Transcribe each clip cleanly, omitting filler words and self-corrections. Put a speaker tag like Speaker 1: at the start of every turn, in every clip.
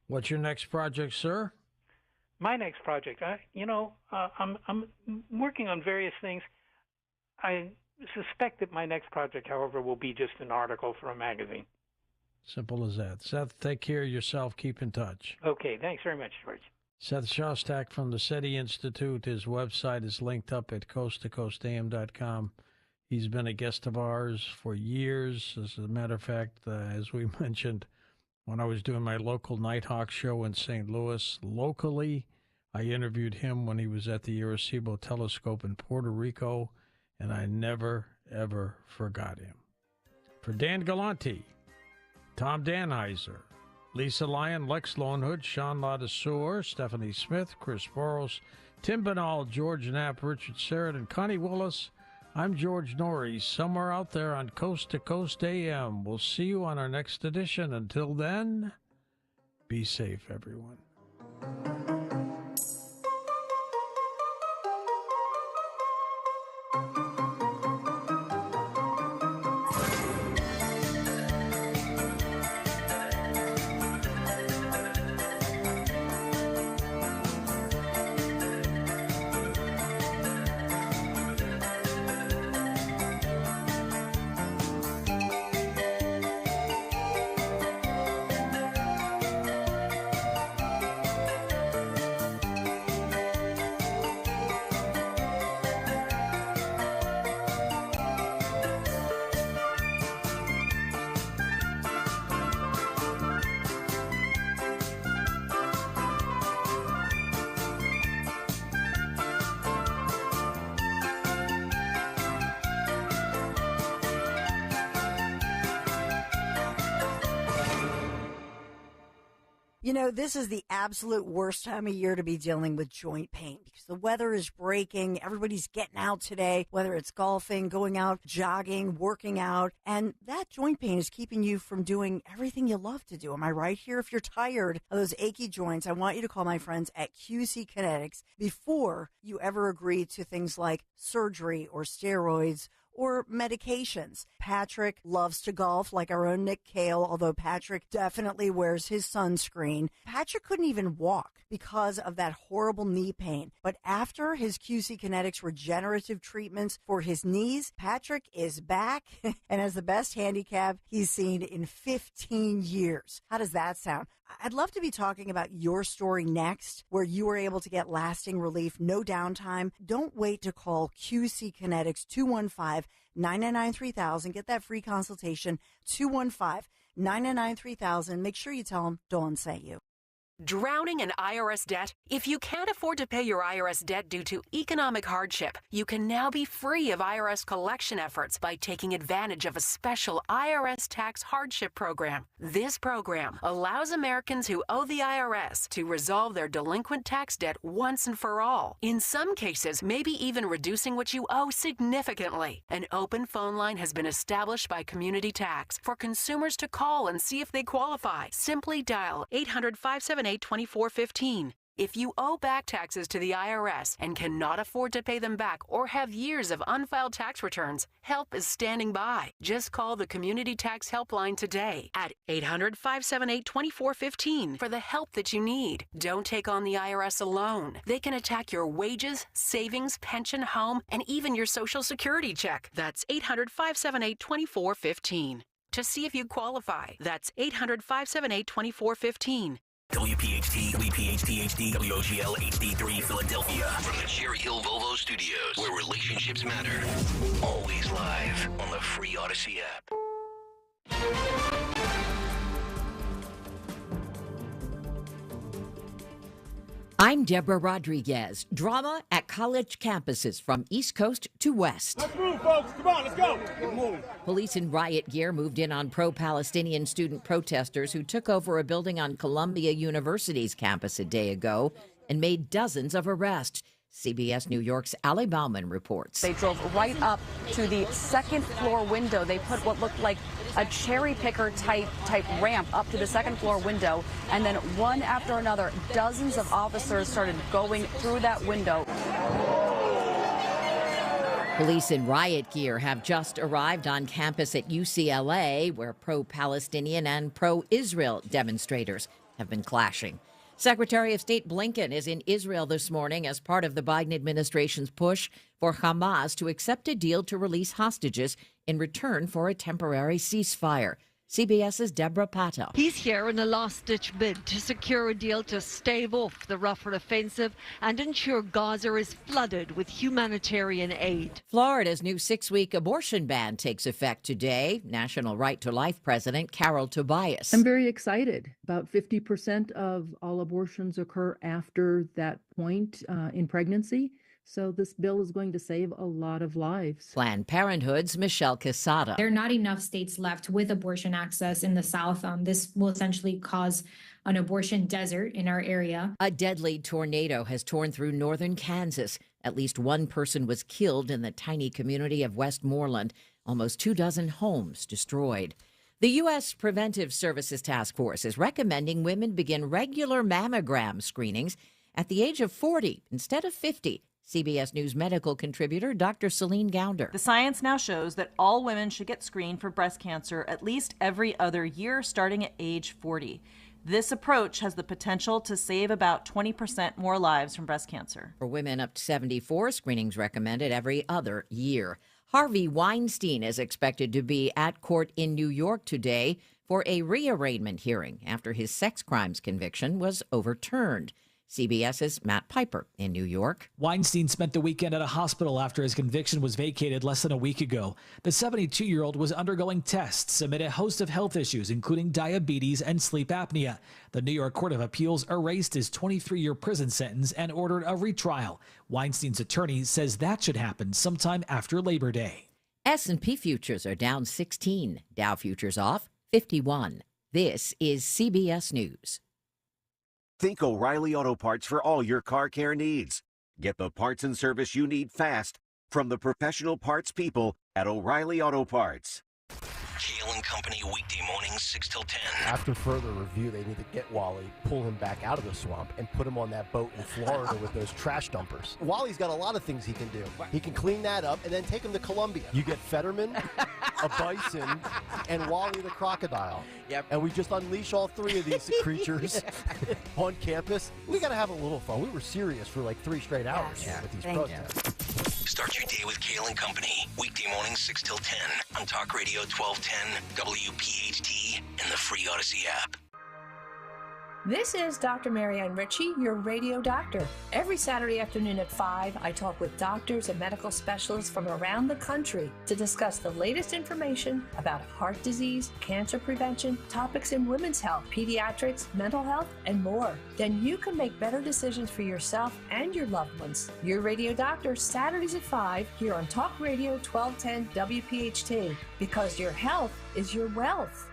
Speaker 1: What's your next project, sir?
Speaker 2: My next project, I'm working on various things. I suspect that my next project, however, will be just an article for a magazine.
Speaker 1: Simple as that. Seth, take care of yourself. Keep in touch.
Speaker 2: Okay, thanks very much, George.
Speaker 1: Seth Shostak from the SETI Institute. His website is linked up at coasttocoastam.com. He's been a guest of ours for years. As a matter of fact, as we mentioned, when I was doing my local Nighthawk show in St. Louis, locally, I interviewed him when he was at the Arecibo Telescope in Puerto Rico, and I never, ever forgot him. For Dan Galante, Tom Danheiser, Lisa Lyon, Lex Lowenhood, Sean Ladesseur, Stephanie Smith, Chris Boros, Tim Banal, George Knapp, Richard Serrett, and Connie Willis, I'm George Norrie, somewhere out there on Coast to Coast AM. We'll see you on our next edition. Until then, be safe, everyone.
Speaker 3: You know, this is the absolute worst time of year to be dealing with joint pain because the weather is breaking. Everybody's getting out today, whether it's golfing, going out, jogging, working out. And that joint pain is keeping you from doing everything you love to do. Am I right here? If you're tired of those achy joints, I want you to call my friends at QC Kinetics before you ever agree to things like surgery or steroids or medications. Patrick loves to golf like our own Nick Kayal, although Patrick definitely wears his sunscreen. Patrick couldn't even walk because of that horrible knee pain. But after his QC Kinetics regenerative treatments for his knees, Patrick is back and has the best handicap he's seen in 15 years. How does that sound? I'd love to be talking about your story next, where you were able to get lasting relief, no downtime. Don't wait to call QC Kinetics 215-999-3000. Get that free consultation, 215-999-3000. Make sure you tell them Dawn sent you.
Speaker 4: Drowning in IRS debt? If you can't afford to pay your IRS debt due to economic hardship, you can now be free of IRS collection efforts by taking advantage of a special IRS tax hardship program. This program allows Americans who owe the IRS to resolve their delinquent tax debt once and for all. In some cases, maybe even reducing what you owe significantly. An open phone line has been established by Community Tax for consumers to call and see if they qualify. Simply dial 800-578-2415. If you owe back taxes to the IRS and cannot afford to pay them back or have years of unfiled tax returns, help is standing by. Just call the Community Tax Helpline today at 800-578-2415 for the help that you need. Don't take on the IRS alone. They can attack your wages, savings, pension, home, and even your Social Security check. That's 800-578-2415. To see if you qualify, that's 800-578-2415.
Speaker 5: WPHT, WPHT HD, WOGL HD3 Philadelphia. From the Cherry Hill Volvo Studios, where relationships matter. Always live on the free Odyssey app.
Speaker 6: I'm Deborah Rodriguez. Drama at college campuses from East Coast to West.
Speaker 7: Let's move, folks. Come on, let's go. Let's move.
Speaker 6: Police in riot gear moved in on pro-Palestinian student protesters who took over a building on Columbia University's campus a day ago and made dozens of arrests. CBS New York's Allie Bauman reports.
Speaker 8: They drove right up to the second floor window. They put what looked like a cherry picker type ramp up to the second floor window, and then one after another, dozens of officers started going through that window.
Speaker 6: Police in riot gear have just arrived on campus at UCLA, where pro-Palestinian and pro-Israel demonstrators have been clashing. Secretary of State Blinken is in Israel this morning as part of the Biden administration's push for Hamas to accept a deal to release hostages in return for a temporary ceasefire. CBS's Deborah Pato.
Speaker 9: He's here in a last-ditch bid to secure a deal to stave off the Rafah offensive and ensure Gaza is flooded with humanitarian aid.
Speaker 6: Florida's new 6-week abortion ban takes effect today. National Right to Life President Carol Tobias.
Speaker 10: I'm very excited. About 50% of all abortions occur after that point in pregnancy. So this bill is going to save a lot of lives.
Speaker 6: Planned Parenthood's Michelle Quesada.
Speaker 11: There are not enough states left with abortion access in the South. This will essentially cause an abortion desert in our area.
Speaker 6: A deadly tornado has torn through northern Kansas. At least one person was killed in the tiny community of Westmoreland. Almost 24 homes destroyed. The U.S. Preventive Services Task Force is recommending women begin regular mammogram screenings at the age of 40 instead of 50. CBS News medical contributor Dr. Celine Gounder.
Speaker 12: The science now shows that all women should get screened for breast cancer at least every other year, starting at age 40. This approach has the potential to save about 20% more lives from breast cancer.
Speaker 6: For women up to 74, screenings recommended every other year. Harvey Weinstein is expected to be at court in New York today for a rearraignment hearing after his sex crimes conviction was overturned. CBS's Matt Piper in New York.
Speaker 13: Weinstein spent the weekend at a hospital after his conviction was vacated less than a week ago. The 72-year-old was undergoing tests amid a host of health issues, including diabetes and sleep apnea. The New York Court of Appeals erased his 23-year prison sentence and ordered a retrial. Weinstein's attorney says that should happen sometime after Labor Day.
Speaker 6: S&P futures are down 16. Dow futures off 51. This is CBS News.
Speaker 14: Think O'Reilly Auto Parts for all your car care needs. Get the parts and service you need fast from the professional parts people at O'Reilly Auto Parts.
Speaker 5: Kayal and Company, weekday mornings 6 till 10.
Speaker 15: After further review, they need to get Wally, pull him back out of the swamp, and put him on that boat in Florida with those trash dumpers. Wally's got a lot of things he can do. He can clean that up and then take him to Colombia. You get Fetterman, a bison, and Wally the crocodile.
Speaker 16: Yep.
Speaker 15: And we just unleash all three of these creatures on campus. We got to have a little fun. We were serious for like 3 straight hours with these protests.
Speaker 5: Start your day with Kayal and Company, weekday mornings 6 till 10 on Talk Radio 1210, WPHT, and the free Odyssey app.
Speaker 17: This is Dr. Marianne Ritchie, your radio doctor. Every Saturday afternoon at 5, I talk with doctors and medical specialists from around the country to discuss the latest information about heart disease, cancer prevention, topics in women's health, pediatrics, mental health, and more. Then you can make better decisions for yourself and your loved ones. Your radio doctor, Saturdays at 5, here on Talk Radio 1210 WPHT, because your health is your wealth.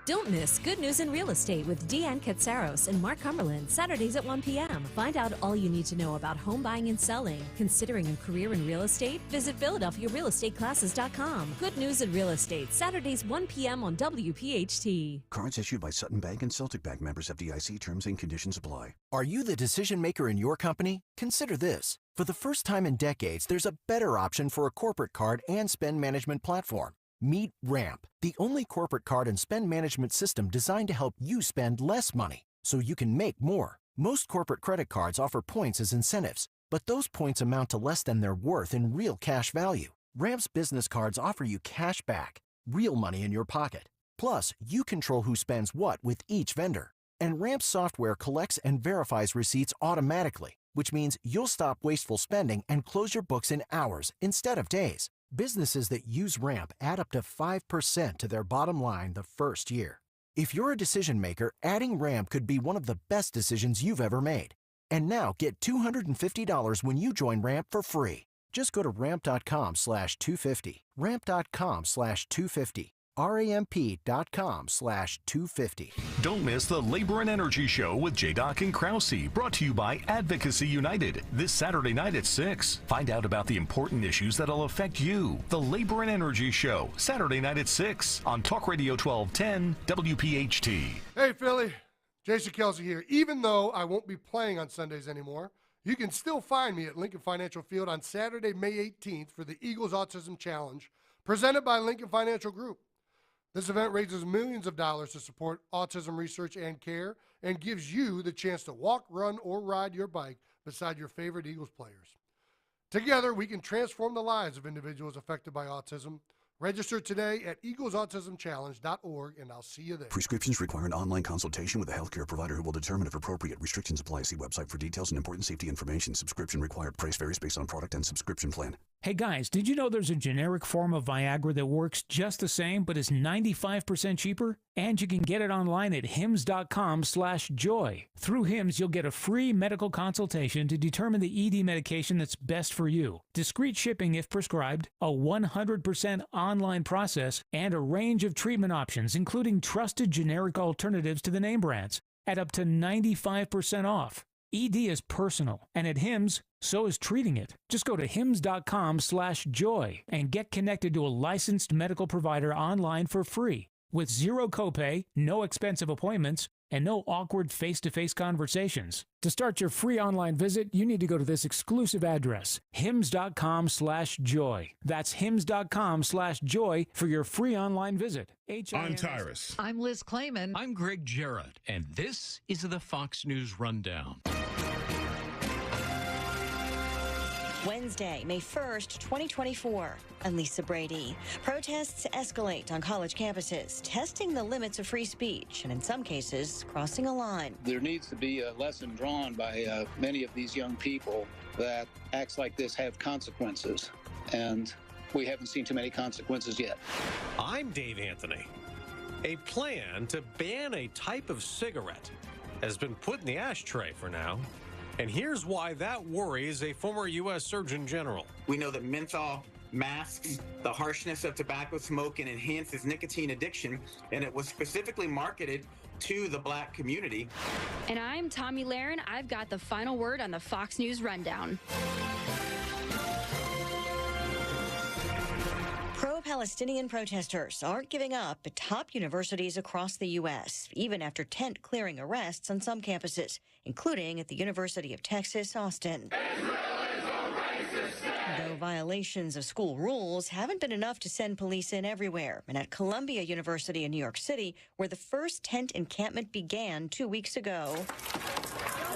Speaker 18: Don't miss Good News in Real Estate with Deanne Katsaros and Mark Cumberland, Saturdays at 1 p.m. Find out all you need to know about home buying and selling. Considering a career in real estate? Visit PhiladelphiaRealEstateClasses.com. Good News in Real Estate, Saturdays 1 p.m. on WPHT.
Speaker 19: Cards issued by Sutton Bank and Celtic Bank, members of FDIC. Terms and conditions apply.
Speaker 20: Are you the decision maker in your company? Consider this. For the first time in decades, there's a better option for a corporate card and spend management platform. Meet Ramp, the only corporate card and spend management system designed to help you spend less money so you can make more. Most corporate credit cards offer points as incentives, but those points amount to less than their worth in real cash value. Ramp's business cards offer you cash back, real money in your pocket. Plus, you control who spends what with each vendor. And Ramp's software collects and verifies receipts automatically, which means you'll stop wasteful spending and close your books in hours instead of days. Businesses that use Ramp add up to 5% to their bottom line the first year. If you're a decision maker, adding Ramp could be one of the best decisions you've ever made. And now get $250 when you join Ramp for free. Just go to ramp.com/250. Ramp.com/250. ramp.com/250.
Speaker 21: Don't miss the Labor and Energy Show with J-Doc and Krause, brought to you by Advocacy United, this Saturday night at 6. Find out about the important issues that'll affect you. The Labor and Energy Show, Saturday night at 6 on Talk Radio 1210 WPHT.
Speaker 22: Hey, Philly. Jason Kelsey here. Even though I won't be playing on Sundays anymore,
Speaker 16: You can still find me at Lincoln Financial Field on Saturday, May 18th for the Eagles Autism Challenge, presented by Lincoln Financial Group. This event raises millions of dollars to support autism research and care and gives you the chance to walk, run, or ride your bike beside your favorite Eagles players. Together, we can transform the lives of individuals affected by autism. Register today at eaglesautismchallenge.org, and I'll see you there.
Speaker 19: Prescriptions require an online consultation with a healthcare provider who will determine if appropriate. Restrictions apply. See website for details and important safety information. Subscription required. Price varies based on product and subscription plan.
Speaker 22: Hey guys, did you know there's a generic form of Viagra that works just the same but is 95% cheaper? And you can get it online at hims.com/joy. Through Hims, you'll get a free medical consultation to determine the ED medication that's best for you. Discreet shipping if prescribed, a 100% online process, and a range of treatment options, including trusted generic alternatives to the name brands, at up to 95% off. ED is personal, and at Hims, so is treating it. Just go to hims.com/joy and get connected to a licensed medical provider online for free, with zero copay, no expensive appointments, and no awkward face-to-face conversations. To start your free online visit, you need to go to this exclusive address, hims.com/joy. That's hims.com/joy for your free online visit.
Speaker 23: I'm Tyrus.
Speaker 24: I'm Liz Clayman.
Speaker 23: I'm Greg Jarrett, and this is the Fox News Rundown.
Speaker 25: Wednesday, May 1st, 2024. I'm Lisa Brady. Protests escalate on college campuses, testing the limits of free speech, and in some cases, crossing a line.
Speaker 26: There needs to be a lesson drawn by many of these young people that acts like this have consequences, and we haven't seen too many consequences yet.
Speaker 27: I'm Dave Anthony. A plan to ban a type of cigarette has been put in the ashtray for now. And here's why that worries a former U.S. Surgeon General.
Speaker 28: We know that menthol masks the harshness of tobacco smoke and enhances nicotine addiction, and it was specifically marketed to the Black community.
Speaker 29: And I'm Tommy Lahren. I've got the final word on the Fox News Rundown.
Speaker 25: Pro-Palestinian protesters aren't giving up at top universities across the U.S., even after tent-clearing arrests on some campuses, including at the University of Texas, Austin. Though violations of school rules haven't been enough to send police in everywhere, and at Columbia University in New York City, where the first tent encampment began 2 weeks ago.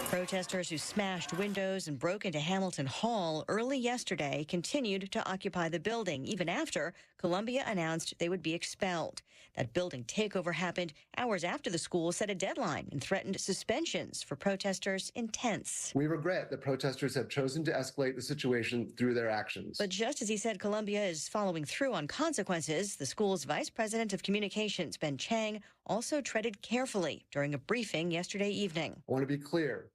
Speaker 25: Protesters who smashed windows and broke into Hamilton Hall early yesterday continued to occupy the building, even after Columbia announced they would be expelled. That building takeover happened hours after the school set a deadline and threatened suspensions for protesters in tents.
Speaker 30: We regret that protesters have chosen to escalate the situation through their actions.
Speaker 25: But just as he said Columbia is following through on consequences, the school's vice president of communications, Ben Chang, also treaded carefully during a briefing yesterday evening.
Speaker 30: I want to be clear.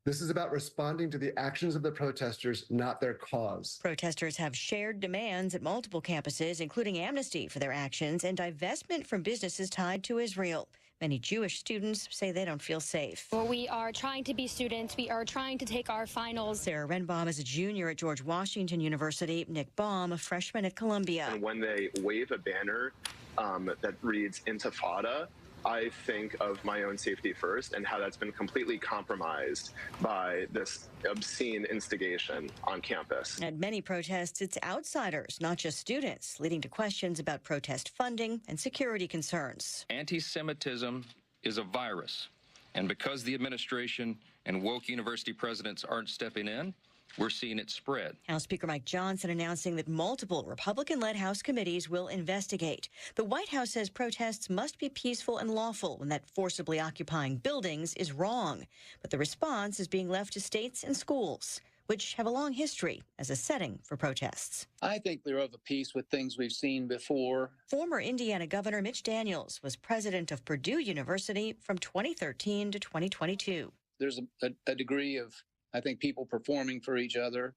Speaker 30: This is about responding to the actions of the protesters, not their cause.
Speaker 25: Protesters have shared demands at multiple campuses, including amnesty for their actions and divestment from businesses tied to Israel. Many Jewish students say they don't feel safe.
Speaker 29: Well, we are trying to be students. We are trying to take our finals.
Speaker 25: Sarah Renbaum is a junior at George Washington University. Nick Baum, a freshman at Columbia.
Speaker 31: And when they wave a banner that reads Intifada, I think of my own safety first and how that's been completely compromised by this obscene instigation on campus.
Speaker 25: At many protests, it's outsiders, not just students, leading to questions about protest funding and security concerns.
Speaker 32: Anti-Semitism is a virus, and because the administration and woke university presidents aren't stepping in, we're seeing it spread.
Speaker 25: House Speaker Mike Johnson announcing that multiple Republican-led House committees will investigate. The White House says protests must be peaceful and lawful when that forcibly occupying buildings is wrong. But the response is being left to states and schools, which have a long history as a setting for protests.
Speaker 26: I think they're of a piece with things we've seen before.
Speaker 25: Former Indiana Governor Mitch Daniels was president of Purdue University from 2013 to 2022.
Speaker 26: There's a degree of, I think, people performing for each other.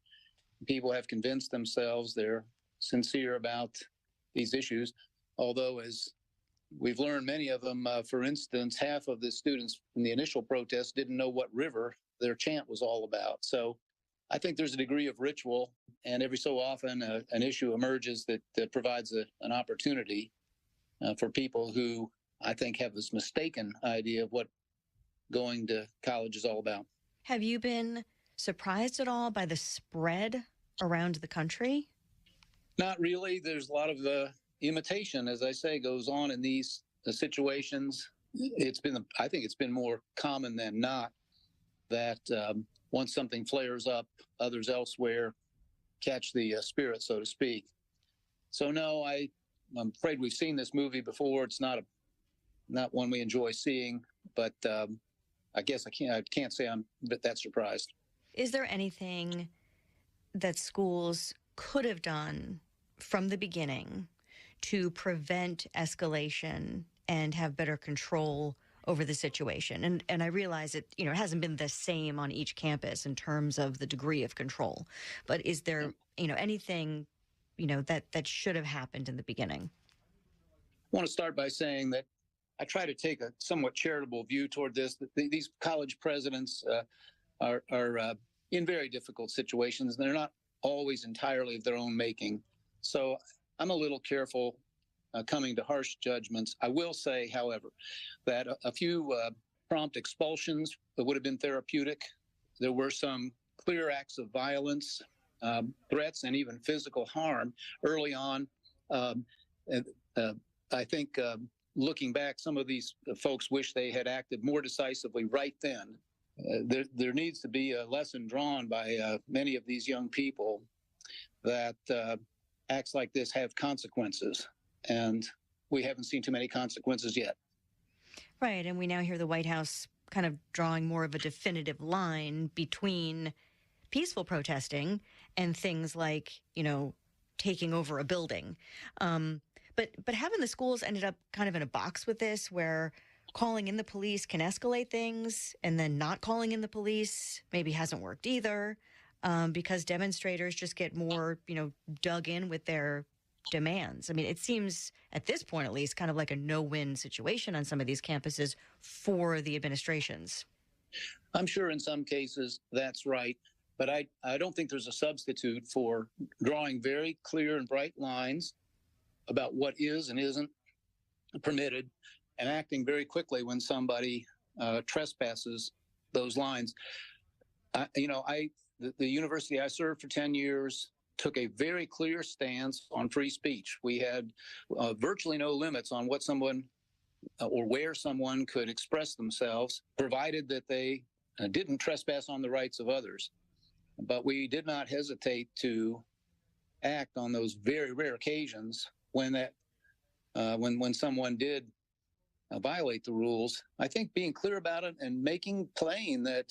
Speaker 26: People have convinced themselves they're sincere about these issues, although, as we've learned, many of them, for instance, half of the students in the initial protest didn't know what river their chant was all about. So I think there's a degree of ritual, and every so often an issue emerges that provides an opportunity for people who, I think, have this mistaken idea of what going to college is all about.
Speaker 25: Have you been surprised at all by the spread around the country?
Speaker 26: Not really. There's a lot of imitation, as I say, goes on in these situations. I think it's been more common than not that once something flares up, others elsewhere catch the spirit, so to speak. So no, I'm afraid we've seen this movie before. It's not one we enjoy seeing, but I guess I can't say I'm that surprised.
Speaker 25: Is there anything that schools could have done from the beginning to prevent escalation and have better control over the situation? And I realize it hasn't been the same on each campus in terms of the degree of control, but is there anything that should have happened in the beginning?
Speaker 26: I want to start by saying that I try to take a somewhat charitable view toward this. These college presidents are in very difficult situations. They're not always entirely of their own making. So I'm a little careful coming to harsh judgments. I will say, however, that a few prompt expulsions would have been therapeutic. There were some clear acts of violence, threats, and even physical harm early on. I think looking back, some of these folks wish they had acted more decisively right then. There needs to be a lesson drawn by many of these young people that acts like this have consequences, and we haven't seen too many consequences yet.
Speaker 25: Right, and we now hear the White House kind of drawing more of a definitive line between peaceful protesting and things like, taking over a building. But haven't the schools ended up kind of in a box with this, where calling in the police can escalate things, and then not calling in the police maybe hasn't worked either, because demonstrators just get more, dug in with their demands? I mean, it seems at this point, at least, kind of like a no-win situation on some of these campuses for the administrations.
Speaker 26: I'm sure in some cases that's right, but I don't think there's a substitute for drawing very clear and bright lines about what is and isn't permitted, and acting very quickly when somebody trespasses those lines. The university I served for 10 years took a very clear stance on free speech. We had virtually no limits on what someone or where someone could express themselves, provided that they didn't trespass on the rights of others. But we did not hesitate to act on those very rare occasions when someone did violate the rules. I think being clear about it and making plain that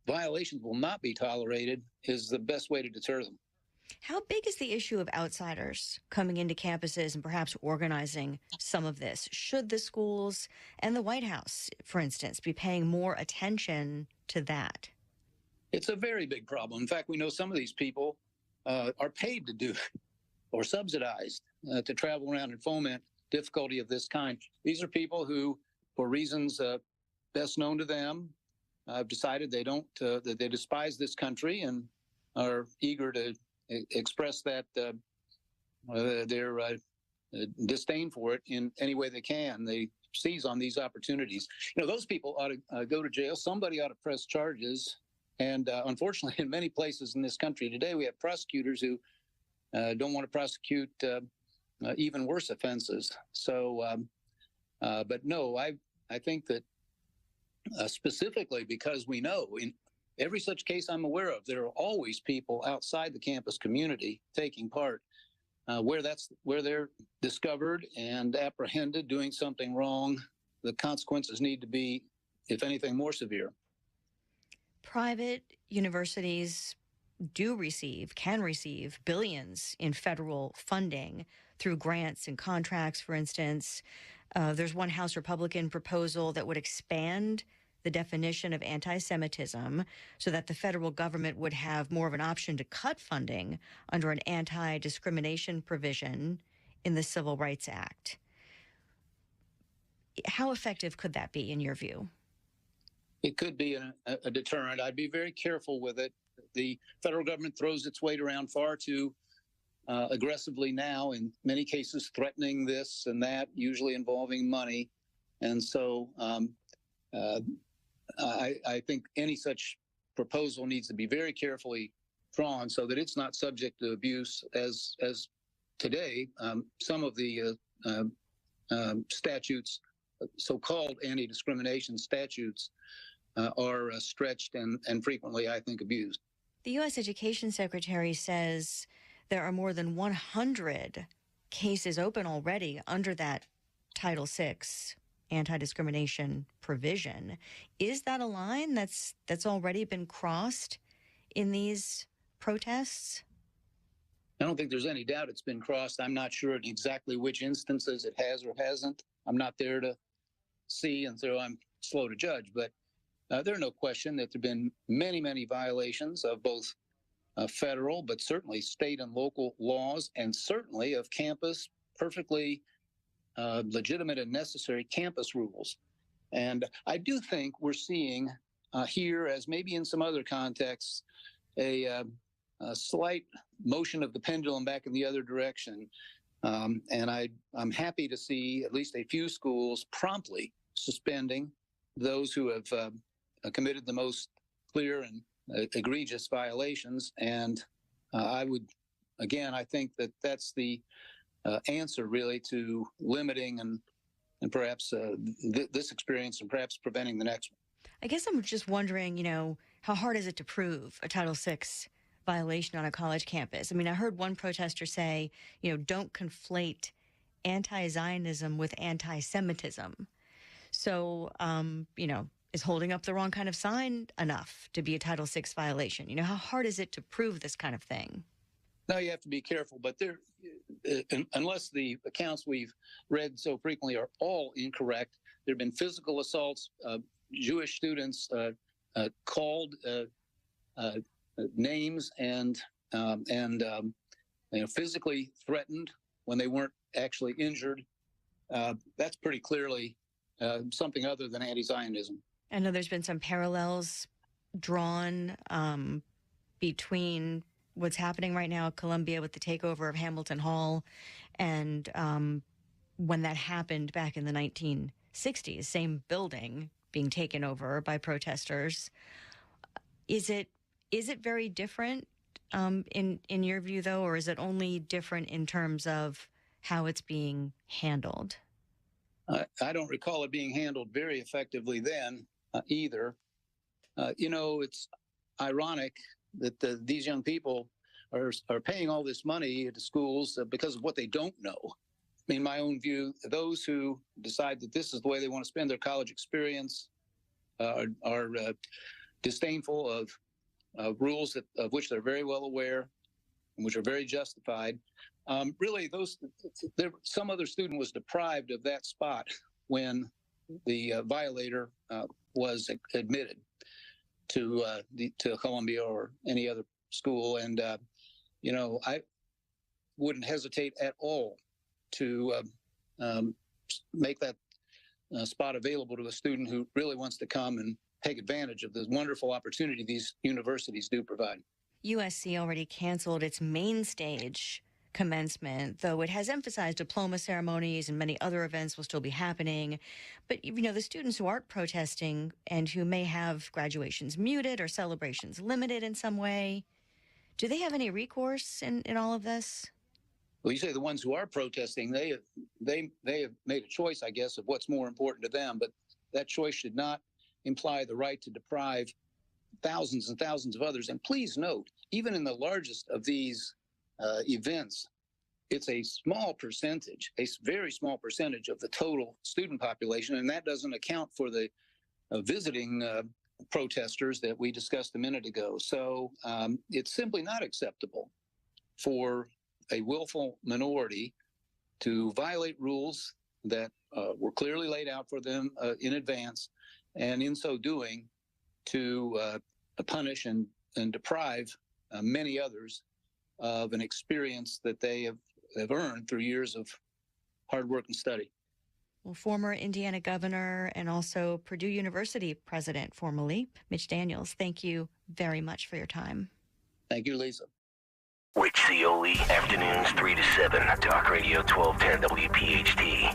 Speaker 26: violations will not be tolerated is the best way to deter them.
Speaker 25: How big is the issue of outsiders coming into campuses and perhaps organizing some of this? Should the schools and the White House, for instance, be paying more attention to that?
Speaker 26: It's a very big problem. In fact, we know some of these people are paid to do or subsidized to travel around and foment difficulty of this kind. These are people who, for reasons best known to them, have decided that they despise this country and are eager to express that their disdain for it in any way they can. They seize on these opportunities. Those people ought to go to jail. Somebody ought to press charges. And unfortunately, in many places in this country today, we have prosecutors who don't want to prosecute even worse offenses. So, but no, I think that specifically because we know in every such case I'm aware of, there are always people outside the campus community taking part where they're discovered and apprehended doing something wrong. The consequences need to be, if anything, more severe.
Speaker 25: Private universities can receive billions in federal funding through grants and contracts, for instance. There's one House Republican proposal that would expand the definition of anti-Semitism so that the federal government would have more of an option to cut funding under an anti-discrimination provision in the Civil Rights Act. How effective could that be in your view?
Speaker 26: It could be a deterrent. I'd be very careful with it. The federal government throws its weight around far too aggressively now, in many cases threatening this and that, usually involving money. And so I think any such proposal needs to be very carefully drawn so that it's not subject to abuse as today. Some of the statutes, so-called anti-discrimination statutes, are stretched and frequently, I think, abused.
Speaker 25: The U.S. Education Secretary says there are more than 100 cases open already under that Title VI anti-discrimination provision. Is that a line that's already been crossed in these protests?
Speaker 26: I don't think there's any doubt it's been crossed. I'm not sure in exactly which instances it has or hasn't. I'm not there to see, and so I'm slow to judge. But there's no question that there have been many, many violations of both federal, but certainly state and local laws, and certainly of campus, perfectly legitimate and necessary campus rules. And I do think we're seeing here, as maybe in some other contexts, a slight motion of the pendulum back in the other direction. And I'm happy to see at least a few schools promptly suspending those who have committed the most clear and egregious violations. And I think that that's the answer really to limiting and perhaps this experience and perhaps preventing the next one.
Speaker 25: I guess I'm just wondering, how hard is it to prove a Title VI violation on a college campus? I mean, I heard one protester say, don't conflate anti-Zionism with anti-Semitism. So, is holding up the wrong kind of sign enough to be a Title VI violation? How hard is it to prove this kind of thing?
Speaker 26: No, you have to be careful, but unless the accounts we've read so frequently are all incorrect, there have been physical assaults, Jewish students called names and physically threatened when they weren't actually injured. That's pretty clearly something other than anti-Zionism.
Speaker 25: I know there's been some parallels drawn between what's happening right now at Columbia with the takeover of Hamilton Hall and when that happened back in the 1960s, same building being taken over by protesters. Is it very different in your view, though, or is it only different in terms of how it's being handled?
Speaker 26: I don't recall it being handled very effectively then either. It's ironic that these young people are paying all this money to schools because of what they don't know. In my own view, those who decide that this is the way they want to spend their college experience are disdainful of rules of which they're very well aware and which are very justified. Really, some other student was deprived of that spot when the violator was admitted to Columbia or any other school, and I wouldn't hesitate at all to make that spot available to a student who really wants to come and take advantage of the wonderful opportunity these universities do provide.
Speaker 25: USC already canceled its main stage commencement, though it has emphasized diploma ceremonies and many other events will still be happening. But, the students who aren't protesting and who may have graduations muted or celebrations limited in some way, do they have any recourse in all of this?
Speaker 26: Well, you say the ones who are protesting, they have made a choice, I guess, of what's more important to them, but that choice should not imply the right to deprive thousands and thousands of others. And please note, even in the largest of these events, it's a small percentage, a very small percentage of the total student population, and that doesn't account for the visiting protesters that we discussed a minute ago. So it's simply not acceptable for a willful minority to violate rules that were clearly laid out for them in advance, and in so doing to punish and deprive many others of an experience that they have earned through years of hard work and study.
Speaker 25: Well, former Indiana governor and also Purdue University president formerly, Mitch Daniels, thank you very much for your time.
Speaker 26: Thank you, Lisa.
Speaker 5: Rich Cioli, afternoons 3 to 7, Talk Radio 1210 WPHT.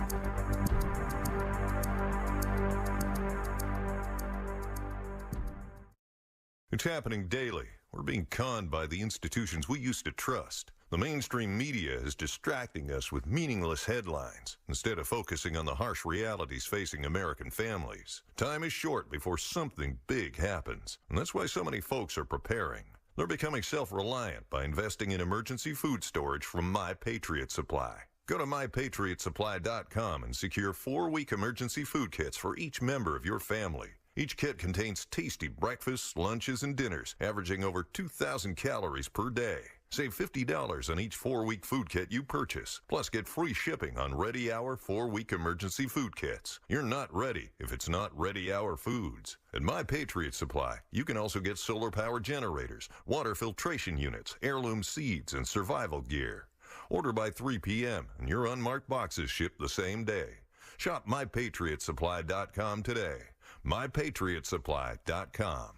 Speaker 1: It's happening daily. We're being conned by the institutions we used to trust. The mainstream media is distracting us with meaningless headlines instead of focusing on the harsh realities facing American families. Time is short before something big happens, and that's why so many folks are preparing. They're becoming self-reliant by investing in emergency food storage from My Patriot Supply. Go to MyPatriotSupply.com and secure 4-week emergency food kits for each member of your family. Each kit contains tasty breakfasts, lunches, and dinners, averaging over 2,000 calories per day. Save $50 on each 4-week food kit you purchase. Plus, get free shipping on Ready Hour 4-week emergency food kits. You're not ready if it's not Ready Hour Foods. At My Patriot Supply, you can also get solar power generators, water filtration units, heirloom seeds, and survival gear. Order by 3 p.m. and your unmarked boxes ship the same day. Shop MyPatriotSupply.com today. MyPatriotSupply.com.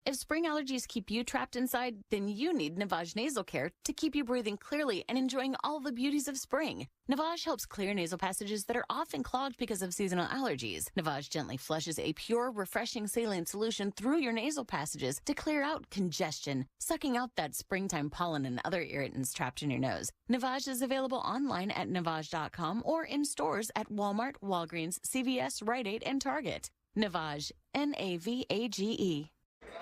Speaker 2: If spring allergies keep you trapped inside, then you need Navage Nasal Care to keep you breathing clearly and enjoying all the beauties of spring. Navage helps clear nasal passages that are often clogged because of seasonal allergies. Navage gently flushes a pure, refreshing saline solution through your nasal passages to clear out congestion, sucking out that springtime pollen and other irritants trapped in your nose. Navage is available online at Navage.com or in stores at Walmart, Walgreens, CVS, Rite Aid, and Target. Navage, Navage.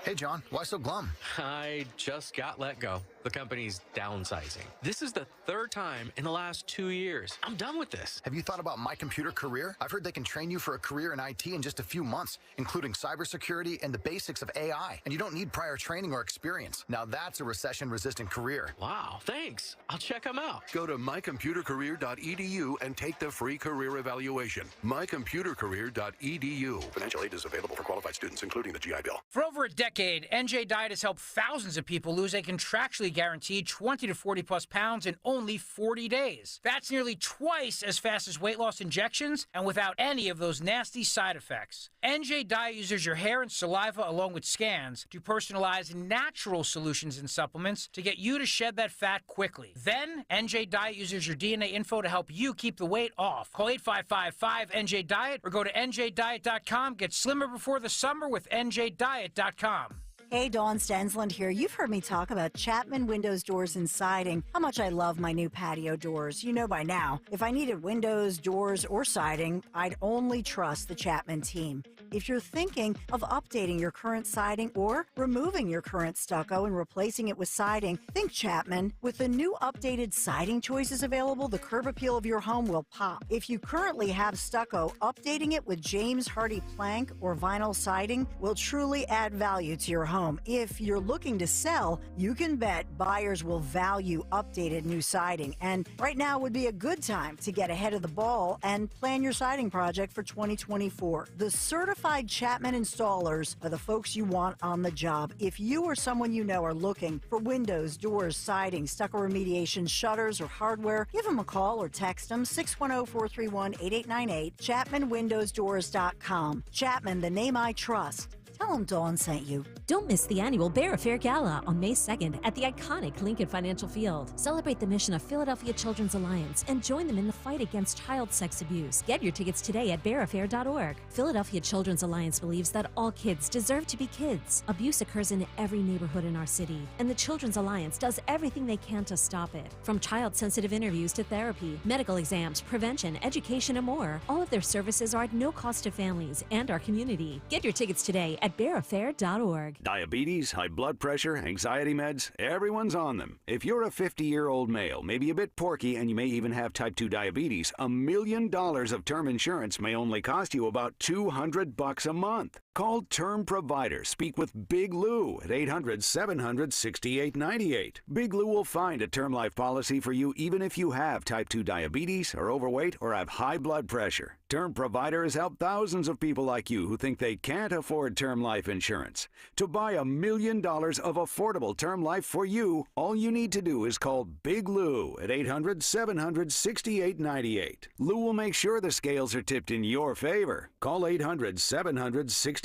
Speaker 3: Hey, John, why so glum?
Speaker 23: I just got let go. The company's downsizing. This is the third time in the last 2 years. I'm done with this.
Speaker 3: Have you thought about My Computer Career? I've heard they can train you for a career in IT in just a few months, including cybersecurity and the basics of AI. And you don't need prior training or experience. Now that's a recession-resistant career.
Speaker 23: Wow, thanks. I'll check them out.
Speaker 4: Go to mycomputercareer.edu and take the free career evaluation. mycomputercareer.edu. Financial aid is available for qualified students, including the GI Bill.
Speaker 7: For over a decade, NJ Diet has helped thousands of people lose a contractually guaranteed 20 to 40 plus pounds in only 40 days. That's nearly twice as fast as weight loss injections and without any of those nasty side effects. NJ Diet uses your hair and saliva along with scans to personalize natural solutions and supplements to get you to shed that fat quickly. Then, NJ Diet uses your DNA info to help you keep the weight off. Call 8555-NJ-DIET or go to njdiet.com. Get slimmer before the summer with njdiet.com.
Speaker 8: Hey, Dawn Stensland here. You've heard me talk about Chapman Windows, Doors, and Siding, how much I love my new patio doors. You know by now, if I needed windows, doors, or siding, I'd only trust the Chapman team. If you're thinking of updating your current siding or removing your current stucco and replacing it with siding, think Chapman. With the new updated siding choices available, the curb appeal of your home will pop. If you currently have stucco, updating it with James Hardy plank or vinyl siding will truly add value to your home. If you're looking to sell, you can bet buyers will value updated new siding. And right now would be a good time to get ahead of the ball and plan your siding project for 2024. The certified Chapman installers are the folks you want on the job. If you or someone you know are looking for windows, doors, siding, stucco remediation, shutters, or hardware, give them a call or text them 610-431-8898, ChapmanWindowsDoors.com. Chapman, the name I trust. Tell them Dawn sent you.
Speaker 18: Don't miss the annual Bear Affair Gala on May 2nd at the iconic Lincoln Financial Field. Celebrate the mission of Philadelphia Children's Alliance and join them in the fight against child sex abuse. Get your tickets today at bearaffair.org. Philadelphia Children's Alliance believes that all kids deserve to be kids. Abuse occurs in every neighborhood in our city, and the Children's Alliance does everything they can to stop it. From child-sensitive interviews to therapy, medical exams, prevention, education, and more, all of their services are at no cost to families and our community. Get your tickets today at bearaffair.org.
Speaker 9: Diabetes, high blood pressure, anxiety meds, everyone's on them. If you're a 50-year-old male, maybe a bit porky, and you may even have type 2 diabetes, $1 million of term insurance may only cost you about $200 a month. Call Term Provider. Speak with Big Lou at 800-700-6898. Big Lou will find a term life policy for you even if you have type 2 diabetes, are overweight, or have high blood pressure. Term Provider has helped thousands of people like you who think they can't afford term life insurance. To buy $1 million of affordable term life for you, all you need to do is call Big Lou at 800-700-6898. Lou will make sure the scales are tipped in your favor. Call 800-700-6898.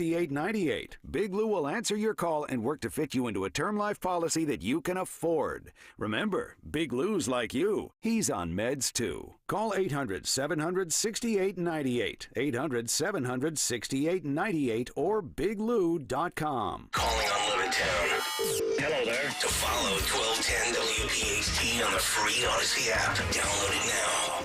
Speaker 9: Big Lou will answer your call and work to fit you into a term life policy that you can afford. Remember, Big Lou's like you. He's on meds too. Call 800-700-6898. 6898, 800-700-6898, or biglou.com.
Speaker 5: Calling on Levittown. Hello there. To follow 1210 WPHT on the free Odyssey app. Download it now.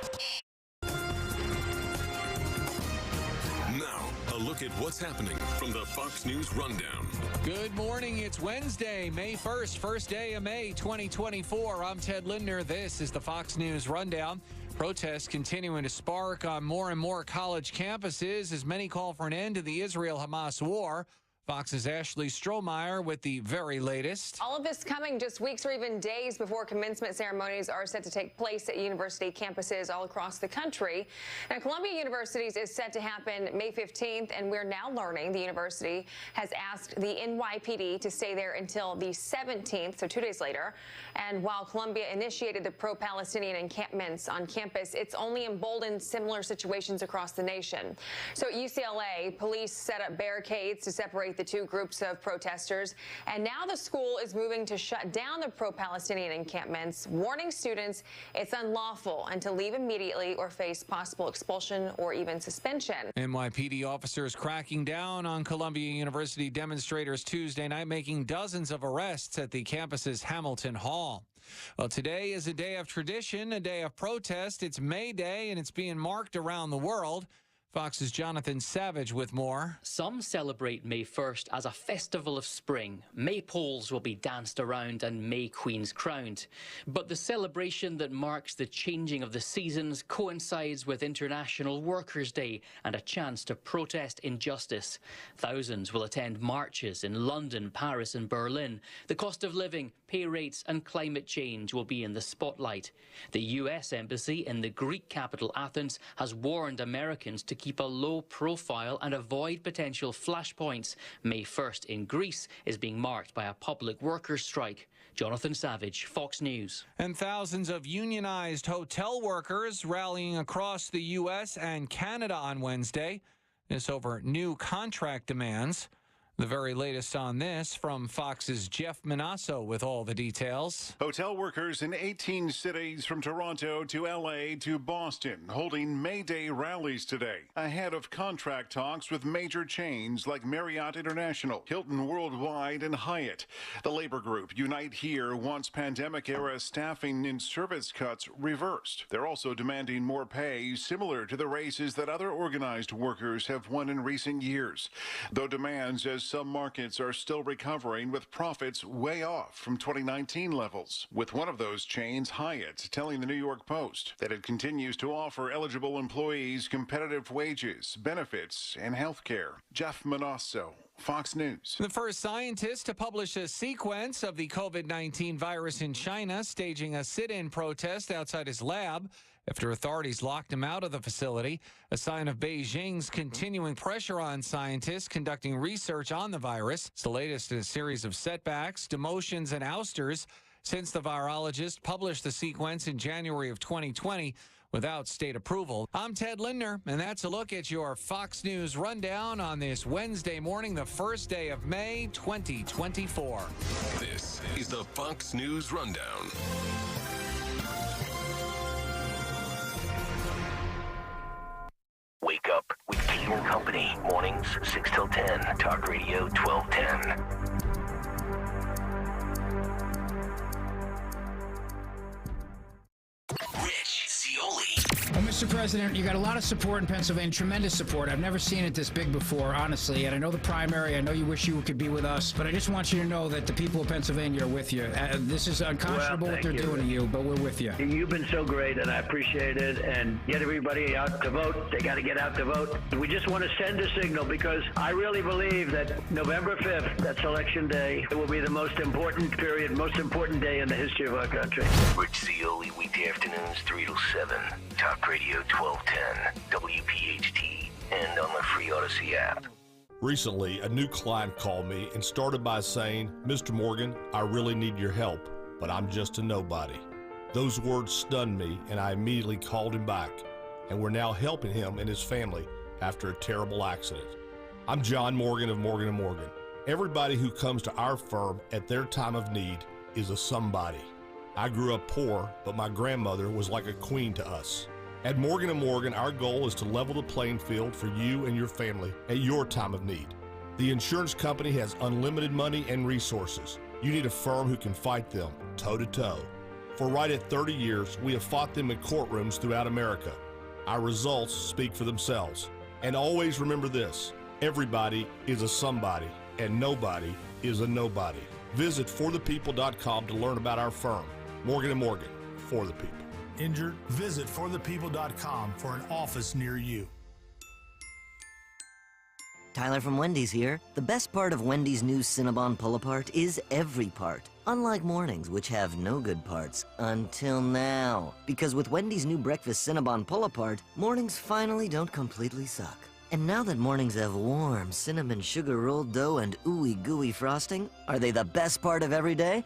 Speaker 6: Now, a look at what's happening from the Fox News Rundown.
Speaker 10: Good morning. It's Wednesday, May 1st, first day of May 2024. I'm Ted Lindner. This is the Fox News Rundown. Protests continuing to spark on more and more college campuses as many call for an end to the Israel-Hamas war. Fox's Ashley Strohmeyer with the very latest.
Speaker 11: All of this coming just weeks or even days before commencement ceremonies are set to take place at university campuses all across the country. Now, Columbia University's is set to happen May 15th, and we're now learning the university has asked the NYPD to stay there until the 17th, so 2 days later. And while Columbia initiated the pro-Palestinian encampments on campus, it's only emboldened similar situations across the nation. So at UCLA, police set up barricades to separate the two groups of protesters, and now the school is moving to shut down the pro-Palestinian encampments, warning students it's unlawful and to leave immediately or face possible expulsion or even suspension.
Speaker 10: NYPD officers cracking down on Columbia University demonstrators Tuesday night, making dozens of arrests at the campus's Hamilton Hall. Well, today is a day of tradition, a day of protest. It's May Day, and it's being marked around the world. Fox's Jonathan Savage with more.
Speaker 12: Some celebrate May 1st as a festival of spring. Maypoles will be danced around and May Queens crowned. But the celebration that marks the changing of the seasons coincides with International Workers' Day and a chance to protest injustice. Thousands will attend marches in London, Paris and Berlin. The cost of living, pay rates and climate change will be in the spotlight. The U.S. Embassy in the Greek capital Athens has warned Americans to keep a low profile and avoid potential flashpoints. May 1st in Greece is being marked by a public workers' strike. Jonathan Savage, Fox News.
Speaker 10: And thousands of unionized hotel workers rallying across the U.S. and Canada on Wednesday. This over new contract demands. The very latest on this from Fox's Jeff Manasso with all the details.
Speaker 13: Hotel workers in 18 cities from Toronto to L.A. to Boston holding May Day rallies today ahead of contract talks with major chains like Marriott International, Hilton Worldwide, and Hyatt. The labor group Unite Here wants pandemic-era staffing and service cuts reversed. They're also demanding more pay similar to the raises that other organized workers have won in recent years, though demands as some markets are still recovering with profits way off from 2019 levels. With one of those chains, Hyatt, telling the New York Post that it continues to offer eligible employees competitive wages, benefits, and health care. Jeff Manasso, Fox News.
Speaker 10: The first scientist to publish a sequence of the COVID-19 virus in China, staging a sit-in protest outside his lab after authorities locked him out of the facility, a sign of Beijing's continuing pressure on scientists conducting research on the virus. It's the latest in a series of setbacks, demotions, and ousters since the virologist published the sequence in January of 2020 without state approval. I'm Ted Lindner, and that's a look at your Fox News Rundown on this Wednesday morning, the first day of May 2024.
Speaker 6: This is the Fox News Rundown.
Speaker 5: Wake up with Kayal Company. Mornings 6 till 10. Talk Radio 1210. Rich Zioli.
Speaker 7: Well, Mr. President, you got a lot of support in Pennsylvania, tremendous support. I've never seen it this big before, honestly. And I know the primary, I know you wish you could be with us, but I just want you to know that the people of Pennsylvania are with you. This is unconscionable what they're doing to you, but we're with you.
Speaker 14: You've been so great, and I appreciate it. And get everybody out to vote. They got to get out to vote. We just want to send a signal because I really believe that November 5th, that's Election Day, it will be the most important period, most important day in the history of our country.
Speaker 5: Rich Zioli, weekday afternoons 3 till 7. Talk Radio 1210, WPHT, and on the free Odyssey app.
Speaker 15: Recently, a new client called me and started by saying, "Mr. Morgan, I really need your help, but I'm just a nobody." Those words stunned me, and I immediately called him back, and we're now helping him and his family after a terrible accident. I'm John Morgan of Morgan & Morgan. Everybody who comes to our firm at their time of need is a somebody. I grew up poor, but my grandmother was like a queen to us. At Morgan & Morgan, our goal is to level the playing field for you and your family at your time of need. The insurance company has unlimited money and resources. You need a firm who can fight them toe-to-toe. For right at 30 years, we have fought them in courtrooms throughout America. Our results speak for themselves. And always remember this, everybody is a somebody, and nobody is a nobody. Visit forthepeople.com to learn about our firm, Morgan & Morgan, for the people.
Speaker 16: Injured? Visit forthepeople.com for an office near you.
Speaker 17: Tyler from Wendy's here. The best part of Wendy's new Cinnabon Pull-Apart is every part. Unlike mornings, which have no good parts. Until now. Because with Wendy's new breakfast Cinnabon Pull-Apart, mornings finally don't completely suck. And now that mornings have warm cinnamon sugar rolled dough and ooey gooey frosting, are they the best part of every day?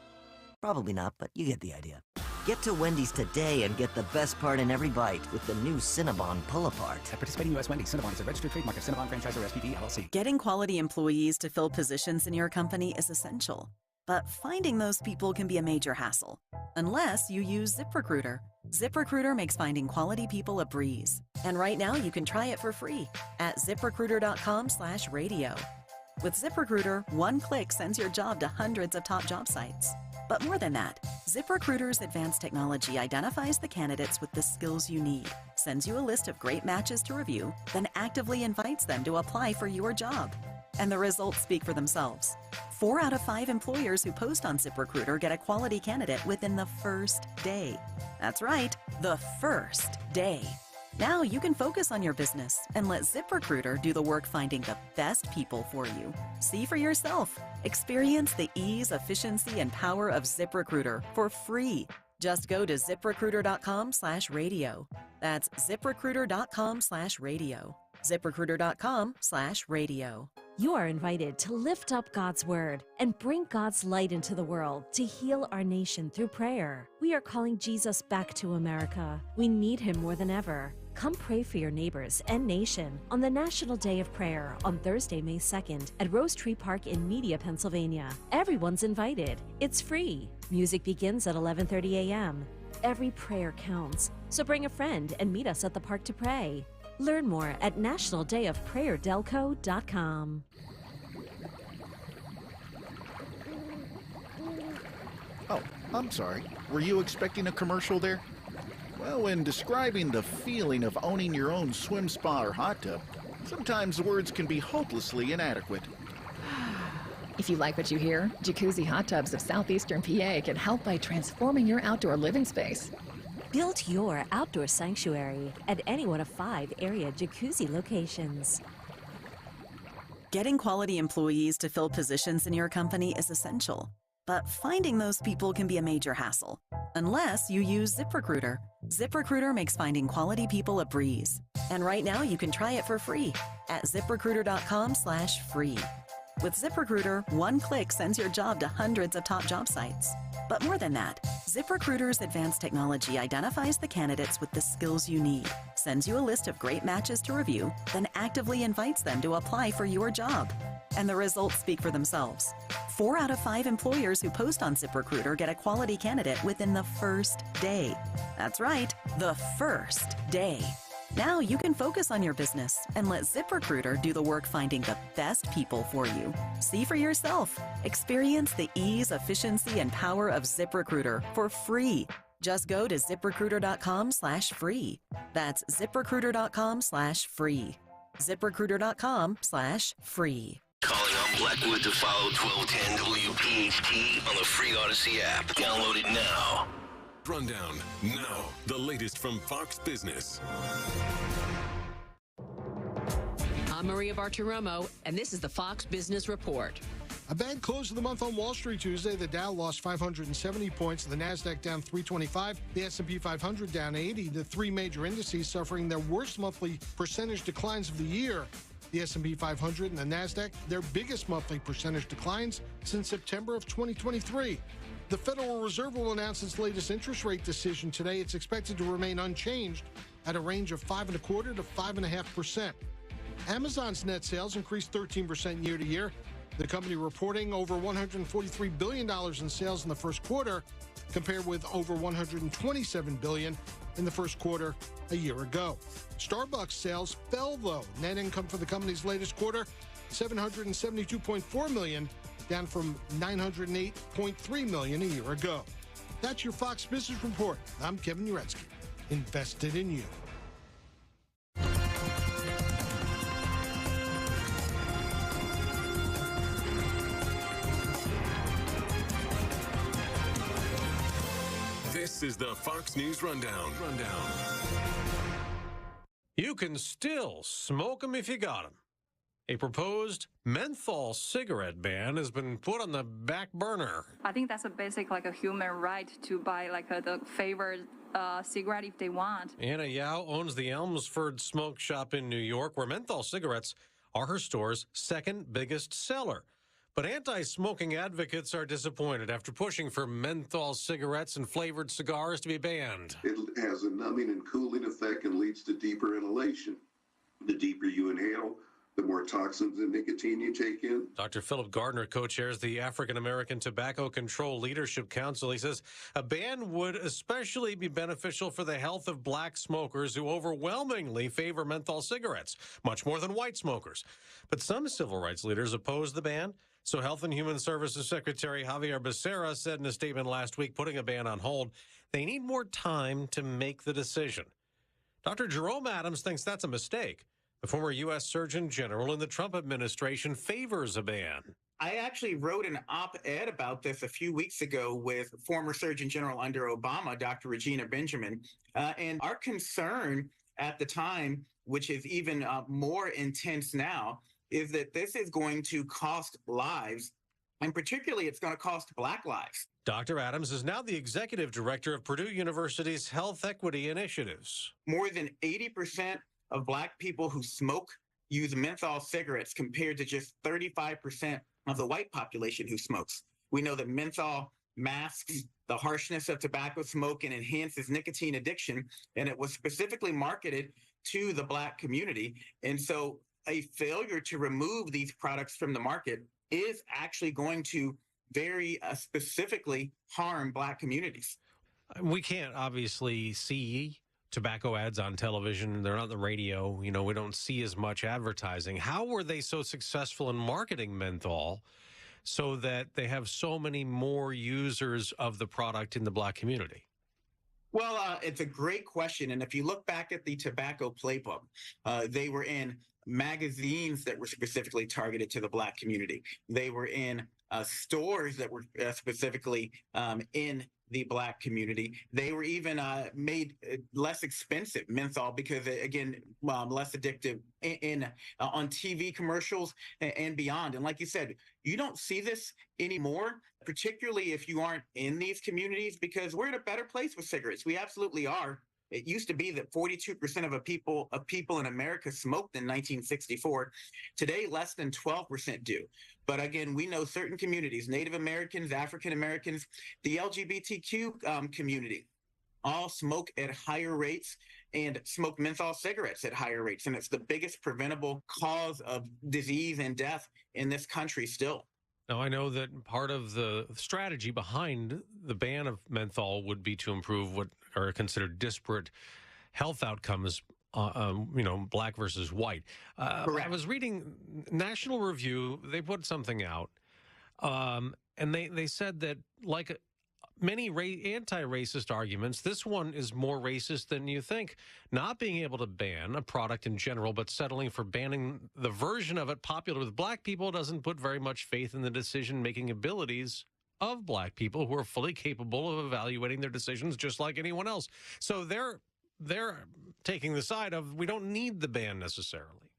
Speaker 17: Probably not, but you get the idea. Get to Wendy's today and get the best part in every bite with the new Cinnabon Pull-Apart.
Speaker 19: At participating U.S. Wendy's, Cinnabon is a registered trademark of Cinnabon Franchisor SPV LLC.
Speaker 16: Getting quality employees to fill positions in your company is essential, but finding those people can be a major hassle, unless you use ZipRecruiter. ZipRecruiter makes finding quality people a breeze. And right now you can try it for free at ZipRecruiter.com/radio. With ZipRecruiter, one click sends your job to hundreds of top job sites. But more than that, ZipRecruiter's advanced technology identifies the candidates with the skills you need, sends you a list of great matches to review, then actively invites them to apply for your job. And the results speak for themselves. 4 out of 5 employers who post on ZipRecruiter get a quality candidate within the first day. That's right, the first day. Now you can focus on your business and let ZipRecruiter do the work finding the best people for you. See for yourself. Experience the ease, efficiency, and power of ZipRecruiter for free. Just go to ZipRecruiter.com/radio. That's ZipRecruiter.com/radio. ZipRecruiter.com/radio.
Speaker 18: You are invited to lift up God's Word and bring God's light into the world to heal our nation through prayer. We are calling Jesus back to America. We need him more than ever. Come pray for your neighbors and nation on the National Day of Prayer on Thursday, May 2nd at Rose Tree Park in Media, Pennsylvania. Everyone's invited. It's free. Music begins at 11:30 a.m. Every prayer counts, so bring a friend and meet us at the park to pray. Learn more at nationaldayofprayerdelco.com.
Speaker 23: Oh, I'm sorry. Were you expecting a commercial there? Well, when describing the feeling of owning your own swim spa or hot tub, sometimes words can be hopelessly inadequate.
Speaker 20: If you like what you hear, Jacuzzi Hot Tubs of Southeastern PA can help by transforming your outdoor living space.
Speaker 18: Build your outdoor sanctuary at any one of 5 area jacuzzi locations.
Speaker 16: Getting quality employees to fill positions in your company is essential, but finding those people can be a major hassle, unless you use ZipRecruiter. ZipRecruiter makes finding quality people a breeze. And right now you can try it for free at ZipRecruiter.com/free. With ZipRecruiter, one click sends your job to hundreds of top job sites. But more than that, ZipRecruiter's advanced technology identifies the candidates with the skills you need, sends you a list of great matches to review, then actively invites them to apply for your job. And the results speak for themselves. 4 out of 5 employers who post on ZipRecruiter get a quality candidate within the first day. That's right, the first day. Now you can focus on your business and let ZipRecruiter do the work finding the best people for you. See for yourself. Experience the ease, efficiency, and power of ZipRecruiter for free. Just go to ZipRecruiter.com/free. That's ZipRecruiter.com/free. ZipRecruiter.com/free.
Speaker 5: Calling on Blackwood to follow 1210 WPHT on the free Odyssey app. Download it now.
Speaker 6: Rundown now. The latest from Fox Business.
Speaker 21: I'm Maria Bartiromo, and this is the Fox Business Report.
Speaker 22: A bad close of the month on Wall Street Tuesday. The Dow lost 570 points. The Nasdaq down 325. The S&P 500 down 80. The 3 major indices suffering their worst monthly percentage declines of the year. The S&P 500 and the Nasdaq, their biggest monthly percentage declines since September of 2023. The Federal Reserve will announce its latest interest rate decision today. It's expected to remain unchanged at a range of 5.25% to 5.5%. Amazon's net sales increased 13% year to year. The company reporting over $143 billion in sales in the first quarter, compared with over $127 billion in the first quarter a year ago. Starbucks sales fell, though. Net income for the company's latest quarter, $772.4 million, down from $908.3 million a year ago. That's your Fox Business Report. I'm Kevin Uretsky. Invested in you.
Speaker 6: This is the Fox News Rundown.
Speaker 1: You can still smoke them if you got them. A proposed menthol cigarette ban has been put on the back burner.
Speaker 2: I think that's a basic, like a human right to buy the favorite cigarette if they want.
Speaker 1: Anna Yao owns the Elmsford Smoke Shop in New York, where menthol cigarettes are her store's second biggest seller. But anti-smoking advocates are disappointed after pushing for menthol cigarettes and flavored cigars to be banned.
Speaker 3: It has a numbing and cooling effect and leads to deeper inhalation. The deeper you inhale, the more toxins and nicotine you take in.
Speaker 1: Dr. Philip Gardner co-chairs the African American Tobacco Control Leadership Council. He says a ban would especially be beneficial for the health of black smokers who overwhelmingly favor menthol cigarettes, much more than white smokers. But some civil rights leaders oppose the ban. So Health and Human Services Secretary Javier Becerra said in a statement last week, putting a ban on hold, they need more time to make the decision. Dr. Jerome Adams thinks that's a mistake. The former U.S. Surgeon General in the Trump administration favors a ban.
Speaker 24: I actually wrote an op-ed about this a few weeks ago with former Surgeon General under Obama, Dr. Regina Benjamin. And our concern at the time, which is even more intense now, is that this is going to cost lives, and particularly it's going to cost black lives.
Speaker 1: Dr. Adams is now the executive director of Purdue University's Health Equity Initiatives.
Speaker 24: More than 80% of black people who smoke use menthol cigarettes compared to just 35% of the white population who smokes. We know that menthol masks the harshness of tobacco smoke and enhances nicotine addiction, and it was specifically marketed to the black community. And so a failure to remove these products from the market is actually going to very specifically harm black communities.
Speaker 1: We can't obviously see tobacco ads on television. They're not on the radio. You know, we don't see as much advertising. How were they so successful in marketing menthol so that they have so many more users of the product in the black community?
Speaker 24: Well, it's a great question. And if you look back at the tobacco playbook, they were in magazines that were specifically targeted to the black community. They were in stores that were specifically in the black community. They were even made less expensive, menthol, because again, less addictive on TV commercials and beyond. And like you said, you don't see this anymore, particularly if you aren't in these communities, because we're in a better place with cigarettes. We absolutely are. It used to be that 42% of people in America smoked in 1964. Today, less than 12% do. But again, we know certain communities, Native Americans, African Americans, the LGBTQ community, all smoke at higher rates and smoke menthol cigarettes at higher rates. And it's the biggest preventable cause of disease and death in this country still.
Speaker 1: Now, I know that part of the strategy behind the ban of menthol would be to improve what are considered disparate health outcomes, black versus white. I was reading National Review, they put something out, and they said that like many anti-racist arguments, this one is more racist than you think. Not being able to ban a product in general, but settling for banning the version of it popular with black people doesn't put very much faith in the decision-making abilities of black people who are fully capable of evaluating their decisions just like anyone else. So they're taking the side of we don't need the ban necessarily.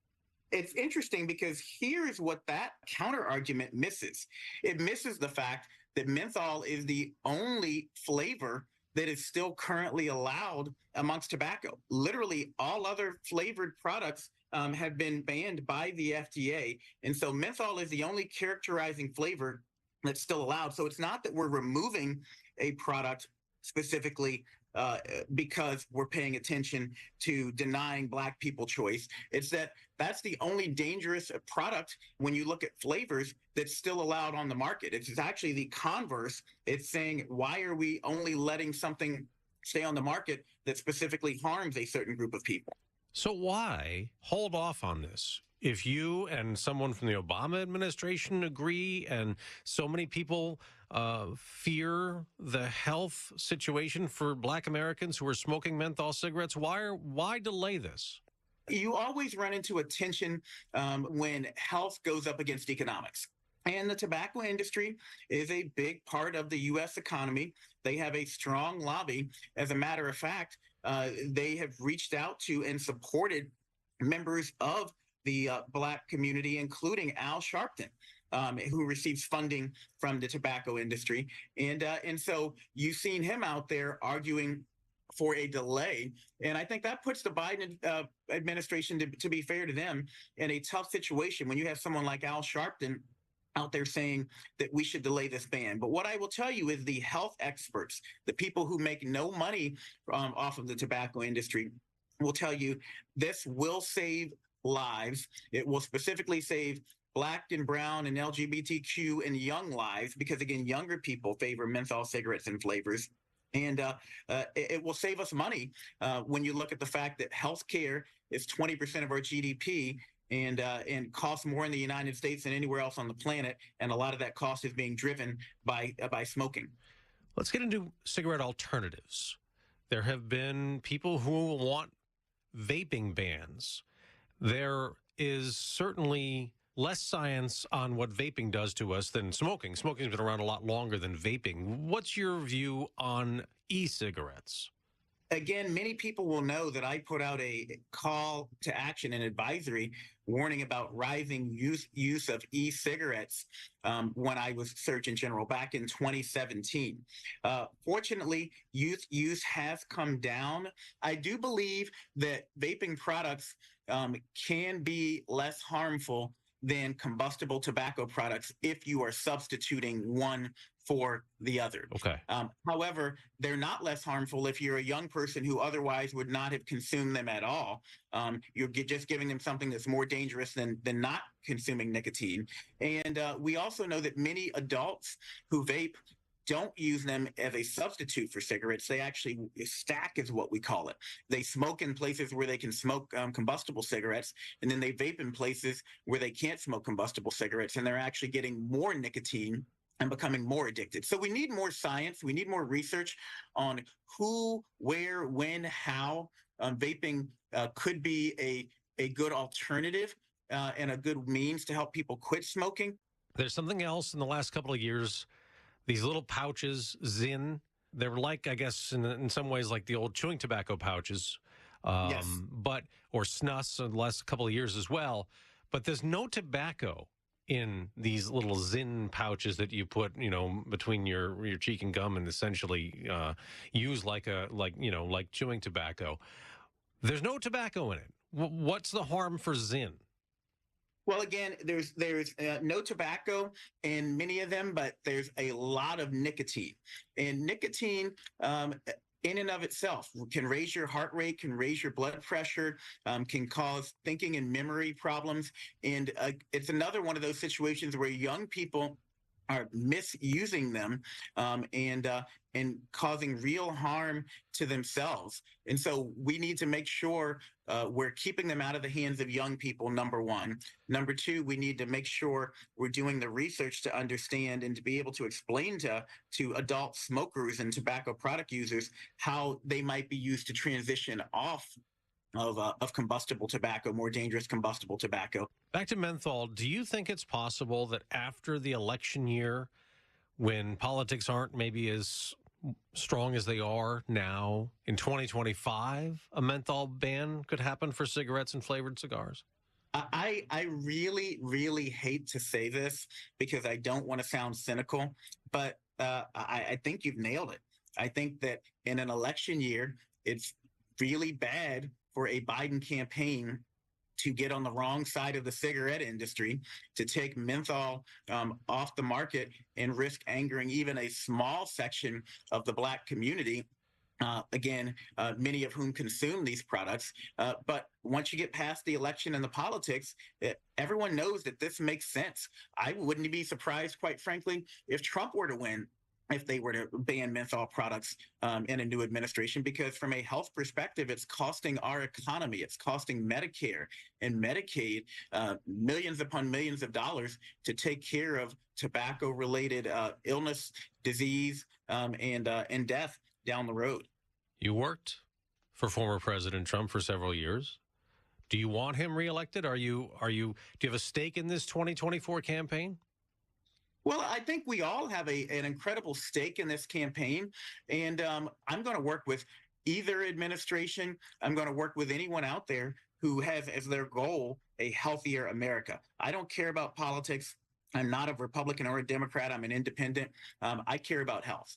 Speaker 24: It's interesting because here's what that counter-argument misses. It misses the fact that menthol is the only flavor that is still currently allowed amongst tobacco. Literally all other flavored products have been banned by the FDA. And so menthol is the only characterizing flavor that's still allowed. So it's not that we're removing a product specifically because we're paying attention to denying black people choice. It's that that's the only dangerous product when you look at flavors that's still allowed on the market. It's actually the converse. It's saying, why are we only letting something stay on the market that specifically harms a certain group of people.
Speaker 1: So why hold off on this? If you and someone from the Obama administration agree, and so many people fear the health situation for Black Americans who are smoking menthol cigarettes, why delay this?
Speaker 24: You always run into a tension when health goes up against economics. And the tobacco industry is a big part of the U.S. economy. They have a strong lobby. As a matter of fact, they have reached out to and supported members of the Black community, including Al Sharpton, who receives funding from the tobacco industry. And so you've seen him out there arguing for a delay. And I think that puts the Biden administration, to be fair to them, in a tough situation when you have someone like Al Sharpton out there saying that we should delay this ban. But what I will tell you is the health experts, the people who make no money off of the tobacco industry, will tell you this will save lives. It will specifically save Black and brown and LGBTQ and young lives, because again, younger people favor menthol cigarettes and flavors. And it will save us money when you look at the fact that healthcare is 20% of our GDP, and costs more in the United States than anywhere else on the planet, and a lot of that cost is being driven by smoking.
Speaker 1: Let's get into cigarette alternatives. There have been people who want vaping bans. There is certainly less science on what vaping does to us than smoking. Smoking's been around a lot longer than vaping. What's your view on e-cigarettes?
Speaker 24: Again, many people will know that I put out a call to action and advisory warning about rising use of e-cigarettes when I was Surgeon General back in 2017. Fortunately, youth use has come down. I do believe that vaping products can be less harmful than combustible tobacco products if you are substituting one for the other.
Speaker 1: Okay.
Speaker 24: However, they're not less harmful if you're a young person who otherwise would not have consumed them at all. You're just giving them something that's more dangerous than not consuming nicotine. And we also know that many adults who vape don't use them as a substitute for cigarettes. They actually stack, is what we call it. They smoke in places where they can smoke combustible cigarettes, and then they vape in places where they can't smoke combustible cigarettes, and they're actually getting more nicotine and becoming more addicted. So we need more science. We need more research on who, where, when, how vaping could be a good alternative and a good means to help people quit smoking.
Speaker 1: There's something else in the last couple of years. These little pouches, Zyn, they're like, I guess, in some ways, like the old chewing tobacco pouches,
Speaker 24: Yes.
Speaker 1: or snus in the last couple of years as well. But there's no tobacco in these little Zyn pouches that you put, between your cheek and gum, and essentially use like chewing tobacco. There's no tobacco in it. What's the harm for Zyn?
Speaker 24: Well, again, there's no tobacco in many of them, but there's a lot of nicotine. And nicotine, in and of itself, can raise your heart rate, can raise your blood pressure, can cause thinking and memory problems. And it's another one of those situations where young people are misusing them and causing real harm to themselves. And so we need to make sure we're keeping them out of the hands of young people, number one. Number two, we need to make sure we're doing the research to understand and to be able to explain to adult smokers and tobacco product users how they might be used to transition off of combustible tobacco, more dangerous combustible tobacco.
Speaker 1: Back to menthol, do you think it's possible that after the election year, when politics aren't maybe as strong as they are now, in 2025, a menthol ban could happen for cigarettes and flavored cigars?
Speaker 24: I really, really hate to say this because I don't want to sound cynical, but I think you've nailed it. I think that in an election year, it's really bad for a Biden campaign to get on the wrong side of the cigarette industry, to take menthol off the market and risk angering even a small section of the Black community. Many of whom consume these products. But once you get past the election and the politics, everyone knows that this makes sense. I wouldn't be surprised, quite frankly, if Trump were to win if they were to ban menthol products in a new administration, because from a health perspective, it's costing our economy, it's costing Medicare and Medicaid millions upon millions of dollars to take care of tobacco-related illness, disease, and death down the road.
Speaker 1: You worked for former President Trump for several years. Do you want him reelected? Do you have a stake in this 2024 campaign?
Speaker 24: Well, I think we all have an incredible stake in this campaign, and I'm going to work with either administration. I'm going to work with anyone out there who has as their goal a healthier America. I don't care about politics. I'm not a Republican or a Democrat. I'm an independent. I care about health.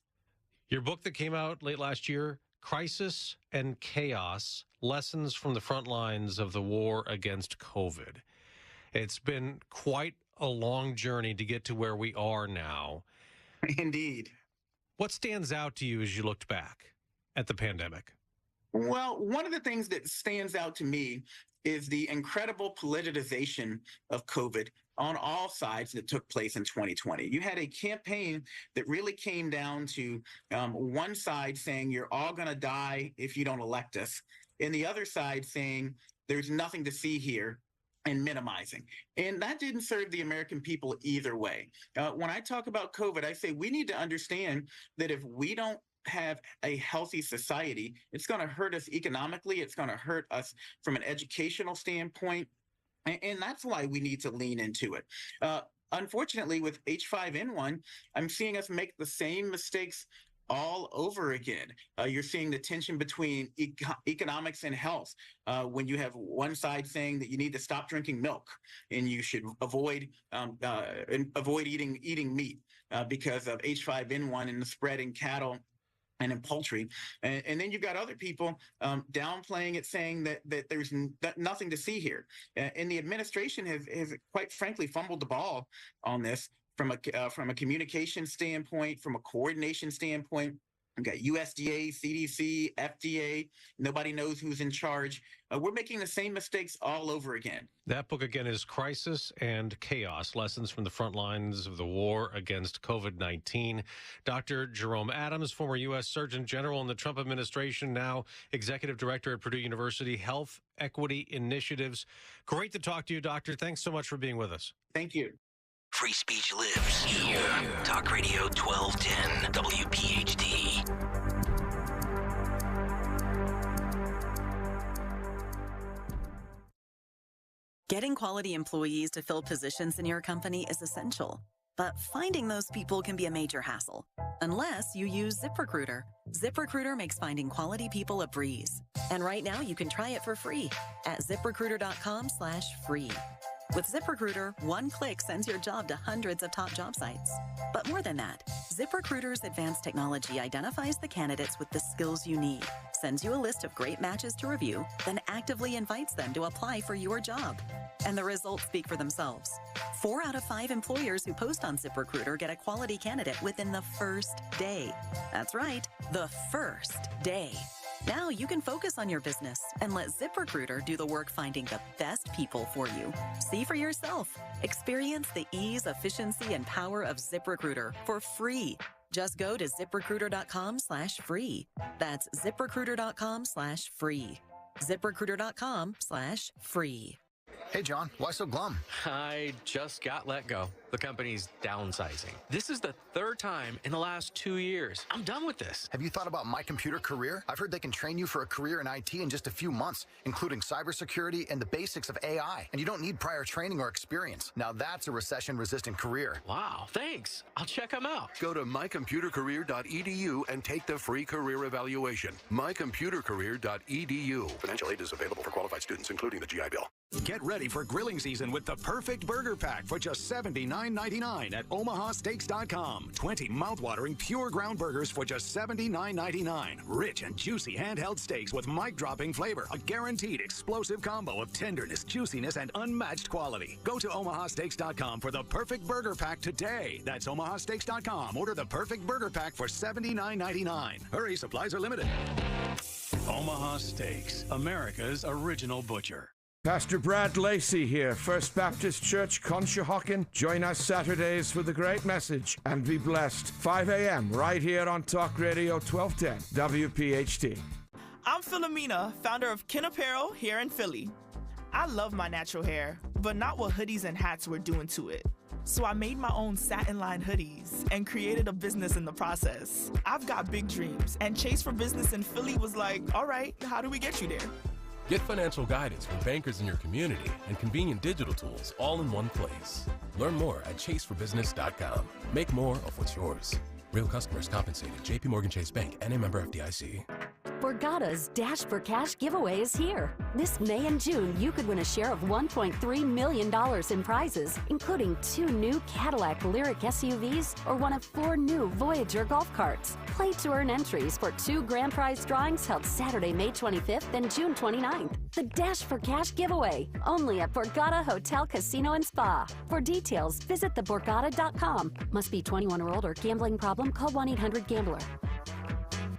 Speaker 1: Your book that came out late last year, Crisis and Chaos, Lessons from the Front Lines of the War Against COVID. It's been quite a long journey to get to where we are now.
Speaker 24: Indeed.
Speaker 1: What stands out to you as you looked back at the pandemic?
Speaker 24: Well, one of the things that stands out to me is the incredible politicization of COVID on all sides that took place in 2020. You had a campaign that really came down to one side saying you're all going to die if you don't elect us, and the other side saying there's nothing to see here and minimizing. And that didn't serve the American people either way. When I talk about COVID, I say we need to understand that if we don't have a healthy society, it's going to hurt us economically. It's going to hurt us from an educational standpoint. And that's why we need to lean into it. Unfortunately, with H5N1, I'm seeing us make the same mistakes all over again. You're seeing the tension between economics and health. When you have one side saying that you need to stop drinking milk and you should avoid eating meat because of H5N1 and the spread in cattle and in poultry. And then you've got other people downplaying it, saying that there's nothing to see here. And the administration has quite frankly fumbled the ball on this. From a communication standpoint, from a coordination standpoint. We've got USDA, CDC, FDA. Nobody knows who's in charge. We're making the same mistakes all over again.
Speaker 1: That book, again, is Crisis and Chaos, Lessons from the Front Lines of the War Against COVID-19. Dr. Jerome Adams, former U.S. Surgeon General in the Trump administration, now Executive Director at Purdue University Health Equity Initiatives. Great to talk to you, Doctor. Thanks so much for being with us.
Speaker 24: Thank you.
Speaker 5: Free speech lives here. Talk Radio 1210 WPHT.
Speaker 16: Getting quality employees to fill positions in your company is essential, but finding those people can be a major hassle, unless you use ZipRecruiter. ZipRecruiter makes finding quality people a breeze. And right now you can try it for free at ZipRecruiter.com/free. With ZipRecruiter, one click sends your job to hundreds of top job sites. But more than that, ZipRecruiter's advanced technology identifies the candidates with the skills you need, sends you a list of great matches to review, then actively invites them to apply for your job. And the results speak for themselves. 4 out of 5 employers who post on ZipRecruiter get a quality candidate within the first day. That's right, the first day. Now you can focus on your business and let ZipRecruiter do the work finding the best people for you. See for yourself. Experience the ease, efficiency, and power of ZipRecruiter for free. Just go to ZipRecruiter.com/free. That's ZipRecruiter.com/free. ZipRecruiter.com/free.
Speaker 4: Hey, John, why so glum?
Speaker 8: I just got let go. The company's downsizing. This is the 3rd time in the last 2 years. I'm done with this.
Speaker 4: Have you thought about My Computer Career? I've heard they can train you for a career in IT in just a few months, including cybersecurity and the basics of AI. And you don't need prior training or experience. Now that's a recession-resistant career.
Speaker 8: Wow, thanks. I'll check them out.
Speaker 9: Go to mycomputercareer.edu and take the free career evaluation. mycomputercareer.edu. Financial aid is available for qualified students, including the GI Bill.
Speaker 19: Get ready for grilling season with the perfect burger pack for just $79.99 at omahasteaks.com. 20 mouthwatering pure ground burgers for just $79.99. Rich and juicy handheld steaks with mic-dropping flavor. A guaranteed explosive combo of tenderness, juiciness, and unmatched quality. Go to omahasteaks.com for the perfect burger pack today. That's omahasteaks.com. Order the perfect burger pack for $79.99. Hurry, supplies are limited.
Speaker 11: Omaha Steaks, America's original butcher.
Speaker 10: Pastor Brad Lacey here, First Baptist Church, Conshohocken. Join us Saturdays for the great message and be blessed. 5 a.m. right here on Talk Radio 1210 WPHT.
Speaker 11: I'm Philomena, founder of Kin Apparel here in Philly. I love my natural hair, but not what hoodies and hats were doing to it. So I made my own satin-lined hoodies and created a business in the process. I've got big dreams, and Chase for Business in Philly was like, all right, how do we get you there?
Speaker 12: Get financial guidance from bankers in your community and convenient digital tools all in one place. Learn more at chaseforbusiness.com. Make more of what's yours. Real customers compensated. JP Morgan Chase Bank and a member FDIC.
Speaker 13: Borgata's Dash for Cash giveaway is here. This May and June, you could win a share of $1.3 million in prizes, including 2 new Cadillac Lyric SUVs or one of 4 new Voyager golf carts. Play to earn entries for 2 grand prize drawings held Saturday, May 25th and June 29th. The Dash for Cash giveaway, only at Borgata Hotel, Casino, and Spa. For details, visit theborgata.com. Must be 21 or older. Gambling problem? Call 1-800-GAMBLER.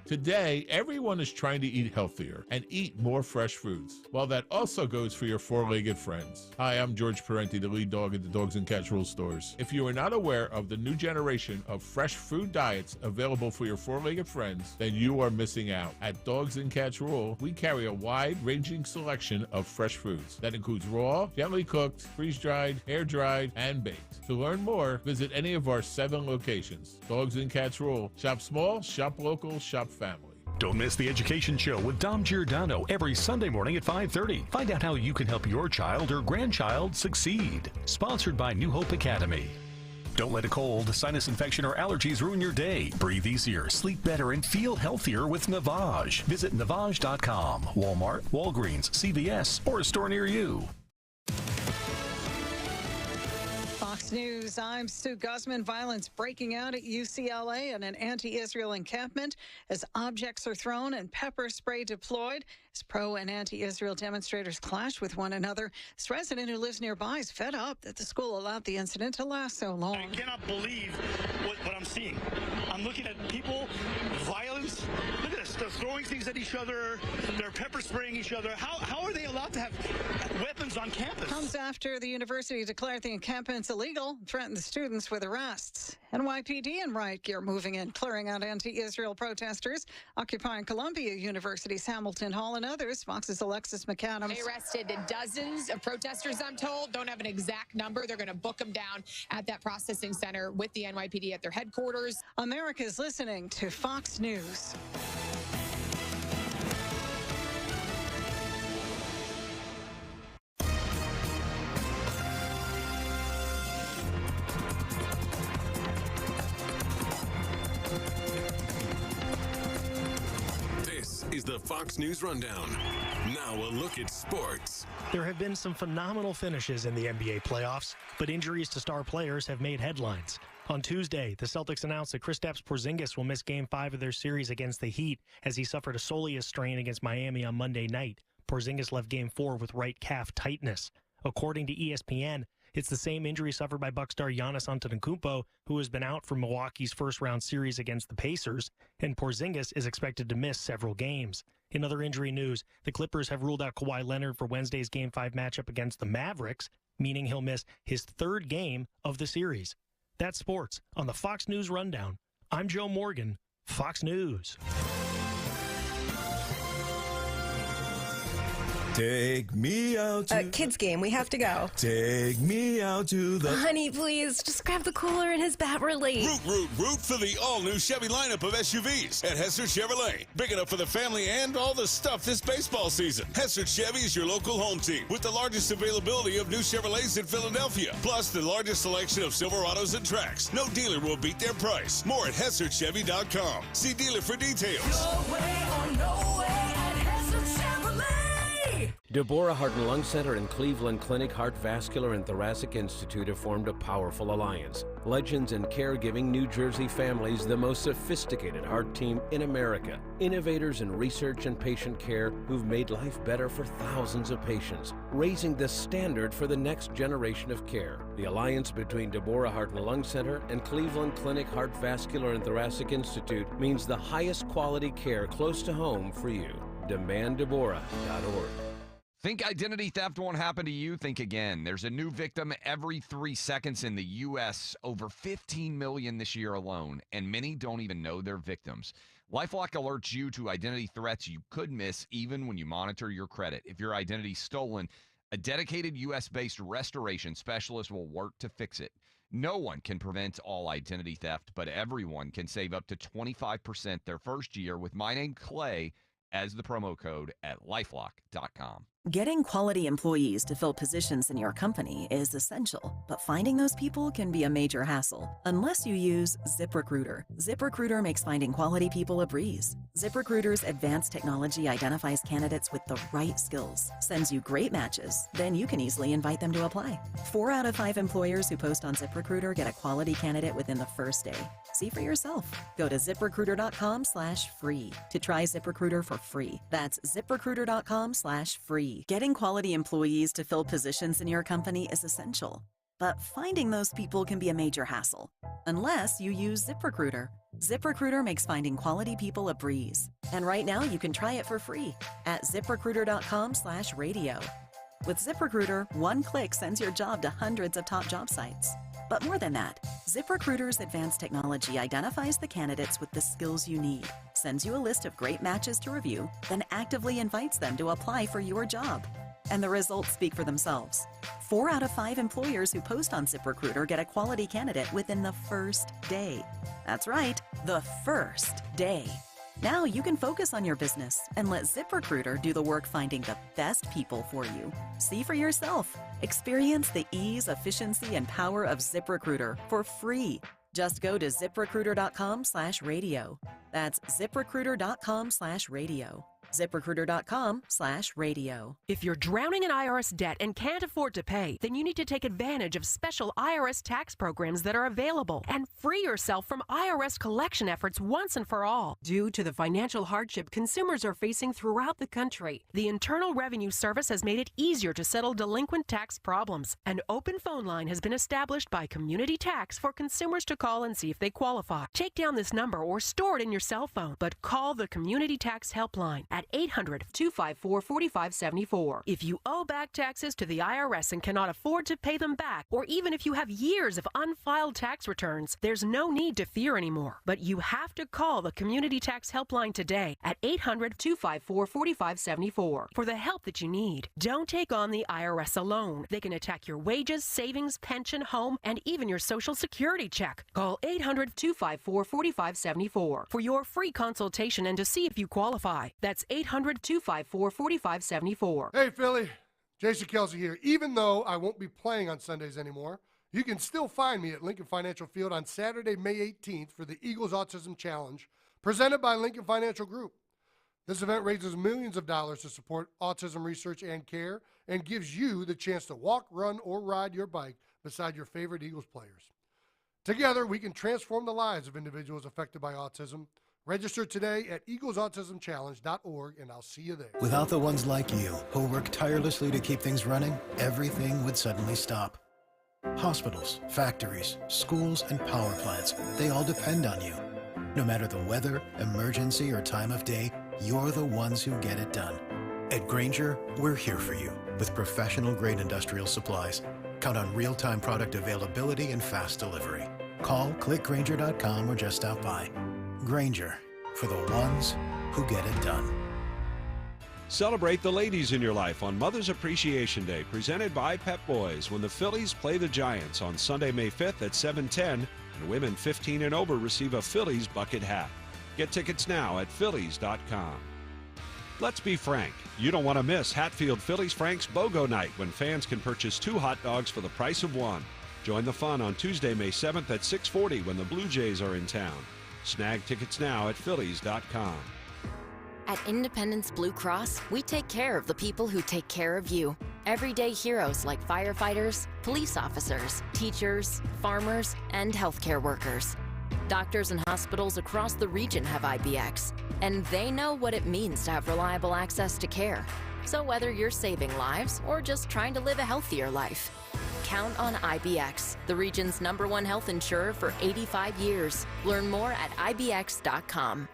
Speaker 25: Today, everyone is trying to eat healthier and eat more fresh foods. Well, that also goes for your four-legged friends. Hi, I'm George Parenti, the lead dog at the Dogs and Cats Rule stores. If you are not aware of the new generation of fresh food diets available for your four-legged friends, then you are missing out. At Dogs and Cats Rule, we carry a wide-ranging selection of fresh foods that includes raw, gently cooked, freeze-dried, air-dried, and baked. To learn more, visit any of our 7 locations. Dogs and Cats Rule. Shop small, shop local, shop family.
Speaker 26: Don't miss the Education Show with Dom Giordano every Sunday morning at 5:30. Find out how you can help your child or grandchild succeed. Sponsored by New Hope Academy. Don't let a cold, sinus infection, or allergies ruin your day. Breathe easier, sleep better, and feel healthier with Navage. Visit Navage.com. Walmart, Walgreens, CVS, or a store near you.
Speaker 27: Fox News, I'm Sue Guzman. Violence breaking out at UCLA and an anti-Israel encampment as objects are thrown and pepper spray deployed as pro and anti-Israel demonstrators clash with one another. This resident who lives nearby is fed up that the school allowed the incident to last so long.
Speaker 28: I cannot believe what I'm seeing. I'm looking at people, violence. Look at this. They're throwing things at each other. They're pepper spraying each other. How are they allowed to have weapons on campus?
Speaker 27: Comes after the university declared the encampments illegal, threatened the students with arrests. NYPD and riot gear moving in, clearing out anti-Israel protesters, occupying Columbia University's Hamilton Hall and others. Fox's Alexis McAdams.
Speaker 29: They arrested dozens of protesters, I'm told. Don't have an exact number. They're going to book them down at that processing center with the NYPD at their headquarters.
Speaker 27: America's listening to Fox News.
Speaker 6: Is the Fox News Rundown. Now a look at sports.
Speaker 30: There have been some phenomenal finishes in the NBA playoffs, but injuries to star players have made headlines. On Tuesday, the Celtics announced that Kristaps Porzingis will miss Game 5 of their series against the Heat as he suffered a soleus strain against Miami on Monday night. Porzingis left Game 4 with right calf tightness. According to ESPN, it's the same injury suffered by Bucks star Giannis Antetokounmpo, who has been out for Milwaukee's first-round series against the Pacers, and Porzingis is expected to miss several games. In other injury news, the Clippers have ruled out Kawhi Leonard for Wednesday's Game 5 matchup against the Mavericks, meaning he'll miss his 3rd game of the series. That's sports on the Fox News Rundown. I'm Joe Morgan, Fox News.
Speaker 31: Take me out to...
Speaker 32: kids game, we have to go.
Speaker 31: Take me out to the...
Speaker 32: Honey, please, just grab the cooler and his bat relief.
Speaker 33: Root for the all-new Chevy lineup of SUVs at Hester Chevrolet. Big enough for the family and all the stuff this baseball season. Hester Chevy is your local home team with the largest availability of new Chevrolets in Philadelphia, plus the largest selection of Silverados and Trax. No dealer will beat their price. More at HesterChevy.com. See dealer for details.
Speaker 34: Your way or no way at Hester Chevrolet.
Speaker 35: Deborah Heart and Lung Center and Cleveland Clinic Heart Vascular and Thoracic Institute have formed a powerful alliance. Legends in caregiving New Jersey families, the most sophisticated heart team in America. Innovators in research and patient care who've made life better for thousands of patients, raising the standard for the next generation of care. The alliance between Deborah Heart and Lung Center and Cleveland Clinic Heart Vascular and Thoracic Institute means the highest quality care close to home for you. DemandDeborah.org.
Speaker 1: Think identity theft won't happen to you? Think again. There's a new victim every 3 seconds in the U.S., over 15 million this year alone, and many don't even know they're victims. LifeLock alerts you to identity threats you could miss even when you monitor your credit. If your identity's stolen, a dedicated U.S.-based restoration specialist will work to fix it. No one can prevent all identity theft, but everyone can save up to 25% their first year with my name, Clay, as the promo code at LifeLock.com.
Speaker 2: Getting quality employees to fill positions in your company is essential, but finding those people can be a major hassle unless you use ZipRecruiter. ZipRecruiter makes finding quality people a breeze. ZipRecruiter's advanced technology identifies candidates with the right skills, sends you great matches, then you can easily invite them to apply. 4 out of 5 employers who post on ZipRecruiter get a quality candidate within the first day. See for yourself. Go to ZipRecruiter.com/free to try ZipRecruiter for free. That's ZipRecruiter.com/free. Getting quality employees to fill positions in your company is essential, but finding those people can be a major hassle unless you use ZipRecruiter. ZipRecruiter makes finding quality people a breeze. And right now you can try it for free at ZipRecruiter.com/radio. With ZipRecruiter, one click sends your job to hundreds of top job sites. But more than that, ZipRecruiter's advanced technology identifies the candidates with the skills you need, sends you a list of great matches to review, then actively invites them to apply for your job. And the results speak for themselves. 4 out of 5 employers who post on ZipRecruiter get a quality candidate within the first day. That's right, the first day. Now you can focus on your business and let ZipRecruiter do the work finding the best people for you. See for yourself. Experience the ease, efficiency, and power of ZipRecruiter for free. Just go to ZipRecruiter.com/radio. That's ZipRecruiter.com/radio. ZipRecruiter.com/radio.
Speaker 3: If you're drowning in IRS debt and can't afford to pay, then you need to take advantage of special IRS tax programs that are available and free yourself from IRS collection efforts once and for all. Due to the financial hardship consumers are facing throughout the country, the Internal Revenue Service has made it easier to settle delinquent tax problems. An open phone line has been established by Community Tax for consumers to call and see if they qualify. Take down this number or store it in your cell phone, but call the Community Tax Helpline at 800-254-4574. If you owe back taxes to the IRS and cannot afford to pay them back, or even if you have years of unfiled tax returns, there's no need to fear anymore. But you have to call the Community Tax Helpline today at 800-254-4574 for the help that you need. Don't take on the IRS alone. They can attack your wages, savings, pension, home, and even your Social Security check. Call 800-254-4574 for your free consultation and to see if you qualify. That's 800-254-4574.
Speaker 5: Hey, Philly. Jason Kelsey here. Even though I won't be playing on Sundays anymore, you can still find me at Lincoln Financial Field on Saturday, May 18th for the Eagles Autism Challenge, presented by Lincoln Financial Group. This event raises millions of dollars to support autism research and care and gives you the chance to walk, run, or ride your bike beside your favorite Eagles players. Together, we can transform the lives of individuals affected by autism. Register today at eaglesautismchallenge.org, and I'll see you there.
Speaker 7: Without the ones like you, who work tirelessly to keep things running, everything would suddenly stop. Hospitals, factories, schools, and power plants, they all depend on you. No matter the weather, emergency, or time of day, you're the ones who get it done. At Grainger, we're here for you with professional-grade industrial supplies. Count on real-time product availability and fast delivery. Call, click Grainger.com, or just stop by. Grainger, for the ones who get it done.
Speaker 14: Celebrate the ladies in your life on Mother's Appreciation Day, presented by Pep Boys, when the Phillies play the Giants on Sunday, May 5th at 7:10, and women 15 and over receive a Phillies bucket hat. Get tickets now at Phillies.com. Let's be frank, you don't want to miss Hatfield Phillies Frank's BOGO Night, when fans can purchase 2 hot dogs for the price of 1. Join the fun on Tuesday, May 7th at 6:40 when the Blue Jays are in town. Snag tickets now at Phillies.com.
Speaker 15: At Independence Blue Cross, we take care of the people who take care of you. Everyday heroes like firefighters, police officers, teachers, farmers, and healthcare workers. Doctors and hospitals across the region have IBX, and they know what it means to have reliable access to care. So whether you're saving lives or just trying to live a healthier life, count on IBX, the region's #1 health insurer for 85 years. Learn more at IBX.com.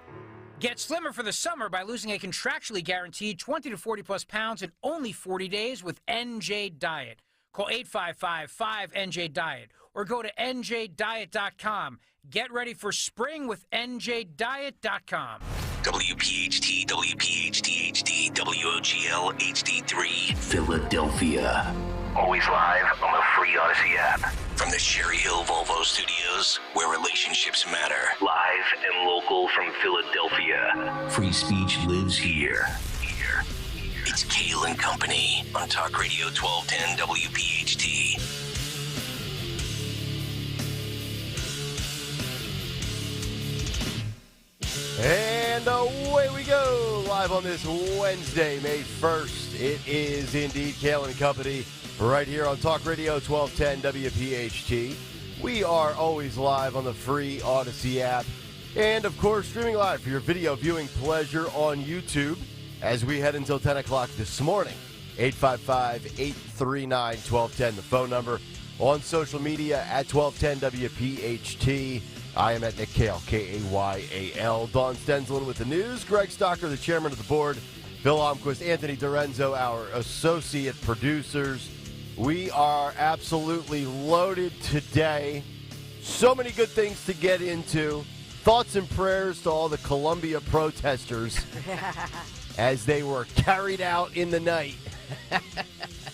Speaker 4: Get slimmer for the summer by losing a contractually guaranteed 20 to 40 plus pounds in only 40 days with NJ Diet. Call 855-5NJ-DIET or go to njdiet.com. Get ready for spring with njdiet.com.
Speaker 8: WPHT, WPHT HD, WOGL HD3, Philadelphia. Always live on the free Odyssey app. From the Cherry Hill Volvo Studios, where relationships matter. Live and local from Philadelphia. Free speech lives here. It's Kayal and Company on Talk Radio 1210 WPHT.
Speaker 9: And away we go, live on this Wednesday, May 1st. It is indeed Kayal and Company, right here on Talk Radio 1210 WPHT. We are always live on the free Odyssey app, and of course, streaming live for your video viewing pleasure on YouTube as we head until 10 o'clock this morning. 855-839-1210, the phone number. On social media at 1210 WPHT. I am at Nick Kayal, Kayal. Don Stensland with the news. Greg Stocker, the chairman of the board. Bill Almquist, Anthony Dorenzo, our associate producers. We are absolutely loaded today. So many good things to get into. Thoughts and prayers to all the Columbia protesters as they were carried out in the night.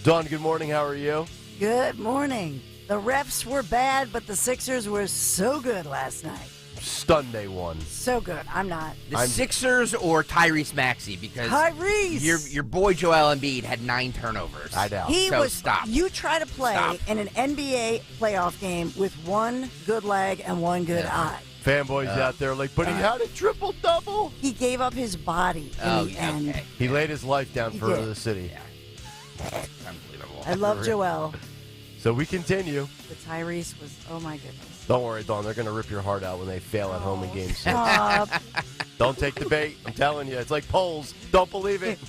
Speaker 9: Dawn, good morning. How are you?
Speaker 10: Good morning. The refs were bad, but the Sixers were so good last night.
Speaker 9: Stunned they won.
Speaker 10: So good. I'm not.
Speaker 11: The Sixers or Tyrese Maxey? Because your boy Joel Embiid had 9 turnovers.
Speaker 9: I know.
Speaker 10: Stop. You try to play in an NBA playoff game with one good leg and one good eye.
Speaker 9: Fanboys out there like, but he had a triple-double.
Speaker 10: He gave up his body in the end.
Speaker 11: Okay.
Speaker 9: He laid his life down for the city.
Speaker 11: Yeah. Unbelievable.
Speaker 10: I love Joel.
Speaker 9: So we continue.
Speaker 10: But Tyrese was, oh my goodness.
Speaker 9: Don't worry, Dawn. They're going to rip your heart out when they fail at home in Game 6.
Speaker 10: Stop.
Speaker 9: Don't take the bait. I'm telling you. It's like polls. Don't believe it.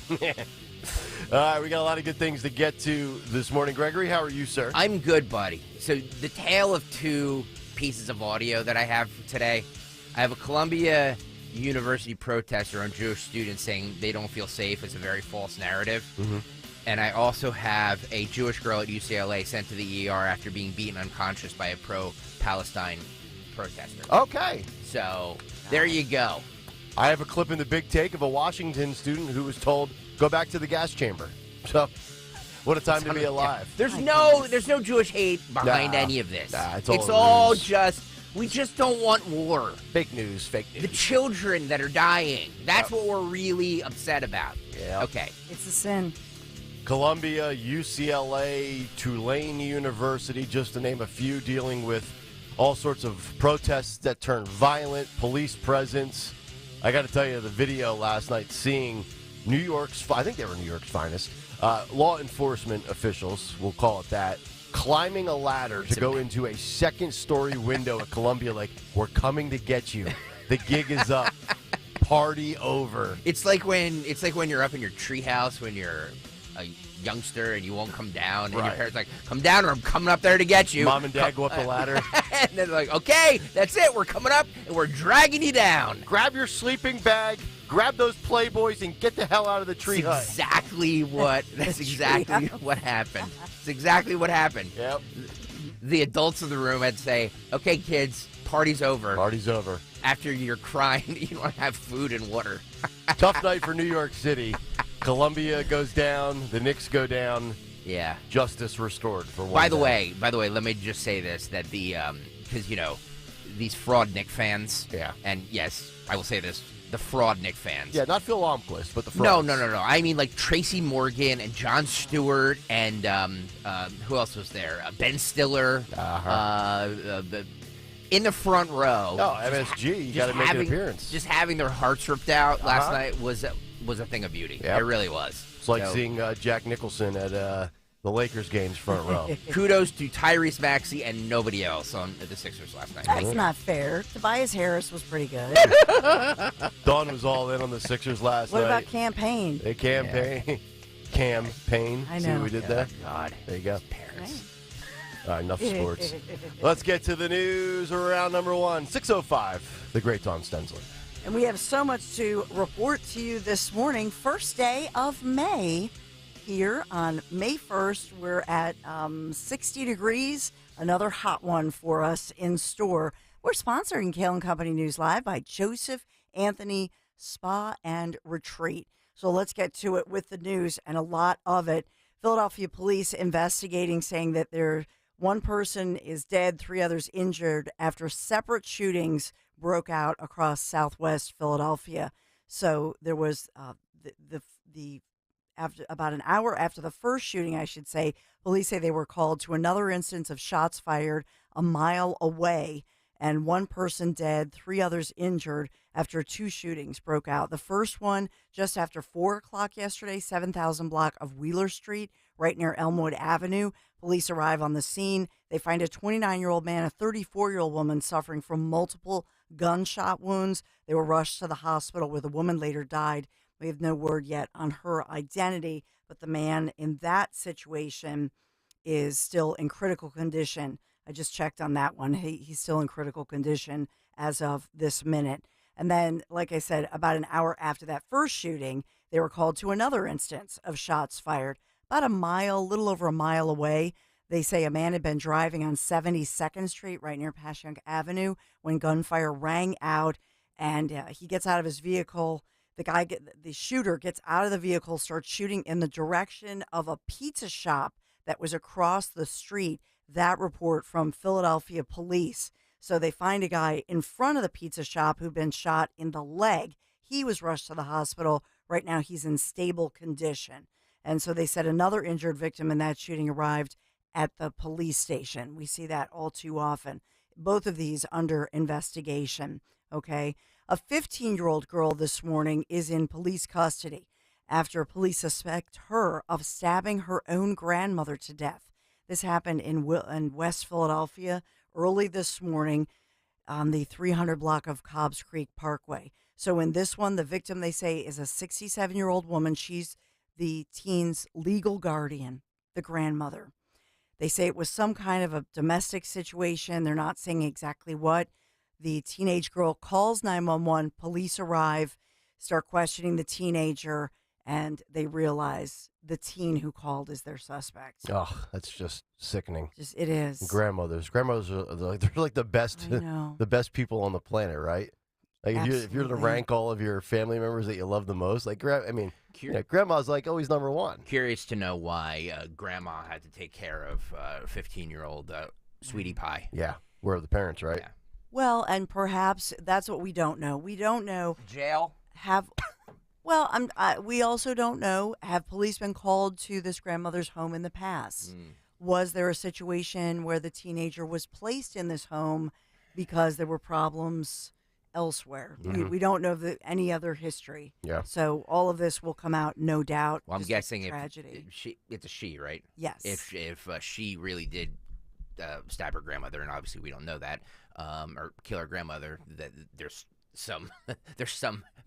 Speaker 9: All right, we got a lot of good things to get to this morning. Gregory, how are you, sir?
Speaker 11: I'm good, buddy. So the tale of 2 pieces of audio that I have for today. I have a Columbia University protester on Jewish students saying they don't feel safe. It's a very false narrative.
Speaker 9: Mm-hmm.
Speaker 11: And I also have a Jewish girl at UCLA sent to the ER after being beaten unconscious by a pro-Palestine protester.
Speaker 9: Okay.
Speaker 11: So there you go.
Speaker 9: I have a clip in the Big Take of a Washington student who was told, go back to the gas chamber. So what a time to be alive.
Speaker 11: There's no Jewish hate behind any of this.
Speaker 9: It's
Speaker 11: all just, we just don't want war.
Speaker 9: Fake news.
Speaker 11: The children that are dying. That's what we're really upset about.
Speaker 9: Yeah.
Speaker 11: Okay.
Speaker 10: It's a sin.
Speaker 9: Columbia, UCLA, Tulane University, just to name a few, dealing with all sorts of protests that turned violent, police presence. I got to tell you, the video last night, seeing New York's, I think they were New York's finest, law enforcement officials, we'll call it that, climbing a ladder to go into a second-story window at Columbia, like, we're coming to get you. The gig is up. Party over.
Speaker 11: It's like when you're up in your treehouse when you're a youngster and you won't come down, and your parents are like, come down or I'm coming up there to get you.
Speaker 9: Mom and Dad go up the ladder.
Speaker 11: And they're like, okay, that's it. We're coming up and we're dragging you down.
Speaker 9: Grab your sleeping bag, grab those Playboys, and get the hell out of the tree hut.
Speaker 11: That's exactly what happened. It's exactly what happened.
Speaker 9: Yep.
Speaker 11: The adults in the room had to say, okay, kids, party's over.
Speaker 9: Party's over.
Speaker 11: After you're crying, you don't have food and water.
Speaker 9: Tough night for New York City. Columbia goes down. The Knicks go down.
Speaker 11: Yeah.
Speaker 9: Justice restored for one
Speaker 11: By the
Speaker 9: day.
Speaker 11: way, let me just say this, that because, these fraud Knick fans.
Speaker 9: Yeah.
Speaker 11: And yes, I will say this, the fraud Knick fans.
Speaker 9: Yeah, not Phil Almquist, but the frauds.
Speaker 11: No. I mean, like Tracy Morgan and John Stewart and who else was there? Ben Stiller. In the front row.
Speaker 9: Oh, MSG, you got to make an appearance.
Speaker 11: Just having their hearts ripped out last night was a thing of beauty.
Speaker 9: Yep.
Speaker 11: It really was.
Speaker 9: It's like seeing Jack Nicholson at the Lakers games front row.
Speaker 11: Kudos to Tyrese Maxey and nobody else on the Sixers last night.
Speaker 10: That's not fair. Tobias Harris was pretty good.
Speaker 9: Dawn was all in on the Sixers last night.
Speaker 10: What about campaign?
Speaker 9: They campaign. Yeah. Campaign.
Speaker 10: I know.
Speaker 9: See what we did there?
Speaker 11: God.
Speaker 9: There you go.
Speaker 11: Parents.
Speaker 9: All right, enough sports. Let's get to the news. Round number 1, 6:05. The great Don Stensland.
Speaker 10: And we have so much to report to you this morning. First day of May here on May 1st. We're at 60 degrees. Another hot one for us in store. We're sponsoring Kayal and Company News Live by Joseph Anthony Spa and Retreat. So let's get to it with the news, and a lot of it. Philadelphia police investigating, saying that one person is dead, 3 others injured after separate shootings broke out across southwest Philadelphia. So there was after about an hour after the first shooting, I should say, police say they were called to another instance of shots fired a mile away, and 1 person dead, 3 others injured after 2 shootings broke out. The first one just after 4 o'clock yesterday, 7000 block of Wheeler Street, right near Elmwood Avenue. Police arrive on the scene. They find a 29-year-old man, a 34-year-old woman suffering from multiple gunshot wounds. They were rushed to the hospital where the woman later died. We have no word yet on her identity, but the man in that situation is still in critical condition. I just checked on that one. He's still in critical condition as of this minute. And then, like I said, about an hour after that first shooting, they were called to another instance of shots fired about a little over a mile away. They say a man had been driving on 72nd Street right near Passyunk Avenue when gunfire rang out, and he gets out of his vehicle. The shooter gets out of the vehicle, starts shooting in the direction of a pizza shop that was across the street. That report from Philadelphia police. So they find a guy in front of the pizza shop who'd been shot in the leg. He was rushed to the hospital. Right now he's in stable condition. And so they said another injured victim in that shooting arrived at the police station. We see that all too often. Both of these under investigation, okay? A 15-year-old girl this morning is in police custody after police suspect her of stabbing her own grandmother to death. This happened in West Philadelphia early this morning on the 300 block of Cobbs Creek Parkway. So in this one, the victim, they say, is a 67-year-old woman. She's the teen's legal guardian, the grandmother. They say it was some kind of a domestic situation. They're not saying exactly what. The teenage girl calls 911. Police arrive, start questioning the teenager, and they realize the teen who called is their suspect.
Speaker 9: Oh, that's just sickening.
Speaker 10: It is.
Speaker 9: Grandmothers are they're like the best, the best people on the planet, right? Like if you're to rank all of your family members that you love the most, like grandma's like always number one.
Speaker 11: Curious to know why grandma had to take care of 15-year-old Sweetie Pie.
Speaker 9: Yeah, where are the parents, right?
Speaker 11: Yeah.
Speaker 10: Well, and perhaps that's what we don't know. We don't know.
Speaker 11: Jail?
Speaker 10: We also don't know, have police been called to this grandmother's home in the past? Was there a situation where the teenager was placed in this home because there were problems elsewhere?
Speaker 9: Mm-hmm.
Speaker 10: We don't know any other history.
Speaker 9: Yeah.
Speaker 10: So all of this will come out, no doubt.
Speaker 11: Well, I'm guessing
Speaker 10: tragedy.
Speaker 11: It's a she, right?
Speaker 10: Yes.
Speaker 11: If she really did stab her grandmother, and obviously we don't know that, or kill her grandmother, that there's some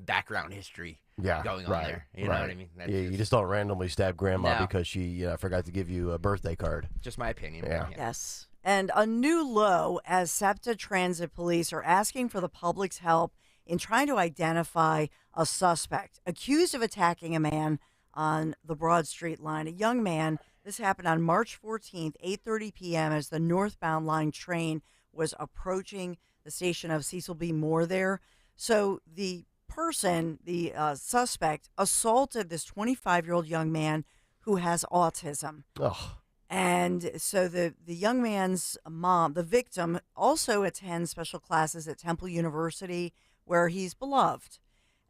Speaker 11: background history going on there. You know what I mean? That's
Speaker 9: you just don't randomly stab grandma because she forgot to give you a birthday card.
Speaker 11: Just my opinion.
Speaker 9: Yeah.
Speaker 10: Yes. And a new low as SEPTA Transit Police are asking for the public's help in trying to identify a suspect accused of attacking a man on the Broad Street line. A young man. This happened on March 14th, 8:30 p.m. as the northbound line train was approaching the station of Cecil B. Moore there. So the person, the suspect, assaulted this 25-year-old young man who has autism.
Speaker 9: Oh.
Speaker 10: And so the young man's mom, the victim, also attends special classes at Temple University where he's beloved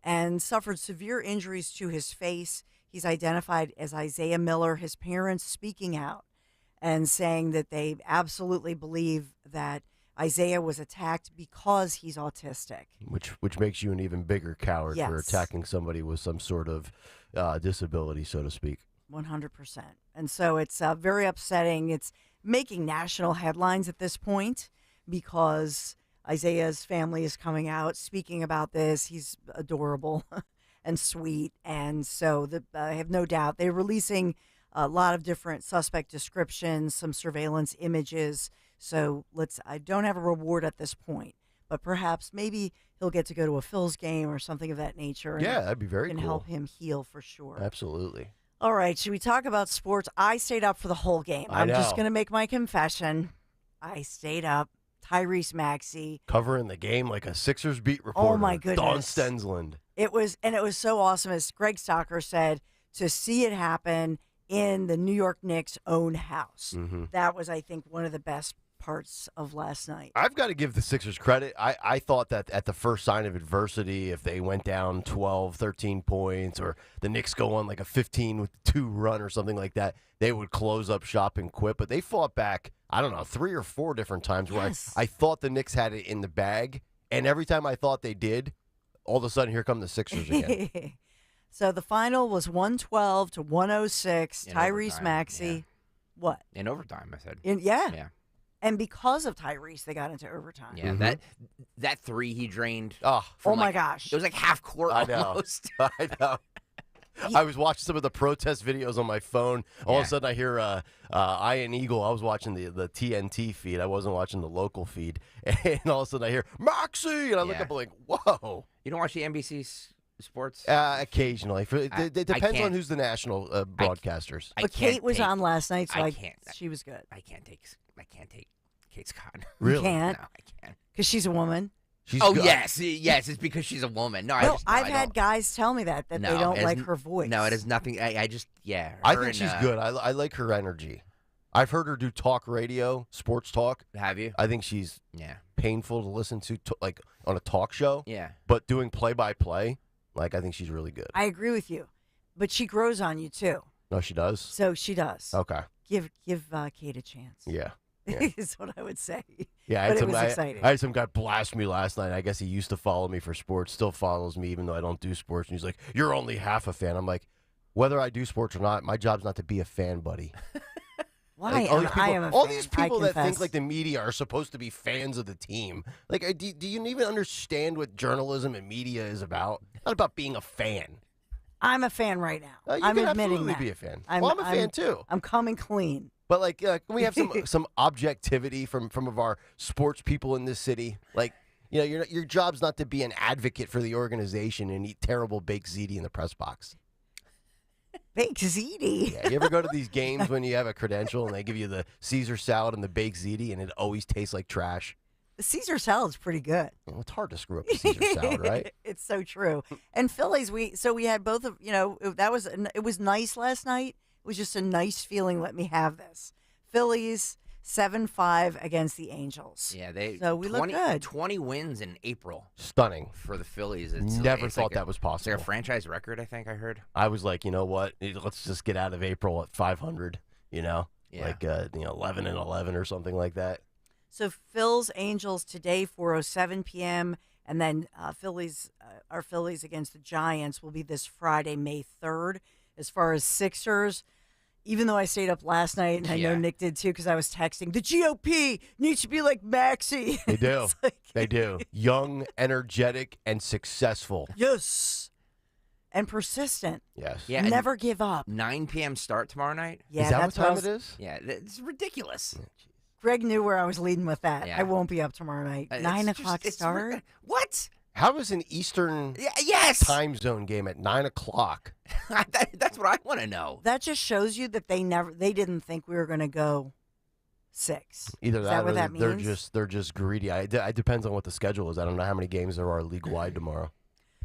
Speaker 10: and suffered severe injuries to his face. He's identified as Isaiah Miller, his parents speaking out and saying that they absolutely believe that Isaiah was attacked because he's autistic.
Speaker 9: Which makes you an even bigger coward for attacking somebody with some sort of disability, so to speak.
Speaker 10: 100%. And so it's very upsetting. It's making national headlines at this point because Isaiah's family is coming out speaking about this. He's adorable and sweet. And so I have no doubt they're releasing a lot of different suspect descriptions, some surveillance images. So I don't have a reward at this point, but perhaps maybe he'll get to go to a Phil's game or something of that nature.
Speaker 9: Yeah, that'd be very
Speaker 10: cool.
Speaker 9: cool.
Speaker 10: Help him heal for sure.
Speaker 9: Absolutely.
Speaker 10: All right, should we talk about sports? I stayed up for the whole game.
Speaker 9: I
Speaker 10: I'm just
Speaker 9: know.
Speaker 10: going to make my confession. I stayed up. Tyrese Maxey.
Speaker 9: Covering the game like a Sixers beat reporter.
Speaker 10: Oh, my goodness.
Speaker 9: Dawn Stensland.
Speaker 10: It was so awesome, as Greg Stocker said, to see it happen in the New York Knicks' own house.
Speaker 9: Mm-hmm.
Speaker 10: That was, I think, one of the best parts of last night.
Speaker 9: I've got to give the Sixers credit. I thought that at the first sign of adversity, if they went down 12, 13 points, or the Knicks go on like a 15-2 run or something like that, they would close up shop and quit. But they fought back, I don't know, 3 or 4 different times where I thought the Knicks had it in the bag. And every time I thought they did, all of a sudden, here come the Sixers again.
Speaker 10: So the final was 112 to 106.
Speaker 11: In
Speaker 10: Tyrese
Speaker 11: overtime,
Speaker 10: Maxey.
Speaker 11: yeah.
Speaker 10: What?
Speaker 11: In overtime, I said.
Speaker 10: Yeah. And because of Tyrese, they got into overtime.
Speaker 11: Yeah, that three he drained.
Speaker 10: Oh my gosh.
Speaker 11: It was like half court
Speaker 9: I know.
Speaker 11: almost.
Speaker 9: I know. I was watching some of the protest videos on my phone. All of a sudden, I hear Iron Eagle. I was watching the TNT feed. I wasn't watching the local feed. And all of a sudden, I hear, Maxey! And I look up and like, whoa.
Speaker 11: You don't watch the NBC sports?
Speaker 9: Occasionally. It depends on who's the national broadcasters.
Speaker 10: But Kate was on last night, so
Speaker 11: can't.
Speaker 10: She was good.
Speaker 11: I can't take Kate Scott.
Speaker 9: Really?
Speaker 10: You can't?
Speaker 11: No, I can't.
Speaker 10: Because she's a woman?
Speaker 9: Good.
Speaker 11: Yes, it's because she's a woman. No,
Speaker 10: I've had guys tell me that they don't like her voice.
Speaker 11: No, it has nothing. I just,
Speaker 9: I think she's good. I like her energy. I've heard her do talk radio, sports talk.
Speaker 11: Have you?
Speaker 9: I think she's painful to listen to, like on a talk show.
Speaker 11: Yeah.
Speaker 9: But doing play-by-play, like I think she's really good.
Speaker 10: I agree with you. But she grows on you, too.
Speaker 9: No, she does?
Speaker 10: So she does.
Speaker 9: Okay.
Speaker 10: Give Kate a chance.
Speaker 9: Yeah.
Speaker 10: Is what I would say.
Speaker 9: Yeah,
Speaker 10: but it was exciting.
Speaker 9: I had some guy blast me last night. I guess he used to follow me for sports, still follows me even though I don't do sports. And he's like, "You're only half a fan." I'm like, whether I do sports or not, my job's not to be a fan, buddy.
Speaker 10: Why?
Speaker 9: Like,
Speaker 10: I am a
Speaker 9: all
Speaker 10: fan.
Speaker 9: these people
Speaker 10: I
Speaker 9: that think
Speaker 10: confess.
Speaker 9: like the media are supposed to be fans of the team. Like, do you even understand what journalism and media is about? Not about being a fan.
Speaker 10: I'm a fan right now.
Speaker 9: You
Speaker 10: I'm
Speaker 9: can
Speaker 10: admitting
Speaker 9: absolutely
Speaker 10: that.
Speaker 9: be a fan.
Speaker 10: I'm
Speaker 9: a fan too.
Speaker 10: I'm coming clean.
Speaker 9: But like, can we have some objectivity from of our sports people in this city? Like, your job's not to be an advocate for the organization and eat terrible baked ziti in the press box.
Speaker 10: Baked ziti.
Speaker 9: Yeah, you ever go to these games when you have a credential and they give you the Caesar salad and the baked ziti and it always tastes like trash?
Speaker 10: The Caesar salad's pretty good.
Speaker 9: Well, it's hard to screw up the Caesar salad, right?
Speaker 10: It's so true. And Phillies, we had both of it was nice last night. It was just a nice feeling. Let me have this. Phillies 7-5 against the Angels.
Speaker 11: Yeah,
Speaker 10: we look good.
Speaker 11: 20 wins in April.
Speaker 9: Stunning
Speaker 11: for the Phillies.
Speaker 9: Never thought that was possible.
Speaker 11: It's like a franchise record, I think I heard.
Speaker 9: I was like, you know what? Let's just get out of April at 500. Like 11-11 or something like that.
Speaker 10: So Phil's Angels today 4:07 p.m. and then our Phillies against the Giants will be this Friday, May 3rd. As far as Sixers, even though I stayed up last night, and I know Nick did too, because I was texting, the GOP needs to be like Maxey.
Speaker 9: They do. They do. Young, energetic, and successful.
Speaker 10: Yes. And persistent.
Speaker 9: Yes.
Speaker 11: Yeah.
Speaker 10: Never give up.
Speaker 11: 9 p.m. start tomorrow night?
Speaker 10: Yeah,
Speaker 9: is that
Speaker 10: that's
Speaker 9: what time it is?
Speaker 11: Yeah, it's ridiculous.
Speaker 10: Greg knew where I was leading with that.
Speaker 11: Yeah.
Speaker 10: I won't be up tomorrow night. 9 o'clock start?
Speaker 11: What?
Speaker 9: How is an Eastern time zone game at 9 o'clock?
Speaker 11: That's what I want to know.
Speaker 10: That just shows you that they didn't think we were going to go 6.
Speaker 9: Either
Speaker 10: is
Speaker 9: that
Speaker 10: what
Speaker 9: or
Speaker 10: that means?
Speaker 9: they're just greedy. It depends on what the schedule is. I don't know how many games there are league wide tomorrow.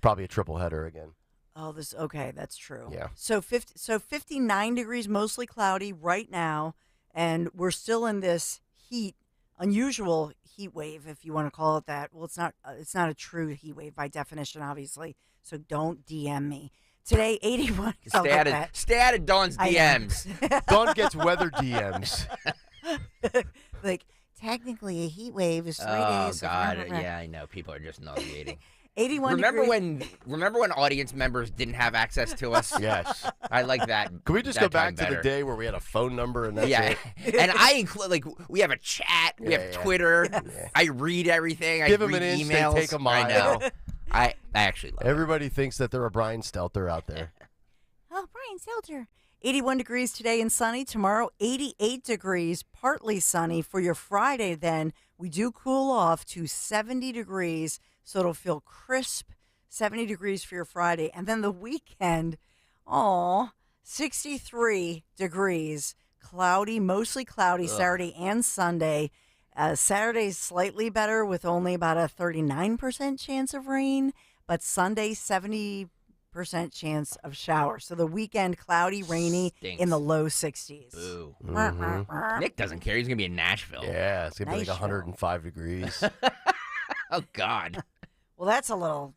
Speaker 9: Probably a triple header again.
Speaker 10: Oh, okay, that's true.
Speaker 9: Yeah.
Speaker 10: So 59 degrees, mostly cloudy right now, and we're still in this unusual heat wave, if you want to call it that. Well, it's not a true heat wave by definition, obviously. So don't DM me. Today, 81.
Speaker 11: Stay out of Dawn's DMs.
Speaker 9: Dawn gets weather DMs.
Speaker 10: Like, technically, a heat wave is 3 days.
Speaker 11: Oh, God. Yeah, I know. People are just nauseating.
Speaker 10: 81
Speaker 11: remember
Speaker 10: degrees.
Speaker 11: Remember when audience members didn't have access to us?
Speaker 9: Yes.
Speaker 11: I like that.
Speaker 9: Can we just go back to the day where we had a phone number and that's it?
Speaker 11: And I include, we have a chat, we have Twitter. Yes. I read everything.
Speaker 9: Give
Speaker 11: I
Speaker 9: them
Speaker 11: read
Speaker 9: an inch,
Speaker 11: emails.
Speaker 9: they take a mile.
Speaker 11: I know. I actually love
Speaker 9: Everybody thinks that they're a Brian Stelter out there.
Speaker 10: Oh, Brian Stelter. 81 degrees today and sunny. Tomorrow, 88 degrees, partly sunny for your Friday then, We do cool off to 70 degrees, so it'll feel crisp, 70 degrees for your Friday. And then the weekend, 63 degrees, cloudy, mostly cloudy, Saturday and Sunday. Saturday's slightly better with only about a 39% chance of rain, but Sunday, 70% chance of showers. So the weekend, cloudy, rainy,
Speaker 11: Stinks.
Speaker 10: in the low 60s.
Speaker 11: Boo.
Speaker 9: Mhm.
Speaker 11: Nick doesn't care. He's going to be in Nashville.
Speaker 9: Yeah, it's going to be like
Speaker 10: Nashville.
Speaker 9: 105 degrees.
Speaker 11: Oh, God.
Speaker 10: Well, that's a little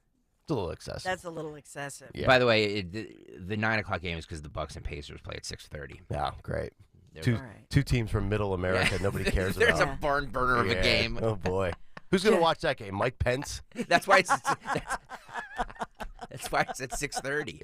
Speaker 9: excessive.
Speaker 10: That's a little excessive.
Speaker 9: Yeah.
Speaker 11: By the way, the 9 o'clock game is because the Bucks and Pacers play at 6:30.
Speaker 9: Yeah, great.
Speaker 11: They're-
Speaker 9: Two teams from Middle America nobody cares
Speaker 11: There's
Speaker 9: about.
Speaker 11: a barn burner of a
Speaker 9: Yeah.
Speaker 11: game.
Speaker 9: Oh, boy. Who's going to watch that game? Mike Pence?
Speaker 11: That's why it's that's why it's at 6:30.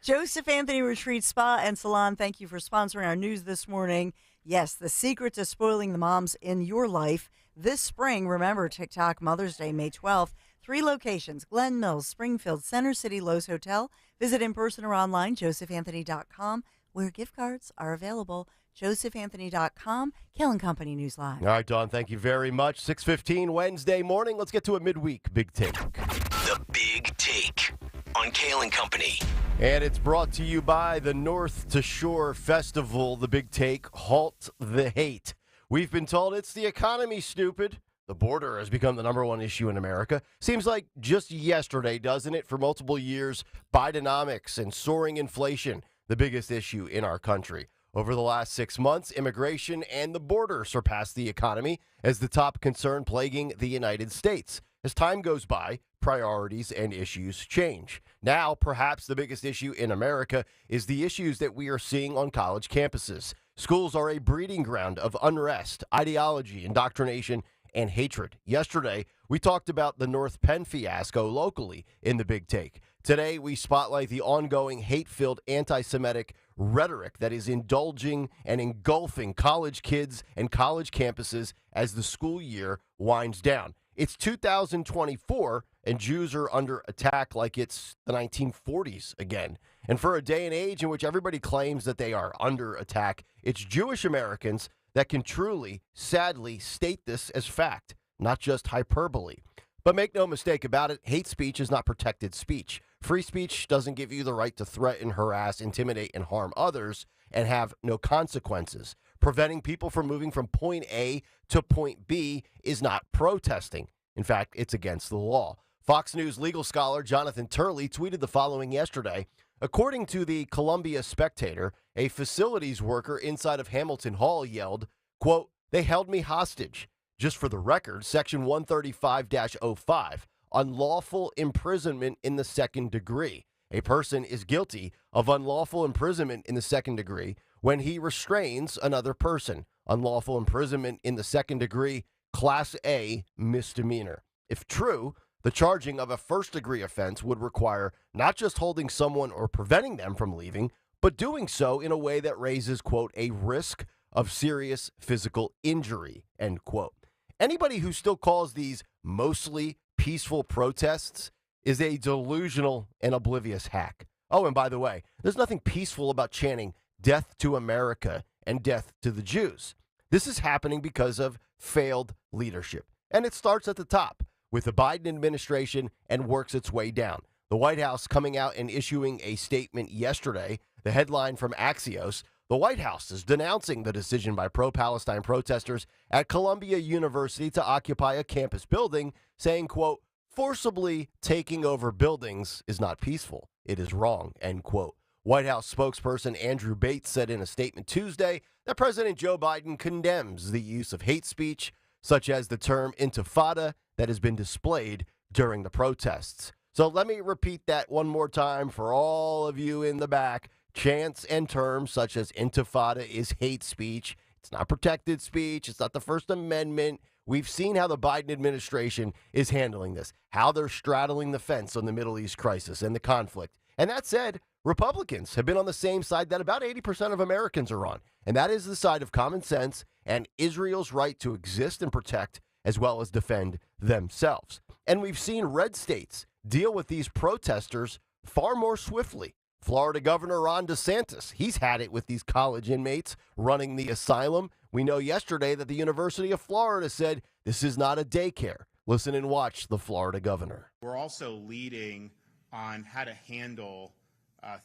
Speaker 10: Joseph Anthony Retreat Spa and Salon, thank you for sponsoring our news this morning. Yes, the secret to spoiling the moms in your life. This spring, remember TikTok Mother's Day, May 12th. 3 locations, Glen Mills, Springfield, Center City, Lowe's Hotel. Visit in person or online, josephanthony.com, where gift cards are available. josephanthony.com, Kayal & Company News Live.
Speaker 9: All right, Dawn, thank you very much. 6:15 Wednesday morning. Let's get to a midweek Big Take.
Speaker 8: The Big Take on Kayal & Company.
Speaker 9: And it's brought to you by the North to Shore Festival. The Big Take, halt the hate. We've been told it's the economy, stupid. The border has become the number one issue in America. Seems like just yesterday, doesn't it? For multiple years, Bidenomics and soaring inflation, the biggest issue in our country. Over the last 6 months, immigration and the border surpassed the economy as the top concern plaguing the United States. As time goes by, priorities and issues change. Now, perhaps the biggest issue in America is the issues that we are seeing on college campuses. Schools are a breeding ground of unrest, ideology, indoctrination, and hatred. Yesterday, we talked about the North Penn fiasco locally in the Big Take. Today, we spotlight the ongoing hate-filled anti-Semitic rhetoric that is indulging and engulfing college kids and college campuses as the school year winds down. It's 2024, and Jews are under attack like it's the 1940s again. And for a day and age in which everybody claims that they are under attack, it's Jewish Americans that can truly, sadly, state this as fact, not just hyperbole. But make no mistake about it, hate speech is not protected speech. Free speech doesn't give you the right to threaten, harass, intimidate, and harm others and have no consequences. Preventing people from moving from point A to point B is not protesting. In fact, it's against the law. Fox News legal scholar Jonathan Turley tweeted the following yesterday. According to the Columbia Spectator, a facilities worker inside of Hamilton Hall yelled, quote, "They held me hostage." Just for the record, Section 135-05, unlawful imprisonment in the second degree. A person is guilty of unlawful imprisonment in the second degree when he restrains another person. Unlawful imprisonment in the second degree, Class A misdemeanor. If true, the charging of a first-degree offense would require not just holding someone or preventing them from leaving, but doing so in a way that raises, quote, a risk of serious physical injury, end quote. Anybody who still calls these mostly peaceful protests is a delusional and oblivious hack. Oh, and by the way, there's nothing peaceful about chanting death to America and death to the Jews. This is happening because of failed leadership. And it starts at the top with the Biden administration and works its way down. The White House coming out and issuing a statement yesterday, the headline from Axios, the White House is denouncing the decision by pro-Palestine protesters at Columbia University to occupy a campus building, saying, quote, forcibly taking over buildings is not peaceful. It is wrong, end quote. White House spokesperson Andrew Bates said in a statement Tuesday that President Joe Biden condemns the use of hate speech, such as the term intifada, that has been displayed during the protests. So let me repeat that one more time for all of you in the back. Chants and terms such as intifada is hate speech. It's not protected speech. It's not the First Amendment. We've seen how the Biden administration is handling this, how they're straddling the fence on the Middle East crisis and the conflict. And that said, Republicans have been on the same side that about 80% of Americans are on, and that is the side of common sense and Israel's right to exist and protect as well as defend themselves. And we've seen red states deal with these protesters far more swiftly, Florida Governor Ron DeSantis, he's had it with these college inmates running the asylum. We know yesterday that the University of Florida said this is not a daycare. Listen and watch the Florida governor.
Speaker 12: We're also leading on how to handle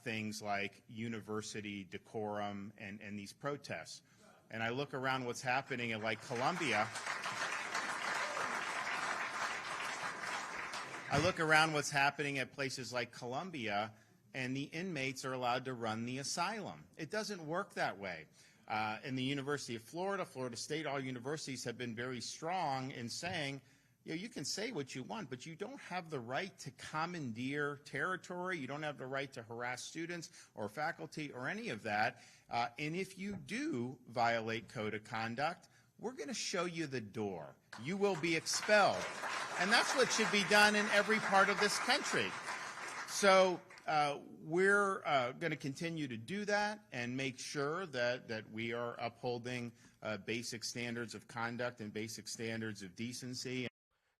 Speaker 12: things like university decorum and these protests. And I look around what's happening at like Columbia. I look around what's happening at places like Columbia, and the inmates are allowed to run the asylum. It doesn't work that way. In the University of Florida, Florida State, all universities have been very strong in saying, you can say what you want, but you don't have the right to commandeer territory. You don't have the right to harass students or faculty or any of that. And if you do violate code of conduct, we're going to show you the door. You will be expelled. And that's what should be done in every part of this country. So we're going to continue to do that and make sure that we are upholding basic standards of conduct and basic standards of decency.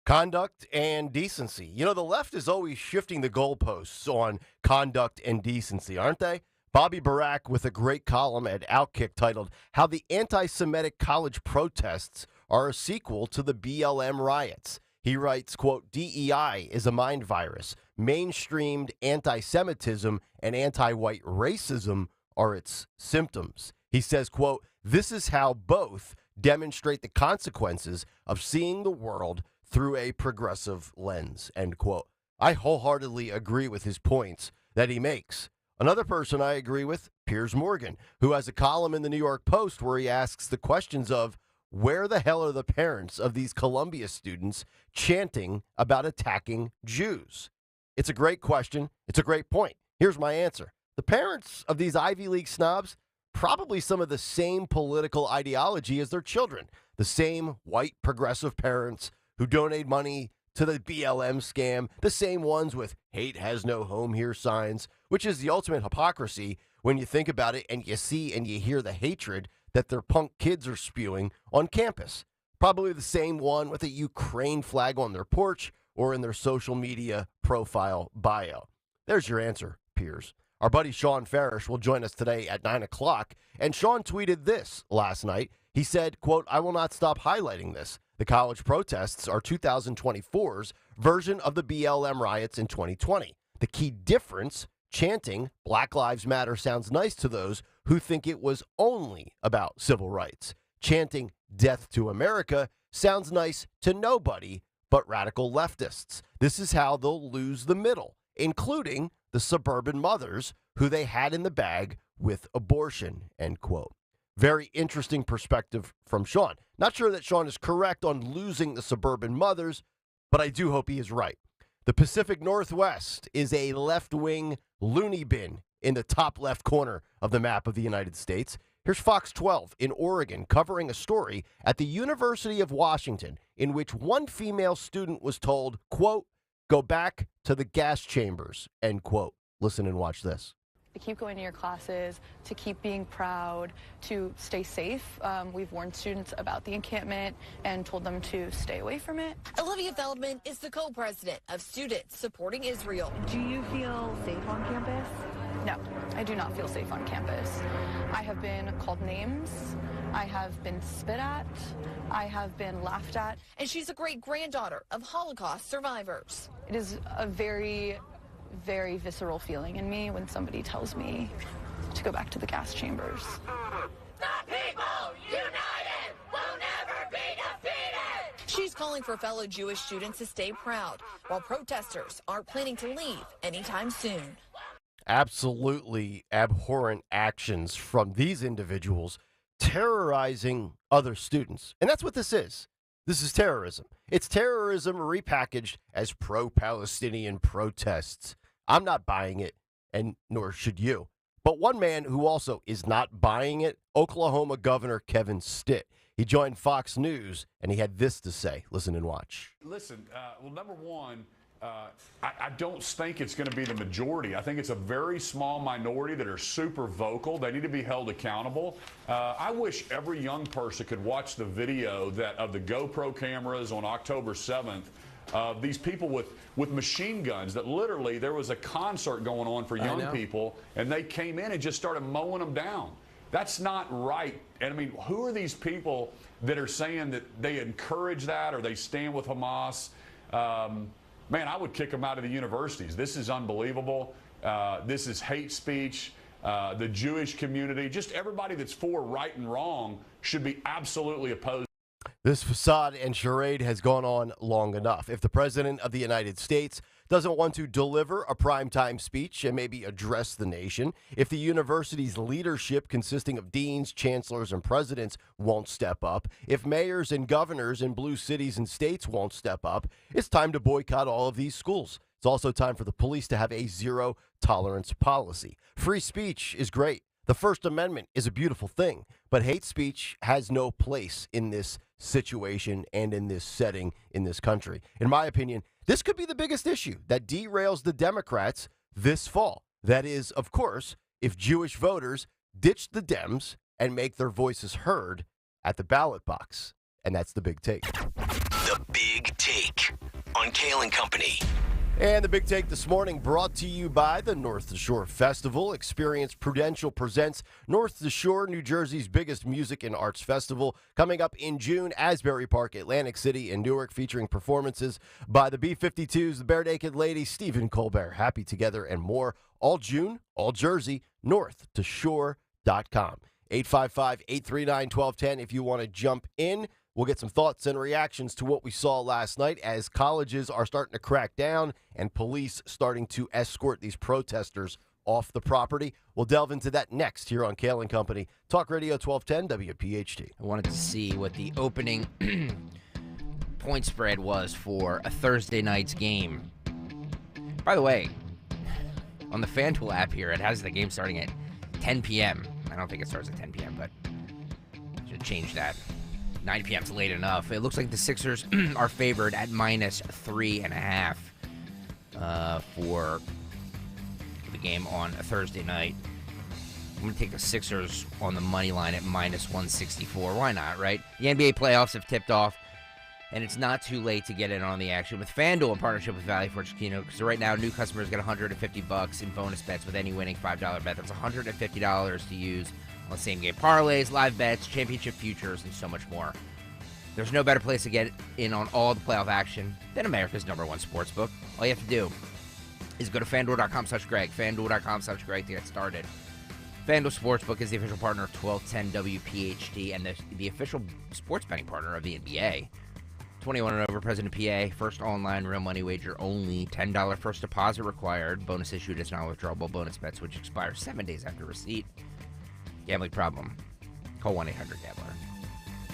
Speaker 9: Conduct and decency. You know, the left is always shifting the goalposts on conduct and decency, aren't they? Bobby Barack with a great column at Outkick titled, How the Anti-Semitic College Protests Are a Sequel to the BLM Riots. He writes, quote, DEI is a mind virus. Mainstreamed anti-Semitism and anti-white racism are its symptoms. He says, quote, this is how both demonstrate the consequences of seeing the world through a progressive lens, end quote. I wholeheartedly agree with his points that he makes. Another person I agree with, Piers Morgan, who has a column in the New York Post where he asks the questions of, where the hell are the parents of these Columbia students chanting about attacking Jews? It's a great question. It's a great point. Here's my answer. The parents of these Ivy League snobs, probably some of the same political ideology as their children. The same white progressive parents who donate money to the BLM scam, the same ones with hate has no home here signs, which is the ultimate hypocrisy when you think about it and you see and you hear the hatred that their punk kids are spewing on campus. Probably the same one with a Ukraine flag on their porch or in their social media profile bio. There's your answer, Piers. Our buddy Sean Farish will join us today at 9 o'clock, and Sean tweeted this last night. He said, quote, I will not stop highlighting this. The college protests are 2024's version of the BLM riots in 2020. The key difference, chanting Black Lives Matter sounds nice to those who think it was only about civil rights. Chanting Death to America sounds nice to nobody but radical leftists. This is how they'll lose the middle, including the suburban mothers who they had in the bag with abortion, end quote. Very interesting perspective from Sean. Not sure that Sean is correct on losing the suburban mothers, but I do hope he is right. The Pacific Northwest is a left-wing loony bin in the top left corner of the map of the United States. Here's Fox 12 in Oregon covering a story at the University of Washington in which one female student was told, quote, go back to the gas chambers, end quote. Listen and watch this.
Speaker 13: To keep going to your classes, to keep being proud, to stay safe. We've warned students about the encampment and told them to stay away from it.
Speaker 16: Olivia Feldman is the co-president of Students Supporting Israel.
Speaker 13: Do you feel safe on campus? No, I do not feel safe on campus. I have been called names. I have been spit at. I have been laughed at.
Speaker 16: And she's a great-granddaughter of Holocaust survivors.
Speaker 13: It is a very, very visceral feeling in me when somebody tells me to go back to the gas chambers.
Speaker 16: The people united will never be defeated! She's calling for fellow Jewish students to stay proud, while protesters aren't planning to leave anytime soon.
Speaker 9: Absolutely abhorrent actions from these individuals terrorizing other students. And that's what this is. This is terrorism. It's terrorism repackaged as pro-Palestinian protests. I'm not buying it, and nor should you. But one man who also is not buying it, Oklahoma Governor Kevin Stitt. He joined Fox News, and he had this to say. Listen and watch.
Speaker 17: Listen, well, number one, I don't think it's going to be the majority. I think it's a very small minority that are super vocal. They need to be held accountable. I wish every young person could watch the video of the GoPro cameras on October 7th of these people with machine guns that literally there was a concert going on for young people, and they came in and just started mowing them down. That's not right. And I mean, who are these people that are saying that they encourage that or they stand with Hamas? Man, I would kick them out of the universities. This is unbelievable. This is hate speech. The Jewish community, just everybody that's for right and wrong should be absolutely opposed.
Speaker 9: This facade and charade has gone on long enough. If the President of the United States doesn't want to deliver a primetime speech and maybe address the nation, if the university's leadership consisting of deans, chancellors, and presidents won't step up, if mayors and governors in blue cities and states won't step up, it's time to boycott all of these schools. It's also time for the police to have a zero-tolerance policy. Free speech is great. The First Amendment is a beautiful thing, but hate speech has no place in this situation and in this setting in this country. In my opinion, this could be the biggest issue that derails the Democrats this fall. That is, of course, if Jewish voters ditch the Dems and make their voices heard at the ballot box. And that's the big take.
Speaker 8: The Big Take on Kayal and Company.
Speaker 9: And the big take this morning brought to you by the North Shore Festival. Experience Prudential presents North Shore, New Jersey's biggest music and arts festival, coming up in June, Asbury Park, Atlantic City, and Newark, featuring performances by the B-52s, the Bare Naked Ladies, Stephen Colbert, Happy Together, and more. All June, all Jersey, northtoshore.com. 855-839-1210 if you want to jump in. We'll get some thoughts and reactions to what we saw last night as colleges are starting to crack down and police starting to escort these protesters off the property. We'll delve into that next here on Kayal and Company. Talk Radio 1210 WPHT.
Speaker 11: I wanted to see what the opening point spread was for a Thursday night's game. By the way, on the FanDuel app here, it has the game starting at 10 p.m. I don't think it starts at 10 p.m., but I should change that. 9 p.m. is late enough. It looks like the Sixers are favored at -3.5 for the game on a Thursday night. I'm going to take the Sixers on the money line at -164. Why not, right? The NBA playoffs have tipped off, and it's not too late to get in on the action with FanDuel in partnership with Valley Forge Casino, because right now new customers get $150 in bonus bets with any winning $5 bet. That's $150 to use on the same game parlays, live bets, championship futures, and so much more. There's no better place to get in on all the playoff action than America's #1 sportsbook. All you have to do is go to FanDuel.com/Greg, FanDuel.com/Greg to get started. FanDuel Sportsbook is the official partner of 1210 WPHT and the official sports betting partner of the NBA. 21 and over, present in PA. First online real money wager only. $10 first deposit required. Bonus issued as non-withdrawable bonus bets, which expire 7 days after receipt. Gambling problem? Call 1-800-GAMBLER.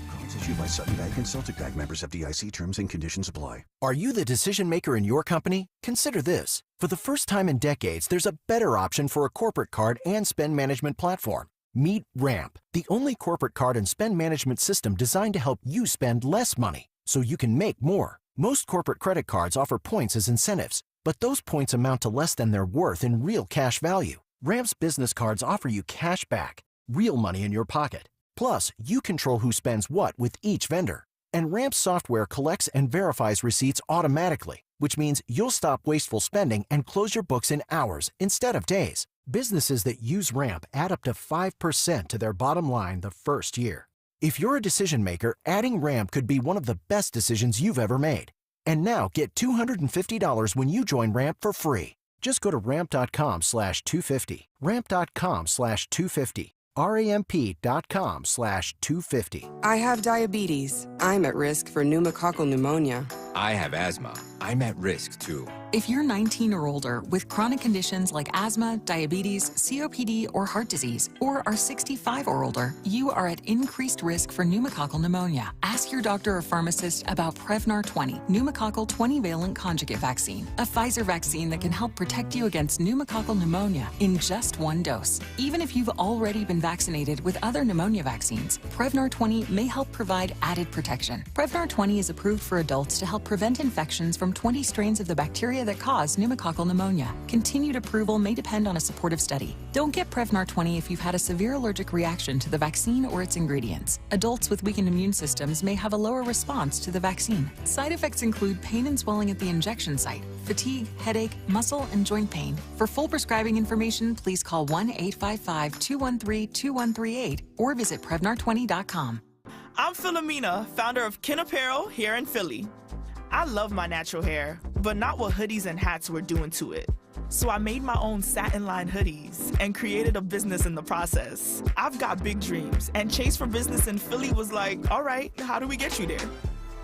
Speaker 6: Cards issued by Sutton Bank and Celtic Bank, members FDIC. Terms and conditions apply.
Speaker 18: Are you the decision maker in your company? Consider this. For the first time in decades, there's a better option for a corporate card and spend management platform. Meet Ramp, the only corporate card and spend management system designed to help you spend less money so you can make more. Most corporate credit cards offer points as incentives, but those points amount to less than their worth in real cash value. Ramp's business cards offer you cash back, real money in your pocket. Plus, you control who spends what with each vendor. And Ramp's software collects and verifies receipts automatically, which means you'll stop wasteful spending and close your books in hours instead of days. Businesses that use Ramp add up to 5% to their bottom line the first year. If you're a decision maker, adding Ramp could be one of the best decisions you've ever made. And now get $250 when you join Ramp for free. Just go to ramp.com/250. Ramp.com/250. ramp.com/250.
Speaker 19: I have diabetes. I'm at risk for pneumococcal pneumonia.
Speaker 20: I have asthma. I'm at risk too.
Speaker 21: If you're 19 or older with chronic conditions like asthma, diabetes, COPD, or heart disease, or are 65 or older, you are at increased risk for pneumococcal pneumonia. Ask your doctor or pharmacist about Prevnar 20, pneumococcal 20-valent conjugate vaccine, a Pfizer vaccine that can help protect you against pneumococcal pneumonia in just one dose. Even if you've already been vaccinated with other pneumonia vaccines, Prevnar 20 may help provide added protection. Prevnar 20 is approved for adults to help prevent infections from 20 strains of the bacteria that cause pneumococcal pneumonia. Continued approval may depend on a supportive study. Don't get Prevnar 20 if you've had a severe allergic reaction to the vaccine or its ingredients. Adults with weakened immune systems may have a lower response to the vaccine. Side effects include pain and swelling at the injection site, fatigue, headache, muscle, and joint pain. For full prescribing information, please call 1-855-213-2138 or visit Prevnar20.com.
Speaker 1: I'm Philomena, founder of Kin Apparel here in Philly. I love my natural hair, but not what hoodies and hats were doing to it. So I made my own satin-lined hoodies and created a business in the process. I've got big dreams, and Chase for Business in Philly was like, all right, how do we get you there?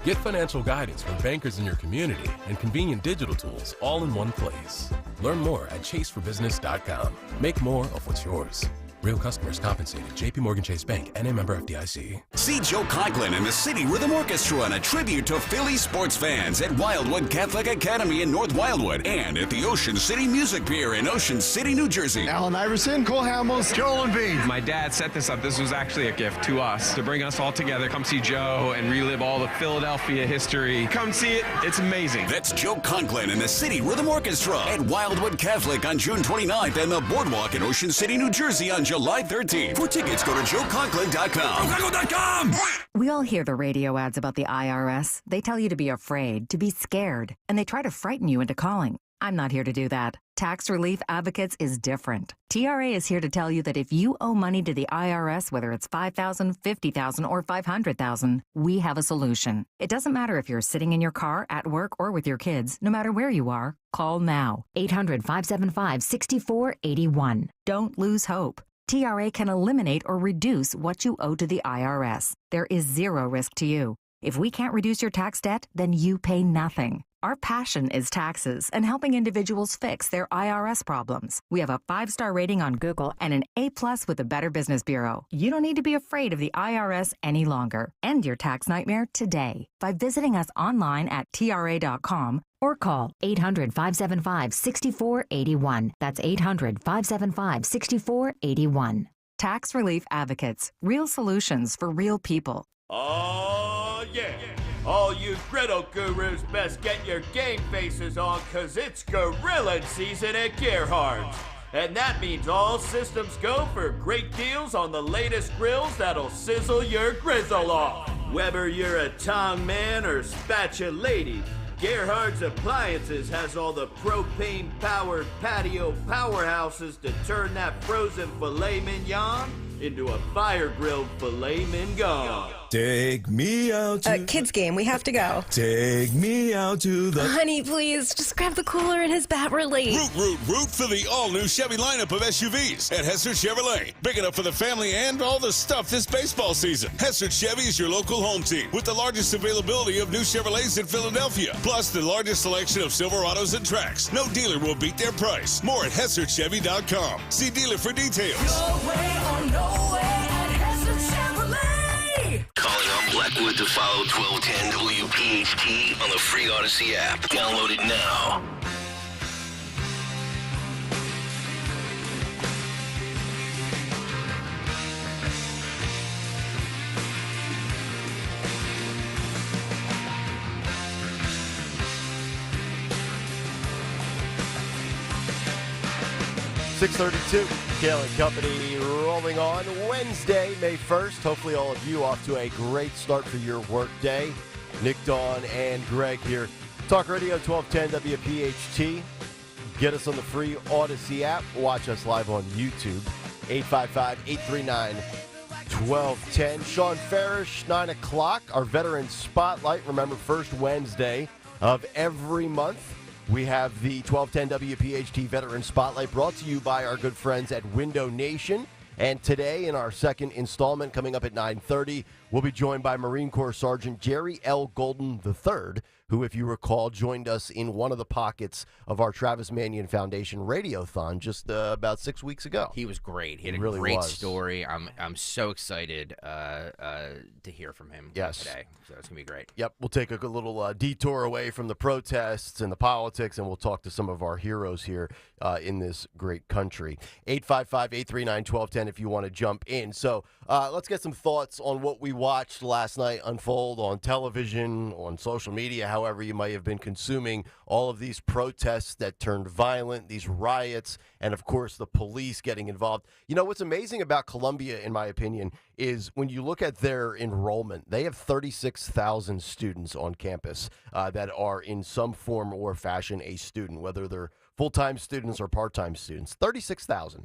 Speaker 22: Get financial guidance from bankers in your community and convenient digital tools all in one place. Learn more at chaseforbusiness.com. Make more of what's yours. Real customers compensated. JP Morgan Chase Bank, N.A. member FDIC.
Speaker 8: See Joe Conklin and the City Rhythm Orchestra in a tribute to Philly sports fans at Wildwood Catholic Academy in North Wildwood and at the Ocean City Music Pier in Ocean City, New Jersey.
Speaker 23: Alan Iverson, Cole Hamels, Joel Embiid. My dad set this up. This was actually a gift to us to bring us all together. Come see Joe and relive all the Philadelphia history. Come see it. It's amazing.
Speaker 8: That's Joe Conklin and the City Rhythm Orchestra at Wildwood Catholic on June 29th and the Boardwalk in Ocean City, New Jersey on July 13th. For tickets, go to joeconklin.com. JoeConklin.com!
Speaker 24: We all hear the radio ads about the IRS. They tell you to be afraid, to be scared, and they try to frighten you into calling. I'm not here to do that. Tax Relief Advocates is different. TRA is here to tell you that if you owe money to the IRS, whether it's $5,000, $50,000, or $500,000, we have a solution. It doesn't matter if you're sitting in your car, at work, or with your kids. No matter where you are, call now. 800-575-6481. Don't lose hope. TRA can eliminate or reduce what you owe to the IRS. There is zero risk to you. If we can't reduce your tax debt, then you pay nothing. Our passion is taxes and helping individuals fix their IRS problems. We have a 5-star rating on Google and an A+ with the Better Business Bureau. You don't need to be afraid of the IRS any longer. End your tax nightmare today by visiting us online at TRA.com or call 800-575-6481. That's 800-575-6481. Tax Relief Advocates. Real solutions for real people.
Speaker 25: Oh, yeah. All you griddle gurus best get your game faces on, cause it's gorilla season at Gerhardt's. And that means all systems go for great deals on the latest grills that'll sizzle your grizzle off. Whether you're a tong man or spatula lady, Gerhardt's Appliances has all the propane-powered patio powerhouses to turn that frozen filet mignon into a fire-grilled filet mignon.
Speaker 26: Take me out to...
Speaker 27: kids game, we have to go.
Speaker 26: Take me out to the...
Speaker 27: Honey, please, just grab the cooler and his bat relief.
Speaker 28: Root for the all-new Chevy lineup of SUVs at Hester Chevrolet. Big enough for the family and all the stuff this baseball season. Hester Chevy is your local home team with the largest availability of new Chevrolets in Philadelphia, plus the largest selection of Silverados and Trax. No dealer will beat their price. More at HesterChevy.com. See dealer for details.
Speaker 29: Your way or no way at Hester Chevrolet.
Speaker 8: Calling on Blackwood to follow 1210 WPHT on the free Odyssey app. Download it now.
Speaker 9: .632, Kayal and Company rolling on Wednesday, May 1st. Hopefully all of you off to a great start for your work day. Nick, Dawn, and Greg here. Talk Radio 1210 WPHT. Get us on the free Odyssey app. Watch us live on YouTube. 855-839-1210. Sean Farish, 9 o'clock. Our Veteran Spotlight. Remember, first Wednesday of every month. We have the 1210 WPHT Veteran Spotlight brought to you by our good friends at Window Nation. And today, in our second installment coming up at 9:30, we'll be joined by Marine Corps Sergeant Jerry L. Golden III, who, if you recall, joined us in one of the pockets of our Travis Manion Foundation Radiothon just about 6 weeks ago.
Speaker 11: He was great. He had
Speaker 9: He
Speaker 11: a
Speaker 9: really
Speaker 11: great
Speaker 9: was.
Speaker 11: story. I'm so excited to hear from him today. So it's going to be great.
Speaker 9: Yep, we'll take a good little detour away from the protests and the politics, and we'll talk to some of our heroes here in this great country. 855-839-1210 if you want to jump in. So let's get some thoughts on what we watched last night unfold on television, on social media, however you might have been consuming all of these protests that turned violent, these riots, and of course the police getting involved. You know, what's amazing about Columbia, in my opinion, is when you look at their enrollment, they have 36,000 students on campus that are in some form or fashion a student, whether they're full-time students or part-time students. 36,000.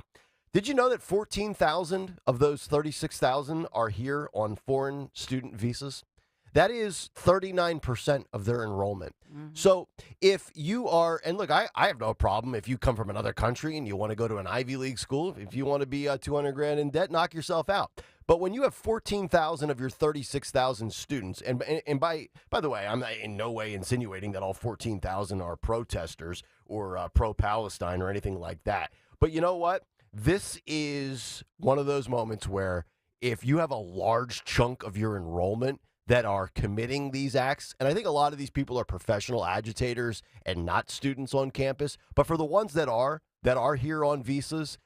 Speaker 9: Did you know that 14,000 of those 36,000 are here on foreign student visas? That is 39% of their enrollment. So if you are, and look, I have no problem if you come from another country and you want to go to an Ivy League school, if you want to be 200 grand in debt, knock yourself out. But when you have 14,000 of your 36,000 students, and by the way, I'm in no way insinuating that all 14,000 are protesters or pro-Palestine or anything like that. But you know what? This is one of those moments where if you have a large chunk of your enrollment that are committing these acts, and I think a lot of these people are professional agitators and not students on campus, but for the ones that are here on visas,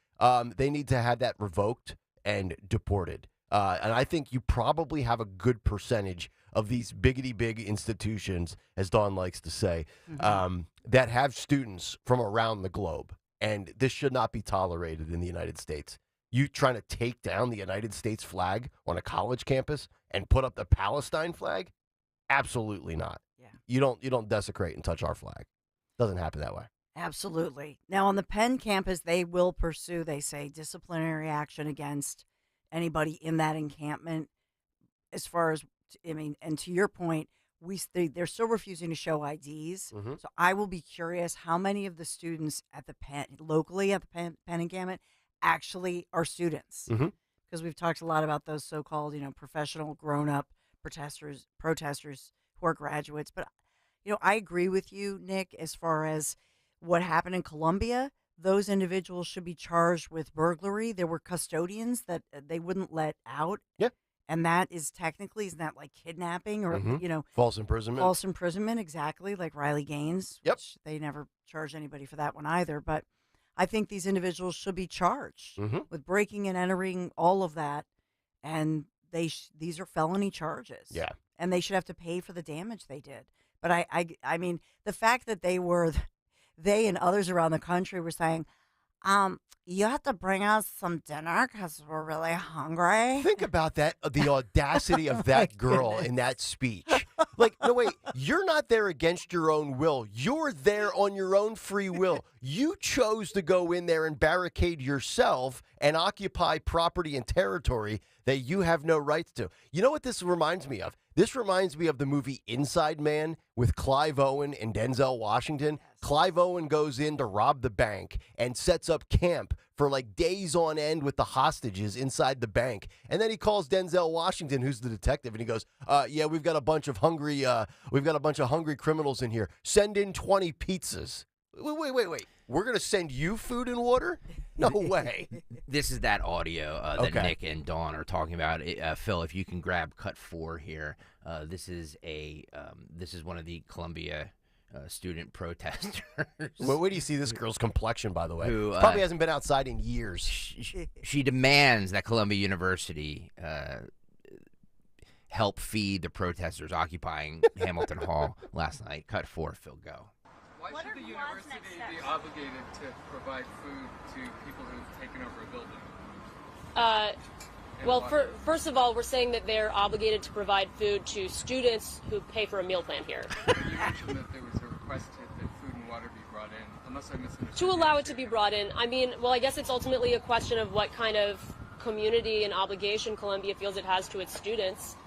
Speaker 9: they need to have that revoked and deported. And I think you probably have a good percentage of these biggity big institutions, as Dawn likes to say, that have students from around the globe. And this should not be tolerated in the United States. You trying to take down the United States flag on a college campus and put up the Palestine flag? Absolutely not. Yeah. You don't desecrate and touch our flag. Doesn't happen that way.
Speaker 2: Absolutely. Now, on the Penn campus, they will pursue, they say, disciplinary action against anybody in that encampment. As far as, I mean, and to your point, they're still refusing to show IDs. So I will be curious how many of the students at the Penn, locally at the Penn encampment, actually are students. Because we've talked a lot about those so-called, professional, grown-up protesters who are graduates. But, I agree with you, Nick, as far as what happened in Columbia. Those individuals should be charged with burglary. There were custodians that they wouldn't let out.
Speaker 9: Yeah.
Speaker 2: And that is technically, isn't that like kidnapping or,
Speaker 9: false imprisonment?
Speaker 2: False imprisonment, exactly, like Riley Gaines.
Speaker 9: Yep.
Speaker 2: Which they never charged anybody for that one either. But I think these individuals should be charged with breaking and entering, all of that. And these are felony charges.
Speaker 9: Yeah.
Speaker 2: And they should have to pay for the damage they did. But I mean, the fact that they and others around the country were saying, you have to bring us some dinner because we're really hungry.
Speaker 9: Think about that, the audacity of that girl in that speech. Like, no, wait, you're not there against your own will. You're there on your own free will. You chose to go in there and barricade yourself and occupy property and territory that you have no rights to. You know what this reminds me of? This reminds me of the movie Inside Man with Clive Owen and Denzel Washington. Yes. Clive Owen goes in to rob the bank and sets up camp for like days on end with the hostages inside the bank. And then he calls Denzel Washington, who's the detective, and he goes, yeah, we've got a bunch of hungry criminals in here. Send in 20 pizzas. Wait. We're going to send you food and water? No way.
Speaker 11: This is that audio that Nick and Dawn are talking about. Phil, if you can grab cut 4 here. This is one of the Columbia student protesters.
Speaker 9: Where do you see this girl's complexion, by the way?
Speaker 11: Who
Speaker 9: probably hasn't been outside in years.
Speaker 11: She demands that Columbia University help feed the protesters occupying Hamilton Hall last night. Cut 4, Phil, go.
Speaker 3: Why should the university be obligated to provide food to people who've taken over a building?
Speaker 4: Well, first of all, we're saying that they're obligated to provide food to students who pay for a meal plan here.
Speaker 3: You mentioned that there was a request that food and water be brought in, unless I misunderstood.
Speaker 4: To allow it to be brought in. I mean, well, I guess it's ultimately a question of what kind of community and obligation Columbia feels it has to its students.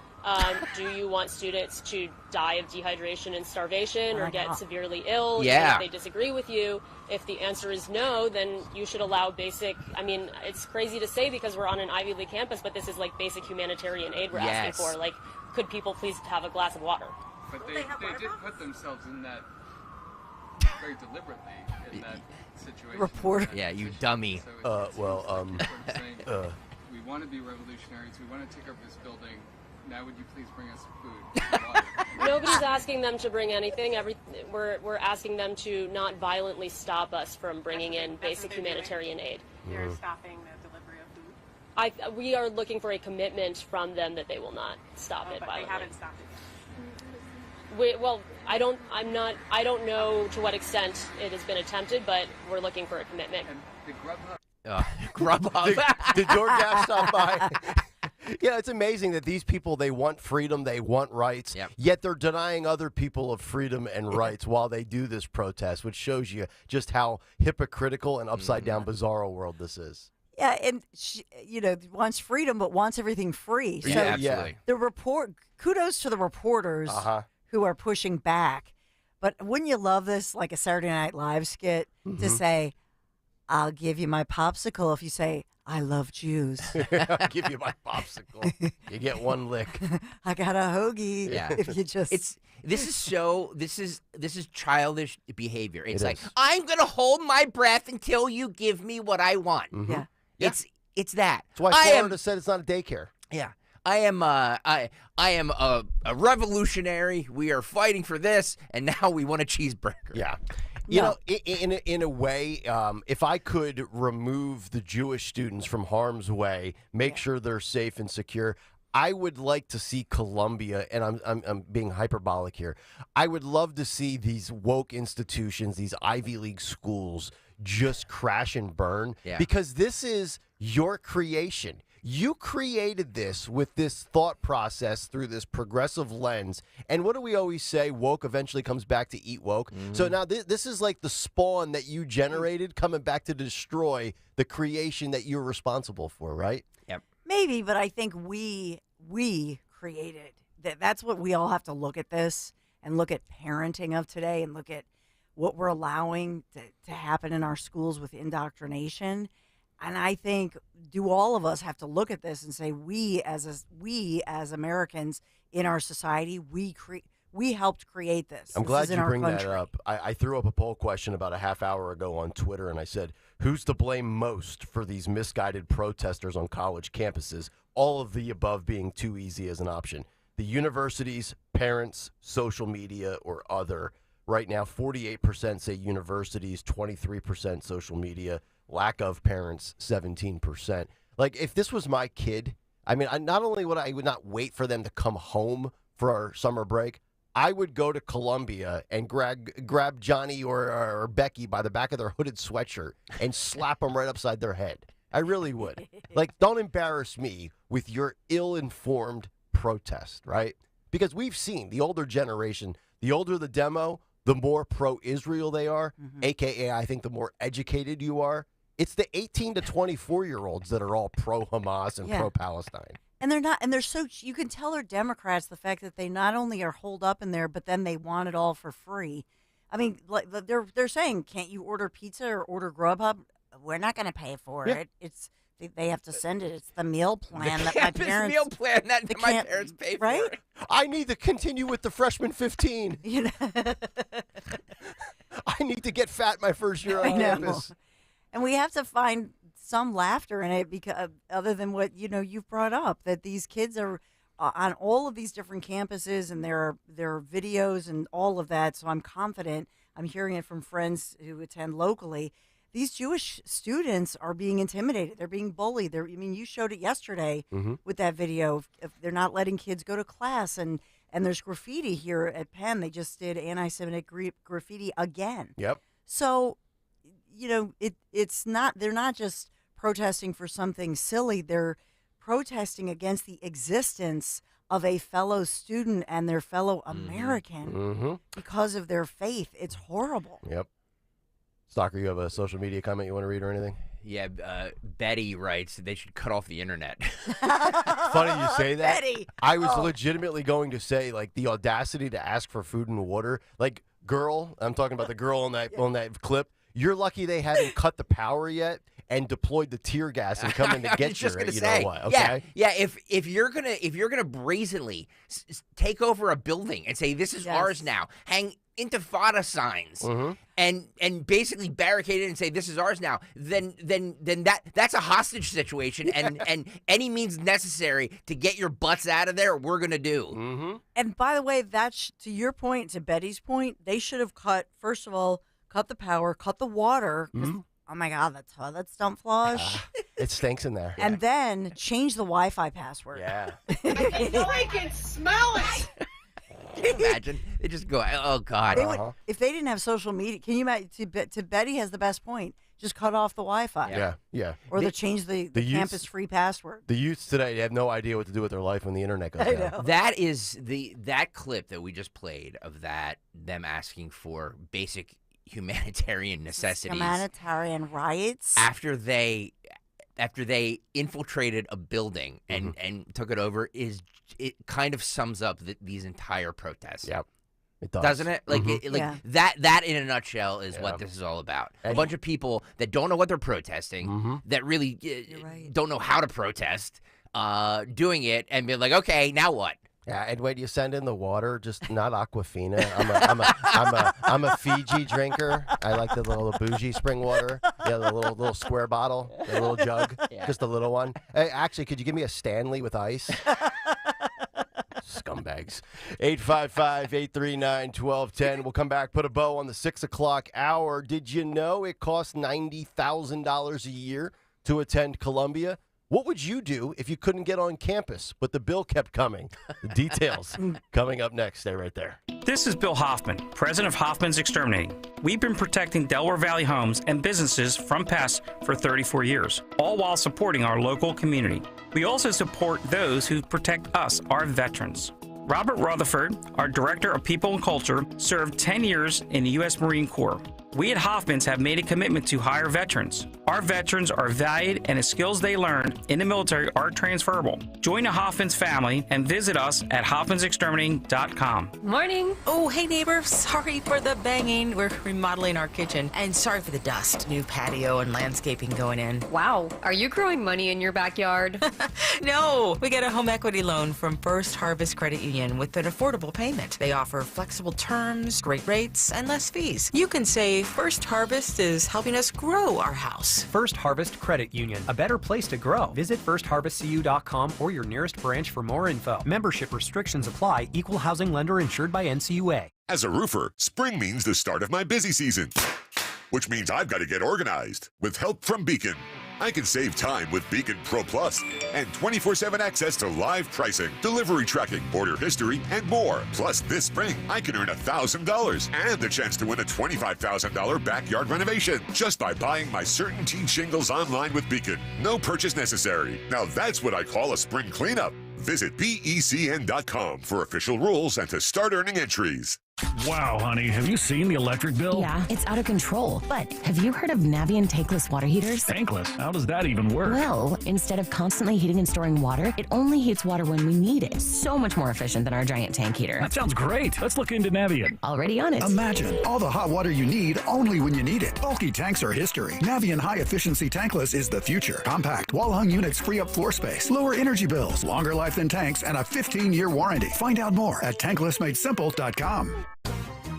Speaker 4: Do you want students to die of dehydration and starvation or get severely ill?
Speaker 11: Yeah.
Speaker 4: If they disagree with you, if the answer is no, then you should allow basic, I mean, it's crazy to say because we're on an Ivy League campus, but this is like basic humanitarian aid we're asking for. Like, could people please have a glass of water?
Speaker 3: But they did put themselves in that very deliberately in that situation.
Speaker 2: Report.
Speaker 11: Yeah, you dummy.
Speaker 3: So we want to be revolutionaries. We want to take over this building. Now would you please bring us food and water?
Speaker 4: Nobody's asking them to bring anything. We're asking them to not violently stop us from bringing in basic humanitarian aid.
Speaker 5: They're stopping the delivery of food.
Speaker 4: We are looking for a commitment from them that they will not stop it.
Speaker 5: But
Speaker 4: violently.
Speaker 5: they haven't stopped it.
Speaker 4: I don't know to what extent it has been attempted, but we're looking for a commitment.
Speaker 3: And the Grubhub.
Speaker 11: Grubhub.
Speaker 9: Did DoorDash stop by? Yeah, it's amazing that these people, they want freedom, they want rights, yet they're denying other people of freedom and rights while they do this protest, which shows you just how hypocritical and upside-down, bizarro world this is.
Speaker 2: Yeah, and she, wants freedom, but wants everything free. So
Speaker 11: absolutely.
Speaker 2: Kudos to the reporters who are pushing back. But wouldn't you love this, like a Saturday Night Live skit, to say, "I'll give you my popsicle if you say I love Jews."
Speaker 9: I'll give you my popsicle. You get one lick.
Speaker 2: I got a hoagie.
Speaker 11: Yeah.
Speaker 2: If you just
Speaker 11: This is childish behavior. It's like, I'm gonna hold my breath until you give me what I want.
Speaker 2: Yeah.
Speaker 11: It's that.
Speaker 9: That's why Florida said it's not a daycare.
Speaker 11: Yeah. I am a revolutionary. We are fighting for this, and now we want a cheeseburger.
Speaker 9: Yeah. You know, in a way, if I could remove the Jewish students from harm's way, make sure they're safe and secure, I would like to see Columbia, and I'm being hyperbolic here. I would love to see these woke institutions, these Ivy League schools, just crash and burn, because this is your creation. You created this with this thought process through this progressive lens. And what do we always say? Woke eventually comes back to eat woke. So now this is like the spawn that you generated coming back to destroy the creation that you're responsible for, right?
Speaker 11: Yep.
Speaker 2: maybe, but I think we created that. That's what we all have to look at this and look at parenting of today and look at what we're allowing to happen in our schools with indoctrination. And I think, do all of us have to look at this and say, we as Americans in our society, we helped create this.
Speaker 9: I'm glad you bring
Speaker 2: that
Speaker 9: up. I threw up a poll question about a half hour ago on Twitter, and I said, who's to blame most for these misguided protesters on college campuses? All of the above being too easy as an option. The universities, parents, social media, or other. Right now, 48% say universities, 23% social media, lack of parents, 17%. Like, if this was my kid, I mean, not only would I would not wait for them to come home for our summer break, I would go to Columbia and grab Johnny or Becky by the back of their hooded sweatshirt and slap them right upside their head. I really would. Like, don't embarrass me with your ill-informed protest, right? Because we've seen the older generation, the older the demo, the more pro-Israel they are, a.k.a. I think the more educated you are. It's the 18 to 24-year-olds that are all pro-Hamas and pro-Palestine.
Speaker 2: And they're not, and they're so, you can tell they're Democrats, the fact that they not only are holed up in there, but then they want it all for free. I mean, like, they're saying, can't you order pizza or order Grubhub? We're not going to pay for it. It's they have to send it. It's the meal plan that my parents
Speaker 11: meal plan that my parents pay for.
Speaker 2: Right?
Speaker 9: I need to continue with the freshman 15.
Speaker 2: You know,
Speaker 9: I need to get fat my first year on campus.
Speaker 2: And we have to find some laughter in it, because other than what you've brought up, that these kids are on all of these different campuses, and there are videos and all of that. So I'm confident. I'm hearing it from friends who attend locally. These Jewish students are being intimidated. They're being bullied. You showed it yesterday with that video. If they're not letting kids go to class, and there's graffiti here at Penn. They just did anti-Semitic graffiti again.
Speaker 9: Yep.
Speaker 2: So, it's not. They're not just protesting for something silly. They're protesting against the existence of a fellow student and their fellow American because of their faith. It's horrible.
Speaker 9: Yep. Stalker, you have a social media comment you want to read or anything?
Speaker 11: Yeah, Betty writes they should cut off the internet.
Speaker 9: Funny you say that.
Speaker 2: Betty.
Speaker 9: I was legitimately going to say, like, the audacity to ask for food and water. Like, girl, I'm talking about the girl on that clip. You're lucky they haven't cut the power yet and deployed the tear gas and come in to get you. You know what? Okay.
Speaker 11: Yeah. If you're gonna brazenly take over a building and say this is ours now, hang Intifada signs and basically barricade it and say this is ours now, then that's a hostage situation, and any means necessary to get your butts out of there, we're gonna do.
Speaker 2: And by the way, that's to your point, to Betty's point. They should have cut the power, cut the water. Oh my God, the toilets don't flush.
Speaker 9: It stinks in there.
Speaker 2: And then change the Wi-Fi password.
Speaker 9: Yeah.
Speaker 27: I can smell it.
Speaker 11: Can you imagine? They just go, oh, God.
Speaker 2: They would, if they didn't have social media, can you imagine? To Betty has the best point. Just cut off the Wi-Fi.
Speaker 9: Yeah.
Speaker 2: Or change the campus free password.
Speaker 9: The youths today have no idea what to do with their life when the internet goes
Speaker 2: I
Speaker 9: down.
Speaker 2: know.
Speaker 11: That is that clip that we just played of them asking for basic humanitarian necessities.
Speaker 2: Humanitarian rights.
Speaker 11: After they infiltrated a building and took it over, it kind of sums up these entire protests.
Speaker 9: Yep. It does.
Speaker 11: Doesn't it? Like, that in a nutshell is what this is all about. A bunch of people that don't know what they're protesting, that really don't know how to protest, doing it and be like, okay, now what?
Speaker 9: Yeah, and when you send in the water, just not Aquafina. I'm a Fiji drinker. I like the little bougie spring water. Yeah, the little square bottle, the little jug, just a little one. Hey, actually, could you give me a Stanley with ice? Scumbags. 855-839-1210. We'll come back, put a bow on the 6 o'clock hour. Did you know it costs $90,000 a year to attend Columbia? What would you do if you couldn't get on campus, but the bill kept coming? The details coming up next. Stay right there.
Speaker 5: This is Bill Hoffman, president of Hoffman's Exterminating. We've been protecting Delaware Valley homes and businesses from pests for 34 years, all while supporting our local community. We also support those who protect us, our veterans. Robert Rutherford, our Director of People and Culture, served 10 years in the U.S. Marine Corps. We at Hoffman's have made a commitment to hire veterans. Our veterans are valued, and the skills they learned in the military are transferable. Join the Hoffman's family and visit us at hoffmansexterminating.com.
Speaker 27: Morning.
Speaker 7: Oh, hey, neighbor. Sorry for the banging. We're remodeling our kitchen. And sorry for the dust. New patio and landscaping going in.
Speaker 27: Wow. Are you growing money in your backyard?
Speaker 7: No. We get a home equity loan from First Harvest Credit Union with an affordable payment. They offer flexible terms, great rates, and less fees. You can say First Harvest is helping us grow our house.
Speaker 10: First Harvest Credit Union, a better place to grow. Visit firstharvestcu.com or your nearest branch for more info. Membership restrictions apply. Equal housing lender insured by NCUA.
Speaker 12: As a roofer, spring means the start of my busy season, which means I've got to get organized. With help from Beacon, I can save time with Beacon Pro Plus and 24/7 access to live pricing, delivery tracking, order history, and more. Plus, this spring, I can earn $1,000 and the chance to win a $25,000 backyard renovation just by buying my CertainTeed shingles online with Beacon. No purchase necessary. Now that's what I call a spring cleanup. Visit BECN.com for official rules and to start earning entries.
Speaker 13: Wow, honey, have you seen the electric bill?
Speaker 14: Yeah, it's out of control. But have you heard of Navien tankless water heaters?
Speaker 13: Tankless? How does that even work?
Speaker 14: Well, instead of constantly heating and storing water, it only heats water when we need it. So much more efficient than our giant tank heater.
Speaker 13: That sounds great. Let's look into Navien.
Speaker 14: Already on it.
Speaker 15: Imagine all the hot water you need only when you need it. Bulky tanks are history. Navien high-efficiency tankless is the future. Compact, wall-hung units free up floor space, lower energy bills, longer life than tanks, and a 15-year warranty. Find out more at tanklessmadesimple.com.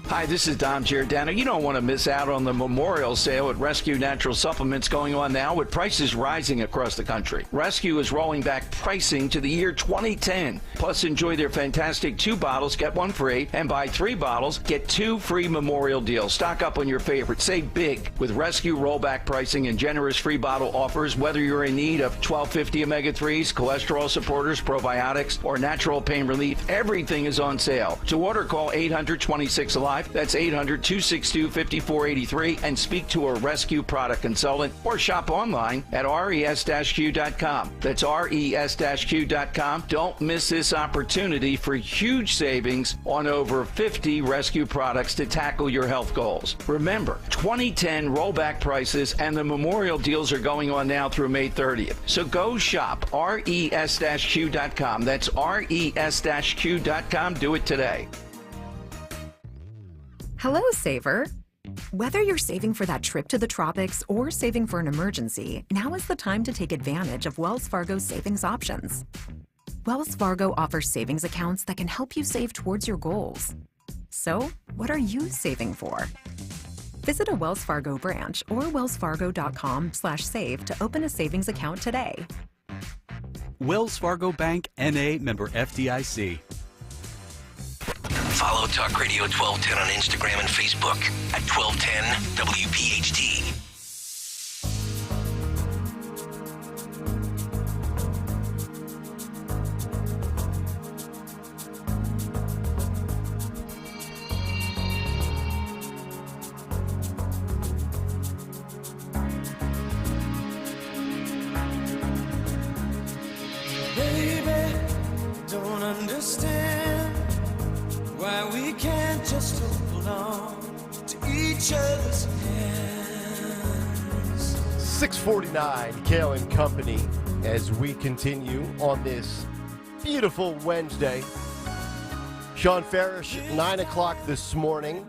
Speaker 16: Hi, this is Dom Giordano. You don't want to miss out on the Memorial Sale at Rescue Natural Supplements going on now with prices rising across the country. Rescue is rolling back pricing to the year 2010. Plus, enjoy their fantastic 2 bottles, get 1 free, and buy 3 bottles, get 2 free Memorial deals. Stock up on your favorites. Save big with Rescue rollback pricing and generous free bottle offers, whether you're in need of 1250 omega-3s, cholesterol supporters, probiotics, or natural pain relief. Everything is on sale. To order, call 800-26-ALIVE. That's 800-262-5483 and speak to a Rescue product consultant or shop online at res-q.com. That's res-q.com. Don't miss this opportunity for huge savings on over 50 Rescue products to tackle your health goals. Remember, 2010 rollback prices and the Memorial deals are going on now through May 30th. So go shop res-q.com. That's res-q.com. Do it today.
Speaker 17: Hello, Saver. Whether you're saving for that trip to the tropics or saving for an emergency, now is the time to take advantage of Wells Fargo's savings options. Wells Fargo offers savings accounts that can help you save towards your goals. So, what are you saving for? Visit a Wells Fargo branch or wellsfargo.com/save to open a savings account today.
Speaker 30: Wells Fargo Bank, N.A., member FDIC.
Speaker 8: Follow Talk Radio 1210 on Instagram and Facebook at 1210 WPHT.
Speaker 26: understand why we can't just hold on to each other's hands.
Speaker 9: 649, Kayal and Company, as we continue on this beautiful Wednesday. Sean Farish, 9 o'clock this morning,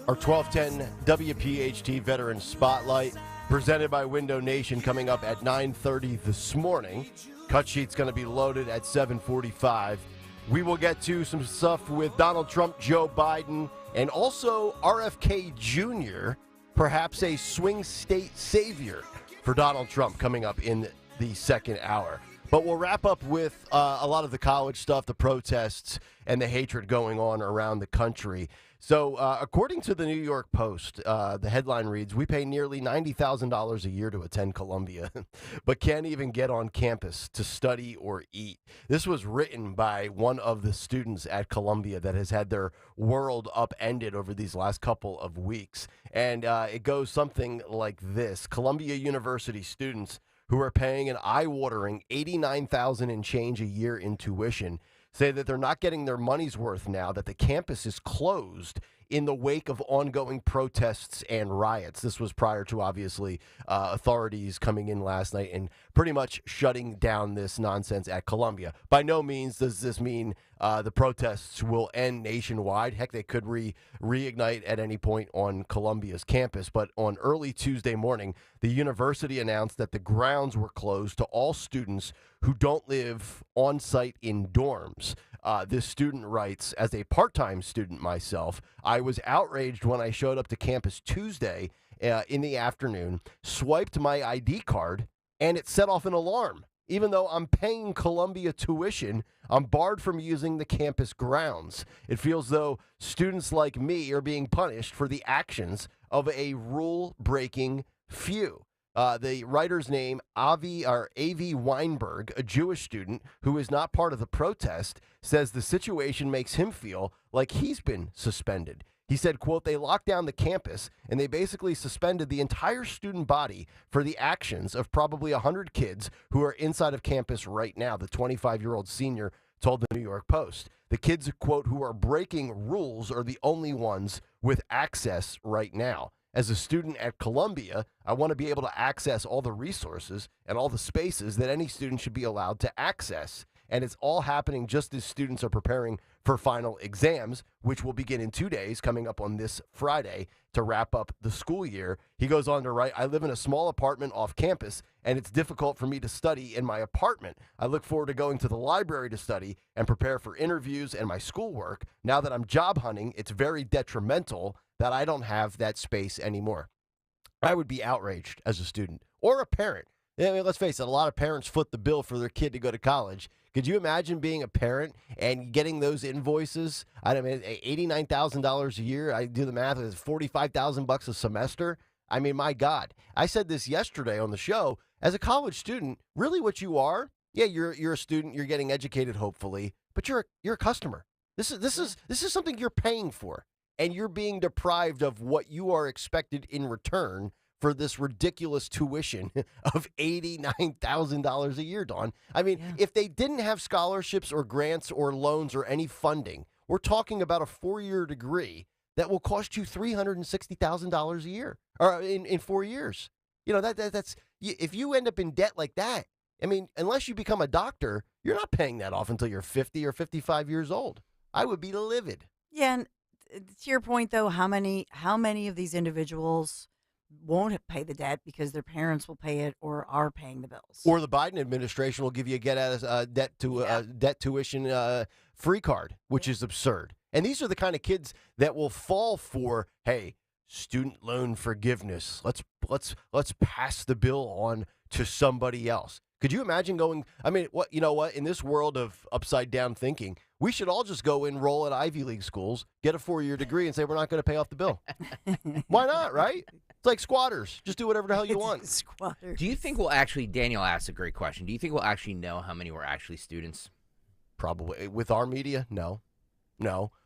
Speaker 9: our 1210 WPHT Veteran Spotlight, presented by Window Nation, coming up at 9:30 this morning. Cut sheet's going to be loaded at 7:45. We will get to some stuff with Donald Trump, Joe Biden, and also RFK Jr., perhaps a swing state savior for Donald Trump, coming up in the second hour. But we'll wrap up with a lot of the college stuff, the protests, and the hatred going on around the country. So according to the New York Post, the headline reads, "We pay nearly $90,000 a year to attend Columbia, but can't even get on campus to study or eat." This was written by one of the students at Columbia that has had their world upended over these last couple of weeks. And it goes something like this. Columbia University students who are paying an eye-watering $89,000 and change a year in tuition say that they're not getting their money's worth now that the campus is closed in the wake of ongoing protests and riots. This was prior to, obviously, authorities coming in last night and pretty much shutting down this nonsense at Columbia. By no means does this mean the protests will end nationwide. Heck, they could reignite at any point on Columbia's campus. But on early Tuesday morning, the university announced that the grounds were closed to all students who don't live on site in dorms. This student writes, "As a part-time student myself, I was outraged when I showed up to campus Tuesday in the afternoon, swiped my ID card, and it set off an alarm. Even though I'm paying Columbia tuition, I'm barred from using the campus grounds. It feels though students like me are being punished for the actions of a rule-breaking few." The writer's name, A.V. Weinberg, a Jewish student who is not part of the protest, says the situation makes him feel like he's been suspended. He said, quote, "They locked down the campus and they basically suspended the entire student body for the actions of probably 100 kids who are inside of campus right now," the 25-year-old senior told the New York Post. "The kids, quote, who are breaking rules are the only ones with access right now. As a student at Columbia, I want to be able to access all the resources and all the spaces that any student should be allowed to access. And it's all happening just as students are preparing for final exams, which will begin in 2 days, coming up on this Friday to wrap up the school year." He goes on to write, "I live in a small apartment off campus, and it's difficult for me to study in my apartment. I look forward to going to the library to study and prepare for interviews and my schoolwork. Now that I'm job hunting, it's very detrimental that I don't have that space anymore." I would be outraged as a student or a parent. I mean, let's face it, a lot of parents foot the bill for their kid to go to college. Could you imagine being a parent and getting those invoices? I don't mean, $89,000 a year. I do the math. It's $45,000 a semester. I mean, my God. I said this yesterday on the show. As a college student, really what you are, yeah, you're a student. You're getting educated, hopefully, but you're a customer. This is something you're paying for, and you're being deprived of what you are expected in return for this ridiculous tuition of $89,000 a year, Dawn. I mean, if they didn't have scholarships or grants or loans or any funding, we're talking about a 4-year degree that will cost you $360,000 a year, or in 4 years. You know, that's if you end up in debt like that, I mean, unless you become a doctor, you're not paying that off until you're 50 or 55 years old. I would be livid.
Speaker 2: Yeah, and to your point, though, how many of these individuals won't pay the debt because their parents will pay it or are paying the bills?
Speaker 9: Or the Biden administration will give you a debt tuition free card, which is absurd. And these are the kind of kids that will fall for, hey, student loan forgiveness. Let's pass the bill on to somebody else. Could you imagine going? I mean, you know what? In this world of upside down thinking, we should all just go enroll at Ivy League schools, get a 4-year degree, and say we're not going to pay off the bill. Why not? Right? It's like squatters. Just do whatever the hell you want.
Speaker 2: Squatters.
Speaker 11: Do you think we'll actually? Daniel asked a great question. Do you think we'll actually know how many were actually students?
Speaker 9: Probably with our media, no.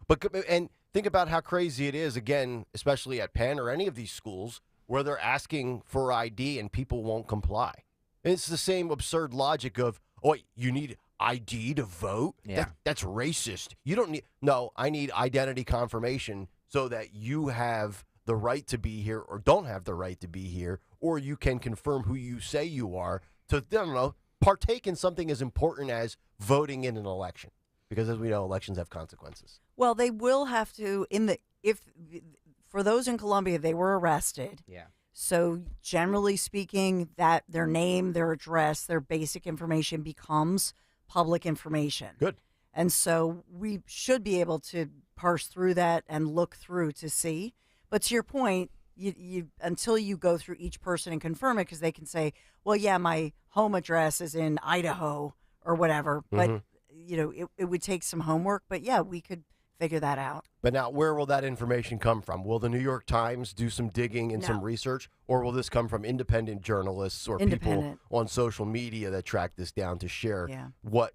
Speaker 9: But and think about how crazy it is. Again, especially at Penn or any of these schools where they're asking for ID and people won't comply. It's the same absurd logic of, oh, you need ID to vote?
Speaker 11: Yeah.
Speaker 9: That's racist. You don't need. No, I need identity confirmation so that you have the right to be here or don't have the right to be here, or you can confirm who you say you are to, I don't know, partake in something as important as voting in an election. Because as we know, elections have consequences.
Speaker 2: Well, they will have to for those in Colombia, they were arrested.
Speaker 11: Yeah.
Speaker 2: So generally speaking, that their name, their address, their basic information becomes public information.
Speaker 9: Good.
Speaker 2: And so we should be able to parse through that and look through to see. But to your point, you until you go through each person and confirm it, because they can say, well, yeah, my home address is in Idaho or whatever. But, it would take some homework. But, yeah, we could figure that out.
Speaker 9: But now, where will that information come from? Will the New York Times do some digging and some research, or will this come from independent journalists or people on social media that track this down to share what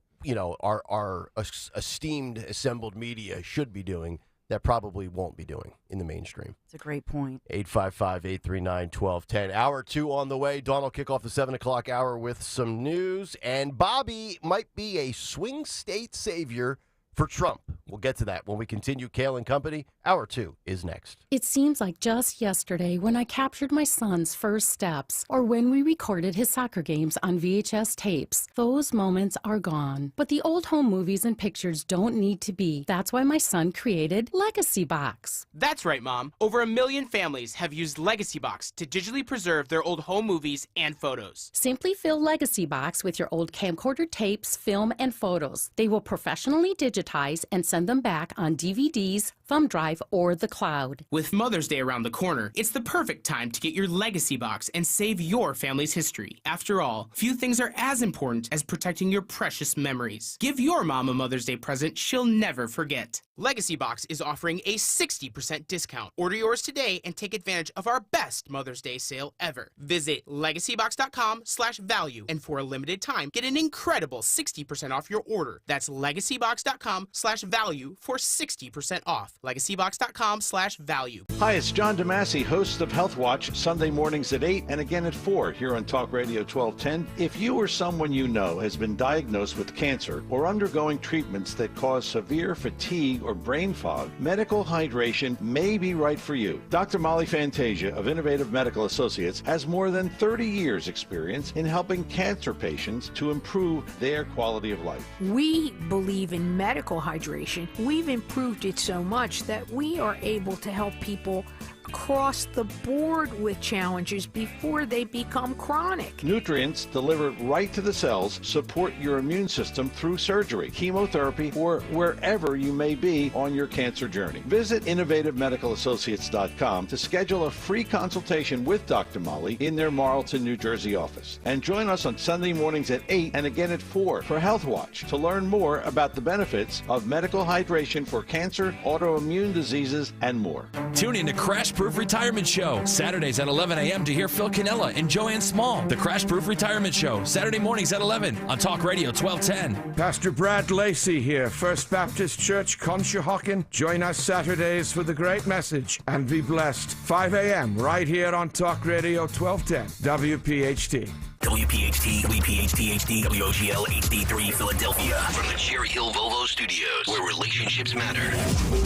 Speaker 9: our esteemed assembled media should be doing that probably won't be doing in the mainstream?
Speaker 2: It's a great point.
Speaker 9: 855-839-1210. Hour 2 on the way. Dawn will kick off the 7 o'clock hour with some news, and Bobby might be a swing state savior for Trump. We'll get to that when we continue. Kayal and Company. Hour 2 is next.
Speaker 1: It seems like just yesterday when I captured my son's first steps, or when we recorded his soccer games on VHS tapes. Those moments are gone. But the old home movies and pictures don't need to be. That's why my son created Legacy Box.
Speaker 6: That's right, Mom. Over 1 million families have used Legacy Box to digitally preserve their old home movies and photos.
Speaker 1: Simply fill Legacy Box with your old camcorder tapes, film, and photos. They will professionally digitize and send them back on DVDs, thumb drive, or the cloud.
Speaker 6: With Mother's Day around the corner, it's the perfect time to get your Legacy Box and save your family's history. After all, few things are as important as protecting your precious memories. Give your mom a Mother's Day present she'll never forget. Legacy Box is offering a 60% discount. Order yours today and take advantage of our best Mother's Day sale ever. Visit legacybox.com/value, and for a limited time, get an incredible 60% off your order. That's legacybox.com/value for 60% off. legacybox.com/value.
Speaker 16: Hi, it's John DeMasi, host of Health Watch, Sunday mornings at 8 and again at 4 here on Talk Radio 1210. If you or someone you know has been diagnosed with cancer or undergoing treatments that cause severe fatigue or brain fog, medical hydration may be right for you. Dr. Molly Fantasia of Innovative Medical Associates has more than 30 years experience in helping cancer patients to improve their quality of life.
Speaker 18: We believe in medical hydration. We've improved it so much that we are able to help people across the board with challenges before they become chronic.
Speaker 16: Nutrients delivered right to the cells support your immune system through surgery, chemotherapy, or wherever you may be on your cancer journey. Visit innovativemedicalassociates.com to schedule a free consultation with Dr. Molly in their Marlton, New Jersey office. And join us on Sunday mornings at 8 and again at 4 for Health Watch to learn more about the benefits of medical hydration for cancer, autoimmune diseases, and more.
Speaker 19: Tune in to Crash Proof Retirement Show, Saturdays at 11 a.m. to hear Phil Cannella and Joanne Small. The Crash Proof Retirement Show, Saturday mornings at 11 on Talk Radio 1210.
Speaker 20: Pastor Brad Lacey here, First Baptist Church, Conshohocken. Join us Saturdays for the great message and be blessed. 5 a.m. right here on Talk Radio 1210, WPHT.
Speaker 8: WPHT, WPHT HD, WOGL HD3 Philadelphia. From the Cherry Hill Volvo Studios, where relationships matter.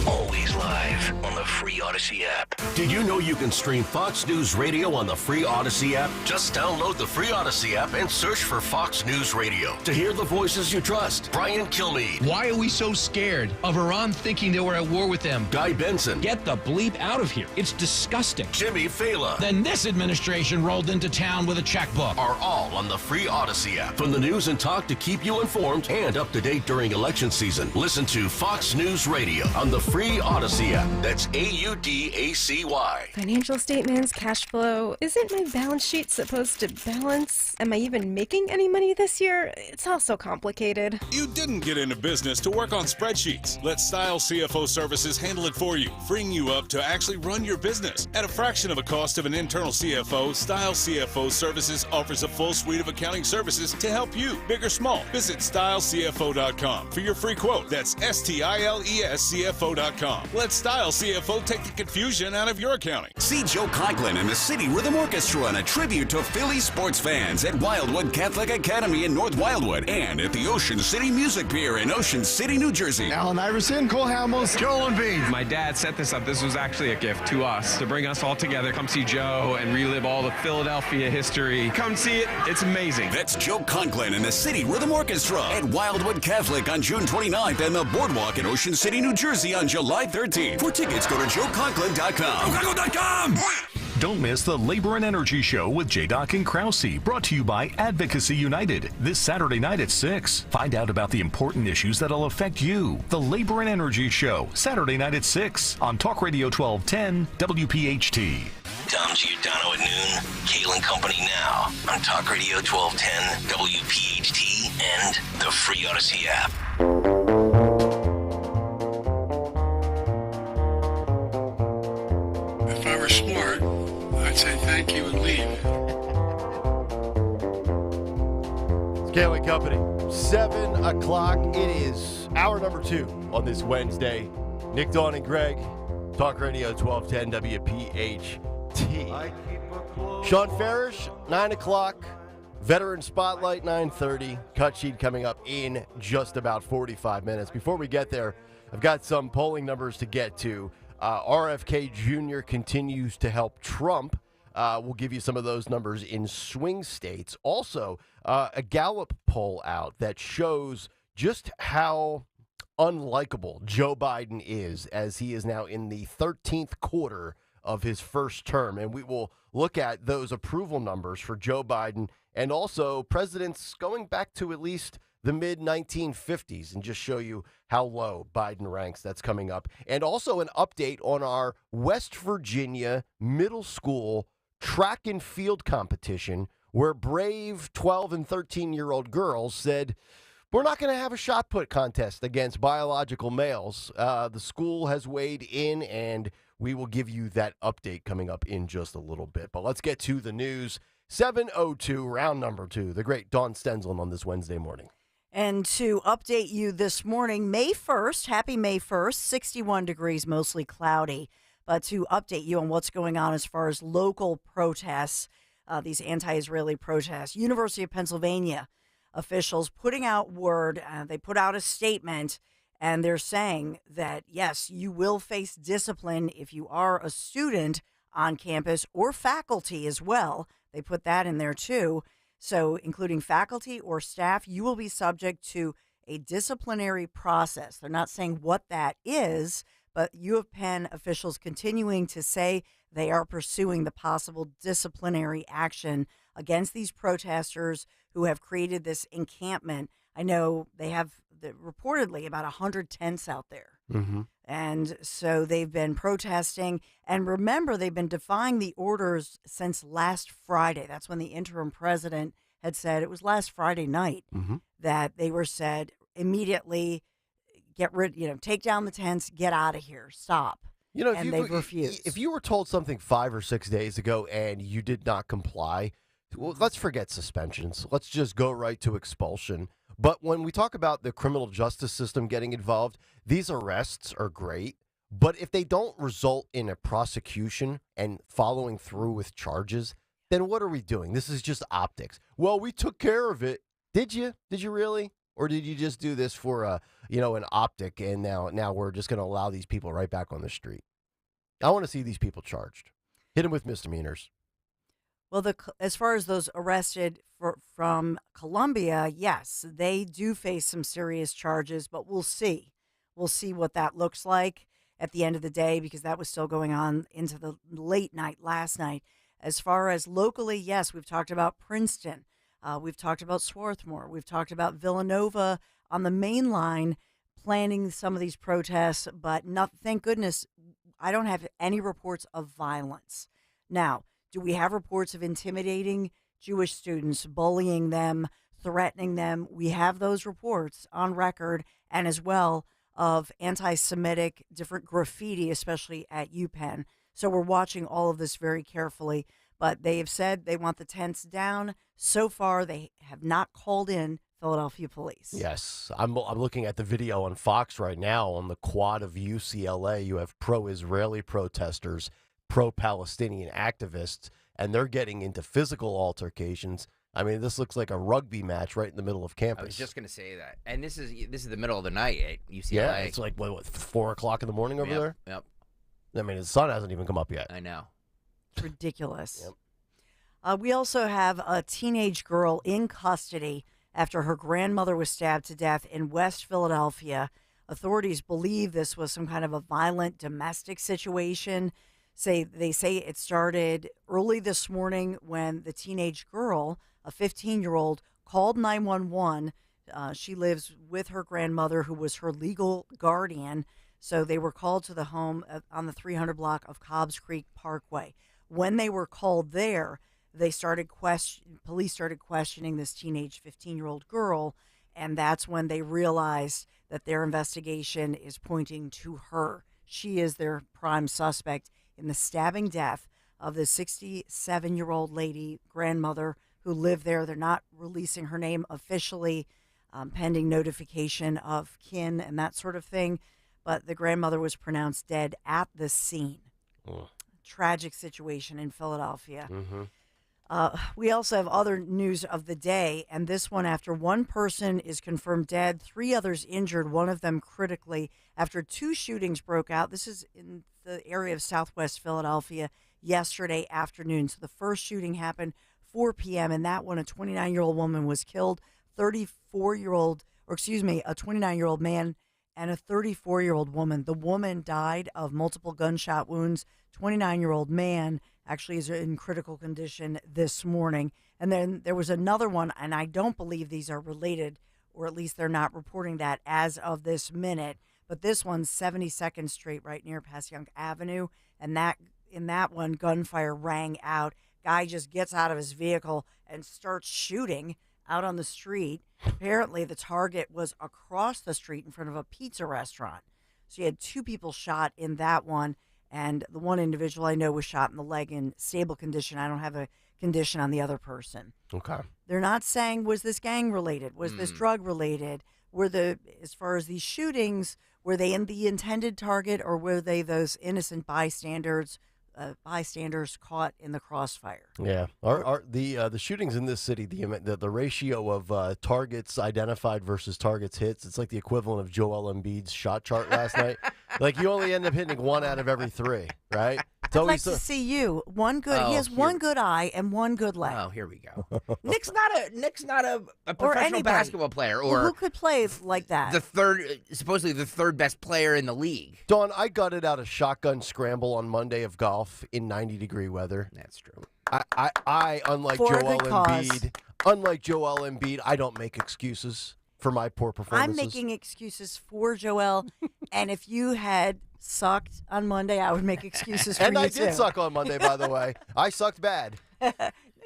Speaker 8: Always live on the free Odyssey app. Did you know you can stream Fox News Radio on the free Odyssey app? Just download the free Odyssey app and search for Fox News Radio to hear the voices you trust. Brian Kilmeade.
Speaker 21: Why are we so scared of Iran thinking that we're at war with them?
Speaker 8: Guy Benson.
Speaker 21: Get the bleep out of here. It's disgusting.
Speaker 8: Jimmy Fallon.
Speaker 21: Then this administration rolled into town with a checkbook.
Speaker 8: Are all on the free Odyssey app. From the news and talk to keep you informed and up to date during election season. Listen to Fox News Radio on the free Odyssey app. That's AUDACY.
Speaker 22: Financial statements, cash flow. Isn't my balance sheet supposed to balance? Am I even making any money this year? It's all so complicated.
Speaker 28: You didn't get into business to work on spreadsheets. Let Style CFO Services handle it for you, freeing you up to actually run your business. At a fraction of a cost of an internal CFO, Style CFO Services offers a full suite of accounting services to help you, big or small. Visit StyleCFO.com for your free quote. That's STILESCFO.com. Let Style CFO take the confusion out of of your county.
Speaker 3: See Joe Conklin and the City Rhythm Orchestra on a tribute to Philly sports fans at Wildwood Catholic Academy in North Wildwood and at the Ocean City Music Pier in Ocean City, New Jersey.
Speaker 4: Alan Iverson, Cole Hamels, Joel Embiid.
Speaker 5: My dad set this up. This was actually a gift to us to bring us all together. Come see Joe and relive all the Philadelphia history. Come see it. It's amazing.
Speaker 3: That's Joe Conklin and the City Rhythm Orchestra at Wildwood Catholic on June 29th and the Boardwalk in Ocean City, New Jersey on July 13th. For tickets, go to joeconklin.com. JoeConklin.com!
Speaker 7: Don't miss the Labor and Energy Show with J-Doc and Krause, brought to you by Advocacy United, this Saturday night at 6. Find out about the important issues that'll affect you. The Labor and Energy Show, Saturday night at 6 on Talk Radio 1210 WPHT.
Speaker 8: Dom Giordano at noon. Kayal and Company now on Talk Radio 1210 WPHT and the free Odyssey app.
Speaker 10: If I were smart, I'd say thank you and leave.
Speaker 9: It's Kayal and Company. 7 o'clock. It is hour number 2 on this Wednesday. Nick, Dawn, and Greg. Talk Radio 1210 WPHT. Sean Farish, 9 o'clock. Veteran Spotlight, 9:30. Cut sheet coming up in just about 45 minutes. Before we get there, I've got some polling numbers to get to. RFK Jr. continues to help Trump. We'll give you some of those numbers in swing states. Also, a Gallup poll out that shows just how unlikable Joe Biden is, as he is now in the 13th quarter of his first term. And we will look at those approval numbers for Joe Biden and also presidents going back to at least the mid-1950s and just show you how low Biden ranks. That's coming up. And also an update on our West Virginia middle school track and field competition, where brave 12 and 13-year-old girls said, we're not going to have a shot put contest against biological males. The school has weighed in, and we will give you that update coming up in just a little bit. But let's get to the news. 7:02, round number 2. The great Dawn Stenzel on this Wednesday morning.
Speaker 2: And to update you this morning, May 1st, happy May 1st, 61 degrees, mostly cloudy. But to update you on what's going on as far as local protests, these anti-Israeli protests, University of Pennsylvania officials putting out word, they put out a statement, and they're saying that, yes, you will face discipline if you are a student on campus or faculty as well. They put that in there too. So including faculty or staff, you will be subject to a disciplinary process. They're not saying what that is, but U of Penn officials continuing to say they are pursuing the possible disciplinary action against these protesters who have created this encampment. I know they have reportedly about 100 tents out there.
Speaker 9: Mm-hmm.
Speaker 2: And so they've been protesting. And remember, they've been defying the orders since last Friday. That's when the interim president had said, it was last Friday night, that they were said immediately, get rid, take down the tents, get out of here, stop. And they've refused.
Speaker 9: If you were told something 5 or 6 days ago and you did not comply, well, let's forget suspensions. Let's just go right to expulsion. But when we talk about the criminal justice system getting involved, these arrests are great. But if they don't result in a prosecution and following through with charges, then what are we doing? This is just optics. Well, we took care of it. Did you? Did you really? Or did you just do this for an optic, and now we're just going to allow these people right back on the street? I want to see these people charged. Hit them with misdemeanors.
Speaker 2: Well, as far as those arrested from Columbia, yes, they do face some serious charges, but we'll see. We'll see what that looks like at the end of the day, because that was still going on into the late night last night. As far as locally, yes, we've talked about Princeton. We've talked about Swarthmore. We've talked about Villanova on the main line planning some of these protests, but thank goodness I don't have any reports of violence. Now, do we have reports of intimidating Jewish students, bullying them, threatening them? We have those reports on record, and as well of anti-Semitic, different graffiti, especially at UPenn. So we're watching all of this very carefully. But they have said they want the tents down. So far, they have not called in Philadelphia police.
Speaker 9: Yes, I'm looking at the video on Fox right now on the quad of UCLA. You have pro-Israeli protesters pro-Palestinian activists, and they're getting into physical altercations. I mean, this looks like a rugby match right in the middle of campus.
Speaker 11: I was just going to say that. And this is the middle of the night at UCLA.
Speaker 9: Yeah, it's like, what 4 o'clock in the morning over there?
Speaker 11: Yep.
Speaker 9: I mean, the sun hasn't even come up yet.
Speaker 11: I know.
Speaker 2: It's ridiculous.
Speaker 9: Yep.
Speaker 2: We also have a teenage girl in custody after her grandmother was stabbed to death in West Philadelphia. Authorities believe this was some kind of a violent domestic situation. They say it started early this morning when the teenage girl, a 15-year-old, called 911. She lives with her grandmother, who was her legal guardian. So they were called to the home on the 300 block of Cobbs Creek Parkway. When they were called there, police started questioning this teenage 15-year-old girl, and that's when they realized that their investigation is pointing to her. She is their prime suspect in the stabbing death of the 67-year-old lady grandmother who lived there. They're not releasing her name officially, pending notification of kin and that sort of thing. But the grandmother was pronounced dead at the scene.
Speaker 9: Oh.
Speaker 2: Tragic situation in Philadelphia.
Speaker 9: Mm-hmm.
Speaker 2: We also have other news of the day, and this one after one person is confirmed dead, 3 others injured, one of them critically, after 2 shootings broke out. This is in the area of southwest Philadelphia yesterday afternoon. So the first shooting happened 4 p.m., and that one, a 29-year-old woman was killed, a 29-year-old man and a 34-year-old woman. The woman died of multiple gunshot wounds. 29-year-old man actually is in critical condition this morning. And then there was another one, and I don't believe these are related, or at least they're not reporting that as of this minute. But this one's 72nd Street right near Passyunk Avenue, and in that one, gunfire rang out. Guy just gets out of his vehicle and starts shooting out on the street. Apparently, the target was across the street in front of a pizza restaurant. So you had 2 people shot in that one, and the one individual I know was shot in the leg in stable condition. I don't have a condition on the other person.
Speaker 9: Okay.
Speaker 2: They're not saying, was this gang related? Was this drug related? As far as these shootings, were they in the intended target, or were they those innocent bystanders caught in the crossfire?
Speaker 9: Yeah, the shootings in this city, the ratio of targets identified versus targets hits, it's like the equivalent of Joel Embiid's shot chart last night. Like, you only end up hitting 1 out of every 3, right? It's
Speaker 2: I'd like to see you. He has one good eye and one good leg.
Speaker 11: Oh, here we go. Nick's not a professional
Speaker 2: anybody.
Speaker 11: basketball player, or
Speaker 2: who could play like that?
Speaker 11: Supposedly the third best player in the league.
Speaker 9: Dawn, I gutted out a shotgun scramble on Monday of golf in 90-degree weather.
Speaker 11: That's true.
Speaker 9: I unlike Joel Embiid, I don't make excuses for my poor performances.
Speaker 2: I'm making excuses for Joel, and if you had sucked on Monday, I would make excuses for you,
Speaker 9: and I
Speaker 2: too.
Speaker 9: did suck on Monday, by the way. I sucked bad.
Speaker 2: No,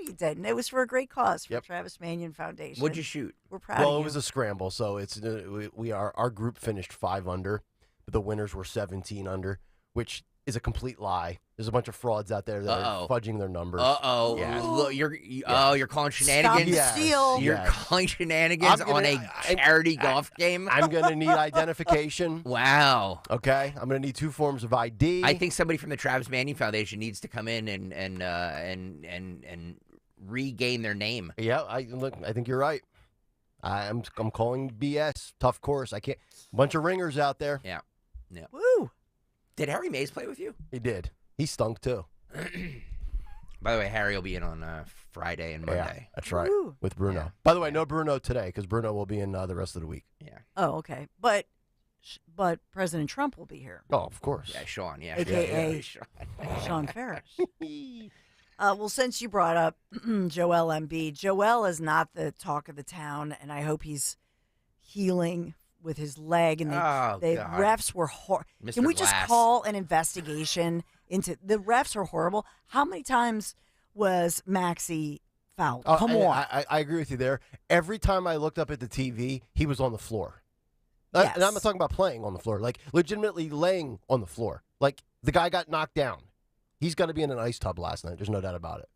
Speaker 2: you didn't. It was for a great cause, for
Speaker 9: Yep.
Speaker 2: Travis Manion Foundation.
Speaker 11: What'd you shoot?
Speaker 2: We're proud of you.
Speaker 9: Well, it was a scramble, so it's our group finished 5 under, but the winners were 17 under, which is a complete lie. There's a bunch of frauds out there that are fudging their numbers.
Speaker 11: Yeah. Look, you're calling shenanigans.
Speaker 2: Stop the steal.
Speaker 11: You're calling shenanigans on a charity golf game.
Speaker 9: I'm gonna need identification.
Speaker 11: Wow.
Speaker 9: Okay, I'm gonna need 2 forms of ID.
Speaker 11: I think somebody from the Travis Manion Foundation needs to come in and regain their name.
Speaker 9: Yeah, I think you're right. I'm calling BS. Tough course. I can't. Bunch of ringers out there.
Speaker 11: Yeah.
Speaker 2: Woo.
Speaker 11: Did Harry Mays play with you?
Speaker 9: He did. He stunk too.
Speaker 11: By the way, Harry will be in on Friday and Monday.
Speaker 9: Yeah, that's right.
Speaker 2: Woo.
Speaker 9: With Bruno.
Speaker 11: Yeah.
Speaker 9: By the way, no Bruno today because Bruno will be in the rest of the week.
Speaker 11: Yeah.
Speaker 2: Oh, okay. But President Trump will be here.
Speaker 9: Oh, of course.
Speaker 11: Yeah, Sean. Yeah.
Speaker 2: AKA
Speaker 11: Sean.
Speaker 2: Sean Ferris. Well, since you brought up Joel Embiid, Joel is not the talk of the town, and I hope he's healing with his leg. And the
Speaker 11: God.
Speaker 2: refs were horrible. Can we just call an investigation into the refs are horrible? How many times was Maxey fouled? Come on.
Speaker 9: I agree with you there. Every time I looked up at the TV, he was on the floor.
Speaker 2: Yes.
Speaker 9: And I'm not talking about playing on the floor, like legitimately laying on the floor. Like the guy got knocked down. He's got to be in an ice tub last night. There's no doubt about it.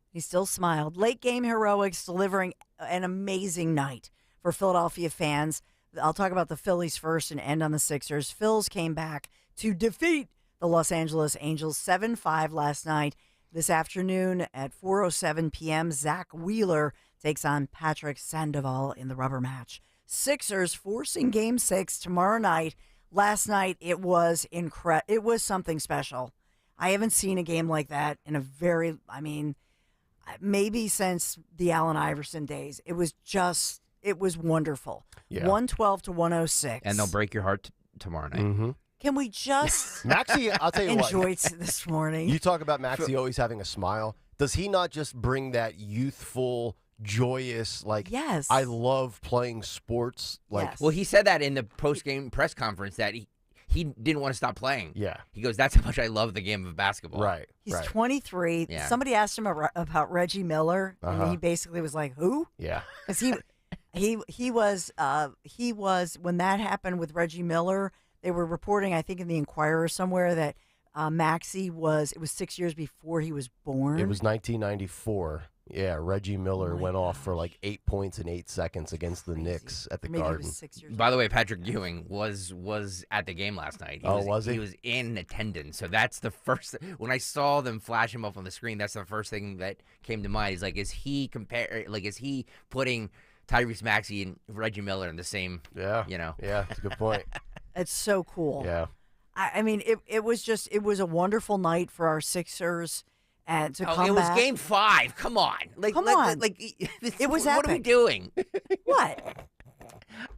Speaker 2: He still smiled. Late game heroics delivering an amazing night for Philadelphia fans. I'll talk about the Phillies first and end on the Sixers. Phils came back to defeat the Los Angeles Angels 7-5 last night. This afternoon at 4:07 p.m., Zach Wheeler takes on Patrick Sandoval in the rubber match. Sixers forcing Game 6 tomorrow night. Last night, it was It was something special. I haven't seen a game like that in maybe since the Allen Iverson days. It was wonderful.
Speaker 9: Yeah.
Speaker 2: 112-106.
Speaker 11: And they'll break your heart tomorrow night.
Speaker 9: Mm-hmm.
Speaker 2: Can we just
Speaker 9: Maxey, I'll tell you
Speaker 2: enjoy
Speaker 9: what.
Speaker 2: this morning?
Speaker 9: You talk about Maxey always having a smile. Does he not just bring that youthful, joyous,
Speaker 2: yes.
Speaker 9: I love playing sports?
Speaker 11: Well, he said that in the post-game press conference that he didn't want to stop playing.
Speaker 9: Yeah.
Speaker 11: He goes, that's how much I love the game of basketball.
Speaker 9: Right.
Speaker 2: He's 23.
Speaker 11: Yeah.
Speaker 2: Somebody asked him about Reggie Miller, and he basically was like, "Who?"
Speaker 9: Yeah.
Speaker 2: Because he was when that happened with Reggie Miller. They were reporting, I think, in the Inquirer somewhere that Maxey it was 6 years before he was born.
Speaker 9: It was 1994. Yeah, Reggie Miller went off for 8 points in 8 seconds against the Knicks at the Garden.
Speaker 11: By the way, Patrick Ewing was at the game last night.
Speaker 9: Was he?
Speaker 11: He was in attendance. So that's the first. When I saw them flash him up on the screen, that's the first thing that came to mind. He's like, is he putting Tyrese Maxey and Reggie Miller in the same?
Speaker 9: Yeah. Yeah, that's a good point.
Speaker 2: It's so cool.
Speaker 9: Yeah.
Speaker 2: I mean, it was a wonderful night for our Sixers. And to come
Speaker 11: it was
Speaker 2: back.
Speaker 11: Game 5. Come on.
Speaker 2: Come on.
Speaker 11: It
Speaker 2: was
Speaker 11: What
Speaker 2: epic.
Speaker 11: are we doing?
Speaker 2: What?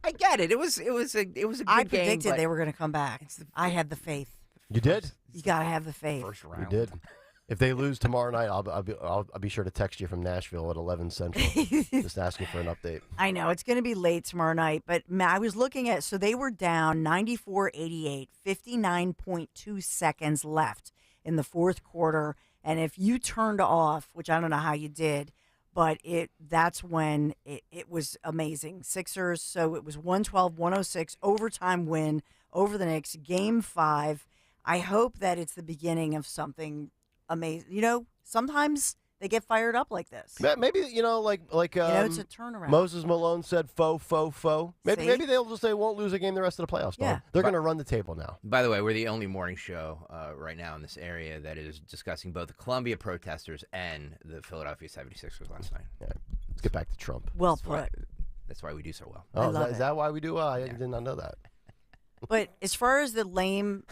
Speaker 11: I get it. It was a good game.
Speaker 2: I predicted
Speaker 11: but
Speaker 2: they were going to come back. I had the faith.
Speaker 9: You did?
Speaker 2: You got to have the faith.
Speaker 11: First round.
Speaker 9: You did. If they lose tomorrow night, I'll be sure to text you from Nashville at 11 Central, just asking for an update.
Speaker 2: I know it's going to be late tomorrow night, but I was looking at so they were down 94-88, 59.2 seconds left in the fourth quarter, and if you turned off, which I don't know how you did, but that's when it was amazing. Sixers, so it was 112-106 overtime win over the Knicks, Game 5. I hope that it's the beginning of something amazing. Sometimes they get fired up like this.
Speaker 9: Maybe it's a
Speaker 2: turnaround.
Speaker 9: Moses Malone said, faux. Maybe
Speaker 2: See?
Speaker 9: they'll just say won't lose a game the rest of the playoffs.
Speaker 2: Yeah.
Speaker 9: They're going to run the table now.
Speaker 11: By the way, we're the only morning show right now in this area that is discussing both the Columbia protesters and the Philadelphia 76ers last night.
Speaker 9: Yeah. Let's get back to Trump.
Speaker 2: Well put.
Speaker 11: That's why we do so well.
Speaker 9: Oh, is that why we do well? I did not know that.
Speaker 2: But as far as the lame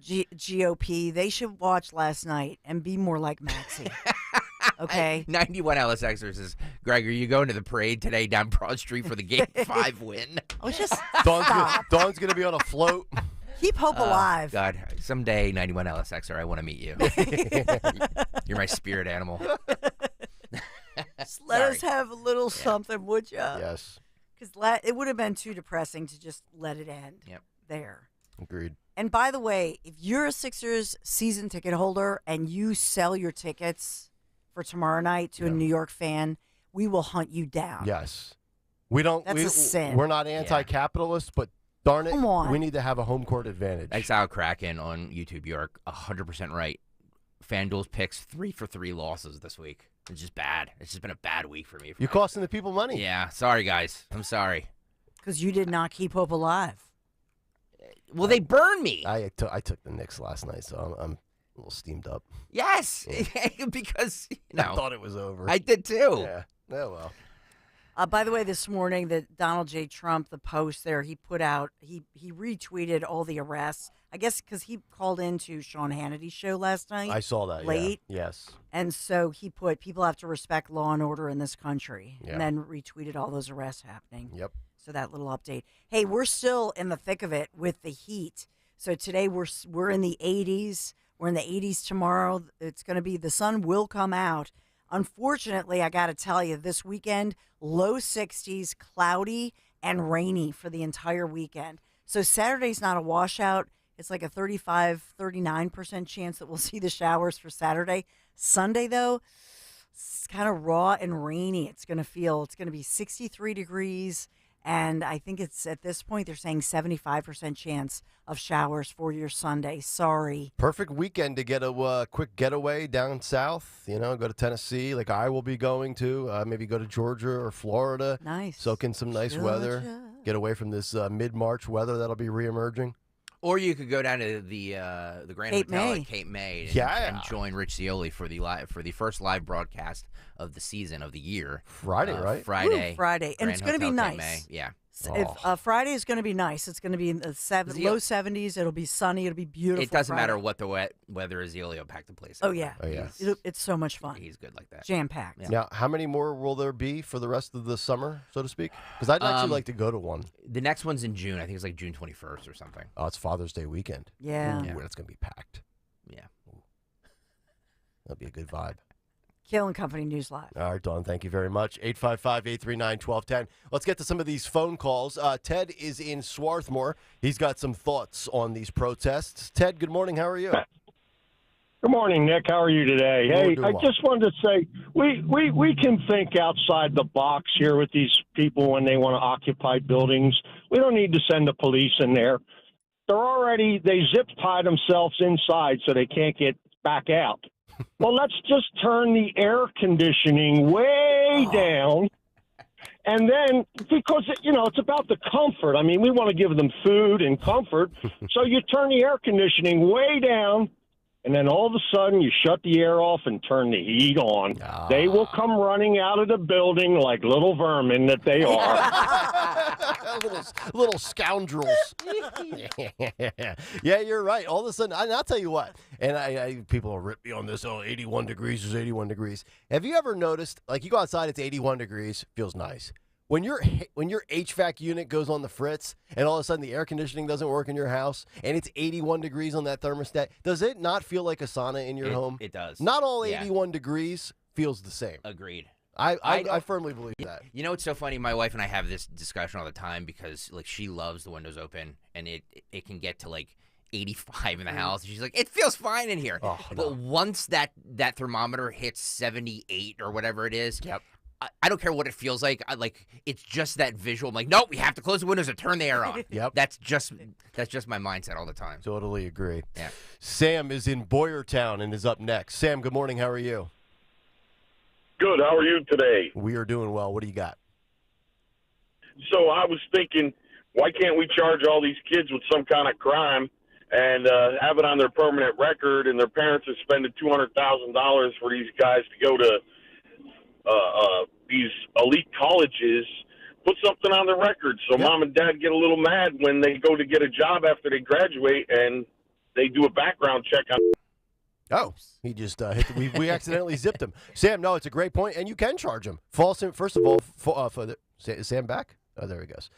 Speaker 2: GOP, they should watch last night and be more like Maxey. Okay.
Speaker 11: 91 LSXer says, Greg, are you going to the parade today down Broad Street for the Game 5 win?
Speaker 2: Oh, just
Speaker 9: Dawn's going to be on a float.
Speaker 2: Keep hope alive.
Speaker 11: God, someday, 91 LSXer, I want to meet you. You're my spirit animal.
Speaker 2: Just let us have a little something, would you?
Speaker 9: Yes.
Speaker 2: Because it would have been too depressing to just let it end there.
Speaker 9: Agreed.
Speaker 2: And by the way, if you're a Sixers season ticket holder and you sell your tickets for tomorrow night to a New York fan, we will hunt you down.
Speaker 9: Yes. We don't.
Speaker 2: That's a sin.
Speaker 9: We're not anti-capitalist, but darn it,
Speaker 2: Come on.
Speaker 9: we need to have a home court advantage.
Speaker 11: Exile Kraken on YouTube. You're 100% right. FanDuel's picks 3 for 3 losses this week. It's just bad. It's just been a bad week for me.
Speaker 9: You're costing the people money.
Speaker 11: Yeah. Sorry, guys. I'm sorry.
Speaker 2: Because you did not keep hope alive.
Speaker 11: Well, they burned me.
Speaker 9: I took the Knicks last night, so I'm a little steamed up.
Speaker 11: Yes, because
Speaker 9: I thought it was over.
Speaker 11: I did too.
Speaker 9: Yeah. Oh well.
Speaker 2: By the way, this morning, that Donald J. Trump, the post there, he put out, he retweeted all the arrests. I guess because he called into Sean Hannity's show last night.
Speaker 9: I saw that.
Speaker 2: Late.
Speaker 9: Yeah. Yes.
Speaker 2: And so he put, people have to respect law and order in this country.
Speaker 9: Yeah.
Speaker 2: And then retweeted all those arrests happening.
Speaker 9: Yep.
Speaker 2: So that little update. Hey, we're still in the thick of it with the heat. So today we're in the 80s. We're in the 80s tomorrow. It's going to be, the sun will come out. Unfortunately, I got to tell you, this weekend, low 60s, cloudy and rainy for the entire weekend. So Saturday's not a washout. It's like a 35-39% chance that we'll see the showers for Saturday. Sunday, though, it's kind of raw and rainy. It's going to be 63 degrees. And I think it's, at this point, they're saying 75% chance of showers for your Sunday. Sorry.
Speaker 9: Perfect weekend to get a quick getaway down south. Go to Tennessee, like I will be going to. Maybe go to Georgia or Florida.
Speaker 2: Nice.
Speaker 9: Soak in some nice weather. Get away from this mid-March weather that'll be reemerging.
Speaker 11: Or you could go down to the Grand
Speaker 2: Cape
Speaker 11: Hotel
Speaker 2: May.
Speaker 11: at Cape May
Speaker 9: Yeah.
Speaker 11: and join Rich Cioli for the first live broadcast of the season of the year.
Speaker 9: Friday, right?
Speaker 11: Friday.
Speaker 2: Ooh, Friday. And
Speaker 11: Grand
Speaker 2: it's going to be
Speaker 11: Hotel, Cape
Speaker 2: nice.
Speaker 11: May. Yeah.
Speaker 2: Friday is going to be nice. It's going to be in the low 70s. It'll be sunny. It'll be beautiful.
Speaker 11: It doesn't
Speaker 2: Friday.
Speaker 11: matter what the weather is. Cioli will pack the place.
Speaker 2: Oh,
Speaker 11: up.
Speaker 2: yeah. It's so much fun.
Speaker 11: He's good like that.
Speaker 2: Jam-packed.
Speaker 11: Yeah.
Speaker 9: Now, how many more will there be for the rest of the summer, so to speak? Because I'd actually like to go to one.
Speaker 11: The next one's in June. I think it's like June 21st or something.
Speaker 9: Oh, it's Father's Day weekend.
Speaker 2: Yeah.
Speaker 9: Ooh, that's going to be packed.
Speaker 11: Yeah.
Speaker 9: That'll be a good vibe.
Speaker 2: Kayal and Company News Live.
Speaker 9: All right, Dawn, thank you very much. 855-839-1210. Let's get to some of these phone calls. Ted is in Swarthmore. He's got some thoughts on these protests. Ted, good morning. How are you?
Speaker 12: Good morning, Nick. How are you today? Hey, I just wanted to say we can think outside the box here with these people when they want to occupy buildings. We don't need to send the police in there. They zip tie themselves inside so they can't get back out. Well, let's just turn the air conditioning way down. And then, because, it's about the comfort. I mean, we want to give them food and comfort. So you turn the air conditioning way down, and then all of a sudden you shut the air off and turn the heat on. They will come running out of the building like little vermin that they are.
Speaker 9: little scoundrels. Yeah, you're right. All of a sudden, I'll tell you what, and people will rip me on this, 81 degrees is 81 degrees. Have you ever noticed, like you go outside, it's 81 degrees, feels nice. When your HVAC unit goes on the fritz and all of a sudden the air conditioning doesn't work in your house and it's 81 degrees on that thermostat, does it not feel like a sauna in your home?
Speaker 11: It does.
Speaker 9: Not all 81 degrees feels the same.
Speaker 11: Agreed.
Speaker 9: I firmly believe that.
Speaker 11: You know, it's so funny. My wife and I have this discussion all the time because, like, she loves the windows open, and it can get to like 85 in the house. She's like, it feels fine in here. But once that thermometer hits 78 or whatever it is, I don't care what it feels like. It's just that visual. I'm like, no, we have to close the windows and turn the air on.
Speaker 9: Yep.
Speaker 11: That's just my mindset all the time.
Speaker 9: Totally agree.
Speaker 11: Yeah.
Speaker 9: Sam is in Boyertown and is up next. Sam, good morning. How are you?
Speaker 13: Good. How are you today?
Speaker 9: We are doing well. What do you got?
Speaker 13: So I was thinking, why can't we charge all these kids with some kind of crime and have it on their permanent record, and their parents are spending $200,000 for these guys to go to these elite colleges? Put something on the record so mom and dad get a little mad when they go to get a job after they graduate and they do a background check on.
Speaker 9: Oh, he just we accidentally zipped him. Sam, no, it's a great point, and you can charge him. First of all, is Sam back? Oh, there he goes.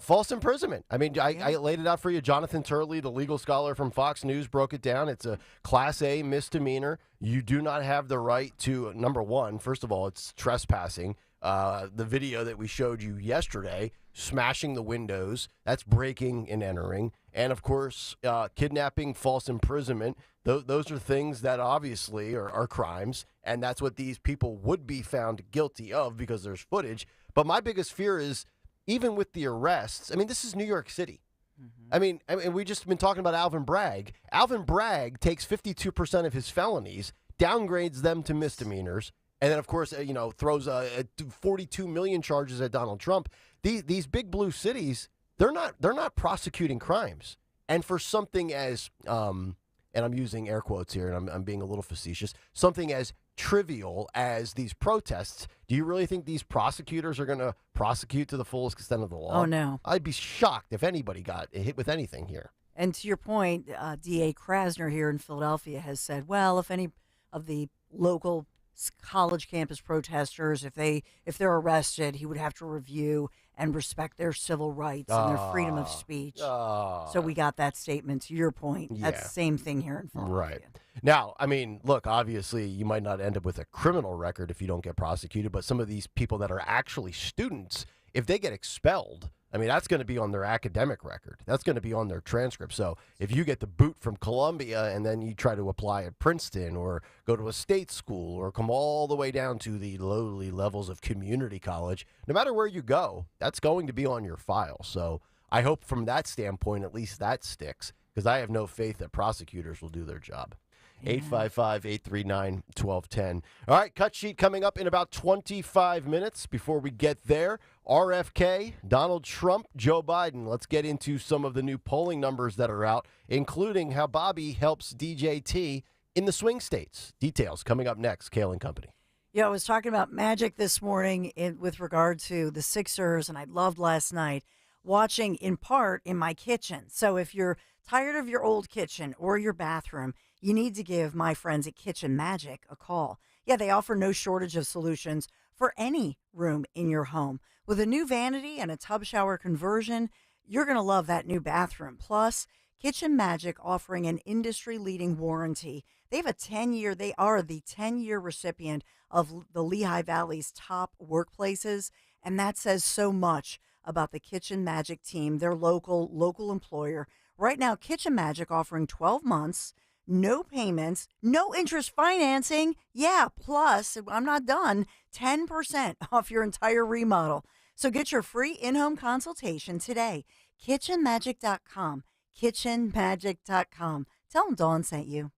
Speaker 9: False imprisonment. I mean, I laid it out for you. Jonathan Turley, the legal scholar from Fox News, broke it down. It's a Class A misdemeanor. You do not have the right to, number one, first of all, it's trespassing. The video that we showed you yesterday, smashing the windows, that's breaking and entering. And, of course, kidnapping, false imprisonment. Those are things that obviously are crimes, and that's what these people would be found guilty of because there's footage. But my biggest fear is, even with the arrests, I mean, this is New York City. I mean, we just been talking about Alvin Bragg. Alvin Bragg takes 52% of his felonies, downgrades them to misdemeanors, and then, of course, throws 42 million charges at Donald Trump. These big blue cities, they're not prosecuting crimes. And for something as and I'm using air quotes here, and I'm being a little facetious, something as trivial as these protests, do you really think these prosecutors are going to prosecute to the fullest extent of the law?
Speaker 2: Oh, no.
Speaker 9: I'd be shocked if anybody got hit with anything here.
Speaker 2: And to your point, D.A. Krasner here in Philadelphia has said, well, if any of the local college campus protesters, if they're arrested, he would have to review and respect their civil rights and their freedom of speech. So we got that statement. To your point, that's the same thing here in Philadelphia.
Speaker 9: Right. Now, I mean, look, obviously you might not end up with a criminal record if you don't get prosecuted, but some of these people that are actually students, if they get expelled, I mean, that's going to be on their academic record. That's going to be on their transcript. So if you get the boot from Columbia and then you try to apply at Princeton or go to a state school or come all the way down to the lowly levels of community college, no matter where you go, that's going to be on your file. So I hope from that standpoint, at least that sticks, because I have no faith that prosecutors will do their job. 855-839-1210. All right, cut sheet coming up in about 25 minutes. Before we get there, RFK, Donald Trump, Joe Biden. Let's get into some of the new polling numbers that are out, including how Bobby helps DJT in the swing states. Details coming up next. Kayal and Company.
Speaker 2: Yeah, I was talking about Magic this morning with regard to the Sixers, and I loved last night watching in part in my kitchen. So if you're tired of your old kitchen or your bathroom, you need to give my friends at Kitchen Magic a call. Yeah, they offer no shortage of solutions for any room in your home. With a new vanity and a tub shower conversion, you're going to love that new bathroom. Plus, Kitchen Magic offering an industry-leading warranty. They are the 10-year recipient of the Lehigh Valley's top workplaces, and that says so much about the Kitchen Magic team, their local employer. Right now, Kitchen Magic offering 12 months, no payments, no interest financing. Yeah, plus, I'm not done, 10% off your entire remodel. So get your free in-home consultation today. KitchenMagic.com. KitchenMagic.com. Tell them Dawn sent you.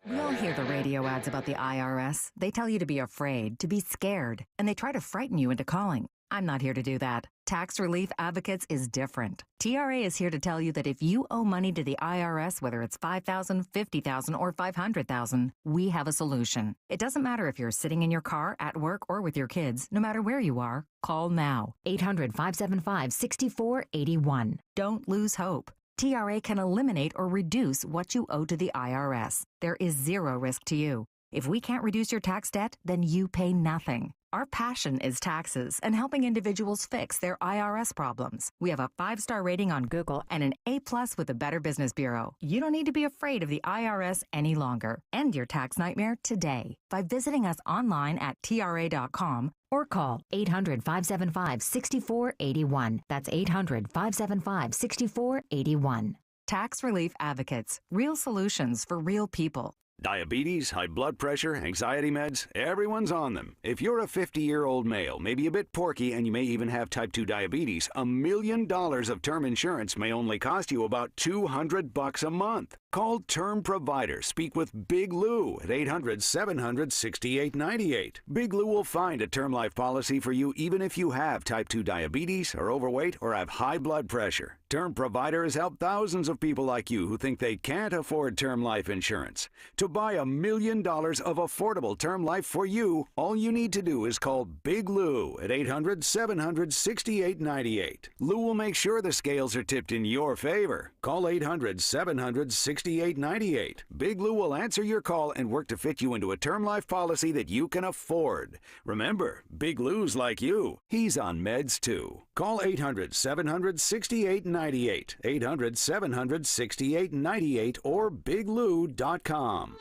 Speaker 14: We all hear the radio ads about the IRS. They tell you to be afraid, to be scared, and they try to frighten you into calling. I'm not here to do that. Tax Relief Advocates is different. TRA is here to tell you that if you owe money to the IRS, whether it's $5,000, $50,000, or $500,000, we have a solution. It doesn't matter if you're sitting in your car, at work, or with your kids. No matter where you are, call now. 800-575-6481. Don't lose hope. TRA can eliminate or reduce what you owe to the IRS. There is zero risk to you. If we can't reduce your tax debt, then you pay nothing. Our passion is taxes and helping individuals fix their IRS problems. We have a 5-star rating on Google and an A+ with the Better Business Bureau. You don't need to be afraid of the IRS any longer. End your tax nightmare today by visiting us online at TRA.com or call 800-575-6481. That's 800-575-6481. Tax Relief Advocates. Real solutions for real people.
Speaker 15: Diabetes, high blood pressure, anxiety meds, everyone's on them. If you're a 50-year-old male, maybe a bit porky, and you may even have type 2 diabetes, $1 million of term insurance may only cost you about $200 a month. Call Term Provider. Speak with Big Lou at 800-700-6898. Big Lou will find a term life policy for you even if you have type 2 diabetes, are overweight, or have high blood pressure. Term Provider has helped thousands of people like you who think they can't afford term life insurance. To buy $1 million of affordable term life for you, all you need to do is call Big Lou at 800-700-6898. Lou will make sure the scales are tipped in your favor. Call 800-700-6898. Big Lou will answer your call and work to fit you into a term life policy that you can afford. Remember, Big Lou's like you. He's on meds too. Call 800-700-6898. 800-700-6898 or biglou.com.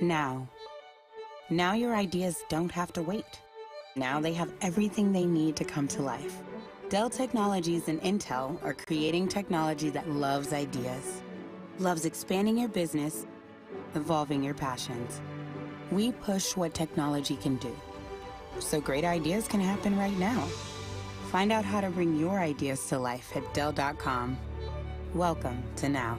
Speaker 17: Now your ideas don't have to wait. Now they have everything they need to come to life. Dell Technologies and Intel are creating technology that loves ideas, loves expanding your business, evolving your passions. We push what technology can do, so great ideas can happen right now. Find out how to bring your ideas to life at Dell.com. Welcome to Now.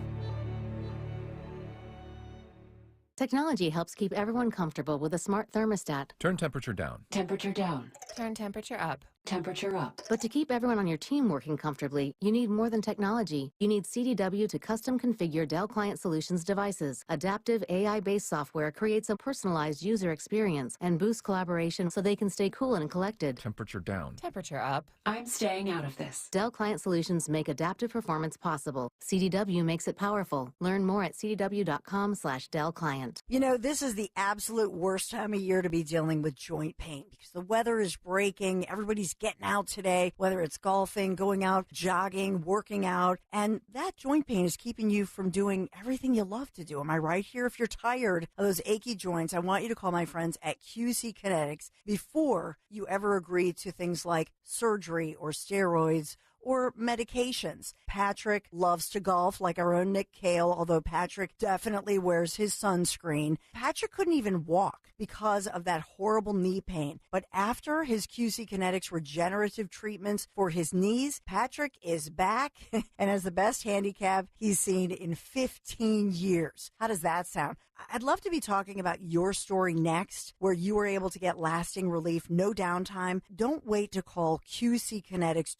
Speaker 23: Technology helps keep everyone comfortable with a smart thermostat.
Speaker 24: Turn temperature down.
Speaker 23: Temperature down.
Speaker 22: Turn temperature up.
Speaker 23: Temperature up. But to keep everyone on your team working comfortably, you need more than technology. You need CDW to custom configure Dell Client Solutions devices. Adaptive AI-based software creates a personalized user experience and boosts collaboration so they can stay cool and collected.
Speaker 24: Temperature down.
Speaker 22: Temperature up.
Speaker 23: I'm staying out of this. Dell Client Solutions make adaptive performance possible. CDW makes it powerful. Learn more at cdw.com/Dell Client.
Speaker 2: You know, this is the absolute worst time of year to be dealing with joint pain because the weather is breaking. Everybody's getting out today, whether it's golfing, going out, jogging, working out, and that joint pain is keeping you from doing everything you love to do. Am I right here? If you're tired of those achy joints, I want you to call my friends at QC Kinetics before you ever agree to things like surgery or steroids or medications. Patrick loves to golf like our own Nick Kayal, although Patrick definitely wears his sunscreen. Patrick couldn't even walk because of that horrible knee pain. But after his QC Kinetics regenerative treatments for his knees, Patrick is back and has the best handicap he's seen in 15 years. How does that sound? I'd love to be talking about your story next, where you were able to get lasting relief, no downtime. Don't wait to call QC Kinetics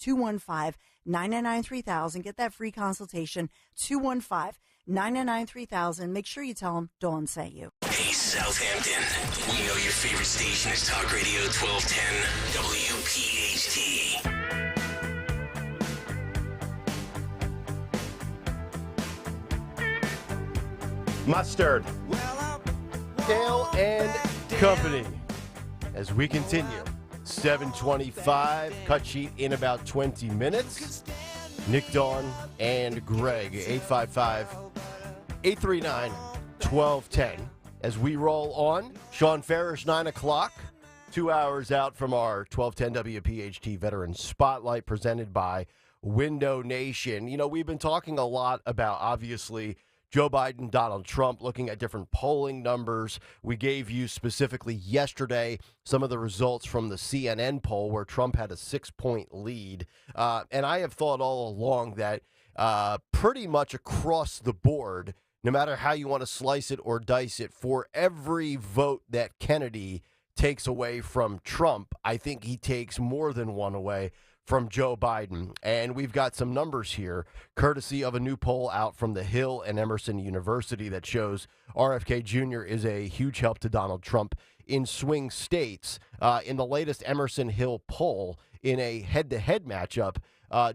Speaker 2: 215-999-3000. Get that free consultation, 215-999-3000. Make sure you tell them Dawn sent you.
Speaker 8: Hey, Southampton. We know your favorite station is Talk Radio 1210 WPHT.
Speaker 9: Mustard, Kale and Company. As we continue, 7:25, cut sheet in about 20 minutes. Nick, Dawn, and Greg, 855-839-1210. As we roll on, Sean Ferris, 9 o'clock, 2 hours out from our 1210 WPHT Veteran Spotlight presented by Window Nation. You know, we've been talking a lot about, obviously, Joe Biden, Donald Trump, looking at different polling numbers. We gave you specifically yesterday some of the results from the CNN poll where Trump had a 6-point lead. And I have thought all along that pretty much across the board, no matter how you want to slice it or dice it, for every vote that Kennedy takes away from Trump, I think he takes more than one away from Joe Biden. And we've got some numbers here, courtesy of a new poll out from the Hill and Emerson University that shows RFK Jr. is a huge help to Donald Trump in swing states. In the latest Emerson Hill poll, in a head-to-head matchup,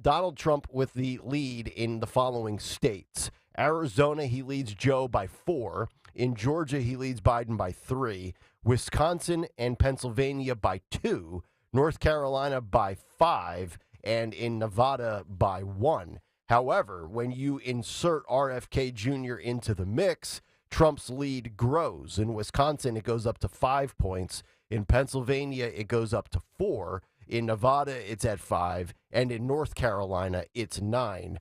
Speaker 9: Donald Trump with the lead in the following states. Arizona, he leads Joe by 4. In Georgia, he leads Biden by 3. Wisconsin and Pennsylvania by 2. North Carolina by 5, and in Nevada by 1. However, when you insert RFK Jr. into the mix, Trump's lead grows. In Wisconsin, it goes up to 5 points. In Pennsylvania, it goes up to 4. In Nevada, it's at 5. And in North Carolina, it's 9.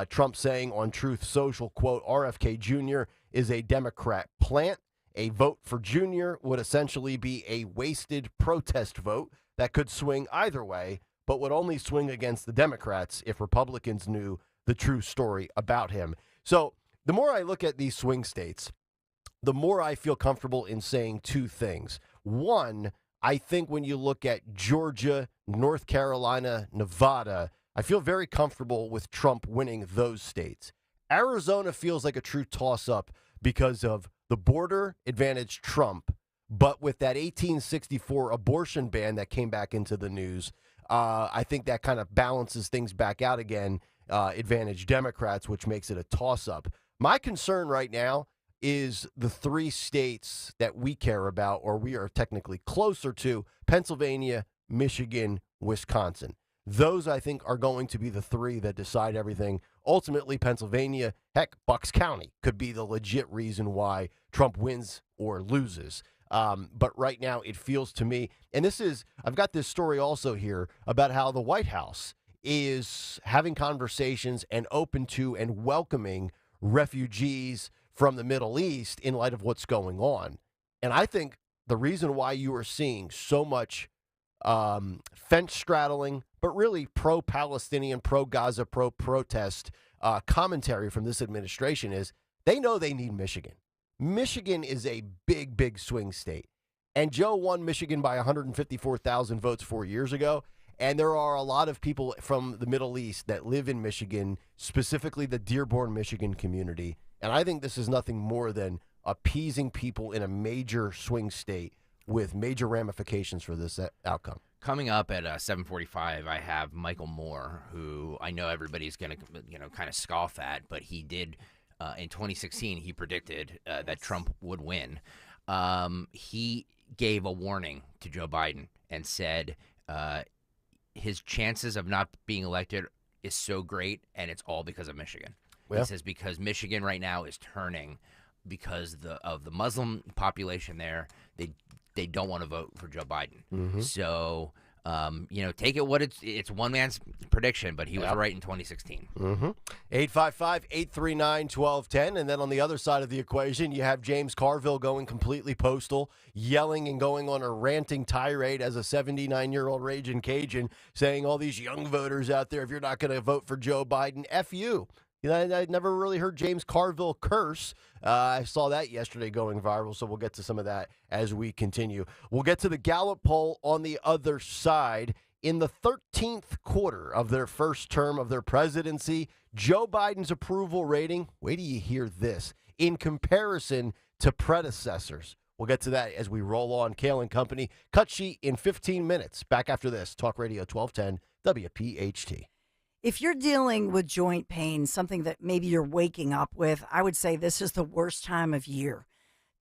Speaker 9: Trump saying on Truth Social, quote, RFK Jr. is a Democrat plant. A vote for Jr. would essentially be a wasted protest vote that could swing either way, but would only swing against the Democrats if Republicans knew the true story about him. So the more I look at these swing states, the more I feel comfortable in saying two things. One, I think when you look at Georgia, North Carolina, Nevada, I feel very comfortable with Trump winning those states. Arizona feels like a true toss-up because of the border advantage Trump, but with that 1864 abortion ban that came back into the news, I think that kind of balances things back out again, advantage Democrats, which makes it a toss-up. My concern right now is the 3 states that we care about, or we are technically closer to, Pennsylvania, Michigan, Wisconsin. Those, I think, are going to be the 3 that decide everything. Ultimately, Pennsylvania, heck, Bucks County could be the legit reason why Trump wins or loses. But right now it feels to me, and I've got this story also here about how the White House is having conversations and open to and welcoming refugees from the Middle East in light of what's going on. And I think the reason why you are seeing so much fence straddling, but really pro-Palestinian, pro-Gaza, pro-protest commentary from this administration is they know they need Michigan. Michigan is a big, big swing state. And Joe won Michigan by 154,000 votes 4 years ago. And there are a lot of people from the Middle East that live in Michigan, specifically the Dearborn, Michigan community. And I think this is nothing more than appeasing people in a major swing state with major ramifications for this outcome.
Speaker 11: Coming up at 7:45, I have Michael Moore, who I know everybody's going to, kind of scoff at, but he did in 2016. He predicted that Trump would win. He gave a warning to Joe Biden and said his chances of not being elected is so great, and it's all because of Michigan.
Speaker 9: Well,
Speaker 11: he says because Michigan right now is turning because of the Muslim population there. They don't want to vote for Joe Biden.
Speaker 9: Mm-hmm.
Speaker 11: So Take it what it's one man's prediction, but he was right in 2016.
Speaker 9: 855-839-1210. And then on the other side of the equation, you have James Carville going completely postal, yelling and going on a ranting tirade as a 79-year-old raging Cajun, saying all these young voters out there, if you're not going to vote for Joe Biden, F you. I never really heard James Carville curse. I saw that yesterday going viral, so we'll get to some of that as we continue. We'll get to the Gallup poll on the other side. In the 13th quarter of their first term of their presidency, Joe Biden's approval rating, wait till you hear this, in comparison to predecessors. We'll get to that as we roll on. Kayal and Company, cut sheet in 15 minutes. Back after this. Talk Radio 1210, WPHT.
Speaker 2: If you're dealing with joint pain, something that maybe you're waking up with, I would say this is the worst time of year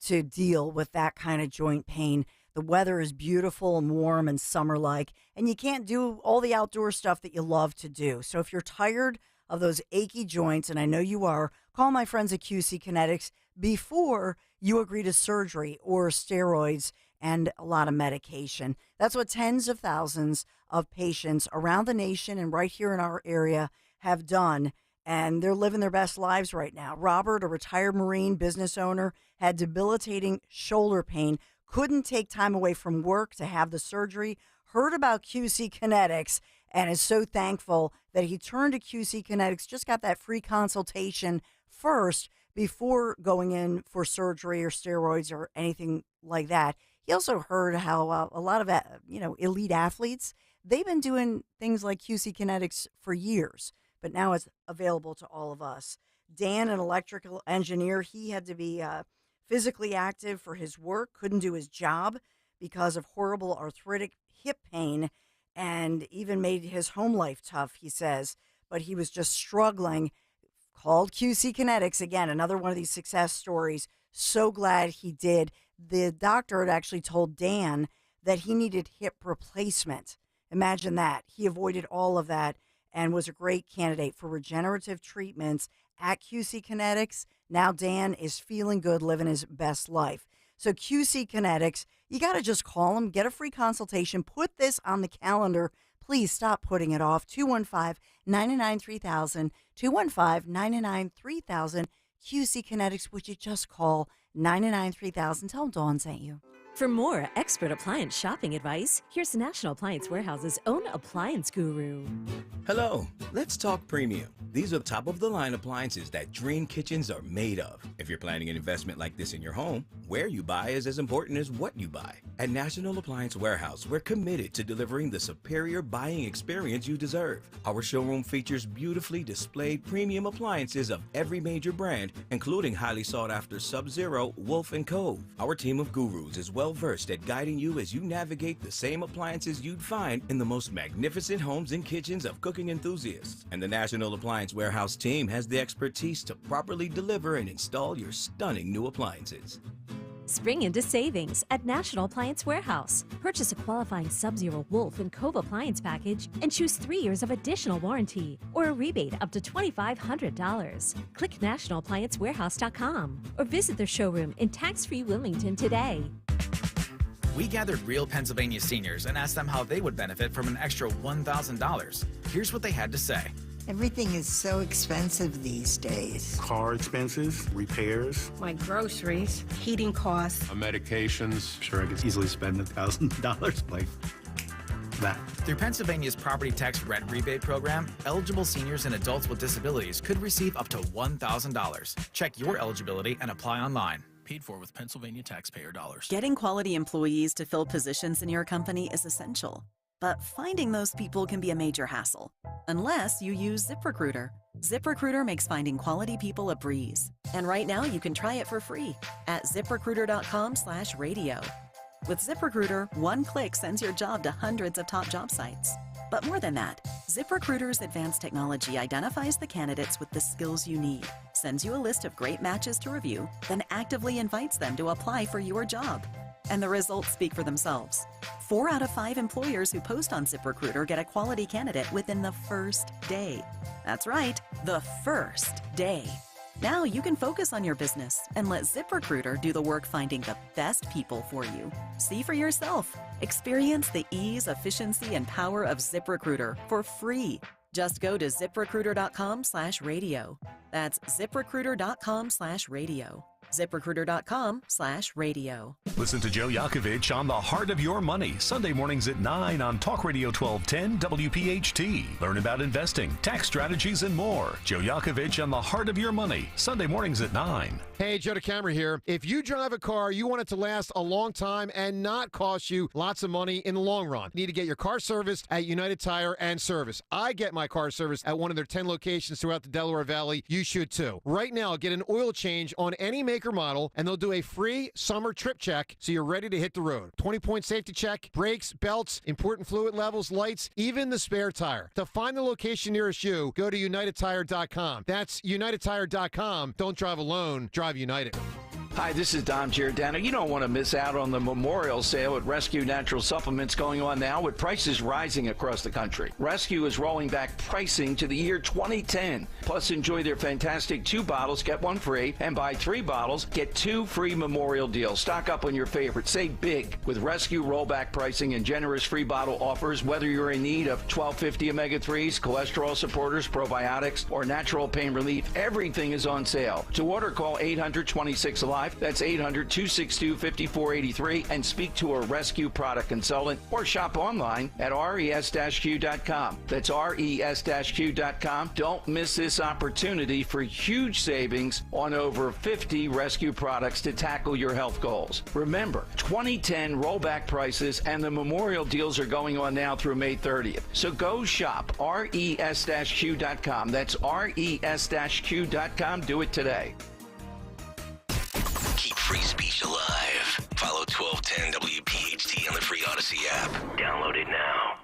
Speaker 2: to deal with that kind of joint pain. The weather is beautiful and warm and summer-like, and you can't do all the outdoor stuff that you love to do. So if you're tired of those achy joints, and I know you are, call my friends at QC Kinetics before you agree to surgery or steroids and a lot of medication. That's what tens of thousands of patients around the nation and right here in our area have done, and they're living their best lives right now. Robert, a retired Marine business owner, had debilitating shoulder pain, couldn't take time away from work to have the surgery, heard about QC Kinetics, and is so thankful that he turned to QC Kinetics, just got that free consultation first before going in for surgery or steroids or anything like that. He also heard how a lot of elite athletes, they've been doing things like QC Kinetics for years, but now it's available to all of us. Dan, an electrical engineer, he had to be physically active for his work, couldn't do his job because of horrible arthritic hip pain, and even made his home life tough, he says, but he was just struggling. Called QC Kinetics, again, another one of these success stories. So glad he did. The doctor had actually told Dan that he needed hip replacement. Imagine that. He avoided all of that and was a great candidate for regenerative treatments at QC Kinetics. Now Dan is feeling good, living his best life. So QC Kinetics, you got to just call them, get a free consultation, put this on the calendar. Please stop putting it off. 215-993-3000, 215-993-3000. QC Kinetics, would you just call 993-3000? Tell them Dawn sent you.
Speaker 1: For more expert appliance shopping advice, here's National Appliance Warehouse's own appliance guru.
Speaker 6: Hello, let's talk premium. These are top-of-the-line appliances that dream kitchens are made of. If you're planning an investment like this in your home, where you buy is as important as what you buy. At National Appliance Warehouse, we're committed to delivering the superior buying experience you deserve. Our showroom features beautifully displayed premium appliances of every major brand, including highly sought-after Sub-Zero, Wolf, and Cove. Our team of gurus is well-versed at guiding you as you navigate the same appliances you'd find in the most magnificent homes and kitchens of cooking enthusiasts. And the National Appliance Warehouse team has the expertise to properly deliver and install your stunning new appliances.
Speaker 1: Spring into savings at National Appliance Warehouse. Purchase a qualifying Sub-Zero, Wolf, and Cove appliance package and choose 3 years of additional warranty or a rebate up to $2,500. Click nationalappliancewarehouse.com or visit their showroom in tax-free Wilmington today.
Speaker 16: We gathered real Pennsylvania seniors and asked them how they would benefit from an extra $1,000. Here's what they had to say.
Speaker 18: Everything is so expensive these days.
Speaker 24: Car expenses, repairs.
Speaker 25: My groceries, heating costs.
Speaker 24: Medications. Sure, I could easily spend $1,000 like that.
Speaker 16: Through Pennsylvania's property tax rent rebate program, eligible seniors and adults with disabilities could receive up to $1,000. Check your eligibility and apply online.
Speaker 26: Paid for with Pennsylvania taxpayer dollars.
Speaker 27: Getting quality employees to fill positions in your company is essential. But finding those people can be a major hassle, unless you use ZipRecruiter. ZipRecruiter makes finding quality people a breeze. And right now you can try it for free at ZipRecruiter.com/radio. With ZipRecruiter, one click sends your job to hundreds of top job sites. But more than that, ZipRecruiter's advanced technology identifies the candidates with the skills you need, sends you a list of great matches to review, then actively invites them to apply for your job. And the results speak for themselves. 4 out of 5 employers who post on ZipRecruiter get a quality candidate within the first day. That's right, the first day. Now you can focus on your business and let ZipRecruiter do the work finding the best people for you. See for yourself Experience the ease, efficiency, and power of ZipRecruiter for free. Just go to ziprecruiter.com/radio. That's ziprecruiter.com/radio. ZipRecruiter.com/radio.
Speaker 3: Listen to Joe Yakovich on The Heart of Your Money, Sunday mornings at 9 on Talk Radio 1210 WPHT. Learn about investing, tax strategies, and more. Joe Yakovich on The Heart of Your Money, Sunday mornings at 9.
Speaker 4: Hey, Joe DeCamera here. If you drive a car, you want it to last a long time and not cost you lots of money in the long run. You need to get your car serviced at United Tire and Service. I get my car serviced at one of their 10 locations throughout the Delaware Valley. You should too. Right now, get an oil change on any maker model, and they'll do a free summer trip check so you're ready to hit the road. 20-point safety check, brakes, belts, important fluid levels, lights, even the spare tire. To find the location nearest you, go to UnitedTire.com. That's UnitedTire.com. Don't drive alone. Drive United.
Speaker 5: Hi, this is Dom Giordano. You don't want to miss out on the memorial sale at Rescue Natural Supplements going on now with prices rising across the country. Rescue is rolling back pricing to the year 2010. Plus, enjoy their fantastic 2 bottles, get 1 free, and buy 3 bottles, get 2 free memorial deals. Stock up on your favorites. Save big with Rescue rollback pricing and generous free bottle offers, whether you're in need of 1250 omega-3s, cholesterol supporters, probiotics, or natural pain relief. Everything is on sale. To order, call 800-26-ALIVE. That's 800-262-5483 and speak to a Rescue product consultant or shop online at res-q.com. That's res-q.com. Don't miss this opportunity for huge savings on over 50 Rescue products to tackle your health goals. Remember, 2010 rollback prices and the memorial deals are going on now through May 30th. So go shop res-q.com. That's res-q.com. Do it today.
Speaker 8: Keep free speech alive. Follow 1210 WPHT on the free Odyssey app. Download it now.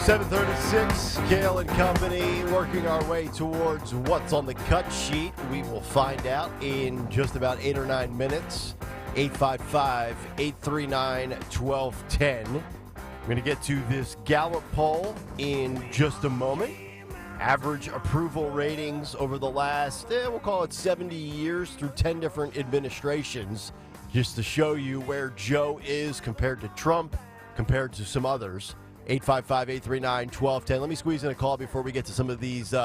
Speaker 9: .36, Kayal and Company, working our way towards what's on the cut sheet. We will find out in just about 8 or 9 minutes. 855-839-1210. We're going to get to this Gallup poll in just a moment. Average approval ratings over the last, we'll call it 70 years through 10 different administrations, just to show you where Joe is compared to Trump, compared to some others. 855-839-1210. Let me squeeze in a call before we get to some of these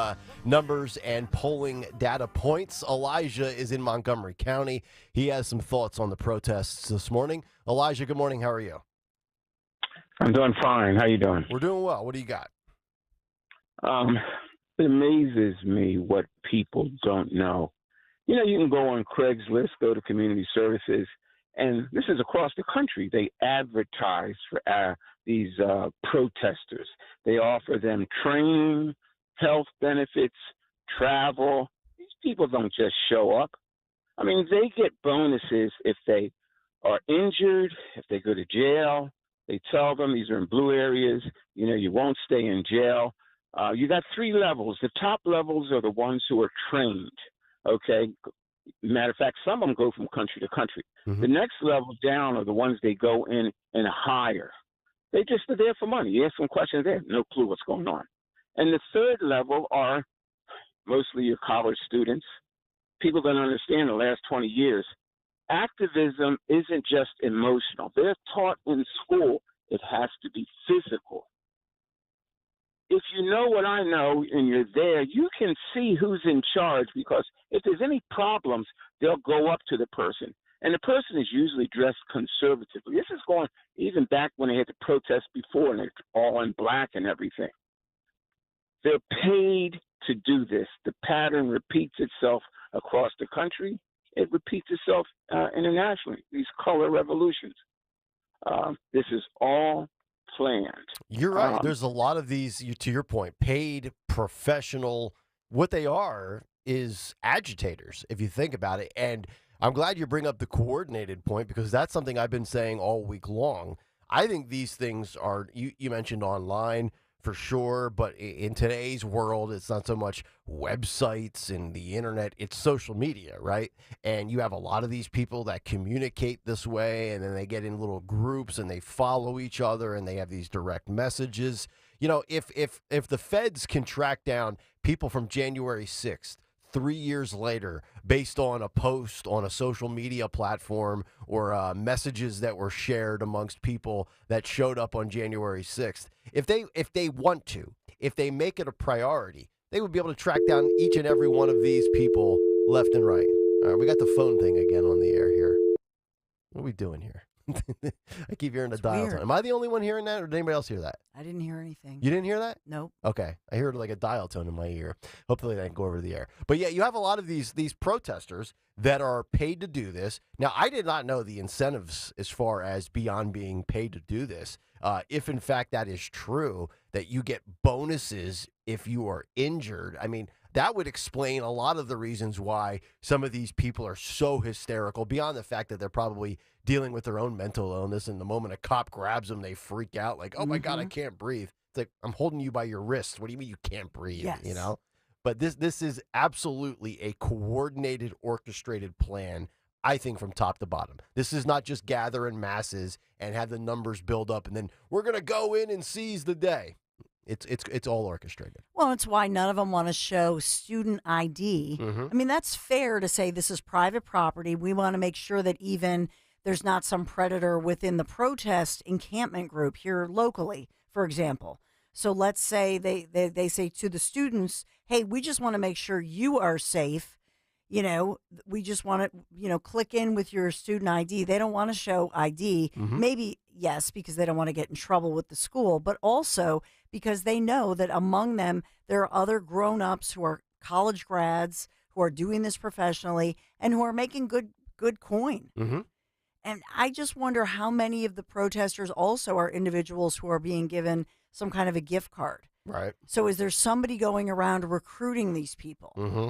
Speaker 9: numbers and polling data points. Elijah is in Montgomery County. He has some thoughts on the protests this morning. Elijah, good morning. How are you?
Speaker 7: I'm doing fine. How you doing?
Speaker 9: We're doing well. What do you got?
Speaker 7: It amazes me what people don't know. You know, you can go on Craigslist, go to community services, and this is across the country. They advertise for these protesters. They offer them training, health benefits, travel. These people don't just show up. I mean, they get bonuses if they are injured, if they go to jail. They tell them these are in blue areas. You know, you won't stay in jail. You got 3 levels. The top levels are the ones who are trained, okay? Matter of fact, some of them go from country to country. Mm-hmm. The next level down are the ones they go in and hire. They just are there for money. You ask them questions, they have no clue what's going on. And the third level are mostly your college students. People don't understand the last 20 years. Activism isn't just emotional. They're taught in school it has to be physical. If you know what I know and you're there, you can see who's in charge, because if there's any problems, they'll go up to the person. And the person is usually dressed conservatively. This is going even back when they had the protests before, and they're all in black and everything. They're paid to do this. The pattern repeats itself across the country. It repeats itself internationally, these color revolutions. This is all planned.
Speaker 9: You're right. There's a lot of these, to your point, paid professional. What they are is agitators, if you think about it. And I'm glad you bring up the coordinated point because that's something I've been saying all week long. I think these things are, you mentioned online for sure, but in today's world, it's not so much websites and the internet, it's social media, right? And you have a lot of these people that communicate this way, and then they get in little groups and they follow each other and they have these direct messages. You know, if the feds can track down people from January 6th, 3 years later, based on a post on a social media platform or messages that were shared amongst people that showed up on January 6th, if they want to, if they make it a priority, they would be able to track down each and every one of these people left and right. All right, we got the phone thing again on the air here. What are we doing here? I keep hearing the dial tone. Am I the only one hearing that, or did anybody else hear that?
Speaker 2: I didn't hear anything.
Speaker 9: You didn't hear that?
Speaker 2: Nope.
Speaker 9: Okay. I heard like a dial tone in my ear. Hopefully that didn't go over the air. But yeah, you have a lot of these protesters that are paid to do this. Now, I did not know the incentives as far as beyond being paid to do this. If in fact that is true, that you get bonuses if you are injured. I mean, that would explain a lot of the reasons why some of these people are so hysterical, beyond the fact that they're probably dealing with their own mental illness. And the moment a cop grabs them, they freak out like, oh my God, I can't breathe. It's like, I'm holding you by your wrist. What do you mean you can't breathe?
Speaker 2: Yes.
Speaker 9: You know? But this is absolutely a coordinated, orchestrated plan, I think, from top to bottom. This is not just gather in masses and have the numbers build up and then we're going to go in and seize the day. It's all orchestrated.
Speaker 2: Well, it's why none of them want to show student ID.
Speaker 9: Mm-hmm.
Speaker 2: I mean, that's fair to say this is private property. We want to make sure that even there's not some predator within the protest encampment group here locally, for example. So let's say they say to the students, hey, we just want to make sure you are safe. You know, we just want to, click in with your student ID. They don't want to show ID.
Speaker 9: Mm-hmm.
Speaker 2: Maybe, yes, because they don't want to get in trouble with the school, but also because they know that among them, there are other grown-ups who are college grads who are doing this professionally and who are making good coin.
Speaker 9: Mm-hmm.
Speaker 2: And I just wonder how many of the protesters also are individuals who are being given some kind of a gift card.
Speaker 9: Right.
Speaker 2: So is there somebody going around recruiting these people?
Speaker 9: Mm-hmm.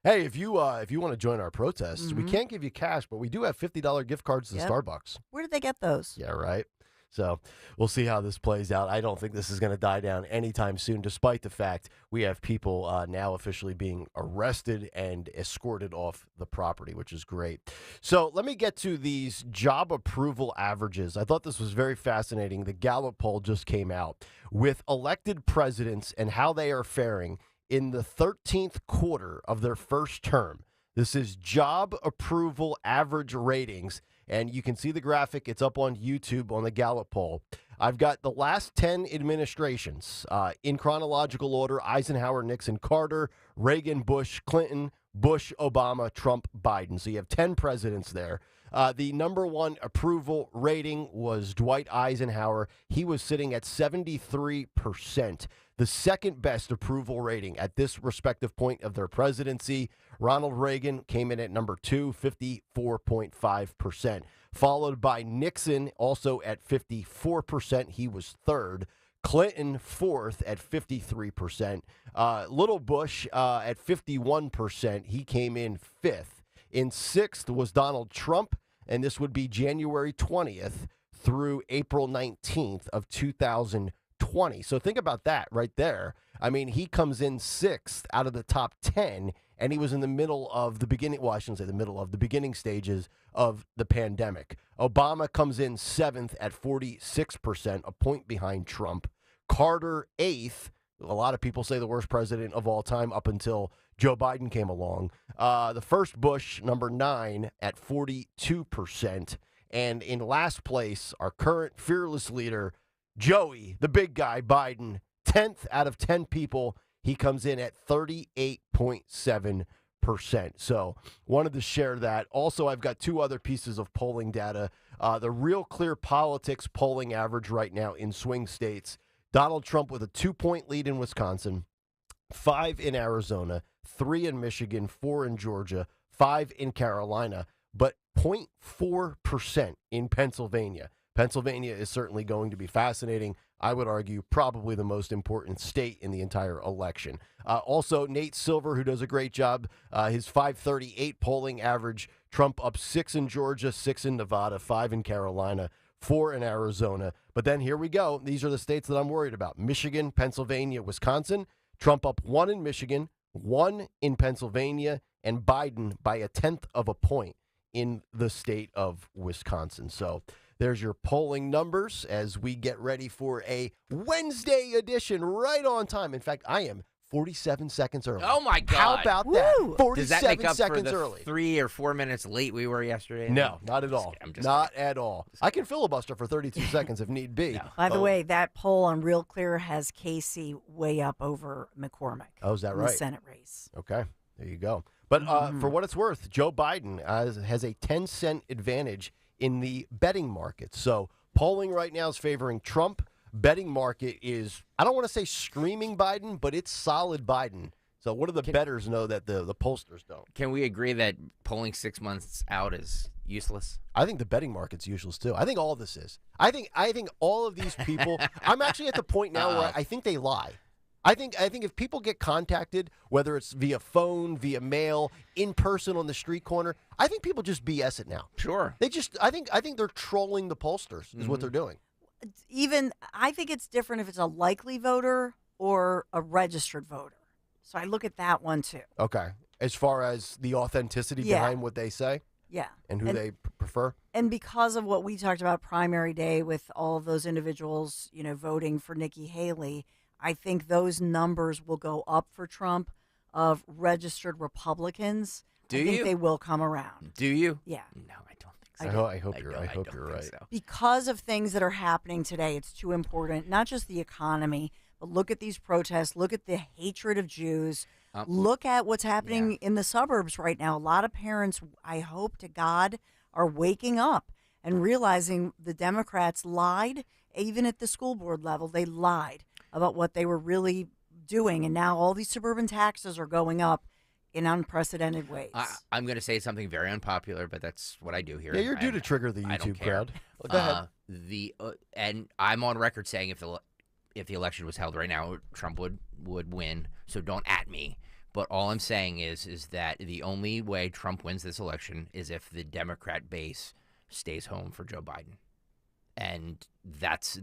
Speaker 9: Hey, if you want to join our protests, we can't give you cash, but we do have $50 gift cards to Starbucks.
Speaker 2: Where did they get those?
Speaker 9: Yeah, right. So we'll see how this plays out. I don't think this is going to die down anytime soon, despite the fact we have people now officially being arrested and escorted off the property, which is great. So let me get to these job approval averages. I thought this was very fascinating. The Gallup poll just came out with elected presidents and how they are faring in the 13th quarter of their first term. This is job approval average ratings, and you can see the graphic. It's up on YouTube on the Gallup poll. I've got the last 10 administrations in chronological order: Eisenhower, Nixon, Carter, Reagan, Bush, Clinton, Bush, Obama, Trump, Biden. So you have 10 presidents there. The number one approval rating was Dwight Eisenhower. He was sitting at 73%. The second best approval rating at this respective point of their presidency, Ronald Reagan came in at number 2, 54.5%, followed by Nixon, also at 54%. He was third. Clinton, fourth at 53%. Little Bush at 51%. He came in fifth. In sixth was Donald Trump, and this would be January 20th through April 19th of 2020. So think about that right there. I mean, he comes in sixth out of the top 10, and he was in the middle of the beginning. Well, I shouldn't say the middle of the beginning stages of the pandemic. Obama comes in seventh at 46%, a point behind Trump. Carter, eighth. A lot of people say the worst president of all time up until Joe Biden came along. The first Bush, number 9, at 42%. And in last place, our current fearless leader, Joey, the big guy, Biden, 10th out of 10 people. He comes in at 38.7%. So wanted to share that. Also, I've got two other pieces of polling data. The Real Clear Politics polling average right now in swing states. Donald Trump with a 2-point lead in Wisconsin, 5 in Arizona, 3 in Michigan, 4 in Georgia, 5 in Carolina, but 0.4% in Pennsylvania. Pennsylvania is certainly going to be fascinating. I would argue probably the most important state in the entire election. Also, Nate Silver, who does a great job, his 538 polling average, Trump up 6 in Georgia, 6 in Nevada, 5 in Carolina, 4 in Arizona. But then here we go. These are the states that I'm worried about. Michigan, Pennsylvania, Wisconsin. Trump up 1 in Michigan, 1 in Pennsylvania, and Biden by 1/10 of a point in the state of Wisconsin. So there's your polling numbers as we get ready for a Wednesday edition right on time. In fact, I am 47 seconds early.
Speaker 11: Oh, my God.
Speaker 9: How about that? 47
Speaker 11: Does that make up
Speaker 9: seconds
Speaker 11: for the
Speaker 9: early.
Speaker 11: 3 or 4 minutes late we were yesterday?
Speaker 9: No, not at all. Not at all. I can filibuster for 32 seconds if need be.
Speaker 2: By the way, that poll on Real Clear has Casey way up over McCormick.
Speaker 9: Oh, is that
Speaker 2: in
Speaker 9: right?
Speaker 2: The Senate race.
Speaker 9: Okay, there you go. But for what it's worth, Joe Biden has a 10-cent advantage in the betting market. So polling right now is favoring Trump. Betting market is, I don't want to say screaming Biden, but it's solid Biden. So what do the bettors know that the pollsters don't?
Speaker 11: Can we agree that polling 6 months out is useless?
Speaker 9: I think the betting market's useless too. I think all of this is. I think all of these people, I'm actually at the point now where I think they lie. I think if people get contacted, whether it's via phone, via mail, in person on the street corner, I think people just BS it now.
Speaker 11: Sure.
Speaker 9: They just I think they're trolling the pollsters is what they're doing.
Speaker 2: Even I think it's different if it's a likely voter or a registered voter. So I look at that one too.
Speaker 9: Okay. As far as the authenticity behind what they say?
Speaker 2: Yeah.
Speaker 9: And who they prefer?
Speaker 2: And because of what we talked about primary day with all of those individuals, voting for Nikki Haley, I think those numbers will go up for Trump of registered Republicans.
Speaker 11: Do
Speaker 2: I think
Speaker 11: you?
Speaker 2: they will come around.
Speaker 11: Do you?
Speaker 2: Yeah.
Speaker 11: No, I don't think so.
Speaker 9: I hope you're right.
Speaker 11: So.
Speaker 2: Because of things that are happening today, it's too important, not just the economy, but look at these protests, look at the hatred of Jews, look at what's happening in the suburbs right now. A lot of parents, I hope to God, are waking up and realizing the Democrats lied, even at the school board level. They lied about what they were really doing, and now all these suburban taxes are going up in unprecedented ways.
Speaker 11: I'm going to say something very unpopular, but that's what I do here.
Speaker 9: Yeah, you're due to trigger the
Speaker 11: I don't
Speaker 9: YouTube
Speaker 11: care.
Speaker 9: crowd. Well, go ahead.
Speaker 11: And I'm on record saying if the election was held right now, Trump would win. So don't at me. But all I'm saying is that the only way Trump wins this election is if the Democrat base stays home for Joe Biden. And that's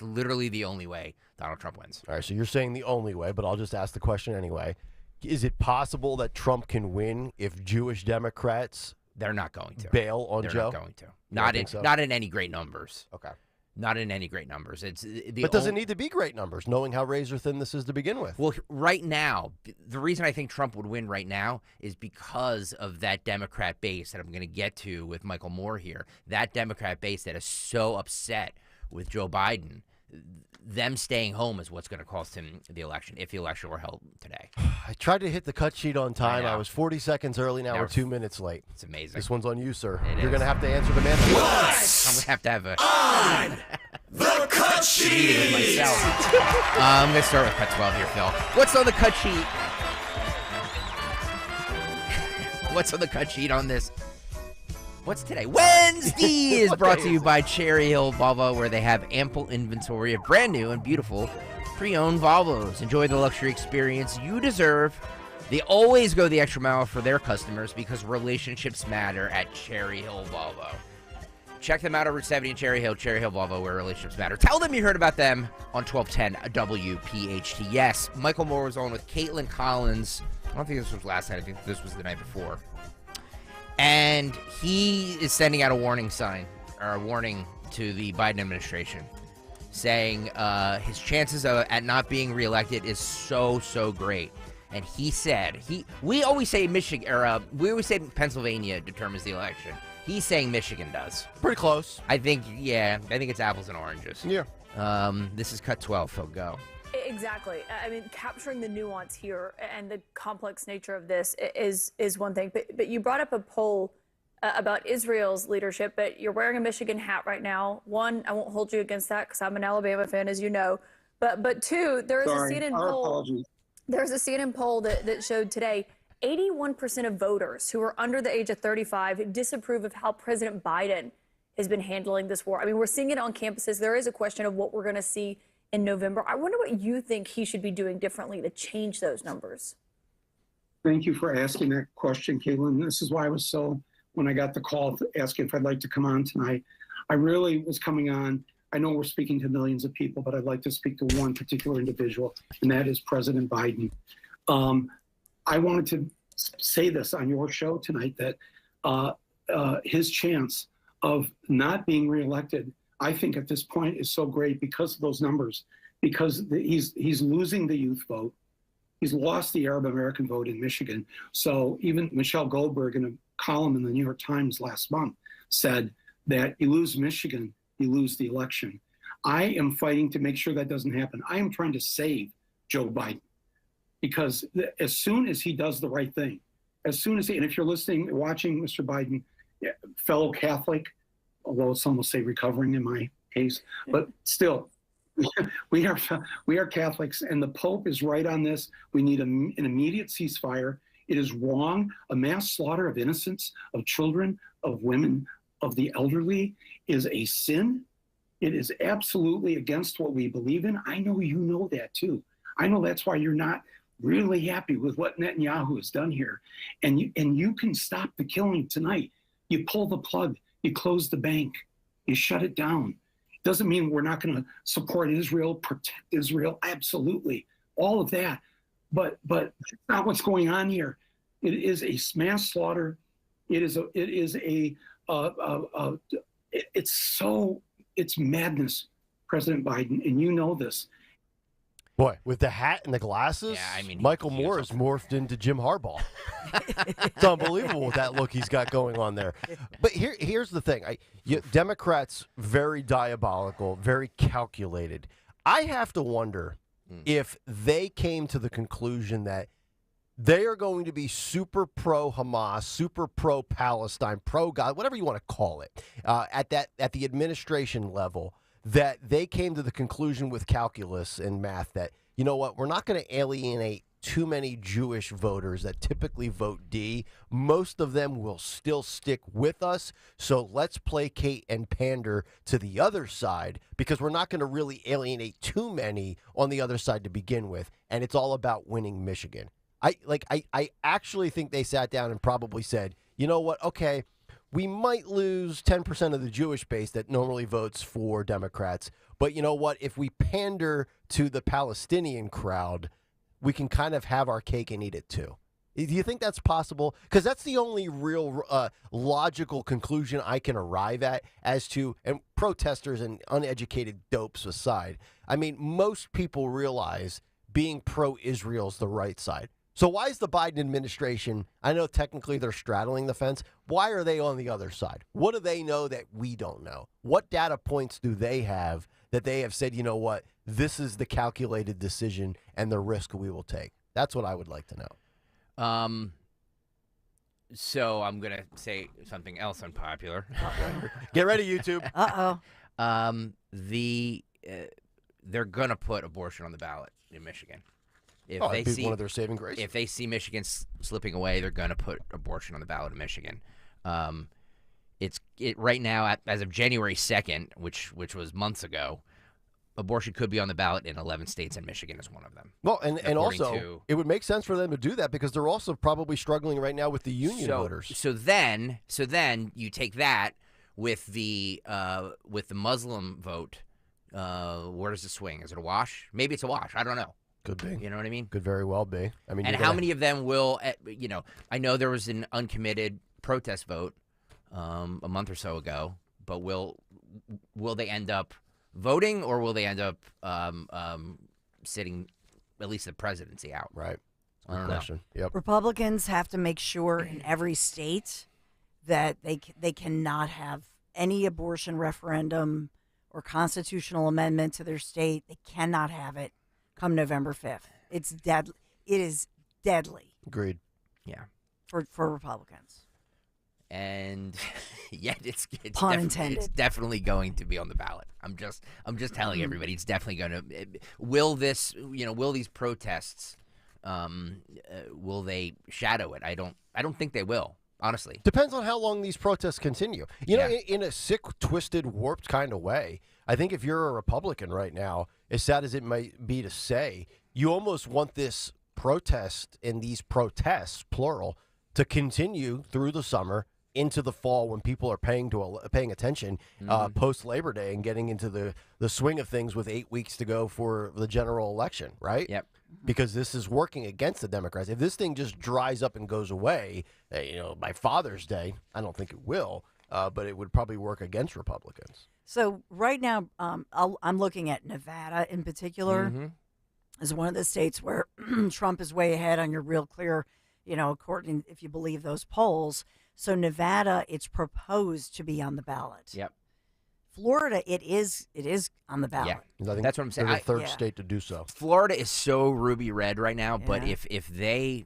Speaker 11: literally the only way Donald Trump wins.
Speaker 9: All right, so you're saying the only way, but I'll just ask the question anyway. Is it possible that Trump can win if Jewish Democrats
Speaker 11: They're not going to
Speaker 9: bail on
Speaker 11: They're
Speaker 9: Joe?
Speaker 11: not going to. Not in any great numbers.
Speaker 9: Okay.
Speaker 11: Not in any great numbers.
Speaker 9: But does it need to be great numbers, knowing how razor thin this is to begin with?
Speaker 11: Well, right now, the reason I think Trump would win right now is because of that Democrat base that I'm going to get to with Michael Moore here. That Democrat base that is so upset with Joe Biden, them staying home is what's going to cost him the election, if the election were held today.
Speaker 9: I tried to hit the cut sheet on time.
Speaker 11: I know.
Speaker 9: I was 40 seconds early. Now
Speaker 11: Now
Speaker 9: we're 2 minutes late.
Speaker 11: It's amazing.
Speaker 9: This one's on you, sir.
Speaker 11: It
Speaker 9: You're
Speaker 11: is.
Speaker 9: going to have to answer the man.
Speaker 11: I'm going to have a
Speaker 8: On the cut
Speaker 11: meeting with
Speaker 8: sheet.
Speaker 11: myself. I'm going to start with cut 12 here, Phil. What's on the cut sheet? What's on the cut sheet on this? What's today? Wednesday is brought to you by Cherry Hill Volvo, where they have ample inventory of brand new and beautiful pre-owned Volvos. Enjoy the luxury experience you deserve. They always go the extra mile for their customers because relationships matter at Cherry Hill Volvo. Check them out on Route 70 in Cherry Hill Volvo, where relationships matter. Tell them you heard about them on 1210 WPHT. Yes, Michael Moore was on with Caitlin Collins. I don't think this was last night. I think this was the night before. And he is sending out a warning sign, or a warning to the Biden administration, saying his chances at not being reelected is so great. And he said, we always say Michigan, or we always say Pennsylvania determines the election. He's saying Michigan does.
Speaker 9: Pretty close.
Speaker 11: I think it's apples and oranges.
Speaker 9: Yeah.
Speaker 11: This is cut 12, Phil, go.
Speaker 10: Exactly. I mean, capturing the nuance here and the complex nature of this is one thing. But you brought up a poll about Israel's leadership, but you're wearing a Michigan hat right now. One, I won't hold you against that because I'm an Alabama fan, as you know. But two, there is a CNN poll. There's a CNN poll that showed today 81% of voters who are under the age of 35 disapprove of how President Biden has been handling this war. I mean, we're seeing it on campuses. There is a question of what we're going to see in November. I wonder what you think he should be doing differently to change those numbers.
Speaker 12: Thank you for asking that question, Caitlin. This is why I was when I got the call asking if I'd like to come on tonight, I really was coming on. I know we're speaking to millions of people, but I'd like to speak to one particular individual, and that is President Biden. I wanted to say this on your show tonight, that his chance of not being reelected, I think at this point is so great because of those numbers, because he's losing the youth vote. He's lost the Arab American vote in Michigan. So even Michelle Goldberg, in a column in the New York Times last month, said that you lose Michigan, you lose the election. I am fighting to make sure that doesn't happen. I am trying to save Joe Biden, because as soon as he does the right thing, and if you're listening, watching Mr. Biden, fellow Catholic, although some will say recovering in my case, but still, we are Catholics, and the Pope is right on this. We need an immediate ceasefire. It is wrong. A mass slaughter of innocents, of children, of women, of the elderly is a sin. It is absolutely against what we believe in. I know you know that too. I know that's why you're not really happy with what Netanyahu has done here. And you can stop the killing tonight. You pull the plug, you close the bank, you shut it down. Doesn't mean we're not going to support Israel, protect Israel, absolutely, all of that. But that's not what's going on here. It is a mass slaughter. It's madness, President Biden, and you know this.
Speaker 9: Boy, with the hat and the glasses,
Speaker 11: yeah, I mean,
Speaker 9: Michael Moore has morphed into Jim Harbaugh. It's unbelievable that look he's got going on there. But here's the thing. Democrats, very diabolical, very calculated. I have to wonder if they came to the conclusion that they are going to be super pro-Hamas, super pro-Palestine, pro-God, whatever you want to call it, at the administration level, that they came to the conclusion with calculus and math that, you know what, we're not going to alienate too many Jewish voters that typically vote D. Most of them will still stick with us, so let's placate and pander to the other side because we're not going to really alienate too many on the other side to begin with, and it's all about winning Michigan. I actually think they sat down and probably said, you know what, okay, we might lose 10% of the Jewish base that normally votes for Democrats. But you know what? If we pander to the Palestinian crowd, we can kind of have our cake and eat it too. Do you think that's possible? Because that's the only real logical conclusion I can arrive at as to, and protesters and uneducated dopes aside, I mean, most people realize being pro-Israel is the right side. So why is the Biden administration, I know technically they're straddling the fence, why are they on the other side? What do they know that we don't know? What data points do they have that they have said, you know what, this is the calculated decision and the risk we will take? That's what I would like to know.
Speaker 11: So I'm going to say something else unpopular.
Speaker 9: Get ready, YouTube.
Speaker 2: Uh-oh.
Speaker 11: They're going to put abortion on the ballot in Michigan. If
Speaker 9: they see one of their saving grace.
Speaker 11: If they see Michigan slipping away, they're going to put abortion on the ballot in Michigan. It's right now, as of January 2nd, which was months ago, abortion could be on the ballot in 11 states, and Michigan is one of them.
Speaker 9: Well, and also, it would make sense for them to do that because they're also probably struggling right now with the union voters.
Speaker 11: So then you take that with the Muslim vote. Where does it swing? Is it a wash? Maybe it's a wash. I don't know.
Speaker 9: Could be.
Speaker 11: You know what I mean?
Speaker 9: Could very well be. I mean,
Speaker 11: and how many of them will, I know there was an uncommitted protest vote a month or so ago, but will they end up voting or will they end up sitting at least the presidency out?
Speaker 9: Right.
Speaker 11: I don't
Speaker 9: know. Yep.
Speaker 2: Republicans have to make sure in every state that they cannot have any abortion referendum or constitutional amendment to their state. They cannot have it come November 5th. It's deadly. It is deadly.
Speaker 9: Agreed.
Speaker 11: Yeah.
Speaker 2: For Republicans.
Speaker 11: And yet it's
Speaker 2: pun intended.
Speaker 11: It's definitely going to be on the ballot. I'm just telling everybody it's definitely going to. Will these protests will they shadow it? I don't think they will. honestly.
Speaker 9: Depends on how long these protests continue. You know, in a sick, twisted, warped kind of way, I think if you're a Republican right now, as sad as it might be to say, you almost want this protest and these protests, plural, to continue through the summer into the fall when people are paying attention post Labor Day and getting into the swing of things with 8 weeks to go for the general election, right?
Speaker 11: Yep.
Speaker 9: Because this is working against the Democrats. If this thing just dries up and goes away, by Father's Day, I don't think it will, but it would probably work against Republicans.
Speaker 2: So right now, I'm looking at Nevada in particular as one of the states where Trump is way ahead on your real clear, according, if you believe those polls. So Nevada, it's proposed to be on the ballot.
Speaker 11: Yep.
Speaker 2: Florida, it is on the ballot.
Speaker 11: Yeah, that's what I'm saying.
Speaker 9: They're the third state to do so.
Speaker 11: Florida is so ruby red right now, but if they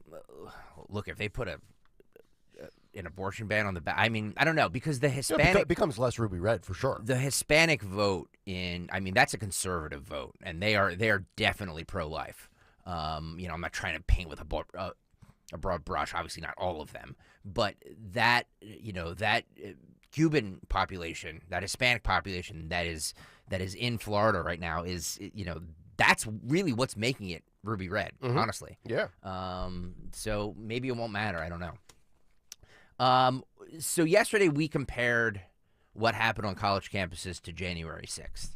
Speaker 11: put an abortion ban on the ballot, I mean, I don't know, because the Hispanic
Speaker 9: it becomes less ruby red for sure.
Speaker 11: The Hispanic vote that's a conservative vote, and they are definitely pro-life. I'm not trying to paint with a broad brush, obviously not all of them, but that Cuban population, that Hispanic population that is in Florida right now is, that's really what's making it ruby red, honestly.
Speaker 9: Yeah.
Speaker 11: So maybe it won't matter. I don't know. So yesterday we compared what happened on college campuses to January 6th.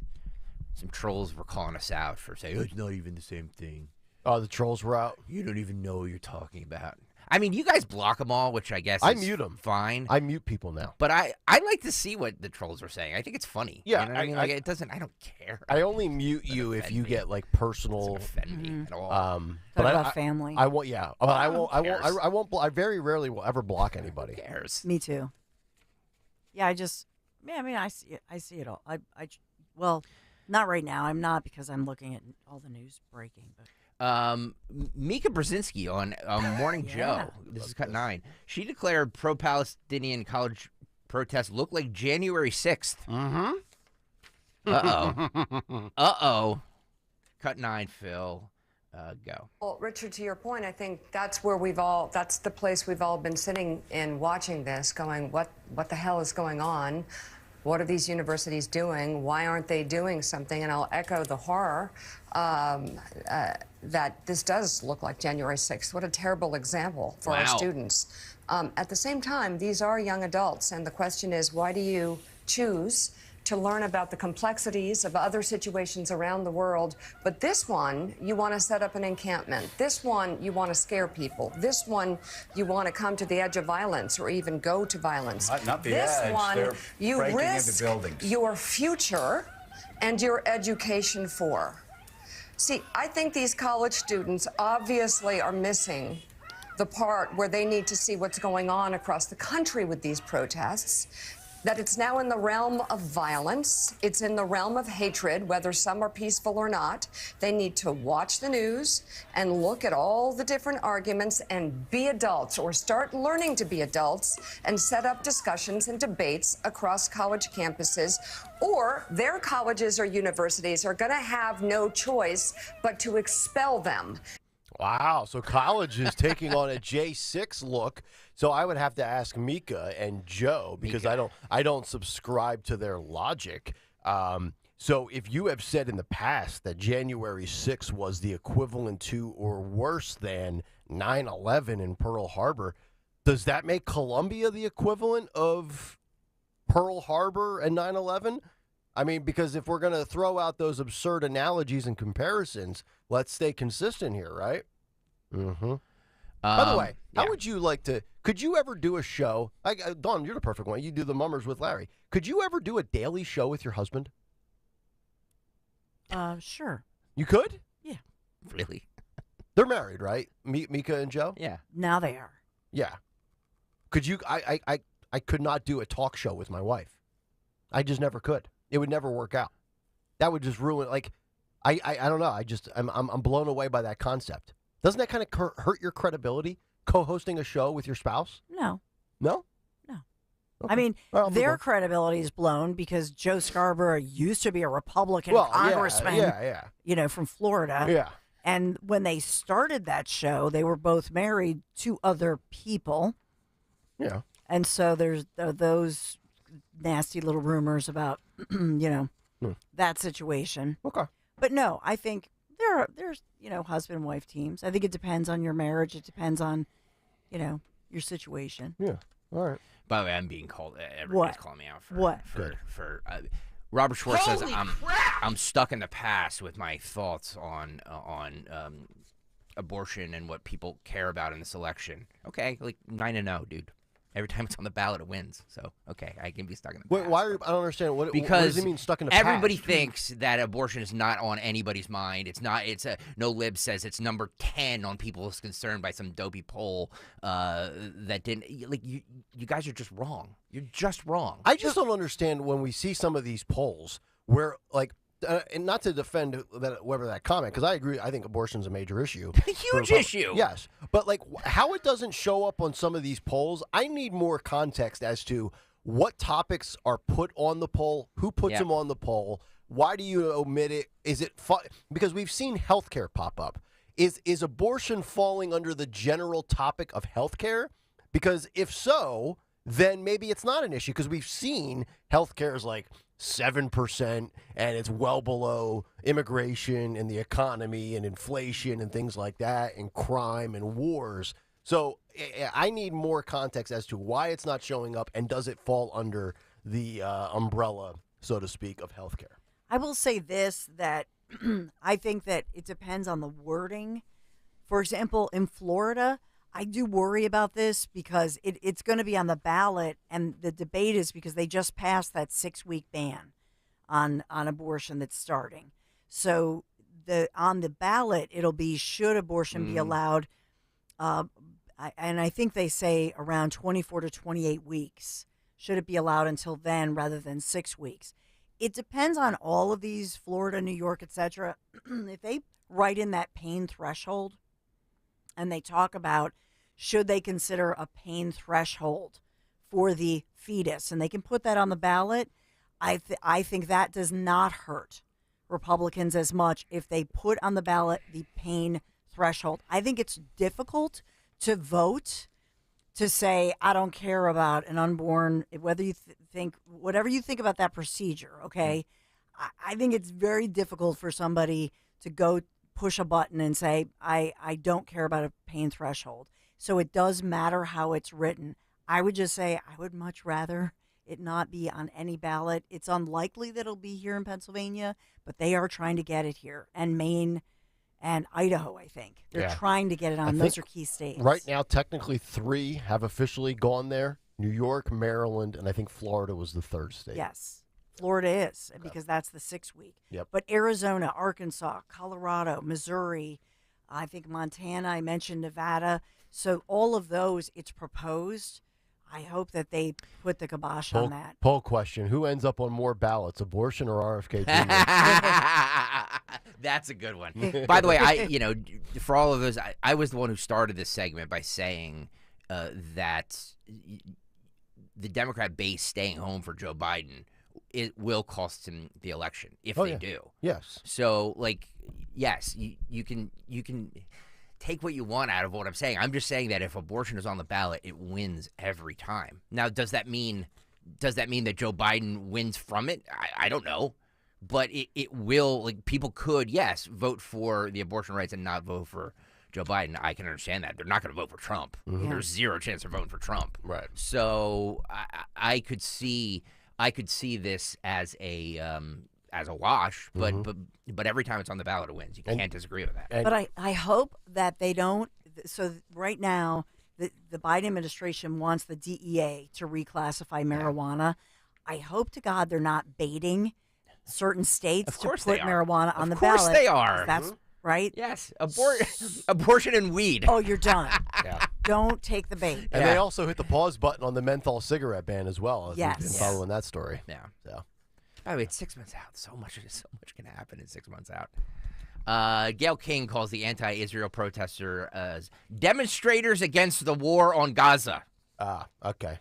Speaker 11: Some trolls were calling us out for saying, it's not even the same thing.
Speaker 9: Oh, the trolls were out?
Speaker 11: You don't even know what you're talking about. I mean, you guys block them all, which I guess
Speaker 9: I
Speaker 11: is
Speaker 9: mute them.
Speaker 11: Fine.
Speaker 9: I mute people now.
Speaker 11: But I like to see what the trolls are saying. I think it's funny.
Speaker 9: Yeah.
Speaker 11: You know what I mean? It doesn't, I don't care.
Speaker 9: I only mute you if you get like personal.
Speaker 11: Doesn't offend me at all.
Speaker 2: But about family.
Speaker 9: I won't. Yeah. But I won't. I very rarely will ever block anybody.
Speaker 11: Who cares?
Speaker 2: Me too. Yeah, I see it all. Well, not right now. I'm not, because I'm looking at all the news breaking. But
Speaker 11: Mika Brzezinski on Morning Joe. This is cut 9. She declared pro-Palestinian college protests look like January 6th. Uh-oh. Cut 9, Phil. Go.
Speaker 13: Well, Richard, to your point, I think that's the place we've all been sitting in watching this, going, what the hell is going on? What are these universities doing? Why aren't they doing something? And I'll echo the horror that this does look like January 6th. What a terrible example for our students. At the same time, these are young adults, and the question is, why do you choose to learn about the complexities of other situations around the world, but this one, you want to set up an encampment. This one, you want to scare people. This one, you want to come to the edge of violence or even go to violence.
Speaker 14: Not the
Speaker 13: this
Speaker 14: edge.
Speaker 13: one,
Speaker 14: They're
Speaker 13: you
Speaker 14: breaking
Speaker 13: risk
Speaker 14: into buildings.
Speaker 13: your future and your education for. See, I think these college students obviously are missing the part where they need to see what's going on across the country with these protests. That it's now in the realm of violence. It's in the realm of hatred, whether some are peaceful or not. They need to watch the news and look at all the different arguments and be adults, or start learning to be adults and set up discussions and debates across college campuses, or their colleges or universities are going to have no choice but to expel them.
Speaker 9: Wow. So college is taking on a J6 look. So I would have to ask Mika and Joe, because I don't subscribe to their logic. So if you have said in the past that January 6th was the equivalent to or worse than 9/11 in Pearl Harbor, does that make Columbia the equivalent of Pearl Harbor and 9/11? I mean, because if we're going to throw out those absurd analogies and comparisons, let's stay consistent here, right? Mm-hmm. By the way, how would you like to, could you ever do a show, Dawn, you're the perfect one, you do the Mummers with Larry. Could you ever do a daily show with your husband?
Speaker 2: Sure.
Speaker 9: You could?
Speaker 2: Yeah.
Speaker 11: Really?
Speaker 9: They're married, right? Mika and Joe?
Speaker 11: Yeah.
Speaker 2: Now they are.
Speaker 9: Yeah. Could you, I could not do a talk show with my wife. I just never could. It would never work out. That would just ruin, like, I don't know. I'm blown away by that concept. Doesn't that kind of hurt your credibility, co-hosting a show with your spouse?
Speaker 2: No.
Speaker 9: No?
Speaker 2: No.
Speaker 9: Okay.
Speaker 2: I mean,
Speaker 9: Well,
Speaker 2: their credibility is blown because Joe Scarborough used to be a Republican congressman, from Florida.
Speaker 9: Yeah.
Speaker 2: And when they started that show, they were both married to other people.
Speaker 9: Yeah.
Speaker 2: And so there's those nasty little rumors about, that situation.
Speaker 9: Okay.
Speaker 2: But no, I think there's husband and wife teams. I think it depends on your marriage. It depends on, your situation.
Speaker 9: Yeah. All right.
Speaker 11: By the way, I'm being called. Everybody's calling me out for
Speaker 2: what?
Speaker 11: For Robert Schwartz says I'm stuck in the past with my thoughts on abortion and what people care about in this election. Okay, like 9-0, dude. Every time it's on the ballot, it wins. So, okay, I can be stuck in the past.
Speaker 9: Wait, why? I don't understand. What does it mean stuck in the past?
Speaker 11: Everybody thinks that abortion is not on anybody's mind. It's not. No lib says it's number 10 on people's concern by some dopey poll that didn't. Like you guys are just wrong. You're just wrong.
Speaker 9: I just don't understand when we see some of these polls where like. And not to defend whoever that comment, because I agree. I think abortion is a major issue.
Speaker 11: A huge issue.
Speaker 9: Yes. But like how it doesn't show up on some of these polls, I need more context as to what topics are put on the poll, who puts them on the poll, why do you omit it? Is it because we've seen healthcare pop up. Is abortion falling under the general topic of healthcare? Because if so, then maybe it's not an issue, because we've seen healthcare is like 7% and it's well below immigration and the economy and inflation and things like that and crime and wars. So I need more context as to why it's not showing up, and does it fall under the umbrella, so to speak, of healthcare?
Speaker 2: I will say this, that I think that it depends on the wording. For example, in Florida, I do worry about this because it's going to be on the ballot, and the debate is because they just passed that 6-week ban on abortion that's starting. So on the ballot, it'll be, should abortion be allowed? And I think they say around 24 to 28 weeks. Should it be allowed until then rather than 6 weeks? It depends on all of these, Florida, New York, etc. If they write in that pain threshold, and they talk about should they consider a pain threshold for the fetus, and they can put that on the ballot, I think that does not hurt Republicans as much if they put on the ballot the pain threshold. I think it's difficult to vote to say, I don't care about an unborn, whether you think, whatever you think about that procedure, okay? I think it's very difficult for somebody to go push a button and say, I don't care about a pain threshold. So it does matter how it's written. I would just say I would much rather it not be on any ballot. It's unlikely that it'll be here in Pennsylvania, but they are trying to get it here. And Maine and Idaho, I think. They're trying to get it on. Those are key states.
Speaker 9: Right now, technically 3 have officially gone there. New York, Maryland, and I think Florida was the third state.
Speaker 2: Yes. Florida is, because that's the 6-week.
Speaker 9: Yep.
Speaker 2: But Arizona, Arkansas, Colorado, Missouri, I think Montana, I mentioned Nevada. So all of those, it's proposed. I hope that they put the kibosh on that.
Speaker 9: Poll question: who ends up on more ballots, abortion or RFK Jr.?
Speaker 11: That's a good one. By the way, for all of those, I was the one who started this segment by saying that the Democrat base staying home for Joe Biden, it will cost him the election if they do.
Speaker 9: Yes.
Speaker 11: So, yes, you can take what you want out of what I'm saying. I'm just saying that if abortion is on the ballot, it wins every time. Now, does that mean that Joe Biden wins from it? I don't know. But it will, people could, yes, vote for the abortion rights and not vote for Joe Biden. I can understand that. They're not going to vote for Trump. Mm-hmm. There's zero chance they're voting for Trump.
Speaker 9: Right.
Speaker 11: So I could see this as a wash, but every time it's on the ballot, it wins. You can't disagree with that.
Speaker 2: But I hope that they don't. So right now, the Biden administration wants the DEA to reclassify marijuana. I hope to God they're not baiting certain states to put marijuana on the ballot.
Speaker 11: Of course they are.
Speaker 2: That's right.
Speaker 11: Yes, abortion and weed.
Speaker 2: Oh, you're done. Don't take the bait.
Speaker 9: And they also hit the pause button on the menthol cigarette ban as well.
Speaker 2: Yes.
Speaker 9: We've been following that story.
Speaker 11: Yeah.
Speaker 9: So.
Speaker 11: By the way, it's 6 months out. So much can happen in 6 months out. Gayle King calls the anti-Israel protester as demonstrators against the war on Gaza.
Speaker 9: Ah, okay.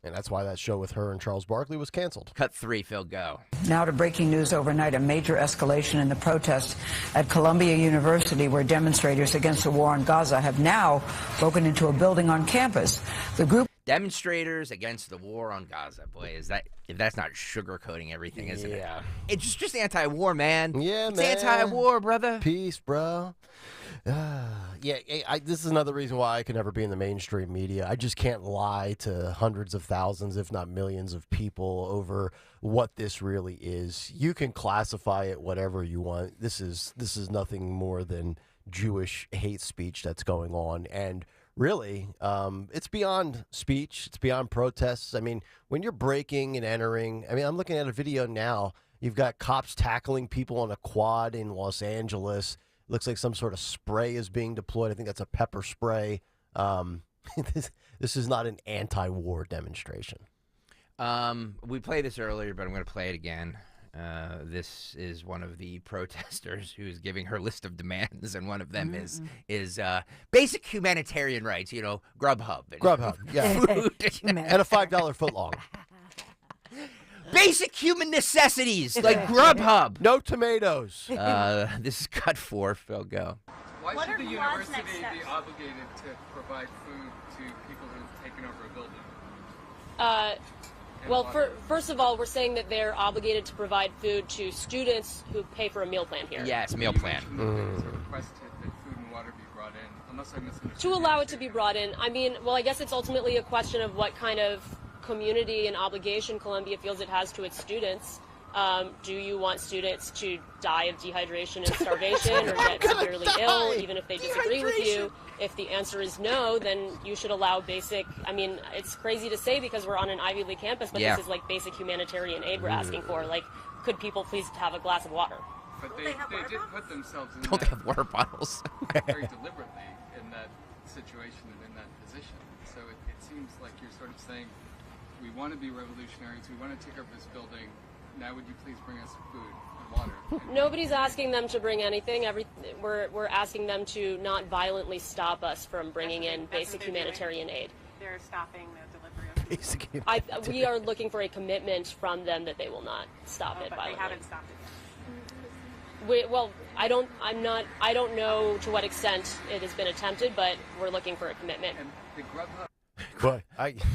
Speaker 9: And that's why that show with her and Charles Barkley was canceled.
Speaker 11: Cut 3, Phil, go.
Speaker 14: Now to breaking news overnight, a major escalation in the protests at Columbia University, where demonstrators against the war on Gaza have now broken into a building on campus. The group...
Speaker 11: Demonstrators against the war on Gaza. Boy, if that's not sugarcoating everything, isn't it? Yeah. It's just anti-war, man.
Speaker 9: Yeah,
Speaker 11: it's
Speaker 9: man.
Speaker 11: anti-war, brother.
Speaker 9: Peace, bro. This is another reason why I can never be in the mainstream media. I just can't lie to hundreds of thousands, if not millions of people over what this really is. You can classify it whatever you want. This is nothing more than Jewish hate speech that's going on. And really, it's beyond speech. It's beyond protests. I mean, when you're breaking and entering, I'm looking at a video now. You've got cops tackling people on a quad in Los Angeles. Looks like some sort of spray is being deployed. I think that's a pepper spray. This is not an anti-war demonstration.
Speaker 11: We played this earlier, but I'm going to play it again. This is one of the protesters who's giving her list of demands, and one of them is basic humanitarian rights. Grubhub.
Speaker 9: Grubhub, yeah.
Speaker 11: Food.
Speaker 9: And a $5 footlong.
Speaker 11: Basic human necessities like Grubhub.
Speaker 9: No tomatoes.
Speaker 11: This is cut 4. Phil, go.
Speaker 15: Why should the university be obligated to provide food to people who've taken over a building?
Speaker 17: Well, first of all, we're saying that they're obligated to provide food to students who pay for a meal plan here.
Speaker 11: Yes, meal plan.
Speaker 15: Requested that food and water be brought in, unless I misunderstood.
Speaker 17: To allow it to be brought in. I guess it's ultimately a question of what kind of community and obligation Columbia feels it has to its students. Do you want students to die of dehydration and starvation or get severely ill, even if they disagree with you? If the answer is no, then you should allow basic, it's crazy to say because we're on an Ivy League campus, but this is like basic humanitarian aid we're asking for. Like, could people please have a glass of water?
Speaker 15: But they did put themselves in
Speaker 11: Don't they have water bottles?
Speaker 15: very deliberately in that situation and in that position. So it seems like you're sort of saying, we want to be revolutionaries, we want to take over this building, now would you please bring us food and water?
Speaker 17: Nobody's asking them to bring anything. We're asking them to not violently stop us from bringing in basic humanitarian aid.
Speaker 19: They're stopping the delivery of
Speaker 9: basic
Speaker 17: humanitarian. We are looking for a commitment from them that they will not stop it violently.
Speaker 19: They haven't stopped it yet.
Speaker 17: I don't know to what extent it has been attempted, but we're looking for a commitment.
Speaker 15: And the Grubhub.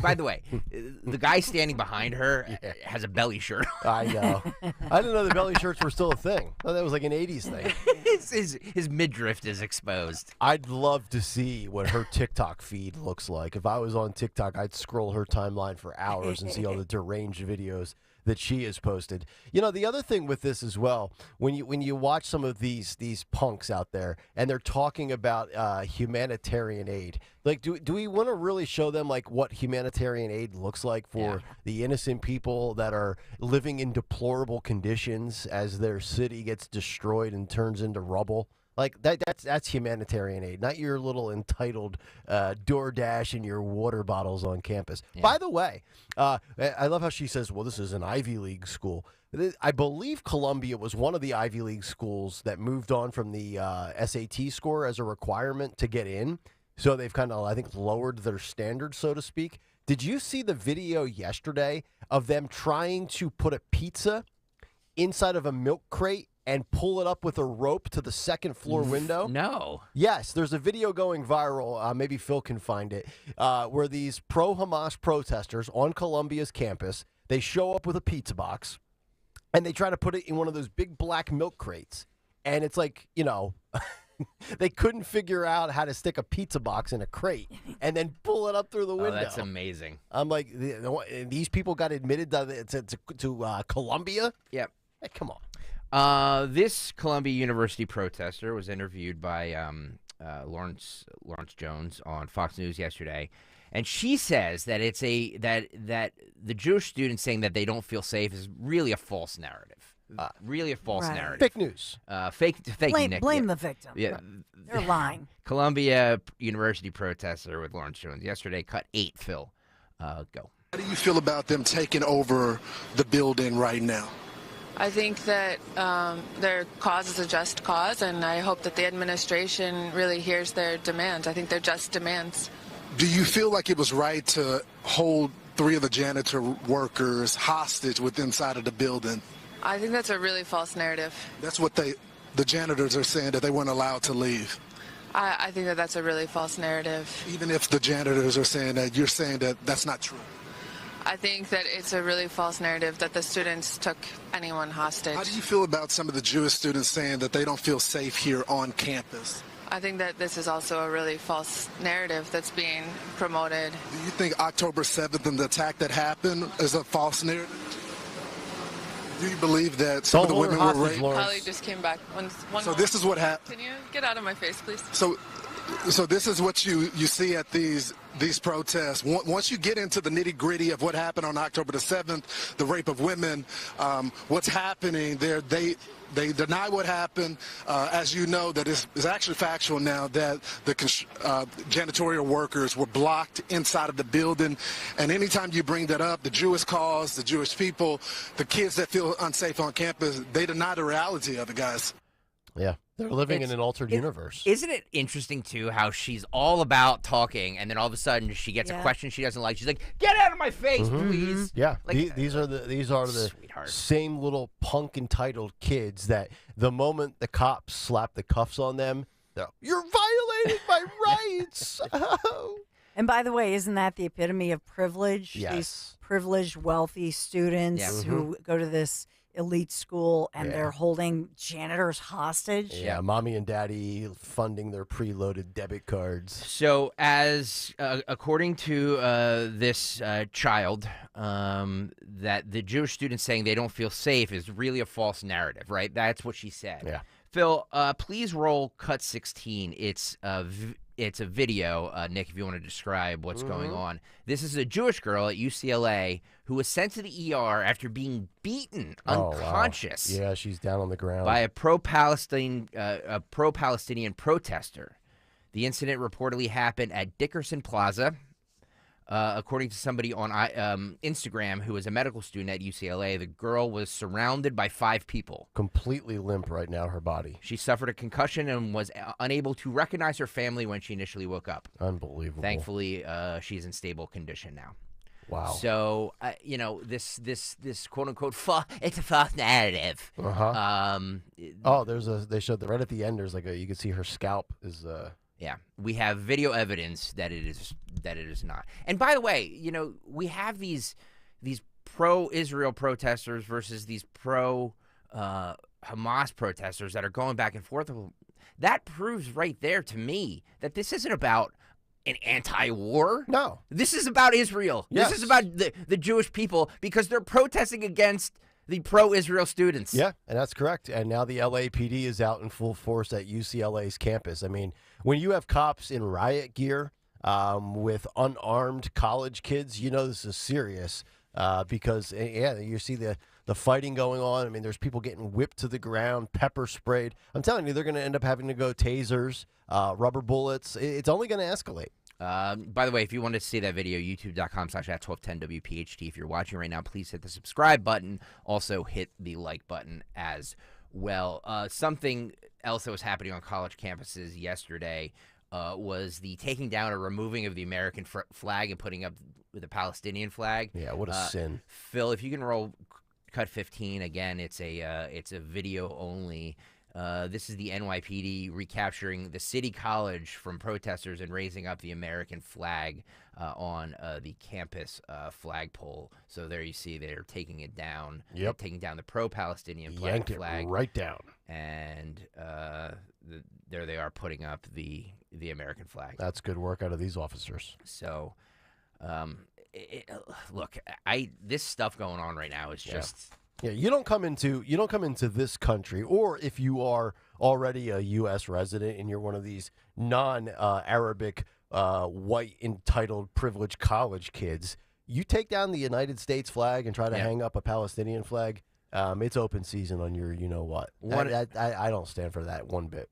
Speaker 11: By the way, the guy standing behind her has a belly shirt.
Speaker 9: I know. I didn't know the belly shirts were still a thing. I thought that was like an 80s thing.
Speaker 11: His midriff is exposed.
Speaker 9: I'd love to see what her TikTok feed looks like. If I was on TikTok, I'd scroll her timeline for hours and see all the deranged videos that she has posted. The other thing with this as well, when you watch some of these punks out there and they're talking about humanitarian aid, like do we want to really show them like what humanitarian aid looks like for the innocent people that are living in deplorable conditions as their city gets destroyed and turns into rubble? Like that's humanitarian aid, not your little entitled DoorDash and your water bottles on campus. Yeah. By the way, I love how she says, well, this is an Ivy League school. I believe Columbia was one of the Ivy League schools that moved on from the SAT score as a requirement to get in. So they've kind of, I think, lowered their standards, so to speak. Did you see the video yesterday of them trying to put a pizza inside of a milk crate and pull it up with a rope to the second floor window?
Speaker 11: No.
Speaker 9: Yes, there's a video going viral, maybe Phil can find it, where these pro-Hamas protesters on Columbia's campus, they show up with a pizza box, and they try to put it in one of those big black milk crates. And it's like, they couldn't figure out how to stick a pizza box in a crate and then pull it up through the window.
Speaker 11: That's amazing.
Speaker 9: I'm like, these people got admitted to Columbia?
Speaker 11: Yep.
Speaker 9: Hey, come on.
Speaker 11: This Columbia University protester was interviewed by Lawrence Jones on Fox News yesterday, and she says that it's that the Jewish students saying that they don't feel safe is really a false narrative. Really a false narrative.
Speaker 9: Fake news.
Speaker 11: Fake
Speaker 2: blame the victim.
Speaker 11: Yeah.
Speaker 2: They're lying.
Speaker 11: Columbia University protester with Lawrence Jones yesterday cut 8. Phil, go.
Speaker 20: How do you feel about them taking over the building right now?
Speaker 21: I think that their cause is a just cause, and I hope that the administration really hears their demands. I think they're just demands.
Speaker 20: Do you feel like it was right to hold 3 of the janitor workers hostage inside of the building?
Speaker 21: I think that's a really false narrative.
Speaker 20: That's what the janitors are saying, that they weren't allowed to leave.
Speaker 21: I think that that's a really false narrative.
Speaker 20: Even if the janitors are saying that, you're saying that that's not true.
Speaker 21: I think that it's a really false narrative that the students took anyone hostage.
Speaker 20: How do you feel about some of the Jewish students saying that they don't feel safe here on campus?
Speaker 21: I think that this is also a really false narrative that's being promoted.
Speaker 20: Do you think October 7th and the attack that happened is a false narrative? Do you believe that some of the women were raped?
Speaker 21: Holly just came back.
Speaker 20: So this is what happened.
Speaker 21: Can you get out of my face, please?
Speaker 20: So this is what you see at these protests. Once you get into the nitty-gritty of what happened on October the 7th, the rape of women, what's happening there, they deny what happened. As you know, that is actually factual now, that the janitorial workers were blocked inside of the building. And anytime you bring that up, the Jewish cause, the Jewish people, the kids that feel unsafe on campus, they deny the reality of it, guys.
Speaker 9: Yeah, they're living in an altered universe.
Speaker 11: Isn't it interesting, too, how she's all about talking, and then all of a sudden she gets a question she doesn't like. She's like, get out of my face, please.
Speaker 9: Yeah,
Speaker 11: Like,
Speaker 9: these are the same little punk entitled kids that the moment the cops slap the cuffs on them, they're, you're violating my rights.
Speaker 2: And by the way, isn't that the epitome of privilege?
Speaker 9: Yes.
Speaker 2: These privileged, wealthy students who go to this elite school and they're holding janitors hostage.
Speaker 9: Yeah, mommy and daddy funding their preloaded debit cards.
Speaker 11: So, as according to this child, that the Jewish students saying they don't feel safe is really a false narrative, right? That's what she said.
Speaker 9: Yeah.
Speaker 11: Phil, please roll cut 16. It's a video, Nick, if you want to describe what's going on. This is a Jewish girl at UCLA who was sent to the ER after being beaten unconscious.
Speaker 9: Wow. Yeah, she's down on the ground.
Speaker 11: By a pro-Palestinian protester. The incident reportedly happened at Dickerson Plaza. According to somebody on Instagram who was a medical student at UCLA, the girl was surrounded by 5 people.
Speaker 9: Completely limp right now, her body.
Speaker 11: She suffered a concussion and was unable to recognize her family when she initially woke up.
Speaker 9: Unbelievable.
Speaker 11: Thankfully, she's in stable condition now.
Speaker 9: Wow.
Speaker 11: So, this quote-unquote, it's a false narrative.
Speaker 9: They showed that right at the end, there's you can see her scalp is...
Speaker 11: Yeah, we have video evidence that it is not. And by the way, we have these pro-Israel protesters versus these pro-Hamas protesters that are going back and forth. That proves right there to me that this isn't about an anti-war.
Speaker 9: No.
Speaker 11: This is about Israel.
Speaker 9: Yes.
Speaker 11: This is about the Jewish people because they're protesting against the pro-Israel students.
Speaker 9: Yeah, and that's correct. And now the LAPD is out in full force at UCLA's campus. I mean, when you have cops in riot gear with unarmed college kids, this is serious because, you see the fighting going on. I mean, there's people getting whipped to the ground, pepper sprayed. I'm telling you, they're going to end up having to go tasers, rubber bullets. It's only going to escalate.
Speaker 11: By the way, if you want to see that video, youtube.com/@1210WPHT. If you're watching right now, please hit the subscribe button. Also, hit the like button as well. Something else that was happening on college campuses yesterday was the taking down or removing of the American flag and putting up the Palestinian flag.
Speaker 9: Yeah, what a sin.
Speaker 11: Phil, if you can roll cut 15 again, it's a video only. This is the NYPD recapturing the City College from protesters and raising up the American flag on the campus flagpole. So there you see they're taking it down.
Speaker 9: Yep.
Speaker 11: They're taking down the pro-Palestinian
Speaker 9: Yanked
Speaker 11: flag.
Speaker 9: It right down.
Speaker 11: And there they are putting up the American flag.
Speaker 9: That's good work out of these officers.
Speaker 11: So, look, this stuff going on right now is just...
Speaker 9: Yeah, you don't come into this country, or if you are already a U.S. resident and you're one of these non-Arabic, white, entitled, privileged college kids, you take down the United States flag and try to hang up a Palestinian flag. It's open season on your you-know-what. I don't stand for that one bit.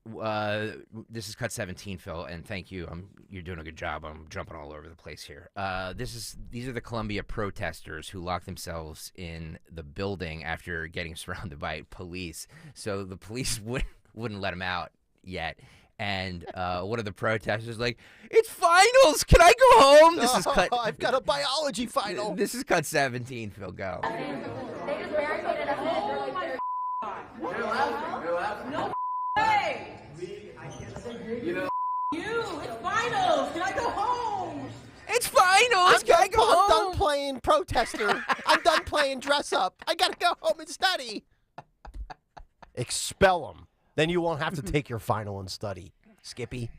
Speaker 11: This is cut 17, Phil, and thank you. You're doing a good job. I'm jumping all over the place here. These are the Columbia protesters who locked themselves in the building after getting surrounded by police. So the police wouldn't let them out yet. And one of the protesters like, it's finals. Can I go home? This is cut.
Speaker 9: I've got a biology final.
Speaker 11: This is cut 17, Phil. Go.
Speaker 19: They just barricaded us in. Oh my God. No way.
Speaker 1: It's finals. Can I go home?
Speaker 11: It's finals. Can I go home?
Speaker 9: I'm done playing protester. I'm done playing dress up. I got to go home and study. Expel them. Then you won't have to take your final and study. Skippy.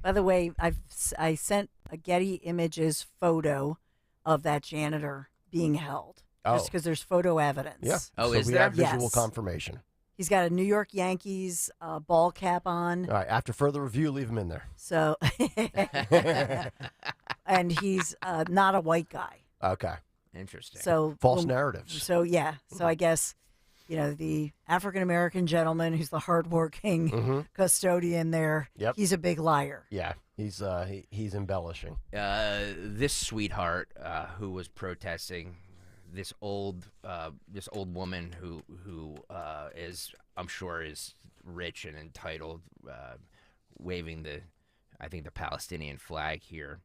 Speaker 2: By the way, I sent a Getty Images photo of that janitor being held. Just because there's photo evidence.
Speaker 9: Yeah.
Speaker 11: Oh,
Speaker 9: so
Speaker 11: is
Speaker 9: we
Speaker 11: there?
Speaker 9: have visual
Speaker 2: Yes.
Speaker 9: confirmation.
Speaker 2: He's got a New York Yankees ball cap on.
Speaker 9: All right. After further review, leave him in there.
Speaker 2: So, and he's not a white guy.
Speaker 9: Okay.
Speaker 11: Interesting.
Speaker 2: So
Speaker 9: false narratives.
Speaker 2: So yeah. So I guess, the African American gentleman who's the hardworking custodian there.
Speaker 9: Yep.
Speaker 2: He's a big liar.
Speaker 9: Yeah. He's embellishing.
Speaker 11: This sweetheart who was protesting, this old woman who is, I'm sure, is rich and entitled, waving the Palestinian flag here.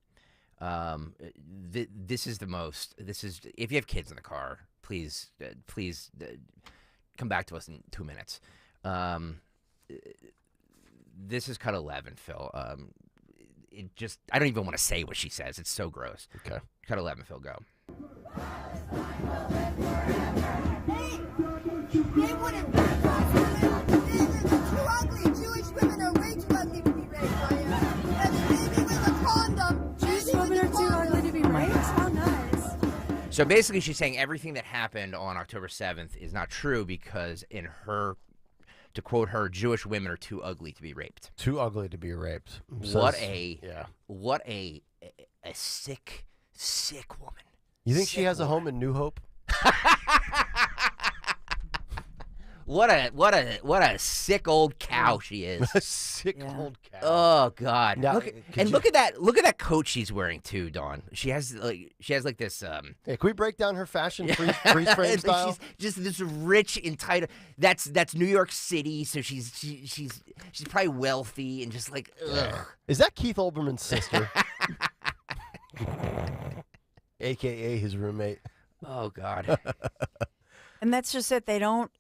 Speaker 11: This is if you have kids in the car, please come back to us in 2 minutes. This is cut 11, Phil. I don't even want to say what she says. It's so gross.
Speaker 9: Okay.
Speaker 11: Cut 11, Phil, go.
Speaker 1: They wouldn't baptize women. They're too ugly. Jewish women are way too ugly to be raped by you. And maybe with a condom. Jewish women are too ugly to be raped? How nice.
Speaker 11: So basically she's saying everything that happened on October 7th is not true because to quote her, Jewish women are too ugly to be raped.
Speaker 9: Too ugly to be raped.
Speaker 11: What a sick, sick woman.
Speaker 9: You think she has a home in New Hope?
Speaker 11: What a sick old cow she is.
Speaker 9: A sick old cow.
Speaker 11: Oh God!
Speaker 9: Now,
Speaker 11: look at that coat she's wearing too, Dawn. She has like this.
Speaker 9: Hey, can we break down her fashion freeze frame style?
Speaker 11: She's just this rich, entitled. That's New York City, so she's probably wealthy and just like. Ugh.
Speaker 9: Is that Keith Olbermann's sister? AKA his roommate.
Speaker 11: Oh God.
Speaker 2: And that's just it. They don't,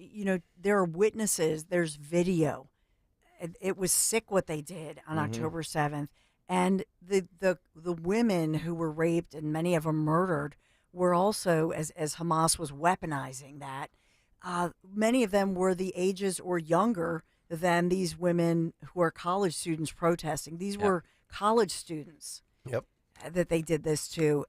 Speaker 2: there are witnesses. There's video. It was sick what they did on October 7th. And the women who were raped and many of them murdered were also, as Hamas was weaponizing that, many of them were the ages or younger than these women who are college students protesting. These were college students that they did this to.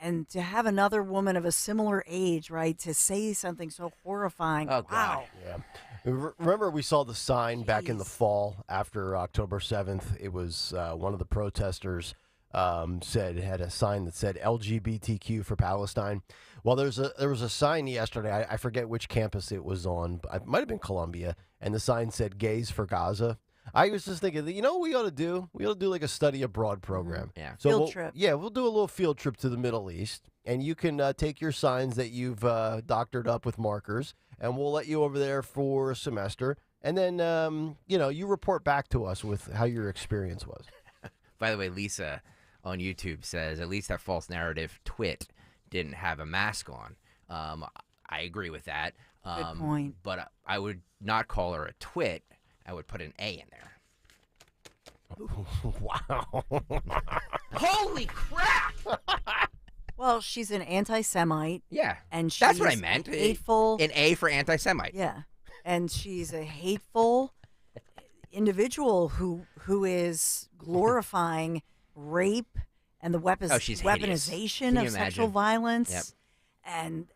Speaker 2: And to have another woman of a similar age, right, to say something so horrifying.
Speaker 11: Oh, God.
Speaker 2: Wow.
Speaker 9: Yeah. Remember we saw the sign back in the fall after October 7th. It was one of the protesters had a sign that said LGBTQ for Palestine. Well, there was a sign yesterday. I forget which campus it was on. It might have been Columbia. And the sign said gays for Gaza. I was just thinking, what we ought to do? We ought to do like a study abroad program.
Speaker 11: Yeah.
Speaker 9: So
Speaker 2: field trip.
Speaker 9: Yeah, we'll do a little field trip to the Middle East, and you can take your signs that you've doctored up with markers, and we'll let you over there for a semester, and then you report back to us with how your experience was.
Speaker 11: By the way, Lisa on YouTube says at least that false narrative twit didn't have a mask on. I agree with that.
Speaker 2: Good point.
Speaker 11: But I would not call her a twit. I would put an A in there.
Speaker 9: Wow.
Speaker 11: Holy crap!
Speaker 2: Well, she's an anti-Semite.
Speaker 11: Yeah.
Speaker 2: And she's
Speaker 11: that's what I meant.
Speaker 2: Hateful.
Speaker 11: An A for anti-Semite.
Speaker 2: Yeah. And she's a hateful individual who is glorifying rape and the
Speaker 11: she's
Speaker 2: weaponization of sexual violence.
Speaker 11: Yep.
Speaker 2: And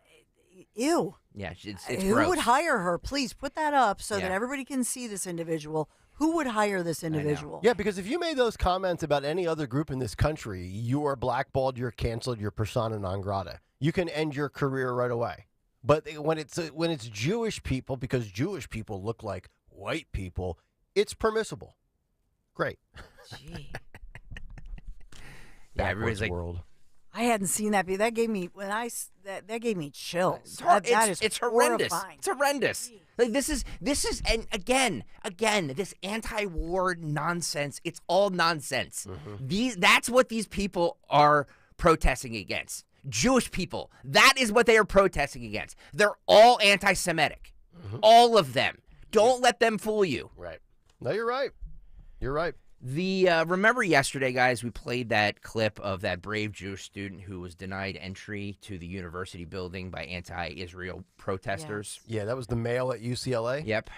Speaker 2: ew.
Speaker 11: Yeah, it's
Speaker 2: who
Speaker 11: gross.
Speaker 2: would hire her? Please put that up so that
Speaker 11: Yeah.
Speaker 2: everybody can see this individual. Who would hire this individual?
Speaker 9: Yeah, because if you made those comments about any other group in this country, you are blackballed, you're canceled, you're persona non grata. You can end your career right away. But when it's Jewish people, because Jewish people look like white people, it's permissible. Great.
Speaker 2: Gee.
Speaker 11: Yeah, everybody's like,
Speaker 9: world.
Speaker 2: I hadn't seen that. That gave me that gave me chills.
Speaker 11: It's
Speaker 2: It's
Speaker 11: horrendous.
Speaker 2: horrifying.
Speaker 11: It's horrendous. Like this is and again this anti-war nonsense. It's all nonsense. That's what these people are protesting against. Jewish people. That is what they are protesting against. They're all anti-Semitic. All of them. Don't let them fool you.
Speaker 9: Right. No, you're right. You're right.
Speaker 11: Remember yesterday, guys, we played that clip of that brave Jewish student who was denied entry to the university building by anti-Israel protesters.
Speaker 9: Yeah, that was the male at UCLA.
Speaker 11: Yep.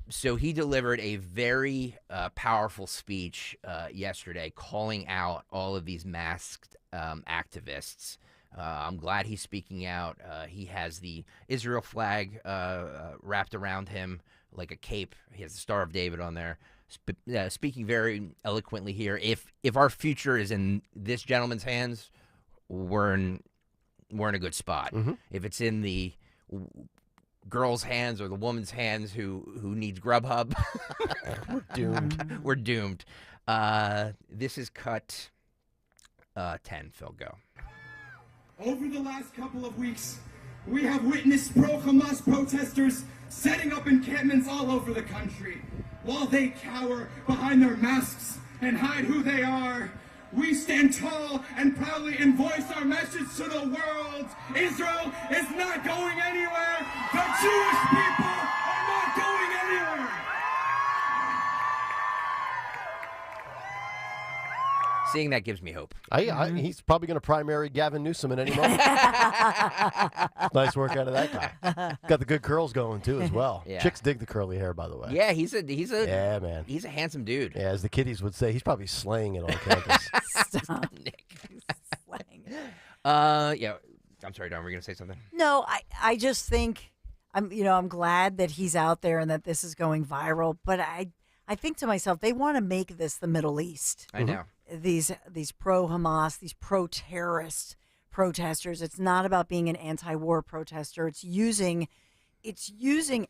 Speaker 11: So he delivered a very powerful speech yesterday calling out all of these masked activists. I'm glad he's speaking out. He has the Israel flag wrapped around him like a cape. He has the Star of David on there. Speaking very eloquently here. If our future is in this gentleman's hands, we're in a good spot.
Speaker 9: Mm-hmm.
Speaker 11: If it's in the girl's hands or the woman's hands who needs Grubhub,
Speaker 9: we're doomed.
Speaker 11: We're doomed. This is cut 10. Phil, go.
Speaker 6: Over the last couple of weeks, we have witnessed pro-Hamas protesters setting up encampments all over the country. While they cower behind their masks and hide who they are, we stand tall and proudly and voice our message to the world. Israel is not going anywhere. The Jewish people are not going anywhere.
Speaker 11: Seeing that gives me hope.
Speaker 9: He's probably going to primary Gavin Newsom in any moment. Nice work out of that guy. Got the good curls going too, as well.
Speaker 11: Yeah.
Speaker 9: Chicks dig the curly hair, by the way.
Speaker 11: Yeah, he's a
Speaker 9: yeah, man.
Speaker 11: He's a handsome dude.
Speaker 9: Yeah, as the kiddies would say, he's probably slaying it on campus.
Speaker 2: Stop.
Speaker 11: Nick.
Speaker 2: Slaying it.
Speaker 11: Yeah. I'm sorry, Don. Were you going to say something?
Speaker 2: No, I just think I'm glad that he's out there and that this is going viral. But I think to myself, they want to make this the Middle East.
Speaker 11: I know.
Speaker 2: These pro-Hamas, these pro-terrorist protesters. It's not about being an anti-war protester. It's using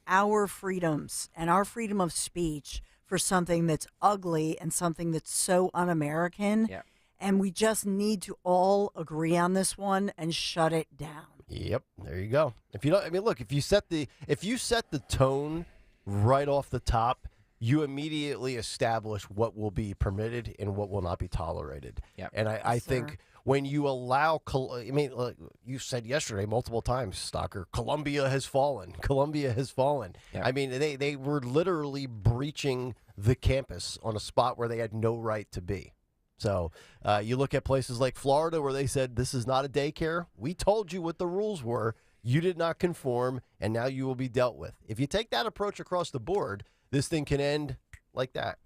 Speaker 2: our freedoms and our freedom of speech for something that's ugly and something that's so un-American.
Speaker 11: Yeah.
Speaker 2: And we just need to all agree on this one and shut it down.
Speaker 9: Yep, there you go. If you don't, look, if you set the tone right off the top, you immediately establish what will be permitted and what will not be tolerated.
Speaker 11: Yep.
Speaker 9: And I think when you allow, look, you said yesterday multiple times, Stalker, Colombia has fallen. Colombia has fallen.
Speaker 11: Yep.
Speaker 9: I mean, they were literally breaching the campus on a spot where they had no right to be. So you look at places like Florida where they said, this is not a daycare. We told you what the rules were. You did not conform, and now you will be dealt with. If you take that approach across the board, this thing can end like that.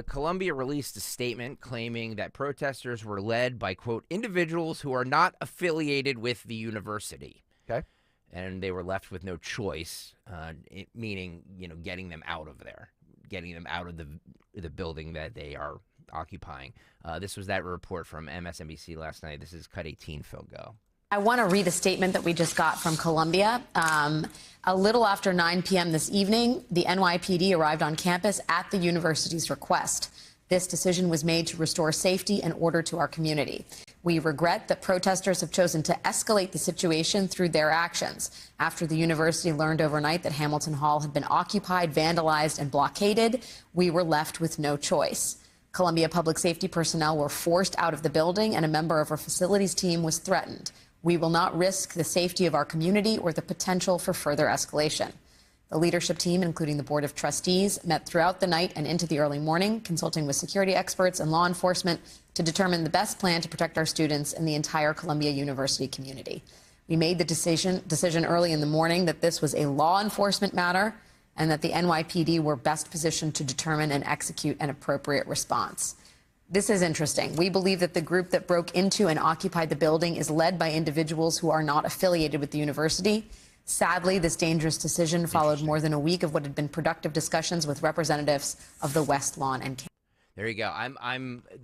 Speaker 11: Colombia released a statement claiming that protesters were led by, quote, individuals who are not affiliated with the university.
Speaker 9: Okay.
Speaker 11: And they were left with no choice, meaning, getting them out of there, getting them out of the building that they are occupying. This was that report from MSNBC last night. This is cut 18, Phil, go.
Speaker 16: I want to read a statement that we just got from Columbia. A little after 9 p.m. this evening, the NYPD arrived on campus at the university's request. This decision was made to restore safety and order to our community. We regret that protesters have chosen to escalate the situation through their actions. After the university learned overnight that Hamilton Hall had been occupied, vandalized, and blockaded, we were left with no choice. Columbia public safety personnel were forced out of the building, and a member of our facilities team was threatened. We will not risk the safety of our community or the potential for further escalation. The leadership team, including the Board of Trustees, met throughout the night and into the early morning, consulting with security experts and law enforcement to determine the best plan to protect our students and the entire Columbia University community. We made the decision early in the morning that this was a law enforcement matter and that the NYPD were best positioned to determine and execute an appropriate response. This is interesting. We believe that the group that broke into and occupied the building is led by individuals who are not affiliated with the university. Sadly, this dangerous decision followed more than a week of what had been productive discussions with representatives of the West Lawn and campus.
Speaker 11: There you go.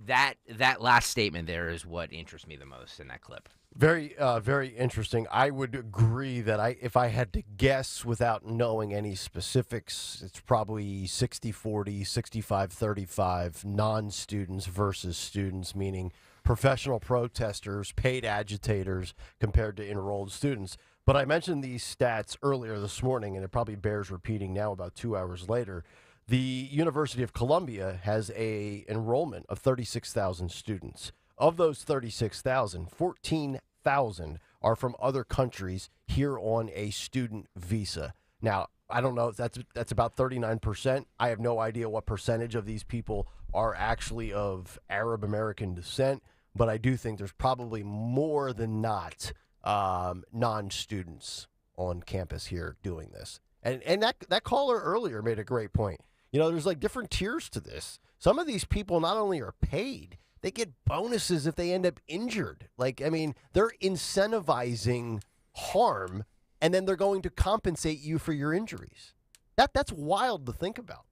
Speaker 11: That last statement there is what interests me the most in that clip.
Speaker 9: Very, very interesting. I would agree that if I had to guess without knowing any specifics, it's probably 60-40, 65-35 non-students versus students, meaning professional protesters, paid agitators compared to enrolled students. But I mentioned these stats earlier this morning, and it probably bears repeating now about 2 hours later. The University of Columbia has a enrollment of 36,000 students. Of those 36,000, 14,000 are from other countries here on a student visa. Now, I don't know if that's about 39%. I have no idea what percentage of these people are actually of Arab American descent, but I do think there's probably more than not non-students on campus here doing this. And that caller earlier made a great point. You know, there's like different tiers to this. Some of these people not only are paid, they get bonuses if they end up injured. Like, I mean, they're incentivizing harm, and then they're going to compensate you for your injuries. That's wild to think about.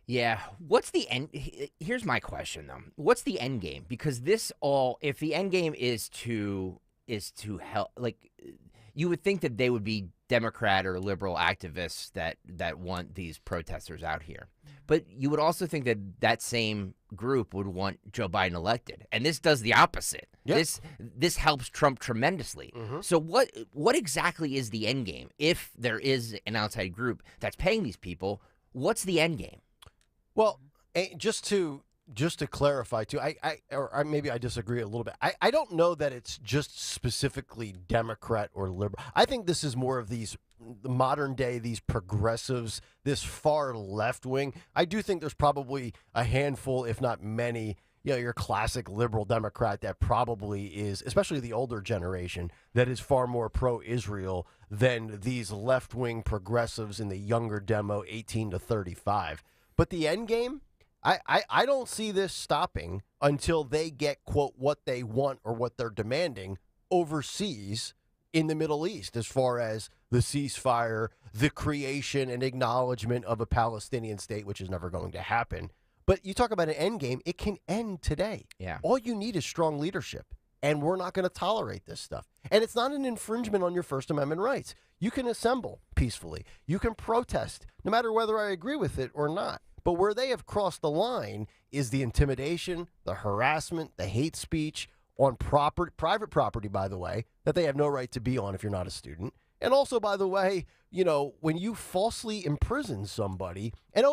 Speaker 11: Yeah. What's the end? Here's my question, though. What's the end game? Because if the end game is to help, like, you would think that they would be Democrat or liberal activists that want these protesters out here. But you would also think that same group would want Joe Biden elected. And this does the opposite. Yep. This helps Trump tremendously. Mm-hmm. So what exactly is the end game? If there is an outside group that's paying these people, what's the end game?
Speaker 9: Well, just to clarify too, or maybe I disagree a little bit. I don't know that it's just specifically Democrat or liberal. I think this is more of the modern day, these progressives, this far left wing. I do think there's probably a handful, if not many, your classic liberal Democrat that probably is, especially the older generation, that is far more pro-Israel than these left-wing progressives in the younger demo, 18 to 35. But the end game, I don't see this stopping until they get, quote, what they want or what they're demanding overseas in the Middle East, as far as the ceasefire, the creation and acknowledgement of a Palestinian state, which is never going to happen. But you talk about an end game, it can end today.
Speaker 11: Yeah.
Speaker 9: All you need is strong leadership, and we're not going to tolerate this stuff. And it's not an infringement on your First Amendment rights. You can assemble peacefully. You can protest, no matter whether I agree with it or not. But where they have crossed the line is the intimidation, the harassment, the hate speech on private property, by the way, that they have no right to be on if you're not a student. And also, by the way, when you falsely imprison somebody, and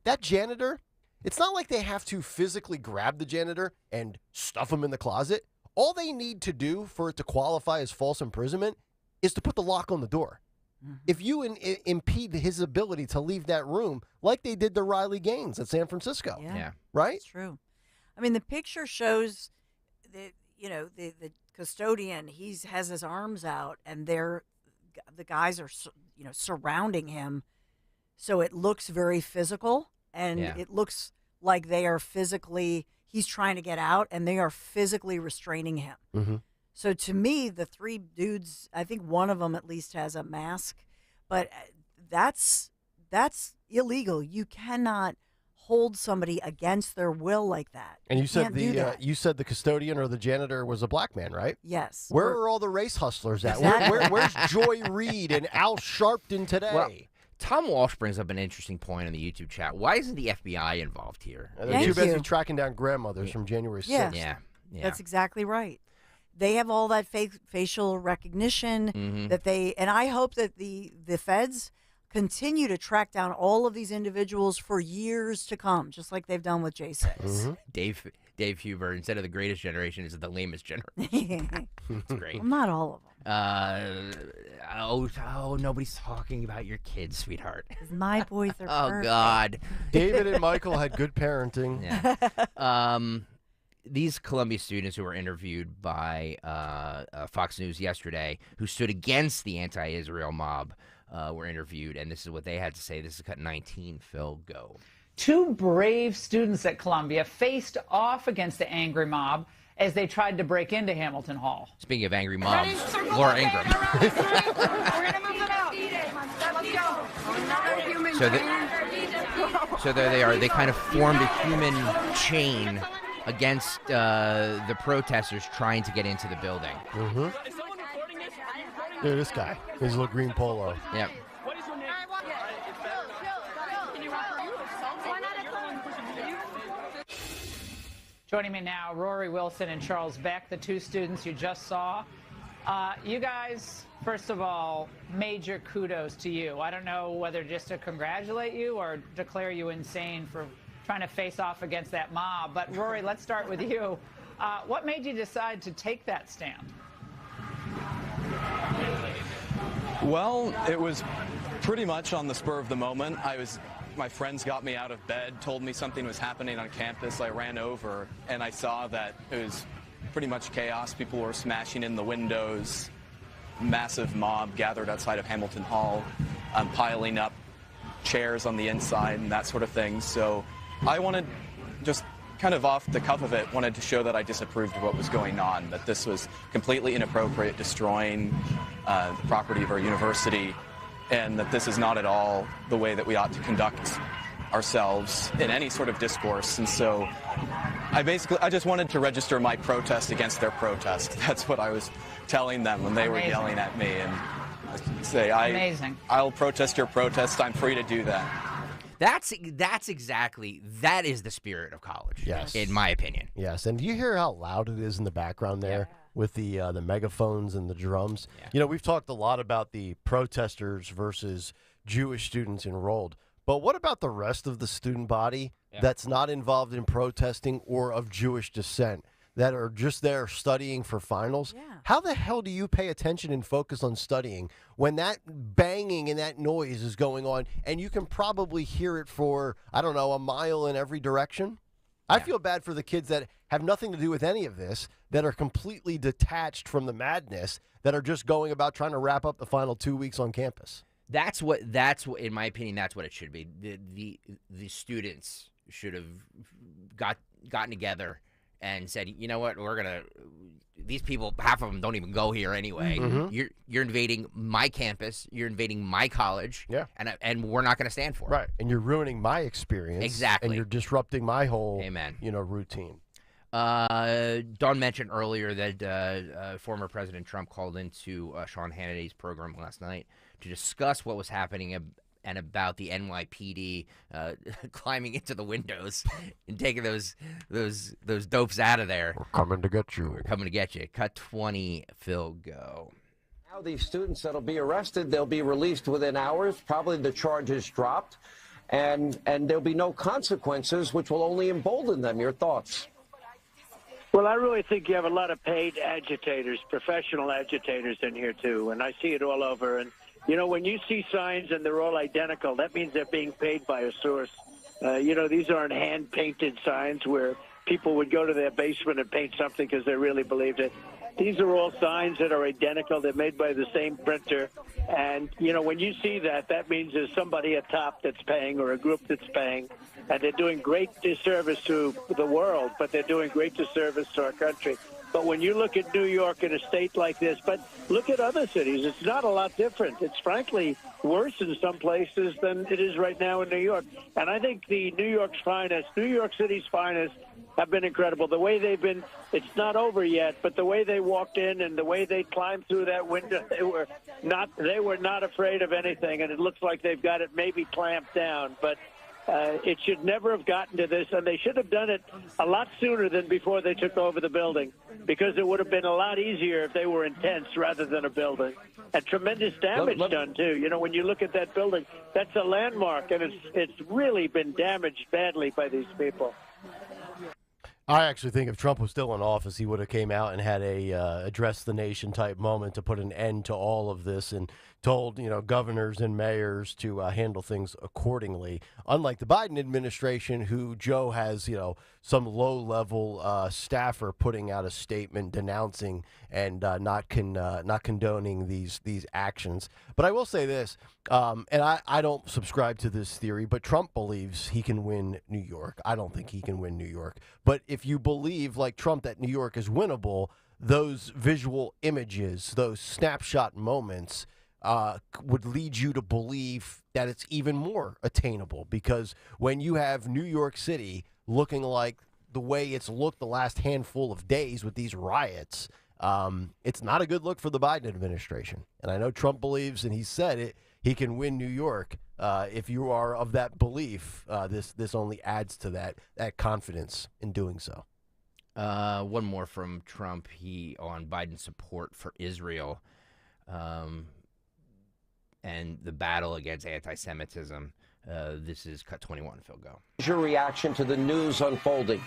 Speaker 9: that janitor, it's not like they have to physically grab the janitor and stuff him in the closet. All they need to do for it to qualify as false imprisonment is to put the lock on the door. Mm-hmm. If you impede his ability to leave that room, like they did to Riley Gaines at San Francisco, right?
Speaker 2: That's true. I mean, the picture shows that the custodian, has his arms out, and the guys are surrounding him, so it looks very physical, and it looks like they are physically. He's trying to get out, and they are physically restraining him. Mm-hmm. So to me, the three dudes, I think one of them at least has a mask, but that's illegal. You cannot hold somebody against their will like that.
Speaker 9: And you said the custodian or the janitor was a black man, right?
Speaker 2: Yes.
Speaker 9: Where are all the race hustlers at? Exactly. Where's Joy Reid and Al Sharpton today?
Speaker 11: Well, Tom Walsh brings up an interesting point in the YouTube chat. Why isn't the FBI involved here?
Speaker 9: They're too busy tracking down grandmothers from January 6th.
Speaker 2: Yeah. That's exactly right. They have all that facial recognition that and I hope that the feds continue to track down all of these individuals for years to come, just like they've done with J6.
Speaker 11: Mm-hmm. Dave Huber, instead of the greatest generation, is the lamest generation. It's great.
Speaker 2: Well, not all of them.
Speaker 11: Nobody's talking about your kids, sweetheart.
Speaker 2: My boys are perfect.
Speaker 11: God.
Speaker 9: David and Michael had good parenting.
Speaker 11: Yeah. These Columbia students who were interviewed by Fox News yesterday, who stood against the anti-Israel mob, were interviewed, and this is what they had to say. This is cut 19. Phil, go.
Speaker 18: Two brave students at Columbia faced off against the angry mob as they tried to break into Hamilton Hall.
Speaker 11: Speaking of angry mobs, Laura Ingraham. So there they are. They kind of formed a human chain against the protesters trying to get into the building.
Speaker 9: Mm-hmm. Look at this guy. His little green polo.
Speaker 11: Yep.
Speaker 18: Joining me now, Rory Wilson and Charles Beck, the two students you just saw. You guys, first of all, major kudos to you. I don't know whether just to congratulate you or declare you insane for trying to face off against that mob. But Rory, let's start with you. What made you decide to take that stand?
Speaker 22: Well, it was
Speaker 3: Pretty much on the spur of the moment. My friends got me out of bed, told me something was happening on campus. I ran over, and I saw that it was pretty much chaos. People were smashing in the windows. Massive mob gathered outside of Hamilton Hall, piling up chairs on the inside and that sort of thing. So I wanted, just kind of off the cuff of it, wanted to show that I disapproved of what was going on, that this was completely inappropriate, destroying the property of our university, and that this is not at all the way that we ought to conduct ourselves in any sort of discourse. And so I just wanted to register my protest against their protest. That's what I was telling them when they were yelling at me, and say, I'll protest your protest. I'm free to do that.
Speaker 11: That is the spirit of college.
Speaker 9: Yes.
Speaker 11: In my opinion.
Speaker 9: Yes. And do you hear how loud it is in the background there with the megaphones and the drums? Yeah. You know, we've talked a lot about the protesters versus Jewish students enrolled. But what about the rest of the student body that's not involved in protesting or of Jewish descent, that are just there studying for finals? Yeah. How the hell do you pay attention and focus on studying when that banging and that noise is going on and you can probably hear it for, I don't know, a mile in every direction? I feel bad for the kids that have nothing to do with any of this, that are completely detached from the madness, that are just going about trying to wrap up the final 2 weeks on campus.
Speaker 11: That's what, in my opinion, that's what it should be. The students should have gotten together and said, you know what, these people, half of them don't even go here anyway. Mm-hmm. You're invading my campus, you're invading my college, and we're not going to stand for it.
Speaker 9: Right, and you're ruining my experience.
Speaker 11: Exactly.
Speaker 9: And you're disrupting my whole, routine.
Speaker 11: Dawn mentioned earlier that former President Trump called into Sean Hannity's program last night to discuss what was happening and about the NYPD climbing into the windows and taking those dopes out of there.
Speaker 9: We're coming to get you.
Speaker 11: We're coming to get you. Cut 20, Phil, go.
Speaker 22: Now these students that'll be arrested, they'll be released within hours. Probably the charges dropped, and there'll be no consequences, which will only embolden them. Your thoughts?
Speaker 23: Well, I really think you have a lot of paid agitators, professional agitators in here, too, and I see it all over. And, you know, when you see signs and they're all identical, that means they're being paid by a source. These aren't hand-painted signs where people would go to their basement and paint something because they really believed it. These are all signs that are identical. They're made by the same printer. And, when you see that, that means there's somebody at top that's paying or a group that's paying. And they're doing great disservice to the world, but they're doing great disservice to our country. But when you look at New York in a state like this, but look at other cities, it's not a lot different. It's frankly worse in some places than it is right now in New York. And I think the New York City's finest have been incredible. The way they've been, it's not over yet, but the way they walked in and the way they climbed through that window, they were not afraid of anything. And it looks like they've got it maybe clamped down. But it should never have gotten to this, and they should have done it a lot sooner than before they took over the building, because it would have been a lot easier if they were in tents rather than a building. And tremendous damage done, too. When you look at that building, that's a landmark, and it's really been damaged badly by these people.
Speaker 9: I actually think if Trump was still in office, he would have came out and had a address the nation type moment to put an end to all of this and told, governors and mayors to handle things accordingly. Unlike the Biden administration, who Joe has, some low-level staffer putting out a statement denouncing and not condoning these actions. But I will say this, and I don't subscribe to this theory, but Trump believes he can win New York. I don't think he can win New York. But if you believe, like Trump, that New York is winnable, those visual images, those snapshot moments would lead you to believe that it's even more attainable, because when you have New York City looking like the way it's looked the last handful of days with these riots, it's not a good look for the Biden administration. And I know Trump believes, and he said it, he can win New York. If you are of that belief, this only adds to that confidence in doing so.
Speaker 11: One more from Trump, on Biden's support for Israel. And the battle against anti-Semitism. This is Cut 21, Phil, go.
Speaker 22: What's your reaction to the news unfolding?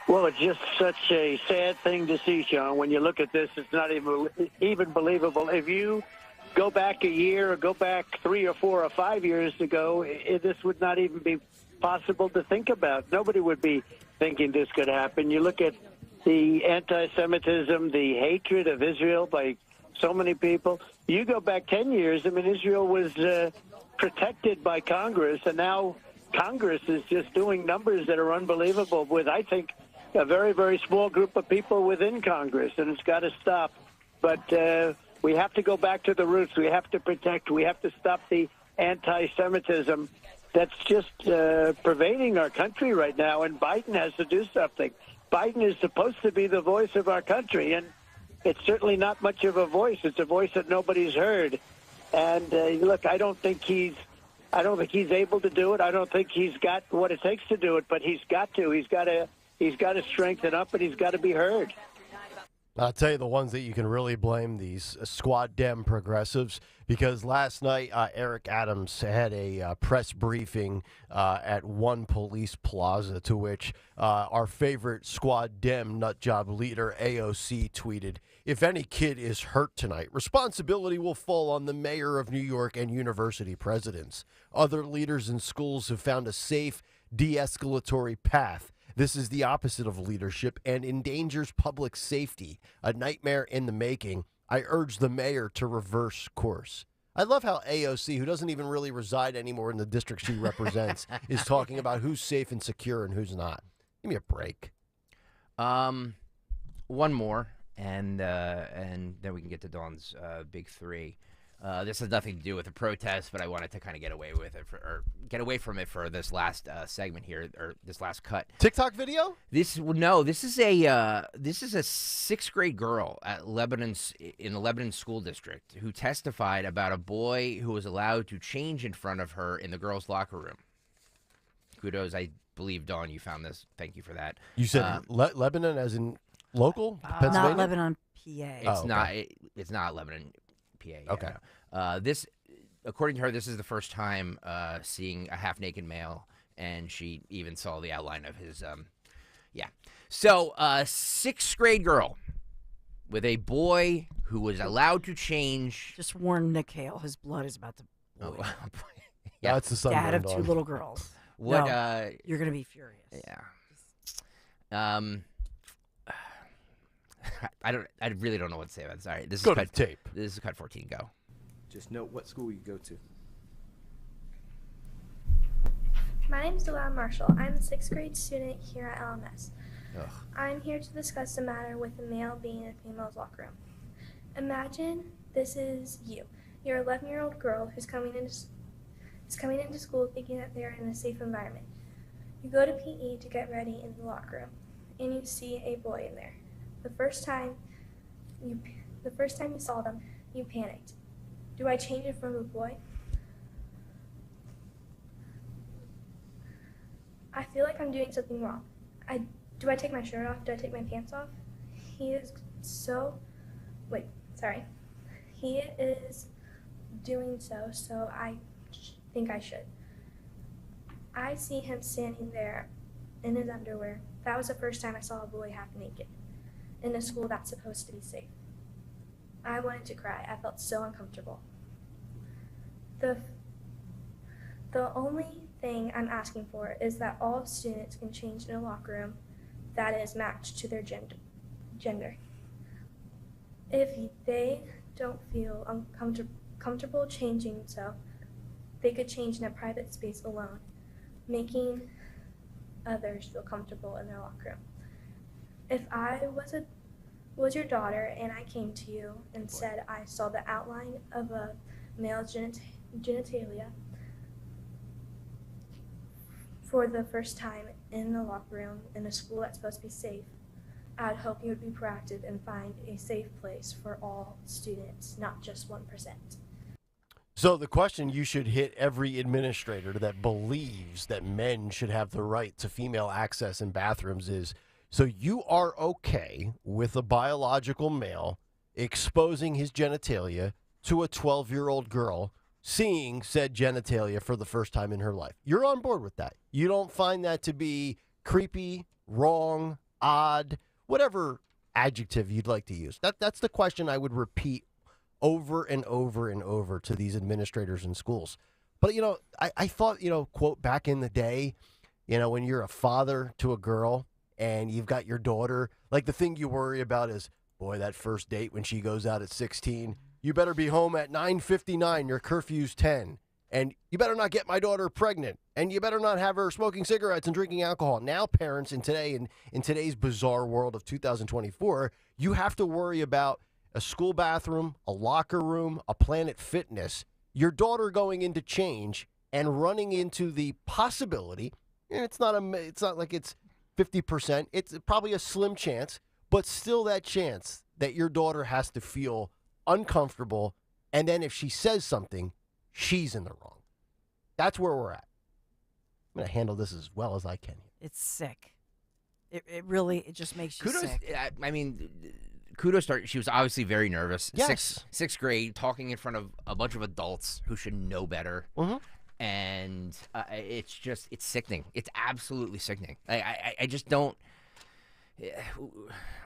Speaker 23: Well, it's just such a sad thing to see, Sean. When you look at this, it's not even believable. If you go back a year or go back 3 or 4 or 5 years ago, this would not even be possible to think about. Nobody would be thinking this could happen. You look at the anti-Semitism, the hatred of Israel by so many people. You go back 10 years, I mean, Israel was protected by Congress, and now Congress is just doing numbers that are unbelievable with, I think, a very, very small group of people within Congress, and it's got to stop. But we have to go back to the roots. We have to protect. We have to stop the anti-Semitism that's just pervading our country right now, and Biden has to do something. Biden is supposed to be the voice of our country, and it's certainly not much of a voice. It's a voice that nobody's heard. And look, I don't think he's able to do it. I don't think he's got what it takes to do it, but he's got to. He's got to strengthen up, and he's got to be heard.
Speaker 9: I'll tell you the ones that you can really blame, these squad dem progressives, because last night Eric Adams had a press briefing at One Police Plaza, to which our favorite squad dem nutjob leader AOC tweeted, "If any kid is hurt tonight, responsibility will fall on the mayor of New York and university presidents. Other leaders in schools have found a safe, de-escalatory path. This is the opposite of leadership and endangers public safety. A nightmare in the making. I urge the mayor to reverse course." I love how AOC, who doesn't even really reside anymore in the district she represents, is talking about who's safe and secure and who's not. Give me a break.
Speaker 11: One more, and then we can get to Dawn's big three. This has nothing to do with the protest, but I wanted to kind of get away from it for this last segment here, or this last cut.
Speaker 9: TikTok video?
Speaker 11: This is a sixth grade girl at in the Lebanon school district who testified about a boy who was allowed to change in front of her in the girls' locker room. Kudos, I believe, Dawn, you found this. Thank you for that.
Speaker 9: You said Lebanon as in local? Pennsylvania?
Speaker 2: Not Lebanon, PA.
Speaker 11: It's not Lebanon, PA.
Speaker 9: Okay.
Speaker 11: This, according to her, this is the first time seeing a half-naked male, and she even saw the outline of his. So, sixth grade girl with a boy who was allowed to change.
Speaker 2: Just warn Nick Hale, his blood is about to boil.
Speaker 9: Yeah, that's the son.
Speaker 2: Dad of two little girls.
Speaker 11: What?
Speaker 2: No, you're gonna be furious.
Speaker 11: Yeah. I really don't know what to say about this. All right, this
Speaker 9: Go
Speaker 11: is
Speaker 9: to
Speaker 11: cut
Speaker 9: the tape.
Speaker 11: This is cut 14. Go.
Speaker 4: Just note what school you go to.
Speaker 5: My name is Delam Marshall. I'm a 6th grade student here at LMS.
Speaker 11: Ugh.
Speaker 5: I'm here to discuss the matter with a male being in a female's locker room. Imagine this is you. You're an 11-year-old girl who's coming into school thinking that they're in a safe environment. You go to PE to get ready in the locker room, and you see a boy in there. The first time you saw them, you panicked. Do I change it from a boy? I feel like I'm doing something wrong. Do I take my shirt off? Do I take my pants off? He is doing so I think I should. I see him standing there in his underwear. That was the first time I saw a boy half naked in a school that's supposed to be safe. I wanted to cry. I felt so uncomfortable. The only thing I'm asking for is that all students can change in a locker room that is matched to their gender. If they don't feel comfortable changing so, they could change in a private space alone, making others feel comfortable in their locker room. If I was your daughter and I came to you and said I saw the outline of a male genitalia for the first time in the locker room in a school that's supposed to be safe, I'd hope you would be proactive and find a safe place for all students, not just 1%.
Speaker 9: So the question you should hit every administrator that believes that men should have the right to female access in bathrooms is, so you are okay with a biological male exposing his genitalia to a 12-year-old girl seeing said genitalia for the first time in her life. You're on board with that. You don't find that to be creepy, wrong, odd, whatever adjective you'd like to use. That's the question I would repeat over and over and over to these administrators in schools. But, I thought, quote, back in the day, when you're a father to a girl and you've got your daughter, like the thing you worry about is, boy, that first date when she goes out at 16, you better be home at 9:59, your curfew's 10. And you better not get my daughter pregnant. And you better not have her smoking cigarettes and drinking alcohol. Now, parents in today's bizarre world of 2024, you have to worry about a school bathroom, a locker room, a Planet Fitness, your daughter going into change and running into the possibility, and it's not like it's 50%, it's probably a slim chance, but still that chance that your daughter has to feel uncomfortable, and then if she says something, she's in the wrong. That's where we're at. I'm going to handle this as well as I can.
Speaker 2: It's sick. It really just makes you sick.
Speaker 11: I mean, kudos to her. She was obviously very nervous.
Speaker 9: Yes.
Speaker 11: Sixth grade, talking in front of a bunch of adults who should know better.
Speaker 9: Mm-hmm.
Speaker 11: And it's sickening. It's absolutely sickening. I just don't.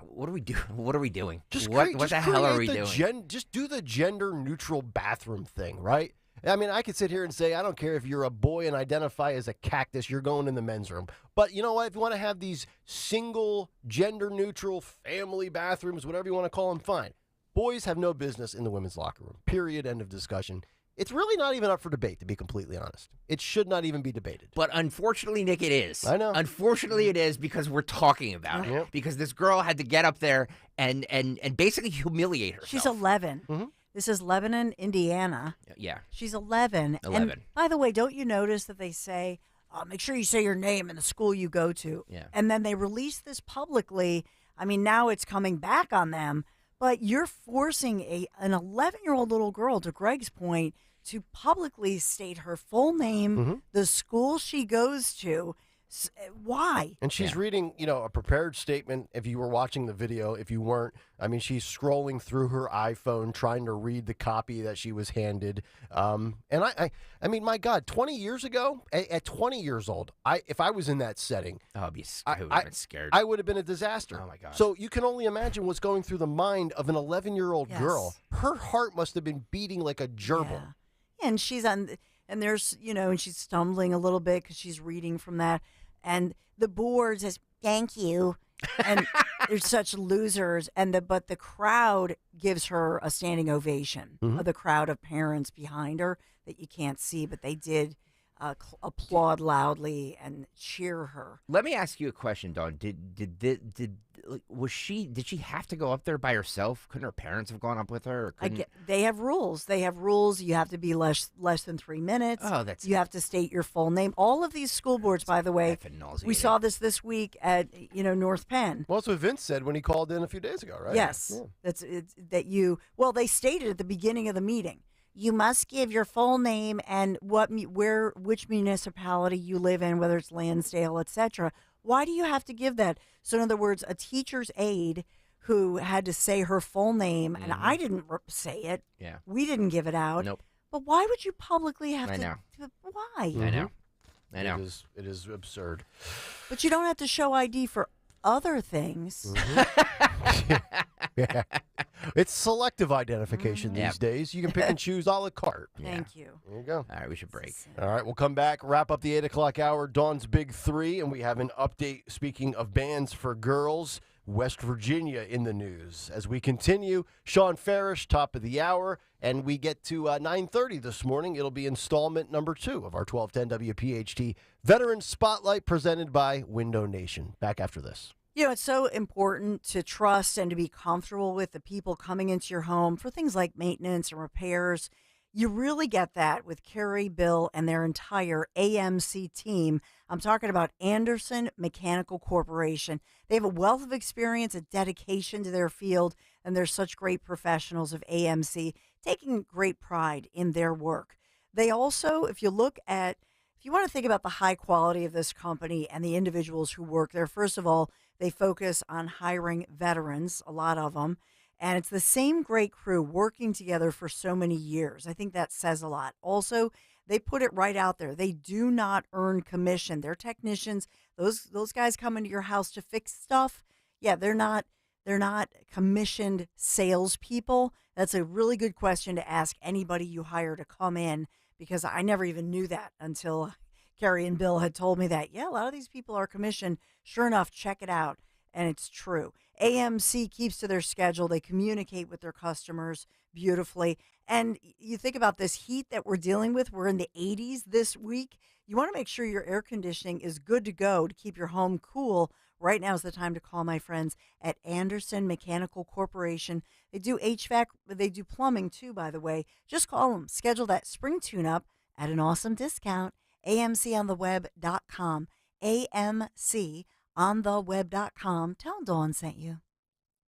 Speaker 11: What are we doing? What are we doing? What the hell are we doing?
Speaker 9: Just do the gender neutral bathroom thing, right? I mean, I could sit here and say, I don't care if you're a boy and identify as a cactus, you're going in the men's room. But you know what? If you want to have these single, gender-neutral family bathrooms, whatever you want to call them, fine. Boys have no business in the women's locker room. Period. End of discussion. It's really not even up for debate, to be completely honest. It should not even be debated.
Speaker 11: But unfortunately, Nick, it is.
Speaker 9: I know.
Speaker 11: Unfortunately, it is because we're talking about it.
Speaker 9: Yep.
Speaker 11: Because this girl had to get up there and basically humiliate herself.
Speaker 2: She's 11.
Speaker 9: Mm-hmm.
Speaker 2: This is Lebanon, Indiana.
Speaker 11: Yeah.
Speaker 2: She's 11.
Speaker 11: 11.
Speaker 2: And by the way, don't you notice that they say, make sure you say your name in the school you go to?
Speaker 11: Yeah.
Speaker 2: And then they release this publicly. I mean, now it's coming back on them. But you're forcing an 11-year-old little girl, to Greg's point, to publicly state her full name, the school she goes to. Why?
Speaker 9: And she's reading, a prepared statement. If you were watching the video, if you weren't, I mean, she's scrolling through her iPhone trying to read the copy that she was handed. And I mean, my God, 20 years ago, at 20 years old, if I was in that setting,
Speaker 11: I would have been scared.
Speaker 9: I would have been a disaster.
Speaker 11: Oh my God!
Speaker 9: So you can only imagine what's going through the mind of an 11-year-old girl. Her heart must have been beating like a gerbil.
Speaker 2: Yeah. And she's on, and there's, and she's stumbling a little bit because she's reading from that. And the board says, thank you. And they're such losers. But the crowd gives her a standing ovation. The crowd of parents behind her that you can't see, but they did applaud loudly and cheer her.
Speaker 11: Let me ask you a question, Dawn. Did she have to go up there by herself? Couldn't her parents have gone up with her? Or
Speaker 2: they have rules. You have to be less than 3 minutes.
Speaker 11: Oh,
Speaker 2: you have to state your full name. All of these school boards, by the way, we saw this week at North Penn.
Speaker 9: Well, that's what Vince said when he called in a few days ago, right?
Speaker 2: Yes,
Speaker 9: yeah.
Speaker 2: They stated at the beginning of the meeting. You must give your full name and which municipality you live in, whether it's Lansdale, etc. Why do you have to give that? So in other words, a teacher's aide who had to say her full name, and I didn't say it.
Speaker 11: Yeah.
Speaker 2: We didn't give it out.
Speaker 11: Nope.
Speaker 2: But why would you publicly have
Speaker 11: I
Speaker 2: to?
Speaker 11: know.
Speaker 2: Why?
Speaker 11: I know. I know.
Speaker 9: It is absurd.
Speaker 2: But you don't have to show ID for other things.
Speaker 9: Yeah. It's selective identification these days. You can pick and choose a la carte.
Speaker 2: Thank you.
Speaker 9: There you go.
Speaker 11: All right, we should break.
Speaker 9: All right, we'll come back, wrap up the 8 o'clock hour, Dawn's Big Three, and we have an update, speaking of bans for girls, West Virginia in the news. As we continue, Sean Farish, top of the hour, and we get to 9:30 this morning. It'll be installment number 2 of our 1210 WPHT Veteran Spotlight presented by Window Nation. Back after this.
Speaker 2: It's so important to trust and to be comfortable with the people coming into your home for things like maintenance and repairs. You really get that with Carrie, Bill, and their entire AMC team. I'm talking about Anderson Mechanical Corporation. They have a wealth of experience, a dedication to their field, and they're such great professionals of AMC, taking great pride in their work. They also, if you want to think about the high quality of this company and the individuals who work there, first of all, they focus on hiring veterans, a lot of them, and it's the same great crew working together for so many years. I think that says a lot. Also, they put it right out there. They do not earn commission. They're technicians. Those guys come into your house to fix stuff. Yeah, they're not They're not commissioned salespeople. That's a really good question to ask anybody you hire to come in, because I never even knew that until Carrie and Bill had told me that. Yeah, a lot of these people are commissioned. Sure enough, check it out. And it's true. AMC keeps to their schedule. They communicate with their customers beautifully. And you think about this heat that we're dealing with. We're in the 80s this week. You want to make sure your air conditioning is good to go to keep your home cool. Right now is the time to call my friends at Anderson Mechanical Corporation. They do HVAC. They do plumbing too, by the way. Just call them. Schedule that spring tune-up at an awesome discount. AMContheweb.com. AMContheweb.com. Tell Dawn sent you.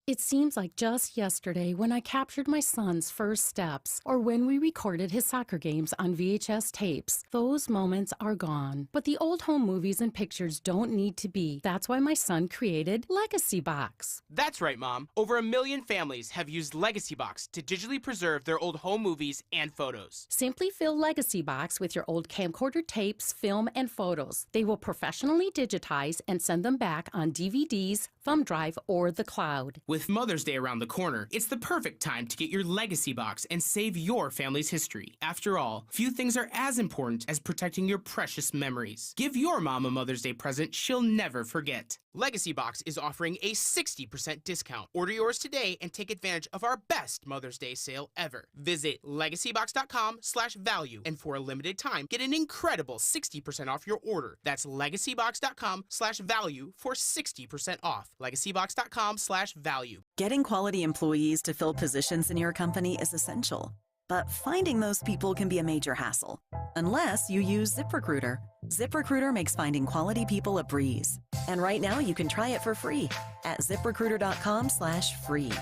Speaker 7: It seems like just yesterday when I captured my son's first steps or when we recorded his soccer games on VHS tapes. Those moments are gone. But the old home movies and pictures don't need to be. That's why my son created Legacy Box.
Speaker 8: That's right, Mom. Over 1 million families have used Legacy Box to digitally preserve their old home movies and photos.
Speaker 7: Simply fill Legacy Box with your old camcorder tapes, film, and photos. They will professionally digitize and send them back on DVDs, thumb drive, or the cloud.
Speaker 8: With Mother's Day around the corner, it's the perfect time to get your Legacy Box and save your family's history. After all, few things are as important as protecting your precious memories. Give your mom a Mother's Day present she'll never forget. Legacy Box is offering a 60% discount. Order yours today and take advantage of our best Mother's Day sale ever. Visit legacybox.com/value, and for a limited time, get an incredible 60% off your order. That's legacybox.com/value for 60% off. legacybox.com/value.
Speaker 10: Getting quality employees to fill positions in your company is essential, but finding those people can be a major hassle, unless you use ZipRecruiter. ZipRecruiter makes finding quality people a breeze. And right now you can try it for free at ziprecruiter.com/free.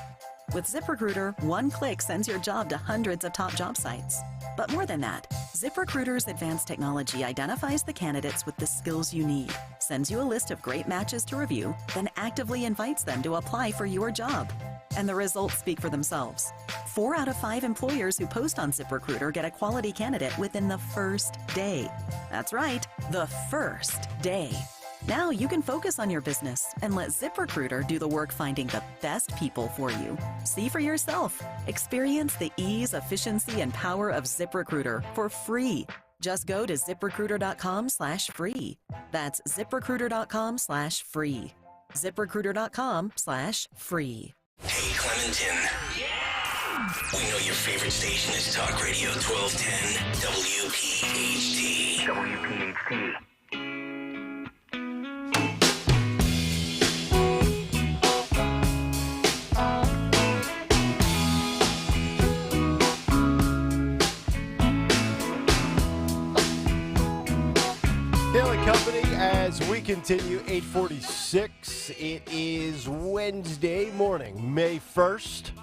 Speaker 10: With ZipRecruiter, one click sends your job to hundreds of top job sites. But more than that, ZipRecruiter's advanced technology identifies the candidates with the skills you need, sends you a list of great matches to review, then actively invites them to apply for your job. And the results speak for themselves. 4 out of 5 employers who post on ZipRecruiter get a quality candidate within the first day. That's right, the first day. Now you can focus on your business and let ZipRecruiter do the work finding the best people for you. See for yourself. Experience the ease, efficiency, and power of ZipRecruiter for free. Just go to ziprecruiter.com/free. That's ziprecruiter.com/free. ziprecruiter.com/free.
Speaker 24: Hey, Clementon. We know your favorite station is Talk Radio 1210 WPHT. WPHT.
Speaker 9: Kayal Company, as we continue, 8:46. It is Wednesday morning, May 1st.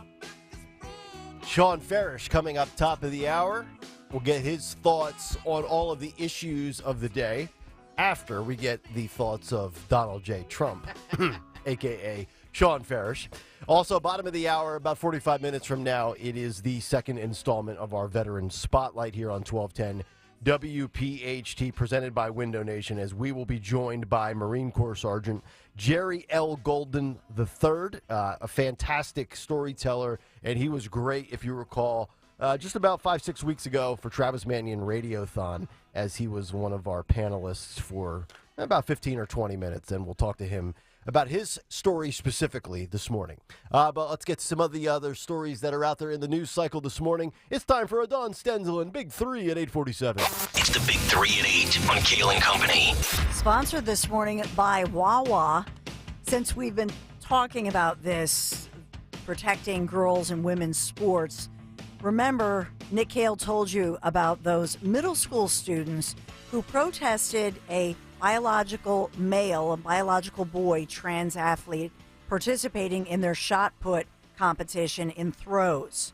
Speaker 9: Sean Farish coming up top of the hour. We'll get his thoughts on all of the issues of the day after we get the thoughts of Donald J. Trump, a.k.a. Sean Farish. Also, bottom of the hour, about 45 minutes from now, it is the second installment of our Veteran Spotlight here on 1210 WPHT, presented by Window Nation, as we will be joined by Marine Corps Sergeant Jerry L. Golden III, a fantastic storyteller, and he was great, if you recall, just about 5-6 weeks ago for Travis Manion Radiothon, as he was one of our panelists for about 15 or 20 minutes, and we'll talk to him about his story specifically this morning. But let's get to some of the other stories that are out there in the news cycle this morning. It's time for a Don Stenzel and Big 3 at 8:47.
Speaker 24: It's the Big 3 at 8 on Kayal Company.
Speaker 2: Sponsored this morning by Wawa. Since we've been talking about this, protecting girls and women's sports, remember Nick Kayal told you about those middle school students who protested a biological male, a biological boy, trans athlete, participating in their shot put competition in throws.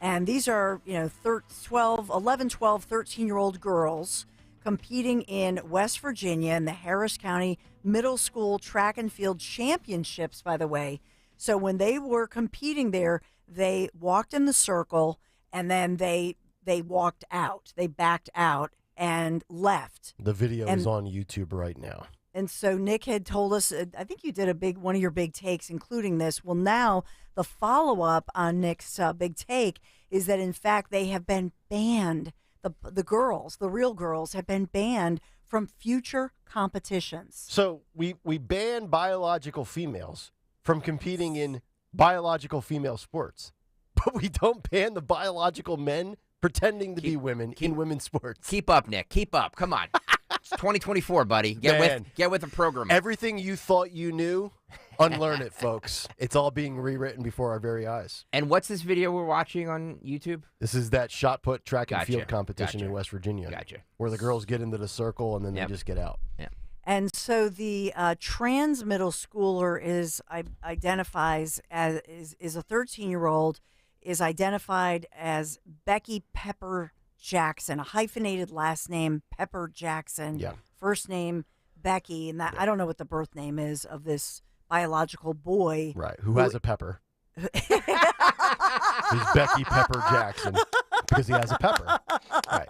Speaker 2: And these are, 11, 12, 13-year-old girls competing in West Virginia in the Harris County Middle School Track and Field Championships, by the way. So when they were competing there, they walked in the circle and then they walked out. They backed out and left.
Speaker 9: The video is on YouTube right now.
Speaker 2: And so Nick had told us, I think you did one of your big takes, including this. Well, now the follow-up on Nick's big take is that, in fact, they have been banned. The girls, the real girls, have been banned from future competitions.
Speaker 9: So we ban biological females from competing in biological female sports, but we don't ban the biological men pretending to be women in women's sports.
Speaker 11: Keep up, Nick. Keep up. Come on. It's 2024, buddy.
Speaker 9: Man.
Speaker 11: Get with the program.
Speaker 9: Everything you thought you knew, unlearn it, folks. It's all being rewritten before our very eyes.
Speaker 11: And what's this video we're watching on YouTube?
Speaker 9: This is that shot put track and
Speaker 11: Gotcha.
Speaker 9: field competition
Speaker 11: Gotcha.
Speaker 9: in West Virginia.
Speaker 11: Gotcha.
Speaker 9: Where the girls get into the circle and then they just get out.
Speaker 11: Yeah.
Speaker 2: And so the trans middle schooler identifies as is a 13-year-old, is identified as Becky Pepper Jackson, a hyphenated last name, Pepper Jackson.
Speaker 9: Yeah.
Speaker 2: First name Becky, and that I don't know what the birth name is of this biological boy.
Speaker 9: Right. Who has a pepper? He's Becky Pepper Jackson because he has a pepper. Right.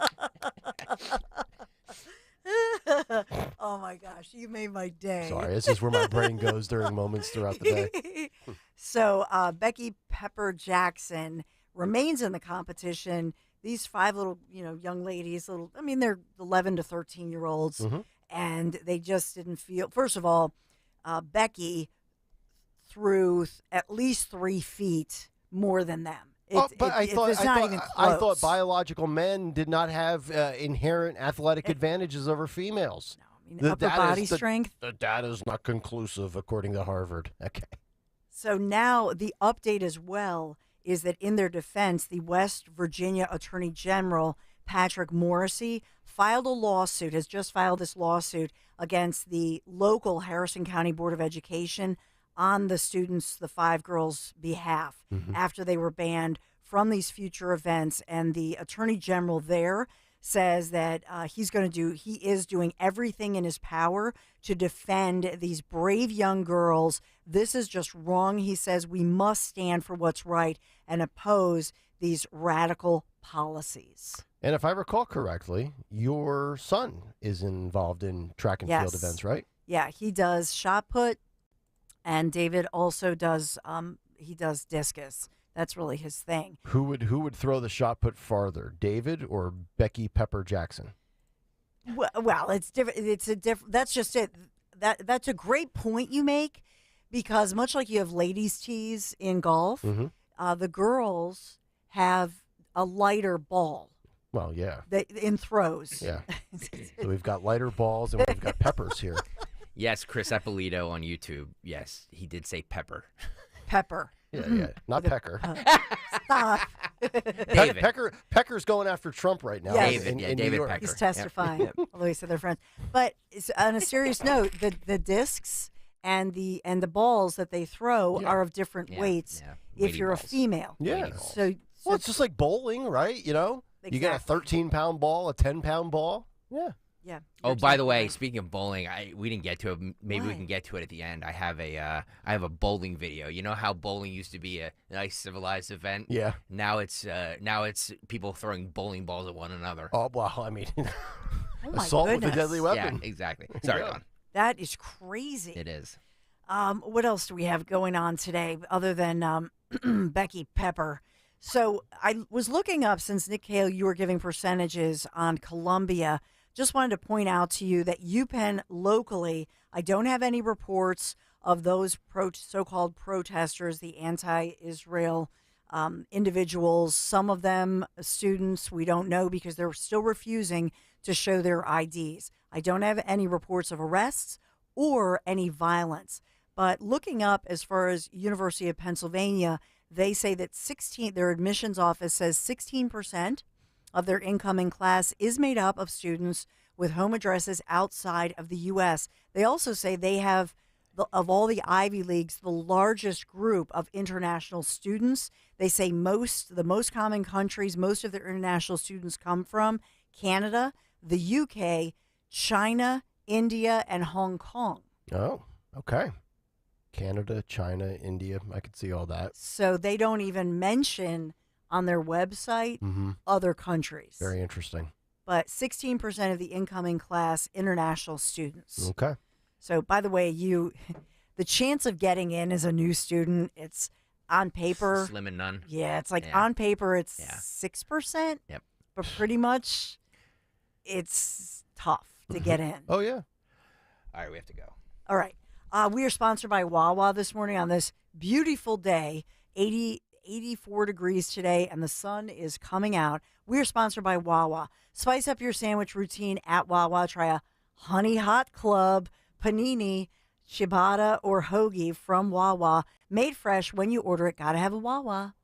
Speaker 2: Oh my gosh, you made my day.
Speaker 9: Sorry, this is where my brain goes during moments throughout the day.
Speaker 2: So Becky Pepper Jackson remains in the competition. These 5 little, young ladies, they're 11 to 13-year-olds, and they just didn't feel. First of all, Becky threw at least 3 feet more than them.
Speaker 9: I
Speaker 2: thought
Speaker 9: thought biological men did not have inherent athletic advantages over females.
Speaker 2: upper body strength.
Speaker 9: The data is not conclusive, according to Harvard. Okay.
Speaker 2: So now the update as well is that in their defense, the West Virginia Attorney General, Patrick Morrissey, has just filed this lawsuit against the local Harrison County Board of Education on the students, the 5 girls' behalf, after they were banned from these future events. And the Attorney General there says that he is doing everything in his power to defend these brave young girls. This is just wrong. He says we must stand for what's right and oppose these radical policies.
Speaker 9: And if I recall correctly, your son is involved in track and field events, right?
Speaker 2: Yeah, he does shot put, and David also does he does discus. That's really his thing.
Speaker 9: Who would throw the shot put farther, David or Becky Pepper Jackson?
Speaker 2: Well, it's different. That's just it. That's a great point you make, because much like you have ladies' tees in golf, the girls have a lighter ball.
Speaker 9: Well, yeah.
Speaker 2: In throws.
Speaker 9: Yeah. So we've got lighter balls and we've got peppers here.
Speaker 11: Yes, Chris Eppolito on YouTube. Yes, he did say pepper.
Speaker 2: Pepper.
Speaker 9: Yeah. Not Pecker.
Speaker 2: Stop.
Speaker 11: David.
Speaker 9: Pecker's going after Trump right now.
Speaker 2: Yes.
Speaker 9: in
Speaker 11: David
Speaker 9: New York.
Speaker 11: Pecker.
Speaker 2: He's testifying, although he said they're friends. But on a serious note, the discs and the balls that they throw are of different weights if you're a female.
Speaker 9: Yeah.
Speaker 2: So
Speaker 9: it's just like bowling, right? You know? You get a 13-pound ball, a 10-pound ball. Yeah.
Speaker 2: Yeah.
Speaker 11: Oh, by the way, speaking of bowling, we didn't get to it. Maybe we can get to it at the end. I have a bowling video. You know how bowling used to be a nice civilized event?
Speaker 9: Yeah.
Speaker 11: Now it's people throwing bowling balls at one another.
Speaker 9: Oh, well, I mean,
Speaker 2: my
Speaker 9: assault with a
Speaker 2: goodness.
Speaker 9: deadly weapon.
Speaker 11: Yeah, exactly. Sorry,
Speaker 9: Yeah.
Speaker 11: Don.
Speaker 2: That is crazy.
Speaker 11: It is.
Speaker 2: What else do we have going on today other than Becky Pepper? So I was looking up, since Nick Kayal, you were giving percentages on Columbia. Just wanted to point out to you that UPenn locally, I don't have any reports of those so-called protesters, the anti-Israel individuals. Some of them students, we don't know because they're still refusing to show their IDs. I don't have any reports of arrests or any violence. But looking up as far as University of Pennsylvania, they say that their admissions office says 16% of their incoming class is made up of students with home addresses outside of the U.S. They also say they have, of all the Ivy Leagues, the largest group of international students. They say the most common countries most of their international students come from: Canada, the UK, China, India, and Hong Kong.
Speaker 9: Oh, okay. Canada, China, India. I could see all that.
Speaker 2: So they don't even mention on their website other countries.
Speaker 9: Very interesting.
Speaker 2: But 16% of the incoming class, international students.
Speaker 9: Okay.
Speaker 2: So, by the way, the chance of getting in as a new student, it's on paper.
Speaker 11: Slim and none.
Speaker 2: Yeah, it's like on paper, it's
Speaker 11: Yeah.
Speaker 2: 6%.
Speaker 11: Yep.
Speaker 2: But pretty much, it's tough to get in.
Speaker 9: Oh, yeah.
Speaker 11: All right, we have to go.
Speaker 2: All right. We are sponsored by Wawa this morning on this beautiful day, 84 degrees today, and the sun is coming out. We are sponsored by Wawa. Spice up your sandwich routine at Wawa. Try a Honey Hot Club, panini, ciabatta, or hoagie from Wawa. Made fresh when you order it. Gotta have a Wawa.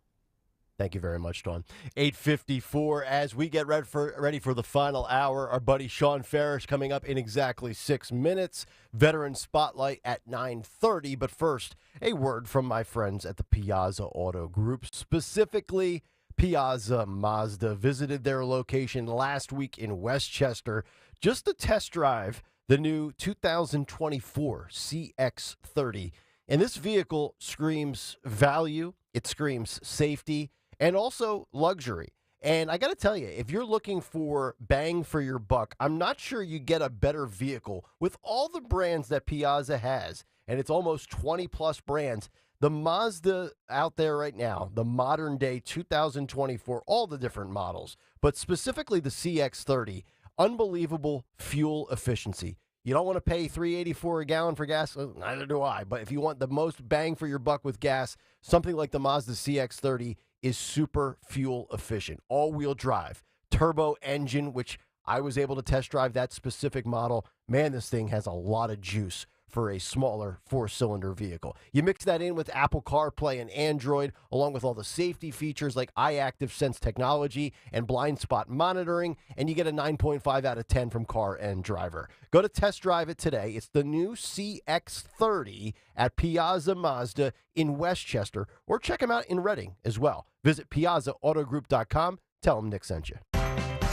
Speaker 9: Thank you very much, Dawn. 8:54 as we get ready for the final hour. Our buddy Sean Farish coming up in exactly 6 minutes. Veteran Spotlight at 9:30. But first, a word from my friends at the Piazza Auto Group, specifically Piazza Mazda. Visited their location last week in Westchester just to test drive the new 2024 CX-30. And this vehicle screams value, it screams safety, and also luxury. And I got to tell you, if you're looking for bang for your buck, I'm not sure you get a better vehicle with all the brands that Piazza has. And it's almost 20 plus brands. The Mazda out there right now, the modern day 2024, all the different models, but specifically the CX-30, unbelievable fuel efficiency. You don't want to pay $3.84 a gallon for gas? Neither do I. But if you want the most bang for your buck with gas, something like the Mazda CX-30 is super fuel efficient. All-wheel drive, turbo engine, which I was able to test drive that specific model. Man, this thing has a lot of juice for a smaller four-cylinder vehicle. You mix that in with Apple CarPlay and Android, along with all the safety features like iActive Sense technology and blind spot monitoring, and you get a 9.5 out of 10 from Car and Driver. Go to test drive it today. It's the new CX-30 at Piazza Mazda in Westchester, or check them out in Reading as well. Visit piazzaautogroup.com. Tell them Nick sent you.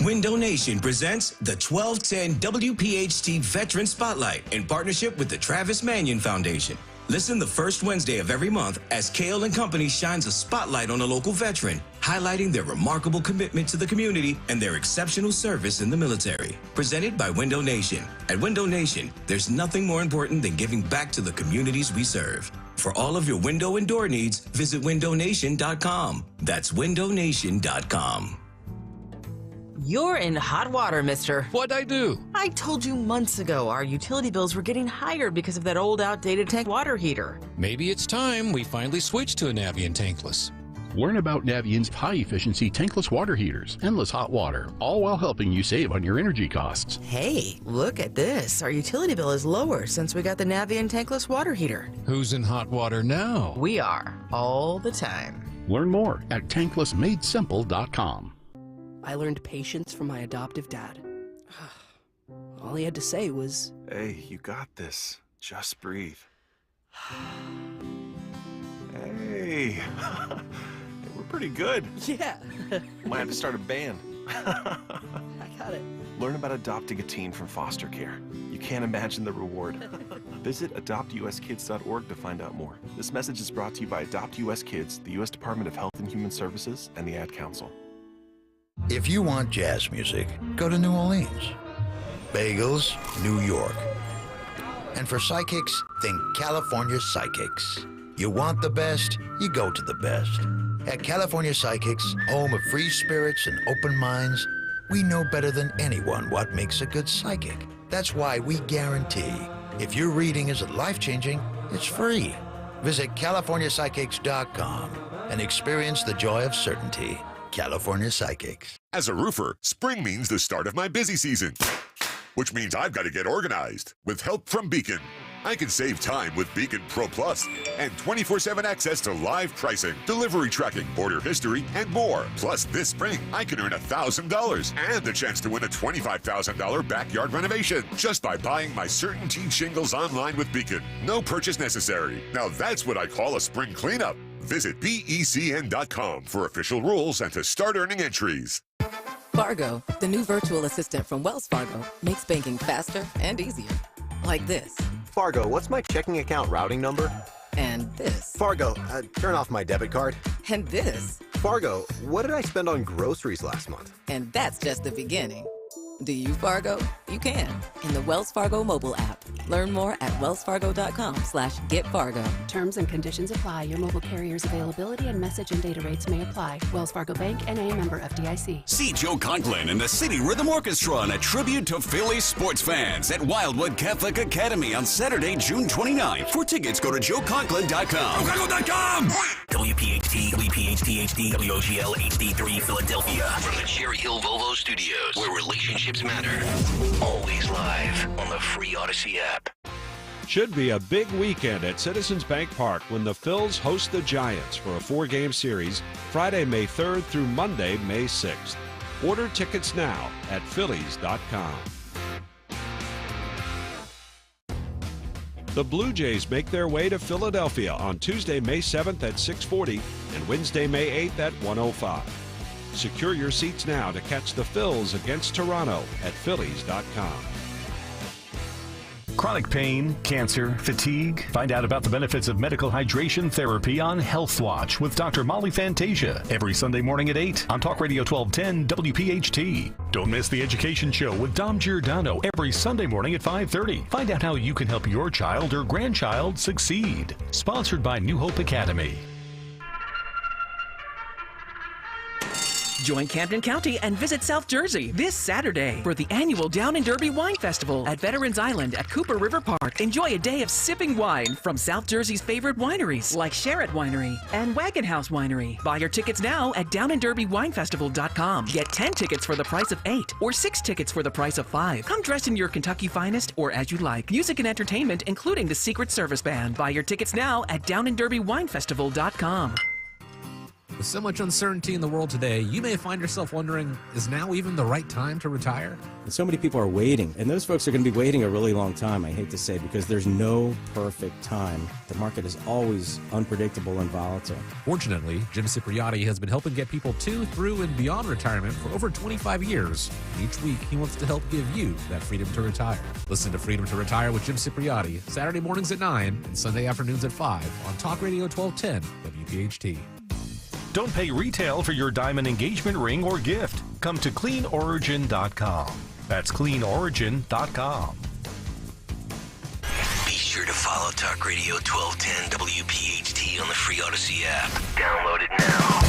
Speaker 24: Window Nation presents the 1210 WPHT Veteran Spotlight in partnership with the Travis Manion Foundation. Listen the first Wednesday of every month as Kayal and Company shines a spotlight on a local veteran, highlighting their remarkable commitment to the community and their exceptional service in the military. Presented by Window Nation. At Window Nation, there's nothing more important than giving back to the communities we serve. For all of your window and door needs, visit windownation.com. That's windownation.com.
Speaker 12: You're in hot water, mister.
Speaker 13: What'd I do?
Speaker 12: I told you months ago our utility bills were getting higher because of that old outdated tank water heater.
Speaker 13: Maybe it's time we finally switch to a Navien tankless.
Speaker 14: Learn about Navien's high-efficiency tankless water heaters, endless hot water, all while helping you save on your energy costs.
Speaker 12: Hey, look at this. Our utility bill is lower since we got the Navien tankless water heater.
Speaker 13: Who's in hot water now?
Speaker 12: We are, all the time.
Speaker 14: Learn more at tanklessmadesimple.com.
Speaker 17: I learned patience from my adoptive dad. All he had to say was,
Speaker 25: "Hey, you got this. Just breathe." Hey, we're pretty good.
Speaker 17: Yeah.
Speaker 25: Might have to start a band.
Speaker 17: I got it.
Speaker 25: Learn about adopting a teen from foster care. You can't imagine the reward. Visit adoptuskids.org to find out more. This message is brought to you by Adopt US Kids, the U.S. Department of Health and Human Services, and the Ad Council.
Speaker 26: If you want jazz music, go to New Orleans. Bagels, New York. And for psychics, think California Psychics. You want the best, you go to the best. At California Psychics, home of free spirits and open minds, we know better than anyone what makes a good psychic. That's why we guarantee, if your reading isn't life-changing, it's free. Visit CaliforniaPsychics.com and experience the joy of certainty. California Psychics.
Speaker 27: As a roofer, spring means the start of my busy season, which means I've got to get organized. With help from Beacon, I can save time with Beacon Pro Plus and 24/7 access to live pricing, delivery tracking, order history, and more. Plus, this spring, I can earn $1,000 and the chance to win a $25,000 backyard renovation just by buying my CertainTeed shingles online with Beacon. No purchase necessary. Now that's what I call a spring cleanup. Visit BECN.com for official rules and to start earning entries.
Speaker 28: Fargo, the new virtual assistant from Wells Fargo, makes banking faster and easier. Like this.
Speaker 29: Fargo, what's my checking account routing number?
Speaker 28: And this.
Speaker 29: Fargo, turn off my debit card.
Speaker 28: And this.
Speaker 29: Fargo, what did I spend on groceries last month?
Speaker 28: And that's just the beginning. Do you, Fargo? You can in the Wells Fargo mobile app. Learn more at wellsfargo.com/getfargo.
Speaker 1: Terms and conditions apply. Your mobile carrier's availability and message and data rates may apply. Wells Fargo Bank, N.A., member FDIC.
Speaker 3: See Joe Conklin and the City Rhythm Orchestra on a tribute to Philly sports fans at Wildwood Catholic Academy on Saturday, June 29th. For tickets, go to joeconklin.com. JoeConklin.com!
Speaker 24: WPHT, WPHT-HD, WOGL HD3 Philadelphia. From the Cherry Hill Volvo Studios, where relationships matter. Always live on the free Odyssey app.
Speaker 6: Should be a big weekend at Citizens Bank Park when the Phils host the Giants for a 4-game series Friday, May 3rd through Monday, May 6th. Order tickets now at Phillies.com. The Blue Jays make their way to Philadelphia on Tuesday, May 7th at 6:40 and Wednesday, May 8th at 1:05. Secure your seats now to catch the Phils against Toronto at Phillies.com.
Speaker 15: Chronic pain, cancer, fatigue. Find out about the benefits of medical hydration therapy on Health Watch with Dr. Molly Fantasia every Sunday morning at 8 on Talk Radio 1210 WPHT. Don't miss the Education Show with Dom Giordano every Sunday morning at 5:30. Find out how you can help your child or grandchild succeed. Sponsored by New Hope Academy.
Speaker 16: Join Camden County and visit South Jersey this Saturday for the annual Down and Derby Wine Festival at Veterans Island at Cooper River Park. Enjoy a day of sipping wine from South Jersey's favorite wineries like Sherritt Winery and Wagon House Winery. Buy your tickets now at downandderbywinefestival.com. Get 10 tickets for the price of 8 or 6 tickets for the price of 5. Come dressed in your Kentucky finest or as you like. Music and entertainment including the Secret Service Band. Buy your tickets now at downandderbywinefestival.com.
Speaker 18: With so much uncertainty in the world today, you may find yourself wondering, is now even the right time to retire?
Speaker 19: And so many people are waiting, and those folks are going to be waiting a really long time, I hate to say, because there's no perfect time. The market is always unpredictable and volatile.
Speaker 18: Fortunately, Jim Cipriotti has been helping get people to, through, and beyond retirement for over 25 years. And each week, he wants to help give you that freedom to retire. Listen to Freedom to Retire with Jim Cipriotti, Saturday mornings at 9 and Sunday afternoons at 5 on Talk Radio 1210 WPHT.
Speaker 15: Don't pay retail for your diamond engagement ring or gift. Come to cleanorigin.com. That's cleanorigin.com.
Speaker 24: Be sure to follow Talk Radio 1210 WPHT on the free Odyssey app. Download it now.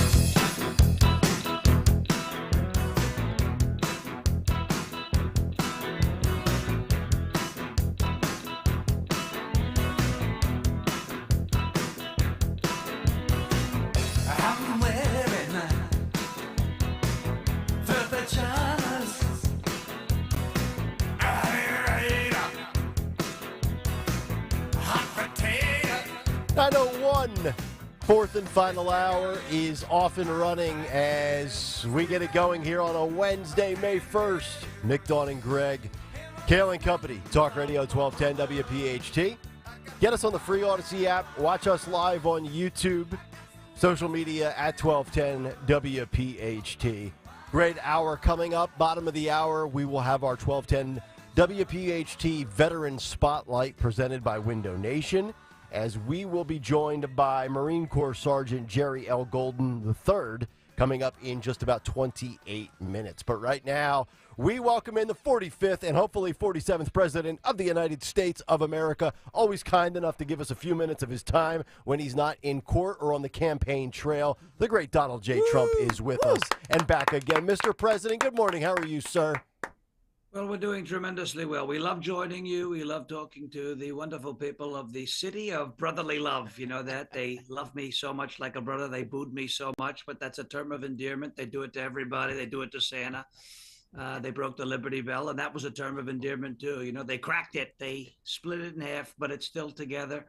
Speaker 9: Fourth and final hour is off and running as we get it going here on a Wednesday, May 1st. Mick, Dawn, and Greg, Kayal and Company, Talk Radio 1210 WPHT. Get us on the free Odyssey app. Watch us live on YouTube, social media at 1210 WPHT. Great hour coming up. Bottom of the hour, we will have our 1210 WPHT Veteran Spotlight presented by Window Nation, as we will be joined by Marine Corps Sergeant Jerry L. Golden III coming up in just about 28 minutes. But right now, we welcome in the 45th and hopefully 47th President of the United States of America, always kind enough to give us a few minutes of his time when he's not in court or on the campaign trail. The great Donald J. Trump is with us and back again. Mr. President, good morning. How are you, sir?
Speaker 20: Well, we're doing tremendously well. We love joining you. We love talking to the wonderful people of the city of brotherly love. You know that they love me so much like a brother. They booed me so much, but that's a term of endearment. They do it to everybody. They do it to Santa. They broke the Liberty Bell, and that was a term of endearment too. You know, they cracked it. They split it in half, but it's still together.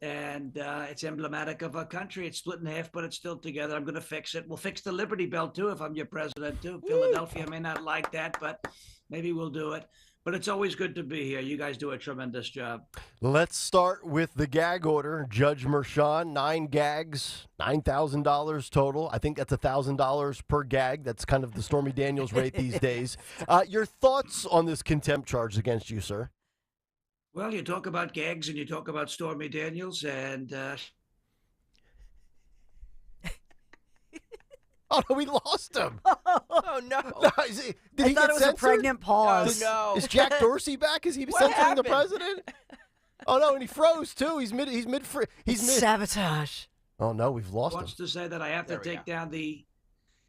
Speaker 20: And it's emblematic of our country. It's split in half, but it's still together. I'm going to fix it. We'll fix the Liberty Bell too if I'm your president too. Philadelphia may not like that, but maybe we'll do it. But it's always good to be here. You guys do a tremendous job.
Speaker 9: Let's start with the gag order. Judge Mershon, 9 gags, $9,000 total. I think that's $1,000 per gag. That's kind of the Stormy Daniels rate these days. Your thoughts on this contempt charge against you, sir?
Speaker 20: Well, you talk about gags and you talk about Stormy Daniels and...
Speaker 9: Oh, no, we lost him.
Speaker 17: Oh, no.
Speaker 9: Did he
Speaker 2: thought
Speaker 9: get
Speaker 2: it was a
Speaker 9: censored?
Speaker 2: pregnant pause.
Speaker 17: Oh, no.
Speaker 9: Is Jack Dorsey back? Is he
Speaker 17: What
Speaker 9: censoring
Speaker 17: happened?
Speaker 9: the president? Oh no, and he froze too. He's mid.
Speaker 2: Sabotage.
Speaker 9: Oh no, we've
Speaker 20: He
Speaker 9: lost him.
Speaker 20: wants to say that I have to
Speaker 17: There we
Speaker 20: take down the.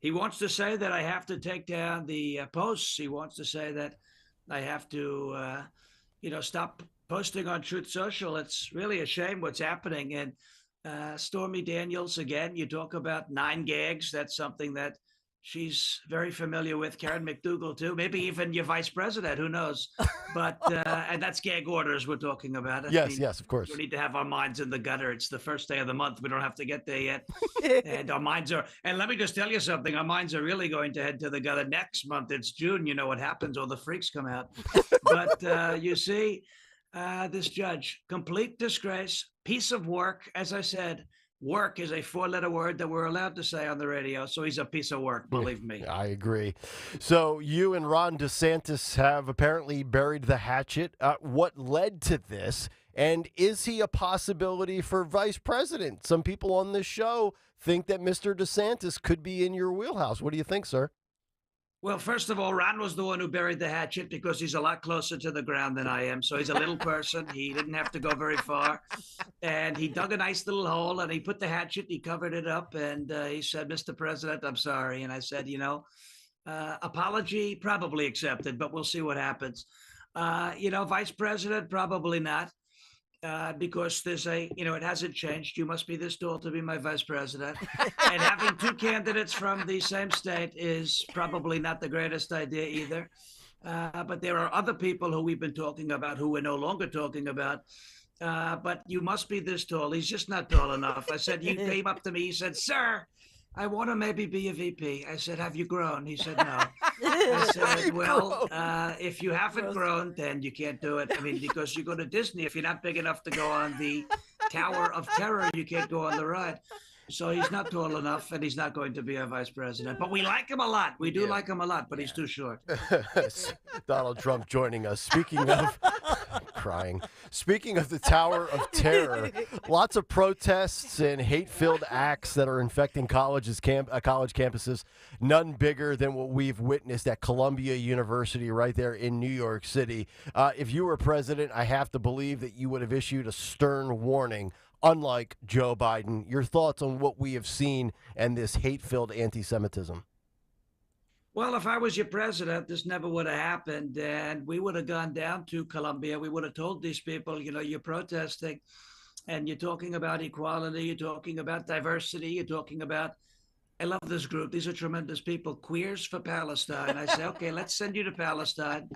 Speaker 20: He wants to say that I have to take down the posts. He wants to say that I have to, stop posting on Truth Social. It's really a shame what's happening. And Stormy Daniels, again, you talk about 9 gags. That's something that she's very familiar with. Karen McDougal, too. Maybe even your vice president. Who knows? But and that's gag orders we're talking about.
Speaker 9: Yes, of course.
Speaker 20: We need to have our minds in the gutter. It's the first day of the month. We don't have to get there yet. And our minds are, and let me just tell you something, our minds are really going to head to the gutter next month. It's June. You know what happens, all the freaks come out. But you see, this judge, complete disgrace, piece of work. As I said, work is a 4-letter word that we're allowed to say on the radio. So he's a piece of work, believe me.
Speaker 9: I agree. So you and Ron DeSantis have apparently buried the hatchet. What led to this? And is he a possibility for vice president? Some people on this show think that Mr. DeSantis could be in your wheelhouse. What do you think, sir?
Speaker 20: Well, first of all, Ron was the one who buried the hatchet because he's a lot closer to the ground than I am. So he's a little person. He didn't have to go very far. And he dug a nice little hole and he put the hatchet, he covered it up. And he said, Mr. President, I'm sorry. And I said, apology probably accepted, but we'll see what happens. Vice President, probably not. Because there's it hasn't changed. You must be this tall to be my vice president. And having 2 candidates from the same state is probably not the greatest idea either. But there are other people who we've been talking about who we're no longer talking about. But you must be this tall. He's just not tall enough. I said, he came up to me. He said, sir, I want to maybe be a VP. I said, have you grown? He said, no. I said, well, if you haven't grown, then you can't do it. I mean, because you go to Disney, if you're not big enough to go on the Tower of Terror, you can't go on the ride. So he's not tall enough, and he's not going to be our vice president. But we like him a lot. We do like him a lot, but he's too short.
Speaker 9: Donald Trump joining us. Speaking of crying. Speaking of the Tower of Terror, lots of protests and hate-filled acts that are infecting college campuses. None bigger than what we've witnessed at Columbia University right there in New York City. If you were president, I have to believe that you would have issued a stern warning, unlike Joe Biden. Your thoughts on what we have seen and this hate-filled anti-Semitism?
Speaker 20: Well, if I was your president, this never would have happened. And we would have gone down to Columbia. We would have told these people, you're protesting and you're talking about equality. You're talking about diversity. You're talking about, I love this group. These are tremendous people. Queers for Palestine. I say, okay, let's send you to Palestine.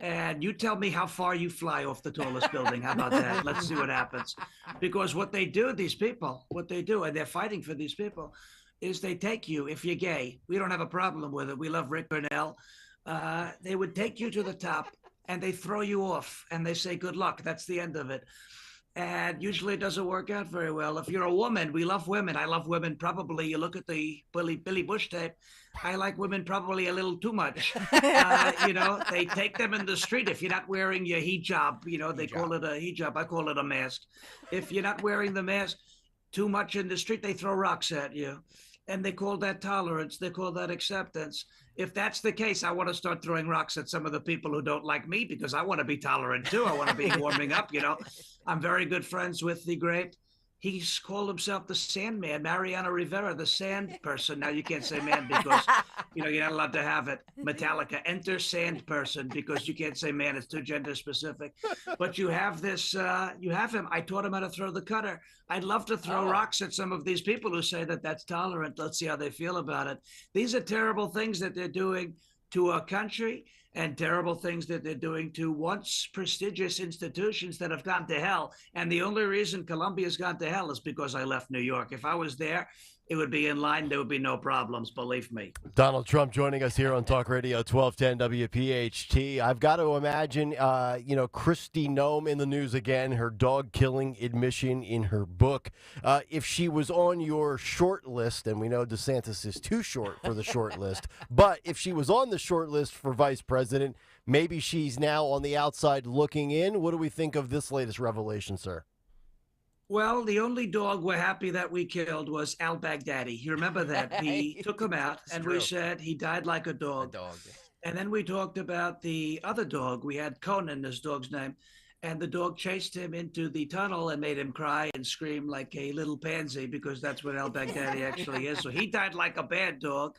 Speaker 20: And you tell me how far you fly off the tallest building. How about that? Let's see what happens. Because what they do, these people, and they're fighting for these people, is they take you, if you're gay, we don't have a problem with it. We love Rick Burnell. They would take you to the top and they throw you off and they say, good luck. That's the end of it. And usually it doesn't work out very well. If you're a woman, we love women. I love women. Probably you look at the Billy Bush tape. I like women probably a little too much. They take them in the street. If you're not wearing your hijab, they call it a hijab. I call it a mask. If you're not wearing the mask too much in the street, they throw rocks at you. And they call that tolerance. They call that acceptance. If that's the case, I want to start throwing rocks at some of the people who don't like me because I want to be tolerant too. I want to be warming up, I'm very good friends with the great, he's called himself the Sandman, Mariano Rivera, the sand person. Now you can't say man because, you're not allowed to have it. Metallica, enter sand person because you can't say man. It's too gender specific. But you have this, you have him. I taught him how to throw the cutter. I'd love to throw rocks at some of these people who say that that's tolerant. Let's see how they feel about it. These are terrible things that they're doing to our country and terrible things that they're doing to once prestigious institutions that have gone to hell. And the only reason Columbia's gone to hell is because I left New York. If I was there, it would be in line. There would be no problems, believe me.
Speaker 9: Donald Trump joining us here on Talk Radio 1210 WPHT. I've got to imagine, Kristi Noem in the news again, her dog-killing admission in her book. If she was on your short list, and we know DeSantis is too short for the short list, but if she was on the short list for vice president, maybe she's now on the outside looking in. What do we think of this latest revelation, sir?
Speaker 20: Well, the only dog we're happy that we killed was Al Baghdadi. You remember that? We took him out and we said he died like a dog. And then we talked about the other dog. We had Conan, his dog's name. And the dog chased him into the tunnel and made him cry and scream like a little pansy because that's what Al Baghdadi actually is. So he died like a bad dog,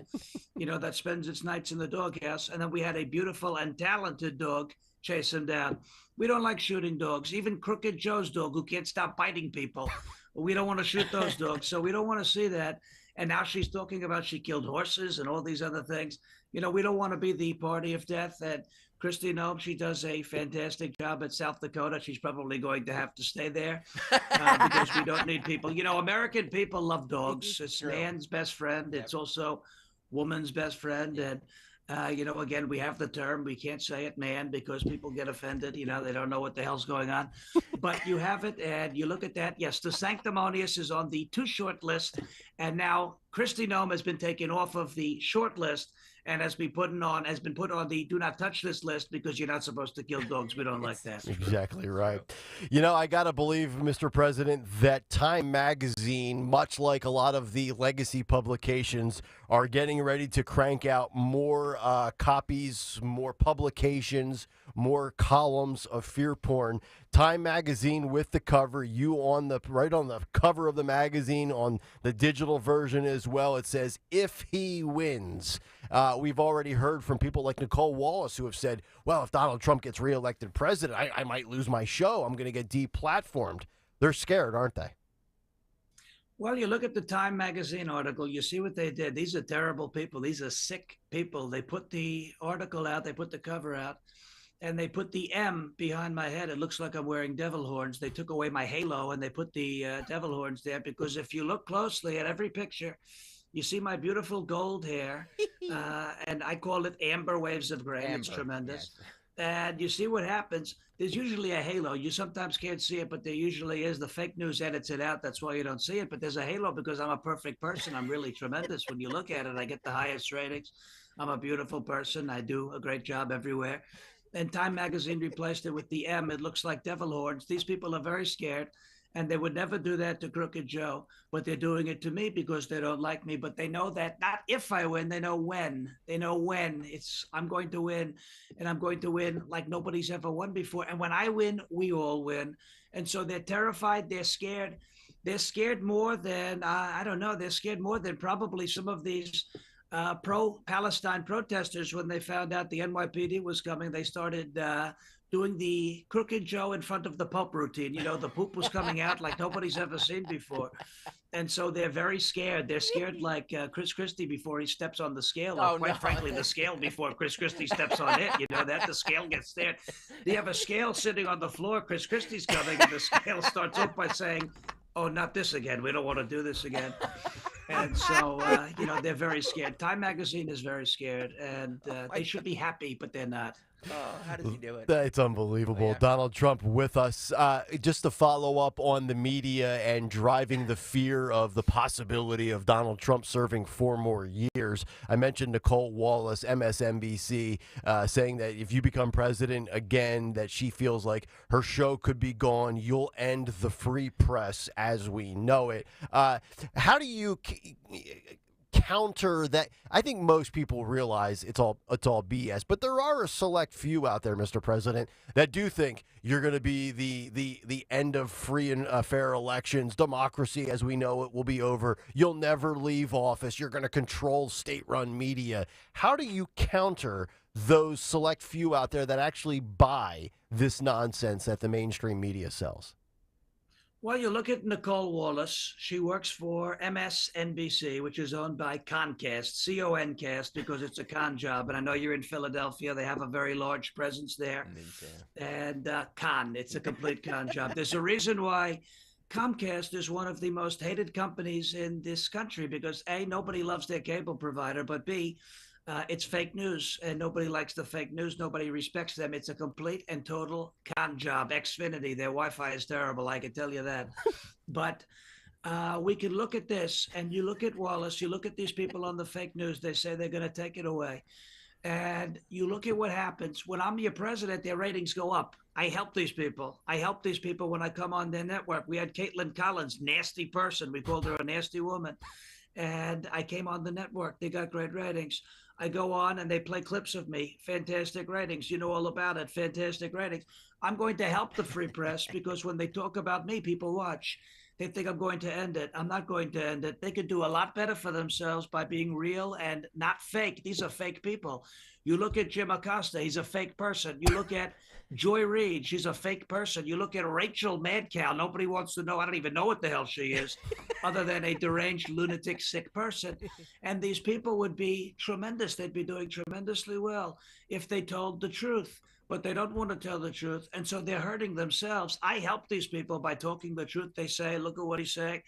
Speaker 20: that spends its nights in the doghouse. And then we had a beautiful and talented dog chase him down. We don't like shooting dogs, even Crooked Joe's dog who can't stop biting people. We don't want to shoot those dogs. So we don't want to see that. And now she's talking about she killed horses and all these other things. We don't want to be the party of death. And Kristi Noem, she does a fantastic job at South Dakota. She's probably going to have to stay there because we don't need people. American people love dogs. It's man's best friend. It's also woman's best friend. And again, we have the term, we can't say it, man, because people get offended. They don't know what the hell's going on. But you have it, and you look at that. Yes, the sanctimonious is on the too short list. And now Kristi Noem has been taken off of the short list and has been put on the do not touch this list because you're not supposed to kill dogs. We don't like that.
Speaker 9: Exactly right. I got to believe, Mr. President, that Time Magazine, much like a lot of the legacy publications, are getting ready to crank out more copies, more publications, more columns of fear porn. Time Magazine with the cover, you right on the cover of the magazine, on the digital version as well. It says, if he wins. We've already heard from people like Nicole Wallace who have said, well, if Donald Trump gets reelected president, I might lose my show. I'm going to get deplatformed. They're scared, aren't they?
Speaker 20: Well, you look at the Time Magazine article, you see what they did. These are terrible people. These are sick people. They put the article out, they put the cover out, and they put the M behind my head. It looks like I'm wearing devil horns. They took away my halo and they put the devil horns there because if you look closely at every picture, you see my beautiful gold hair, and I call it amber waves of gray. It's tremendous. Yes. And you see what happens. There's usually a halo. You sometimes can't see it, but there usually is. The fake news edits it out. That's why you don't see it. But there's a halo because I'm a perfect person. I'm really tremendous. When you look at it, I get the highest ratings. I'm a beautiful person. I do a great job everywhere. And Time Magazine replaced it with the M. It looks like devil horns. These people are very scared. And they would never do that to Crooked Joe, but they're doing it to me because they don't like me. But they know that not if I win, they know when. They know when. I'm going to win, and I'm going to win like nobody's ever won before. And when I win, we all win. And so they're terrified. They're scared. They're scared more than, I don't know, they're scared more than probably some of these pro-Palestine protesters. When they found out the NYPD was coming, they started doing the Crooked Joe in front of the Pope routine. The poop was coming out like nobody's ever seen before. And so they're very scared. They're scared like Chris Christie before he steps on the scale. Or quite frankly, the scale before Chris Christie steps on it. The scale gets there. They have a scale sitting on the floor. Chris Christie's coming, and the scale starts off by saying, oh, not this again. We don't want to do this again. And so, they're very scared. Time Magazine is very scared, and they should be happy, but they're not.
Speaker 4: Oh, how does he do it?
Speaker 9: It's unbelievable. Oh, yeah. Donald Trump with us. Just to follow up on the media and driving the fear of the possibility of Donald Trump serving 4 more years. I mentioned Nicole Wallace, MSNBC, saying that if you become president again, that she feels like her show could be gone. You'll end the free press as we know it. How do you counter that? I think most people realize it's all BS, but there are a select few out there, Mr. President, that do think you're going to be the end of free and fair elections. Democracy as we know it will be over. You'll never leave office. You're going to control state-run media. How do you counter those select few out there that actually buy this nonsense that the mainstream media sells?
Speaker 20: Well, you look at Nicole Wallace. She works for MSNBC, which is owned by Comcast, C-O-N-cast, because it's a con job. And I know you're in Philadelphia. They have a very large presence there. And con, it's a complete con job. There's a reason why Comcast is one of the most hated companies in this country because, A, nobody loves their cable provider, but B, it's fake news, and nobody likes the fake news. Nobody respects them. It's a complete and total con job. Xfinity, their Wi-Fi is terrible. I can tell you that. But we can look at this, and you look at Wallace, you look at these people on the fake news. They say they're going to take it away. And you look at what happens when I'm your president, their ratings go up. I help these people. I help these people when I come on their network. We had Caitlin Collins, nasty person. We called her a nasty woman. And I came on the network. They got great ratings. I go on and they play clips of me. Fantastic ratings. You know all about it. Fantastic ratings. I'm going to help the free press because when they talk about me, people watch. They think I'm going to end it. I'm not going to end it. They could do a lot better for themselves by being real and not fake. These are fake people. You look at Jim Acosta, he's a fake person. You look at Joy Reid, she's a fake person. You look at Rachel Madcow, nobody wants to know. I don't even know what the hell she is, other than a deranged, lunatic, sick person. And these people would be tremendous. They'd be doing tremendously well if they told the truth. But they don't want to tell the truth. And so they're hurting themselves. I help these people by talking the truth. They say, look at what he's saying.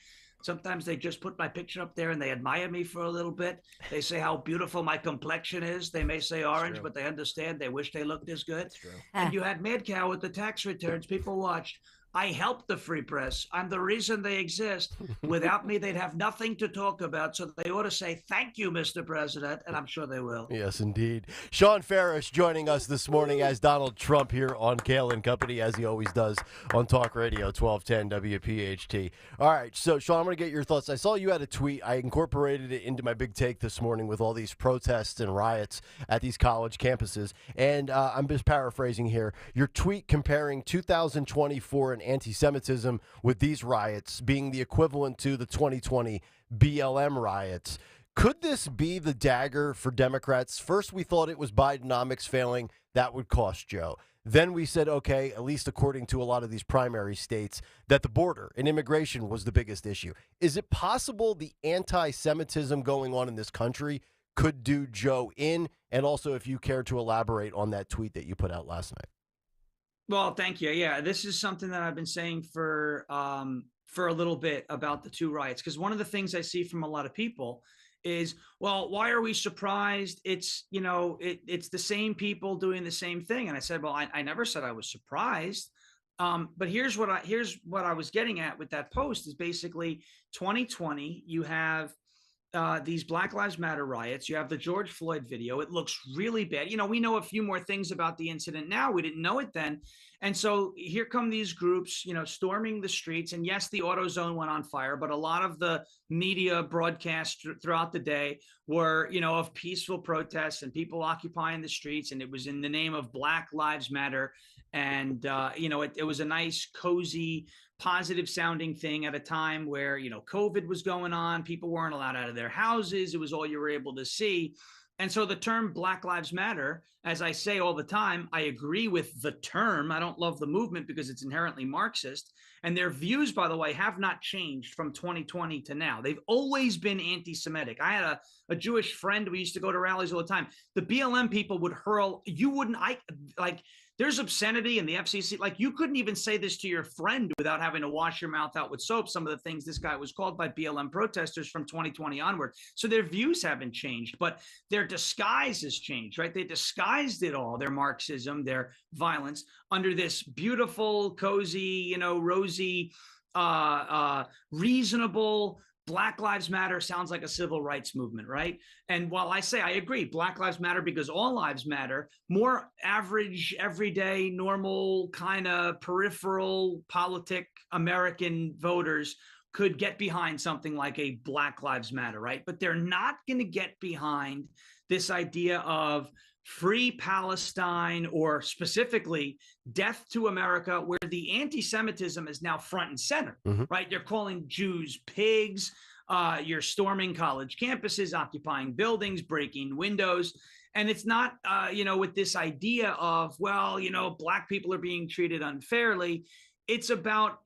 Speaker 20: Sometimes they just put my picture up there and they admire me for a little bit. They say how beautiful my complexion is. They may say orange, but they understand. They wish they looked as good. And you had Madcow with the tax returns. People watched. I help the free press. I'm the reason they exist. Without me, they'd have nothing to talk about. So they ought to say, thank you, Mr. President. And I'm sure they will.
Speaker 9: Yes, indeed. Sean Ferris joining us this morning as Donald Trump here on Kayal and Company, as he always does on Talk Radio 1210 WPHT. All right, so Sean, I'm going to get your thoughts. I saw you had a tweet. I incorporated it into my big take this morning with all these protests and riots at these college campuses. And I'm just paraphrasing here. Your tweet comparing 2024 and anti-Semitism with these riots being the equivalent to the 2020 BLM riots. Could this be the dagger for Democrats? First, we thought it was Bidenomics failing. That would cost Joe. Then we said, okay, at least according to a lot of these primary states, that the border and immigration was the biggest issue. Is it possible the anti-Semitism going on in this country could do Joe in? And also, if you care to elaborate on that tweet that you put out last night.
Speaker 20: Well, thank you. Yeah, this is something that I've been saying for a little bit about the two riots, because one of the things I see from a lot of people is, well, why are we surprised? It's, it's the same people doing the same thing. And I said, well, I never said I was surprised. But here's what I was getting at with that post is basically 2020, you have these Black Lives Matter riots. You have the George Floyd video. It looks really bad. We know a few more things about the incident now. We didn't know it then. And so here come these groups, storming the streets. And yes, the AutoZone went on fire, but a lot of the media broadcasts throughout the day were, of peaceful protests and people occupying the streets. And it was in the name of Black Lives Matter. And, it was a nice, cozy, positive sounding thing at a time where, COVID was going on. People weren't allowed out of their houses. It was all you were able to see. And so the term Black Lives Matter, as I say all the time, I agree with the term. I don't love the movement because it's inherently Marxist. And their views, by the way, have not changed from 2020 to now. They've always been anti-Semitic. I had a Jewish friend. We used to go to rallies all the time. The BLM people would hurl, there's obscenity in the FCC. Like, you couldn't even say this to your friend without having to wash your mouth out with soap. Some of the things this guy was called by BLM protesters from 2020 onward. So their views haven't changed, but their disguise has changed, right? They disguised it all, their Marxism, their violence, under this beautiful, cozy, rosy, reasonable, Black Lives Matter sounds like a civil rights movement, right? And while I say I agree, Black Lives Matter because all lives matter, more average, everyday, normal, kind of peripheral politic American voters could get behind something like a Black Lives Matter, right? But they're not going to get behind this idea of free Palestine, or specifically death to America, where the anti-Semitism is now front and center, right? They're calling Jews pigs. You're storming college campuses, occupying buildings, breaking windows. And it's not, with this idea of, well, Black people are being treated unfairly. It's about,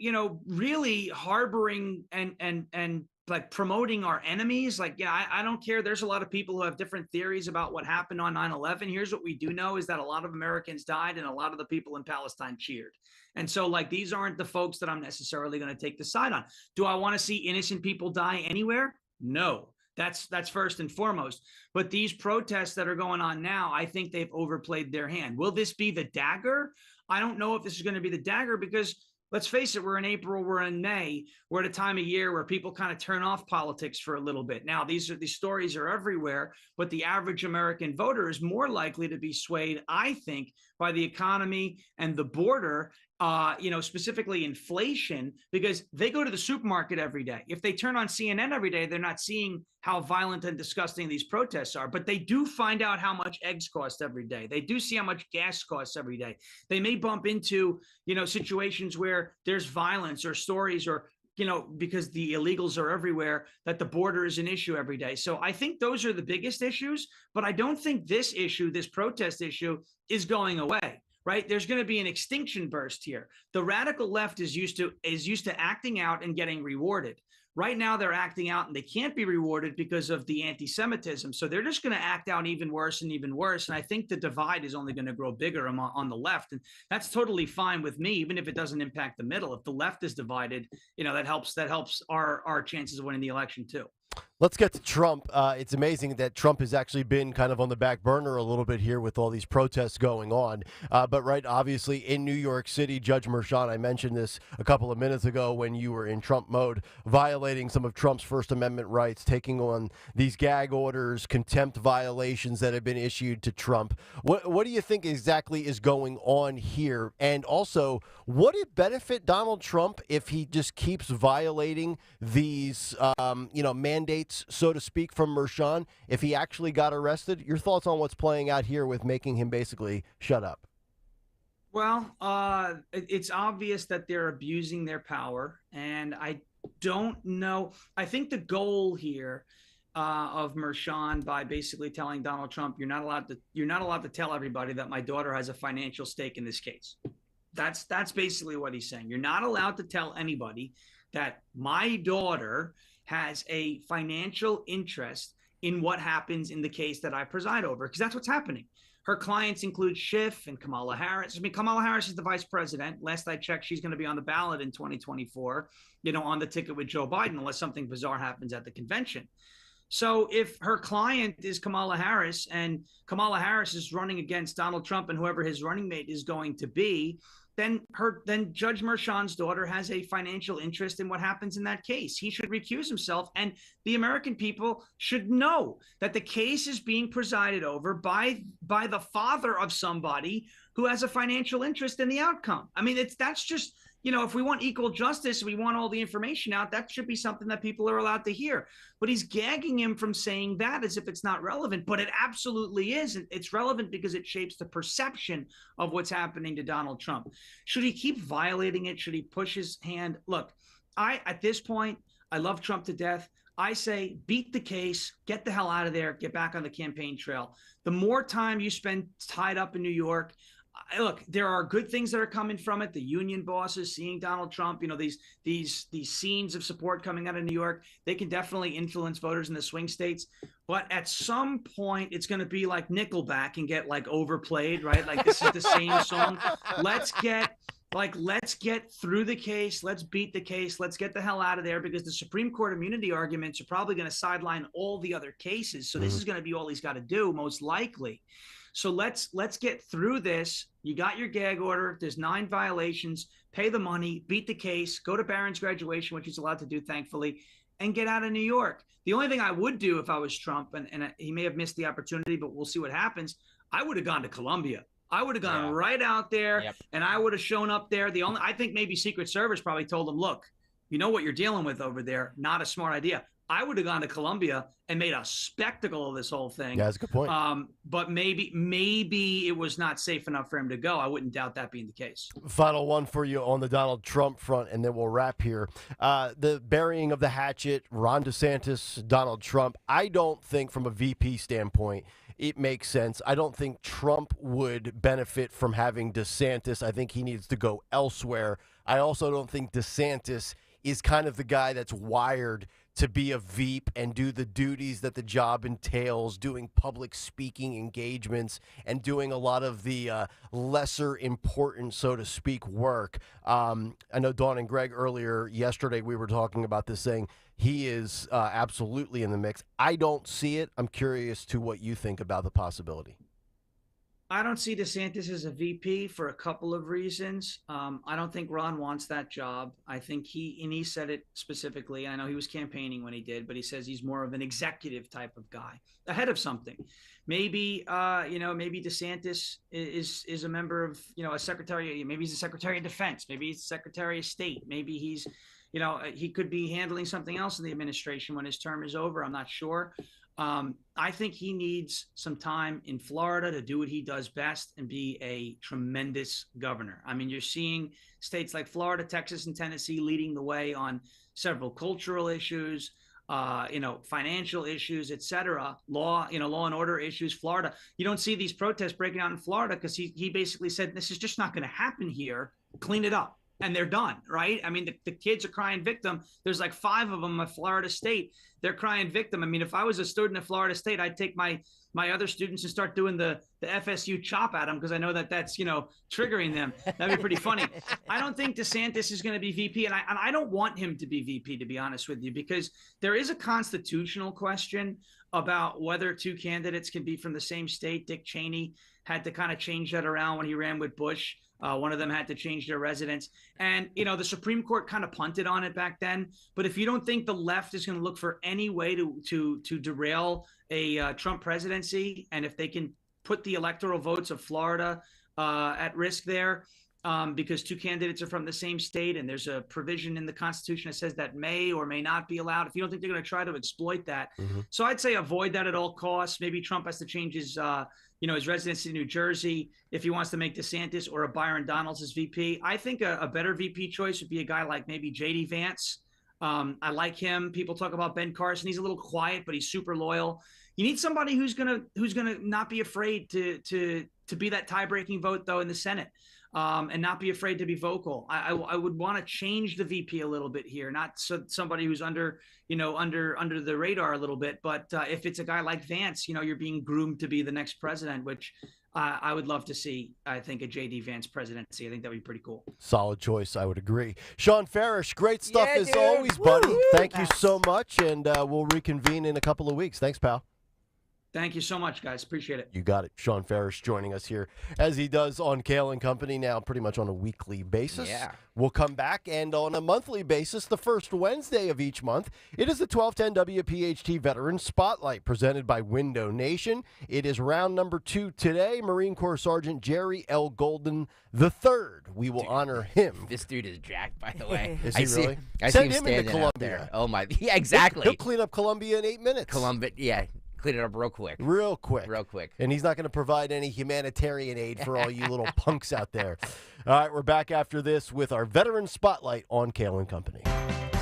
Speaker 20: really harboring and like promoting our enemies. Like, yeah, I don't care. There's a lot of people who have different theories about what happened on 9/11. Here's what we do know is that a lot of Americans died and a lot of the people in Palestine cheered. And so, like, these aren't the folks that I'm necessarily going to take the side on. Do I want to see innocent people die anywhere? No. That's first and foremost. But these protests that are going on now, I think they've overplayed their hand. Will this be the dagger? I don't know if this is going to be the dagger because, let's face it, we're in April, we're in May, we're at a time of year where people kind of turn off politics for a little bit. Now, these stories are everywhere, but the average American voter is more likely to be swayed, I think, by the economy and the border, specifically inflation, because they go to the supermarket every day. If they turn on CNN every day, they're not seeing how violent and disgusting these protests are, but they do find out how much eggs cost every day. They do see how much gas costs every day. They may bump into, situations where there's violence or stories or, because the illegals are everywhere, that the border is an issue every day. So I think those are the biggest issues, but I don't think this issue, this protest issue, is going away. Right? There's going to be an extinction burst here. The radical left is used to acting out and getting rewarded. Right now, they're acting out and they can't be rewarded because of the anti-Semitism. So they're just going to act out even worse and even worse. And I think the divide is only going to grow bigger on the left. And that's totally fine with me, even if it doesn't impact the middle. If the left is divided, that helps our chances of winning the election too.
Speaker 9: Let's get to Trump. It's amazing that Trump has actually been kind of on the back burner a little bit here with all these protests going on. But obviously in New York City, Judge Merchan, I mentioned this a couple of minutes ago when you were in Trump mode, violating some of Trump's First Amendment rights, taking on these gag orders, contempt violations that have been issued to Trump. What do you think exactly is going on here? And also, would it benefit Donald Trump if he just keeps violating these, mandates, so to speak, from Merchan, if he actually got arrested? Your thoughts on what's playing out here with making him basically shut up?
Speaker 20: Well, it's obvious that they're abusing their power, and I don't know. I think the goal here of Merchan, by basically telling Donald Trump, you're not allowed to tell everybody that my daughter has a financial stake in this case. That's basically what he's saying. You're not allowed to tell anybody that my daughter has a financial interest in what happens in the case that I preside over, because that's what's happening. Her clients include Schiff and Kamala Harris. I mean, Kamala Harris is the vice president. Last I checked, she's going to be on the ballot in 2024, on the ticket with Joe Biden, unless something bizarre happens at the convention. So if her client is Kamala Harris and Kamala Harris is running against Donald Trump and whoever his running mate is going to be, then Judge Merchan's daughter has a financial interest in what happens in that case. He should recuse himself, and the American people should know that the case is being presided over by the father of somebody who has a financial interest in the outcome. I mean, that's just, if we want equal justice, we want all the information out, that should be something that people are allowed to hear. But he's gagging him from saying that as if it's not relevant, but it absolutely is. It's relevant because it shapes the perception of what's happening to Donald Trump. Should he keep violating it? Should he push his hand? Look, at this point, I love Trump to death. I say beat the case, get the hell out of there, get back on the campaign trail. The more time you spend tied up in New York, look, there are good things that are coming from it. The union bosses seeing Donald Trump, these scenes of support coming out of New York, they can definitely influence voters in the swing states. But at some point, it's going to be like Nickelback and get overplayed, right? Like this is the same song. Let's get through the case. Let's beat the case. Let's get the hell out of there, because the Supreme Court immunity arguments are probably going to sideline all the other cases. So this is going to be all he's got to do, most likely. So let's get through this. You got your gag order. There's 9 violations. Pay the money, beat the case, go to Barron's graduation, which he's allowed to do, thankfully, and get out of New York. The only thing I would do if I was Trump, and he may have missed the opportunity, but we'll see what happens, I would have gone to Colombia. I would have gone right out there, and I would have shown up there. I think maybe Secret Service probably told him, look, you know what you're dealing with over there. Not a smart idea. I would have gone to Colombia and made a spectacle of this whole thing.
Speaker 9: Yeah, that's a good point.
Speaker 20: But maybe it was not safe enough for him to go. I wouldn't doubt that being the case.
Speaker 9: Final one for you on the Donald Trump front, and then we'll wrap here. The burying of the hatchet, Ron DeSantis, Donald Trump. I don't think from a VP standpoint it makes sense. I don't think Trump would benefit from having DeSantis. I think he needs to go elsewhere. I also don't think DeSantis is kind of the guy that's wired to be a Veep and do the duties that the job entails, doing public speaking engagements and doing a lot of the lesser important, so to speak, work. I know Dawn and Greg earlier yesterday, we were talking about this, saying he is absolutely in the mix. I don't see it. I'm curious to what you think about the possibility.
Speaker 20: I don't see DeSantis as a VP for a couple of reasons. I don't think Ron wants that job. I think he said it specifically. I know he was campaigning when he did, but he says he's more of an executive type of guy, ahead of something. Maybe maybe DeSantis is a member of, a secretary. Maybe he's a secretary of defense. Maybe he's a secretary of state. Maybe he's, he could be handling something else in the administration when his term is over. I'm not sure. I think he needs some time in Florida to do what he does best and be a tremendous governor. I mean, you're seeing states like Florida, Texas, and Tennessee leading the way on several cultural issues, financial issues, et cetera, law and order issues. Florida, you don't see these protests breaking out in Florida because he basically said, this is just not going to happen here. Clean it up. And they're done, right? I mean, the kids are crying victim. There's like 5 of them at Florida State. They're crying victim. I mean, if I was a student at Florida State, I'd take my other students and start doing the FSU chop at them because I know that's, triggering them. That'd be pretty funny. I don't think DeSantis is going to be VP, and I don't want him to be VP, to be honest with you, because there is a constitutional question about whether 2 candidates can be from the same state. Dick Cheney had to kind of change that around when he ran with Bush. One of them had to change their residence. And, the Supreme Court kind of punted on it back then. But if you don't think the left is going to look for any way to derail a Trump presidency, and if they can put the electoral votes of Florida at risk there, because 2 candidates are from the same state, and there's a provision in the Constitution that says that may or may not be allowed. If you don't think they're going to try to exploit that. So I'd say avoid that at all costs. Maybe Trump has to change his residency in New Jersey if he wants to make DeSantis or a Byron Donalds as VP. I think a better VP choice would be a guy like maybe J.D. Vance. I like him. People talk about Ben Carson. He's a little quiet, but he's super loyal. You need somebody who's gonna not be afraid to be that tie-breaking vote though in the Senate. And not be afraid to be vocal. I would want to change the VP a little bit here, not somebody who's under the radar a little bit. But if it's a guy like Vance, you're being groomed to be the next president, which I would love to see. I think a J.D. Vance presidency. I think that would be pretty cool.
Speaker 9: Solid choice, I would agree. Sean Farish, great stuff as
Speaker 2: dude.
Speaker 9: always, buddy.
Speaker 2: Woo-hoo.
Speaker 9: Thank you so much, and we'll reconvene in a couple of weeks. Thanks, pal.
Speaker 20: Thank you so much, guys. Appreciate it.
Speaker 9: You got it. Sean Farish joining us here as he does on Kayal and Company now pretty much on a weekly basis.
Speaker 4: Yeah.
Speaker 9: We'll come back, and on a monthly basis, the first Wednesday of each month, it is the 1210 WPHT Veteran Spotlight presented by Window Nation. It is round number 2 today. Marine Corps Sergeant Jerry L. Golden III. We will honor him.
Speaker 4: This dude is jacked, by the way.
Speaker 9: Is he really?
Speaker 4: I
Speaker 9: Send
Speaker 4: see him
Speaker 9: him into
Speaker 4: standing
Speaker 9: Columbia.
Speaker 4: out there. Oh, my. Yeah, exactly.
Speaker 9: He'll clean up Columbia in 8 minutes.
Speaker 4: Yeah. Clean it up real quick.
Speaker 9: Real quick.
Speaker 4: Real quick.
Speaker 9: And he's not going to provide any humanitarian aid for all you little punks out there. All right, we're back after this with our Veteran Spotlight on Kayal and Company.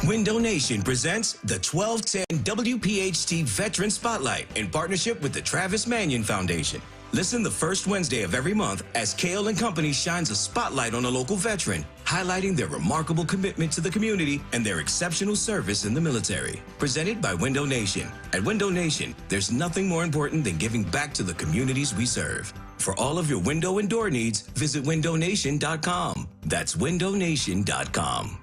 Speaker 24: Window Nation presents the 1210 WPHT Veteran Spotlight in partnership with the Travis Manion Foundation. Listen the first Wednesday of every month as Kayal and Company shines a spotlight on a local veteran, highlighting their remarkable commitment to the community and their exceptional service in the military. Presented by Window Nation. At Window Nation, there's nothing more important than giving back to the communities we serve. For all of your window and door needs, visit windownation.com. That's windownation.com.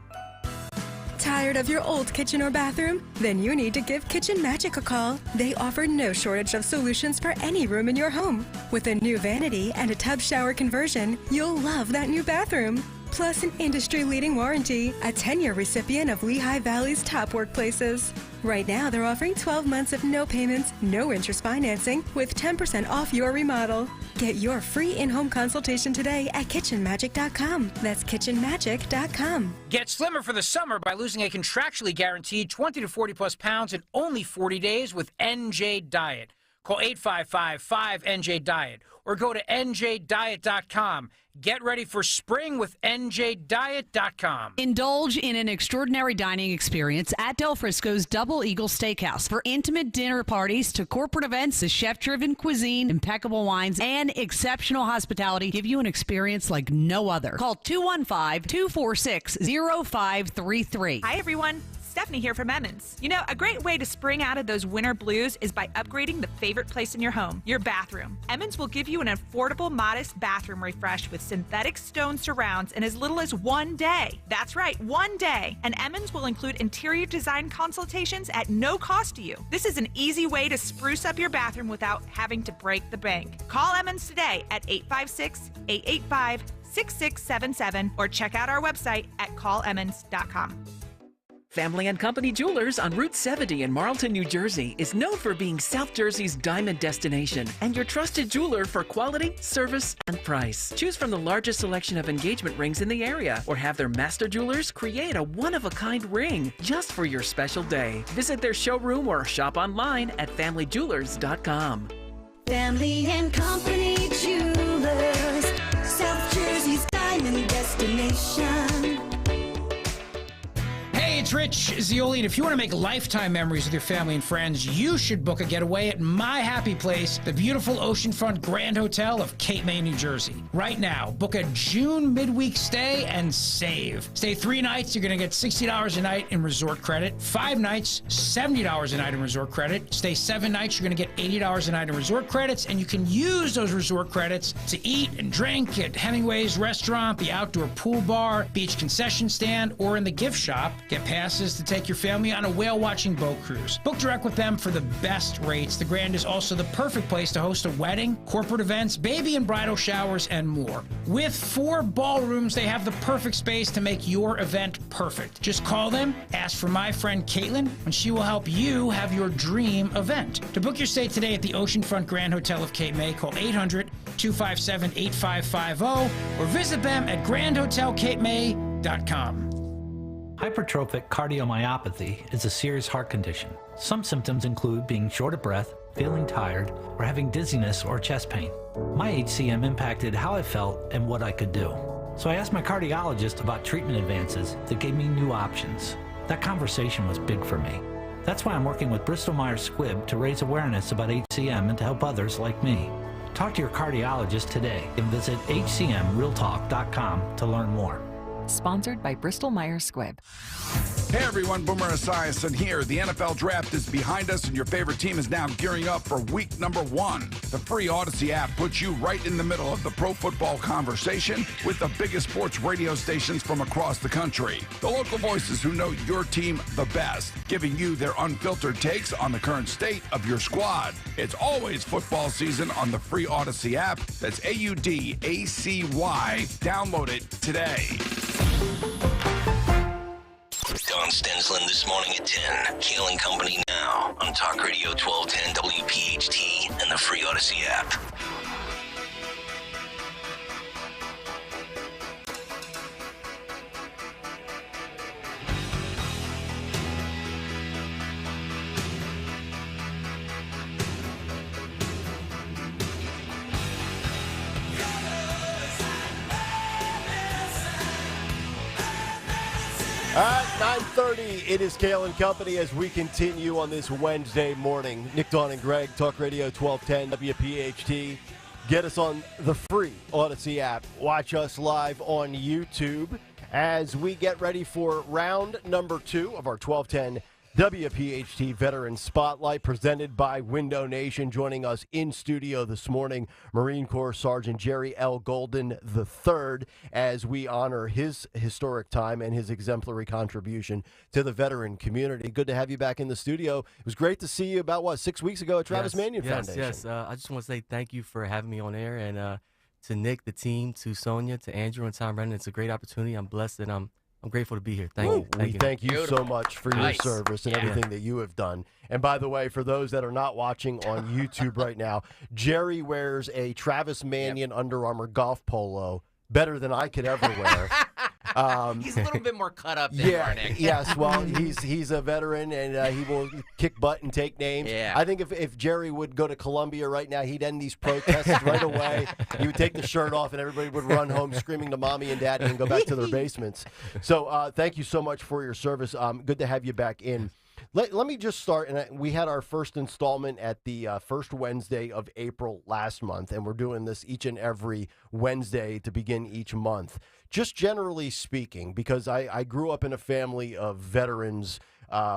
Speaker 5: Tired of your old kitchen or bathroom? Then you need to give Kitchen Magic a call. They offer no shortage of solutions for any room in your home. With a new vanity and a tub shower conversion, you'll love that new bathroom. Plus an industry-leading warranty, a 10-year recipient of Lehigh Valley's top workplaces. Right now, they're offering 12 months of no payments, no interest financing with 10% off your remodel. Get your free in-home consultation today at kitchenmagic.com. That's kitchenmagic.com.
Speaker 7: Get slimmer for the summer by losing a contractually guaranteed 20 to 40 plus pounds in only 40 days with NJ Diet. Call 855-5NJ-DIET or go to njdiet.com. Get ready for spring with njdiet.com.
Speaker 8: Indulge in an extraordinary dining experience at Del Frisco's Double Eagle Steakhouse. For intimate dinner parties to corporate events, the chef-driven cuisine, impeccable wines, and exceptional hospitality give you an experience like no other. Call 215-246-0533.
Speaker 10: Hi, everyone. Stephanie here from Emmons. You know, a great way to spring out of those winter blues is by upgrading the favorite place in your home, your bathroom. Emmons will give you an affordable, modest bathroom refresh with synthetic stone surrounds in as little as 1 day. That's right, 1 day. And Emmons will include interior design consultations at no cost to you. This is an easy way to spruce up your bathroom without having to break the bank. Call Emmons today at 856-885-6677 or check out our website at callemmons.com.
Speaker 16: Family and Company Jewelers on Route 70 in Marlton, New Jersey is known for being South Jersey's diamond destination and your trusted jeweler for quality, service, and price. Choose from the largest selection of engagement rings in the area or have their master jewelers create a one-of-a-kind ring just for your special day. Visit their showroom or shop online at familyjewelers.com.
Speaker 11: Family and Company Jewelers, South Jersey's diamond destination.
Speaker 7: Hey, it's Rich Zioli, and if you want to make lifetime memories with your family and friends, you should book a getaway at My Happy Place, the beautiful oceanfront Grand Hotel of Cape May, New Jersey. Right now, book a June midweek stay and save. Stay 3 nights, you're going to get $60 a night in resort credit. 5 nights, $70 a night in resort credit. Stay 7 nights, you're going to get $80 a night in resort credits, and you can use those resort credits to eat and drink at Hemingway's restaurant, the outdoor pool bar, beach concession stand, or in the gift shop. Get passes to take your family on a whale-watching boat cruise. Book direct with them for the best rates. The Grand is also the perfect place to host a wedding, corporate events, baby and bridal showers, and more. With 4 ballrooms, they have the perfect space to make your event perfect. Just call them, ask for my friend Caitlin, and she will help you have your dream event. To book your stay today at the Oceanfront Grand Hotel of Cape May, call 800-257-8550 or visit them at grandhotelcapemay.com.
Speaker 12: Hypertrophic cardiomyopathy is a serious heart condition. Some symptoms include being short of breath, feeling tired, or having dizziness or chest pain. My HCM impacted how I felt and what I could do. So I asked my cardiologist about treatment advances that gave me new options. That conversation was big for me. That's why I'm working with Bristol Myers Squibb to raise awareness about HCM and to help others like me. Talk to your cardiologist today and visit hcmrealtalk.com to learn more.
Speaker 13: Sponsored by Bristol Myers Squibb.
Speaker 14: Hey everyone, Boomer Esiason here. The NFL draft is behind us and your favorite team is now gearing up for week number 1. The free Odyssey app puts you right in the middle of the pro football conversation with the biggest sports radio stations from across the country. The local voices who know your team the best, giving you their unfiltered takes on the current state of your squad. It's always football season on the free Odyssey app. That's AUDACY. Download it today.
Speaker 24: Don Stensland this morning at 10. Kayal and Company now on Talk Radio 1210 WPHT and the free Odyssey app.
Speaker 9: At 9:30, it is Kayal and Company as we continue on this Wednesday morning. Nick, Dawn, and Greg, Talk Radio 1210 WPHT. Get us on the free Odyssey app. Watch us live on YouTube as we get ready for round number 2 of our 1210 WPHT Veteran Spotlight presented by Window Nation. Joining us in studio this morning, Marine Corps Sergeant Jerry L. Golden III, as we honor his historic time and his exemplary contribution to the veteran community. Good to have you back in the studio. It was great to see you about, 6 weeks ago at Travis Manion Foundation.
Speaker 21: Yes, I just want to say thank you for having me on air, and to Nick, the team, to Sonia, to Andrew, and Tom Brennan. It's a great opportunity. I'm blessed, and I'm grateful to be here. Thank you.
Speaker 9: We thank you so much for your service and everything that you have done. And by the way, for those that are not watching on YouTube right now, Jerry wears a Travis Manion Under Armour golf polo better than I could ever wear.
Speaker 4: He's a little bit more cut up than Nick.
Speaker 9: Yes, well, he's a veteran, and he will kick butt and take names.
Speaker 4: Yeah.
Speaker 9: I think if Jerry would go to Columbia right now, he'd end these protests right away. He would take the shirt off, and everybody would run home screaming to mommy and daddy and go back to their basements. So thank you so much for your service. Good to have you back in. Let me just start, and we had our first installment at the first Wednesday of April last month, and we're doing this each and every Wednesday to begin each month. Just generally speaking, because I grew up in a family of veterans,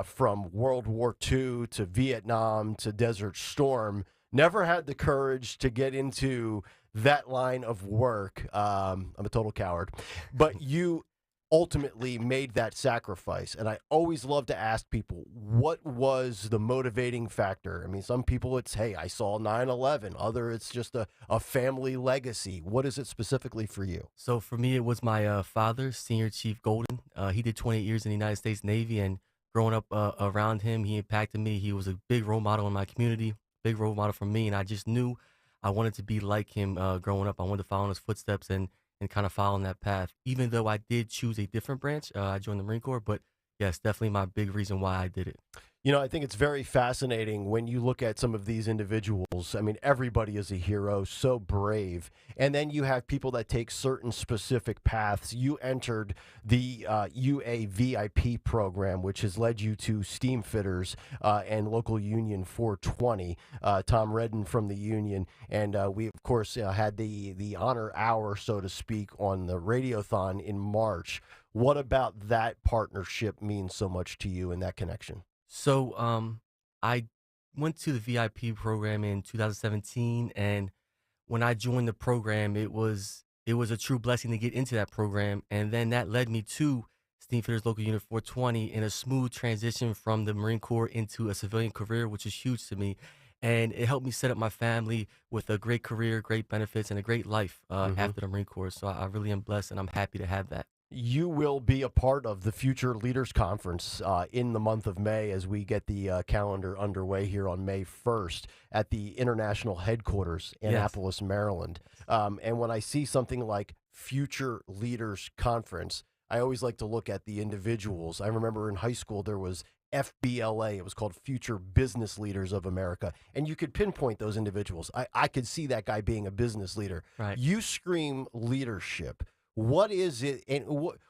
Speaker 9: from World War II to Vietnam to Desert Storm, never had the courage to get into that line of work. I'm a total coward. But you ultimately made that sacrifice. And I always love to ask people, what was the motivating factor? I mean, some people it's, hey, I saw 9/11. Other, it's just a family legacy. What is it specifically for you?
Speaker 21: So for me, it was my father, Senior Chief Golden. He did 28 years in the United States Navy, and growing up around him, he impacted me. He was a big role model in my community, big role model for me, and I just knew I wanted to be like him growing up. I wanted to follow in his footsteps and kind of following that path. Even though I did choose a different branch, I joined the Marine Corps, but yes, definitely my big reason why I did it.
Speaker 9: You know, I think it's very fascinating when you look at some of these individuals. I mean, everybody is a hero, so brave. And then you have people that take certain specific paths. You entered the UAVIP program, which has led you to Steam Fitters and local union 420, Tom Redden from the union. And we, of course, had the honor hour, so to speak, on the Radiothon in March. What about that partnership means so much to you and that connection?
Speaker 21: So I went to the VIP program in 2017, and when I joined the program, it was a true blessing to get into that program, and then that led me to Steamfitters Local Unit 420 in a smooth transition from the Marine Corps into a civilian career, which is huge to me, and it helped me set up my family with a great career, great benefits, and a great life after the Marine Corps. So I really am blessed, and I'm happy to have that.
Speaker 9: You will be a part of the Future Leaders Conference in the month of May as we get the calendar underway here on May 1st at the International Headquarters, Annapolis, Maryland. And when I see something like Future Leaders Conference, I always like to look at the individuals. I remember in high school there was FBLA. It was called Future Business Leaders of America. And you could pinpoint those individuals. I could see that guy being a business leader.
Speaker 21: Right.
Speaker 9: You scream leadership. What is it, and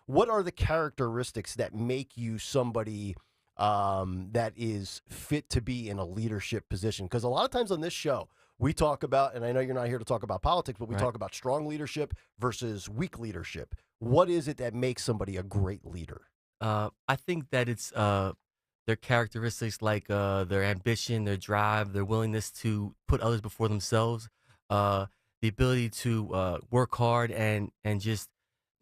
Speaker 9: what are the characteristics that make you somebody that is fit to be in a leadership position? Because a lot of times on this show, we talk about, and I know you're not here to talk about politics, but we talk about strong leadership versus weak leadership. What is it that makes somebody a great leader?
Speaker 21: I think that it's their characteristics like their ambition, their drive, their willingness to put others before themselves, the ability to work hard and just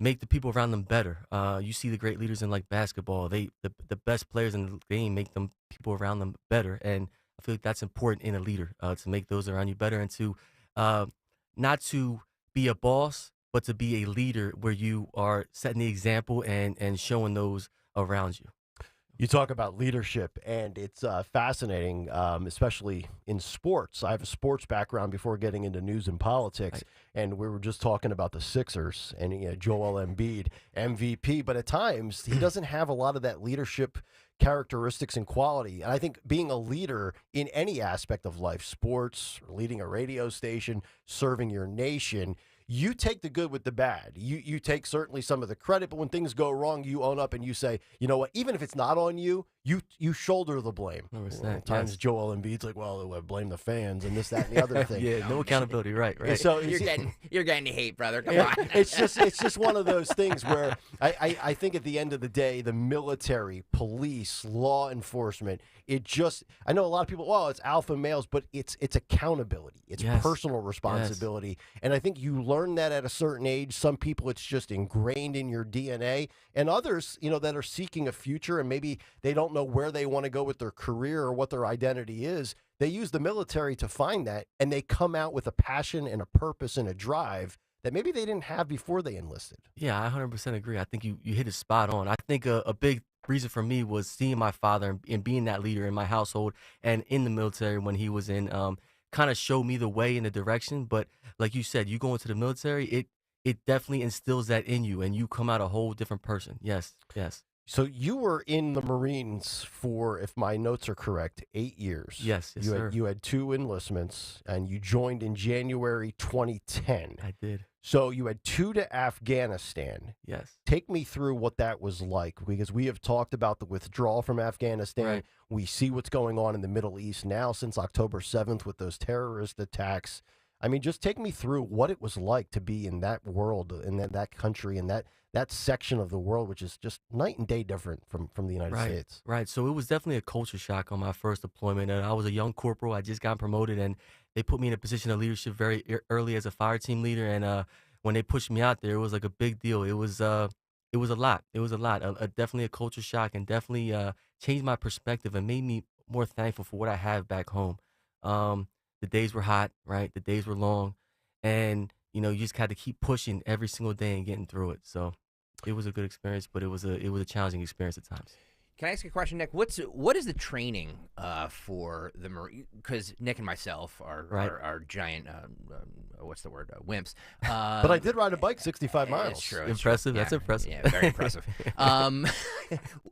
Speaker 21: make the people around them better. You see the great leaders in like basketball. The best players in the game make them people around them better, and I feel like that's important in a leader to make those around you better and to not to be a boss, but to be a leader where you are setting the example and showing those around you.
Speaker 9: You talk about leadership, and it's fascinating, especially in sports. I have a sports background before getting into news and politics, and we were just talking about the Sixers and Joel Embiid, MVP, but at times he doesn't have a lot of that leadership characteristics and quality. And I think being a leader in any aspect of life, sports, leading a radio station, serving your nation, you take the good with the bad. You take certainly some of the credit, but when things go wrong, you own up and you say, you know what, even if it's not on you, you shoulder the blame. At times Joel Embiid's like, well, I blame the fans and this, that, and the other thing.
Speaker 21: Yeah, no accountability, right.
Speaker 9: So
Speaker 4: you're getting hate, brother. Come on.
Speaker 9: It's just one of those things where I think at the end of the day, the military, police, law enforcement, I know a lot of people, well, it's alpha males, but it's accountability. It's personal responsibility. And I think you learn that at a certain age. Some people, it's just ingrained in your DNA. And others, that are seeking a future and maybe they don't know where they want to go with their career or what their identity is, they use the military to find that, and they come out with a passion and a purpose and a drive that maybe they didn't have before they enlisted.
Speaker 21: Yeah, I 100% agree. I think you hit it spot on. I think a big reason for me was seeing my father and being that leader in my household and in the military when he was in, kind of showed me the way and the direction. But like you said, you go into the military, it definitely instills that in you, and you come out a whole different person. Yes.
Speaker 9: So you were in the Marines for, if my notes are correct, 8 years.
Speaker 21: Yes, sir.
Speaker 9: You had 2 enlistments, and you joined in January 2010.
Speaker 21: I did.
Speaker 9: So you had 2 to Afghanistan.
Speaker 21: Yes.
Speaker 9: Take me through what that was like, because we have talked about the withdrawal from Afghanistan.
Speaker 21: Right.
Speaker 9: We see what's going on in the Middle East now since October 7th with those terrorist attacks. I mean, just take me through what it was like to be in that world, in that country, and that section of the world, which is just night and day different from the United States.
Speaker 21: Right. So it was definitely a culture shock on my first deployment. And I was a young corporal. I just got promoted, and they put me in a position of leadership very early as a fire team leader. And when they pushed me out there, it was like a big deal. It was a lot. It was a lot. Definitely a culture shock, and definitely changed my perspective and made me more thankful for what I have back home. The days were hot, right? The days were long, and you just had to keep pushing every single day and getting through it. So it was a good experience, but it was a challenging experience at times.
Speaker 4: Can I ask you a question, Nick? What is the training for the Marine? Because Nick and myself are giant. What's the word? Wimps.
Speaker 9: But I did ride a bike 65 miles.
Speaker 4: It's true.
Speaker 21: Impressive.
Speaker 4: Yeah,
Speaker 21: That's impressive.
Speaker 4: Yeah, very impressive.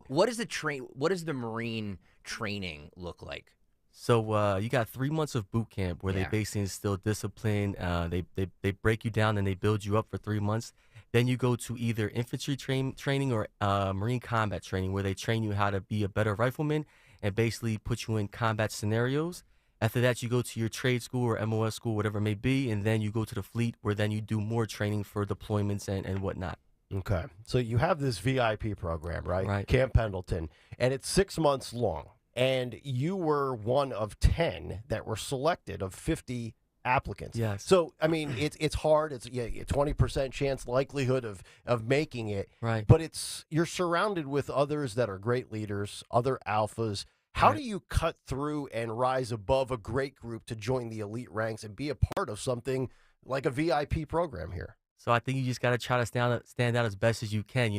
Speaker 4: What is the Marine training look like?
Speaker 21: So you got 3 months of boot camp where
Speaker 4: Yeah.
Speaker 21: they basically instill discipline. They break you down and they build you up for 3 months. Then you go to either infantry training or Marine combat training, where they train you how to be a better rifleman and basically put you in combat scenarios. After that, you go to your trade school or MOS school, whatever it may be, and then you go to the fleet, where then you do more training for deployments and whatnot.
Speaker 9: Okay. So you have this VIP program, right?
Speaker 21: Right.
Speaker 9: Camp Pendleton, and it's 6 months long. And you were one of 10 that were selected of 50 applicants.
Speaker 21: Yes.
Speaker 9: So, I mean, it's hard. It's a 20% chance likelihood of making it.
Speaker 21: Right.
Speaker 9: But you're surrounded with others that are great leaders, other alphas. How do you cut through and rise above a great group to join the elite ranks and be a part of something like a VIP program here?
Speaker 21: So I think you just got to try to stand out as best as you can.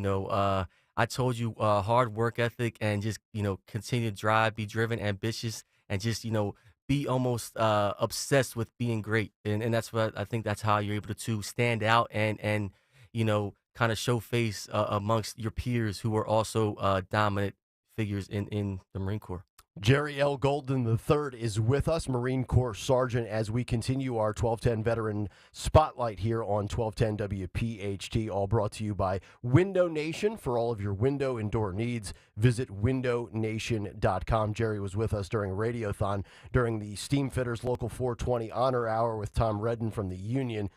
Speaker 21: I told you hard work ethic and just, continue to drive, be driven, ambitious, and just, be almost obsessed with being great. And that's what I think that's how you're able to stand out and kind of show face amongst your peers who are also dominant figures in the Marine Corps.
Speaker 9: Jerry L. Golden III is with us, Marine Corps Sergeant, as we continue our 1210 Veteran Spotlight here on 1210 WPHT, all brought to you by Window Nation. For all of your window and door needs, visit windownation.com. Jerry was with us during a radiothon during the Steamfitters Local 420 Honor Hour with Tom Redden from the Union.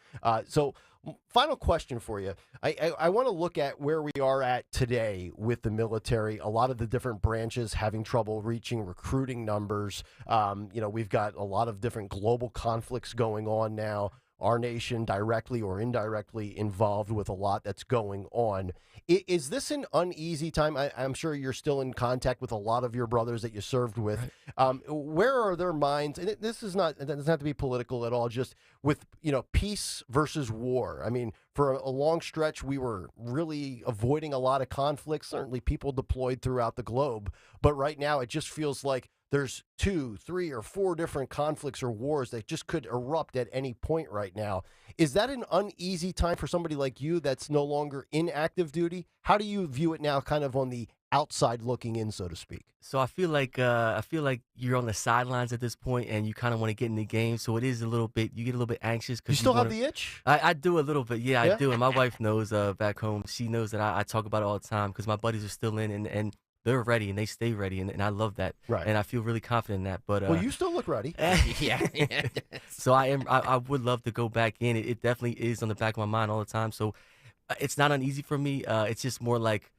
Speaker 9: Final question for you. I want to look at where we are at today with the military. A lot of the different branches having trouble reaching recruiting numbers. We've got a lot of different global conflicts going on now. Our nation directly or indirectly involved with a lot that's going on. Is this an uneasy time? I'm sure you're still in contact with a lot of your brothers that you served with. Right. Where are their minds? And it doesn't have to be political at all, just with, peace versus war. I mean, for a long stretch, we were really avoiding a lot of conflicts, certainly people deployed throughout the globe. But right now, it just feels like there's 2, 3, or 4 different conflicts or wars that just could erupt at any point right now. Is that an uneasy time for somebody like you that's no longer in active duty? How do you view it now, kind of on the outside looking in, so to speak?
Speaker 21: So I feel like you're on the sidelines at this point, and you kind of want to get in the game. So it is a little bit. You get a little bit anxious because
Speaker 9: you still have the itch.
Speaker 21: I do a little bit. Yeah, I do. And my wife knows back home. She knows that I talk about it all the time because my buddies are still in and they're ready and they stay ready, and I love that.
Speaker 9: Right.
Speaker 21: And I feel really confident in that. But
Speaker 9: well, you still look ready.
Speaker 4: Yeah.
Speaker 21: So I would love to go back in. It definitely is on the back of my mind all the time. So it's not uneasy for me. It's just more like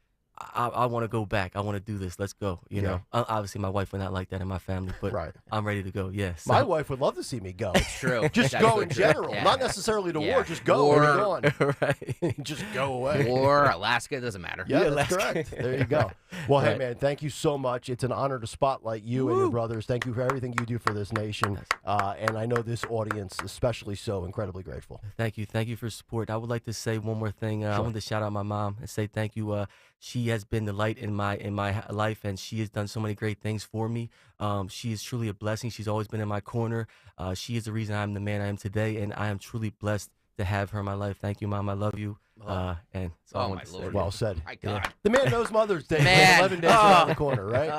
Speaker 21: I want to go back. I want to do this. Let's go. You know. Obviously, my wife would not like that in my family, but I'm ready to go. Yes.
Speaker 9: My wife would love to see me go.
Speaker 4: It's true.
Speaker 9: Just go in general, not necessarily to war. Just go and be gone.
Speaker 21: Right.
Speaker 9: Just go away.
Speaker 4: Or Alaska, it doesn't matter.
Speaker 9: Yeah, that's correct. There you go. Well, hey, man, thank you so much. It's an honor to spotlight you and your brothers. Thank you for everything you do for this nation. And I know this audience, especially so, incredibly grateful.
Speaker 21: Thank you. Thank you for your support. I would like to say one more thing. I want to shout out my mom and say thank you. She has been the light in my life, and she has done so many great things for me. She is truly a blessing. She's always been in my corner. She is the reason I'm the man I am today, and I am truly blessed to have her in my life. Thank you, Mom. I love you. And so I
Speaker 4: Oh,
Speaker 21: wanted
Speaker 4: my
Speaker 21: to
Speaker 4: Lord.
Speaker 9: Well said.
Speaker 4: My God.
Speaker 9: The man knows Mother's Day.
Speaker 4: Man.
Speaker 9: 11 days around the corner, right?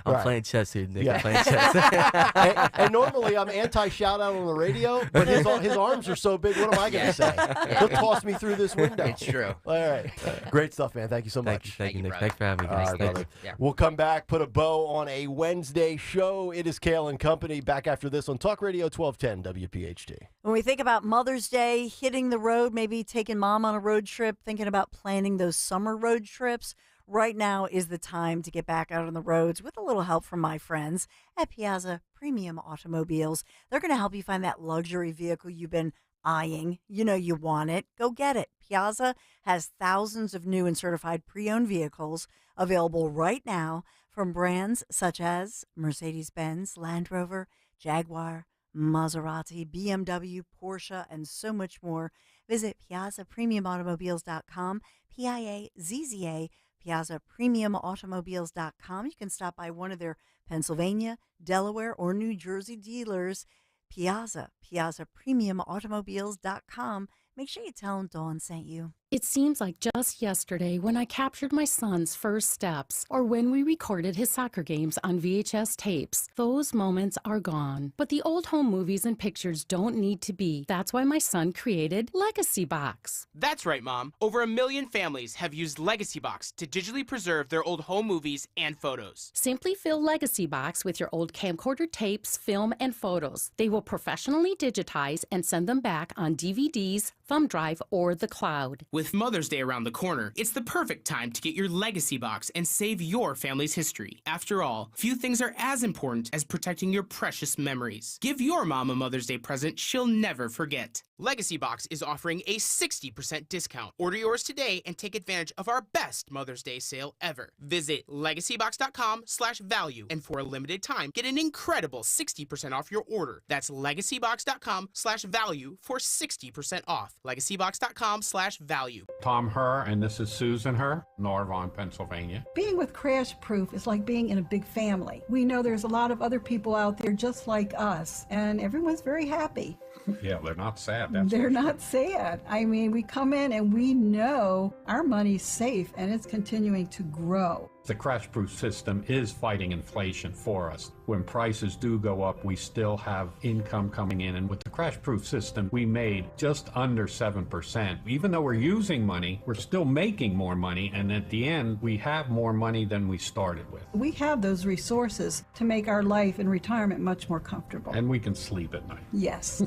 Speaker 21: I'm playing chess here, Nick.
Speaker 9: Yeah.
Speaker 21: I'm playing chess.
Speaker 9: and normally I'm anti-shout-out on the radio, but his arms are so big, what am I going to say? He'll toss me through this window.
Speaker 4: It's true.
Speaker 9: All right. Great stuff, man. Thank you so much.
Speaker 21: Thank you, Nick.
Speaker 4: brother.
Speaker 21: Thanks for having me,
Speaker 9: All
Speaker 21: guys.
Speaker 9: right,
Speaker 21: Thank
Speaker 9: brother.
Speaker 21: you.
Speaker 4: Yeah.
Speaker 9: We'll come back, put a bow on a Wednesday show. It is Kayal and Company. Back after this on Talk Radio 1210 WPHT.
Speaker 2: When we think about Mother's Day, hitting the road, maybe taking mom on a road trip, thinking about planning those summer road trips, right now is the time to get back out on the roads with a little help from my friends at Piazza Premium Automobiles. They're going to help you find that luxury vehicle you've been eyeing. You know you want it. Go get it. Piazza has thousands of new and certified pre-owned vehicles available right now from brands such as Mercedes-Benz, Land Rover, Jaguar, Maserati, BMW, Porsche, and so much more. Visit PiazzaPremiumAutomobiles.com, Piazza, PiazzaPremiumAutomobiles.com. You can stop by one of their Pennsylvania, Delaware, or New Jersey dealers. Piazza, PiazzaPremiumAutomobiles.com. Make sure you tell them Dawn sent you.
Speaker 1: It seems like just yesterday when I captured my son's first steps or when we recorded his soccer games on VHS tapes. Those moments are gone. But the old home movies and pictures don't need to be. That's why my son created Legacy Box.
Speaker 3: That's right, Mom. Over 1 million families have used Legacy Box to digitally preserve their old home movies and photos.
Speaker 1: Simply fill Legacy Box with your old camcorder tapes, film, and photos. They will professionally digitize and send them back on DVDs, thumb drive, or the cloud.
Speaker 3: With Mother's Day around the corner, it's the perfect time to get your Legacy Box and save your family's history. After all, few things are as important as protecting your precious memories. Give your mom a Mother's Day present she'll never forget. Legacy Box is offering a 60% discount. Order yours today and take advantage of our best Mother's Day sale ever. Visit legacybox.com/value and for a limited time, get an incredible 60% off your order. That's legacybox.com/value for 60% off. legacybox.com/value.
Speaker 22: Tom Herr, and this is Susan Herr, Norvon, Pennsylvania.
Speaker 23: Being with Crash Proof is like being in a big family. We know there's a lot of other people out there just like us, and everyone's very happy.
Speaker 22: Yeah, they're not sad.
Speaker 23: They're not sad. I mean, we come in and we know our money's safe and it's continuing to grow.
Speaker 22: The Crash Proof system is fighting inflation for us. When prices do go up, we still have income coming in. And with the Crash Proof system, we made just under 7%. Even though we're using money, we're still making more money. And at the end, we have more money than we started with.
Speaker 23: We have those resources to make our life and retirement much more comfortable.
Speaker 22: And we can sleep at night.
Speaker 23: Yes,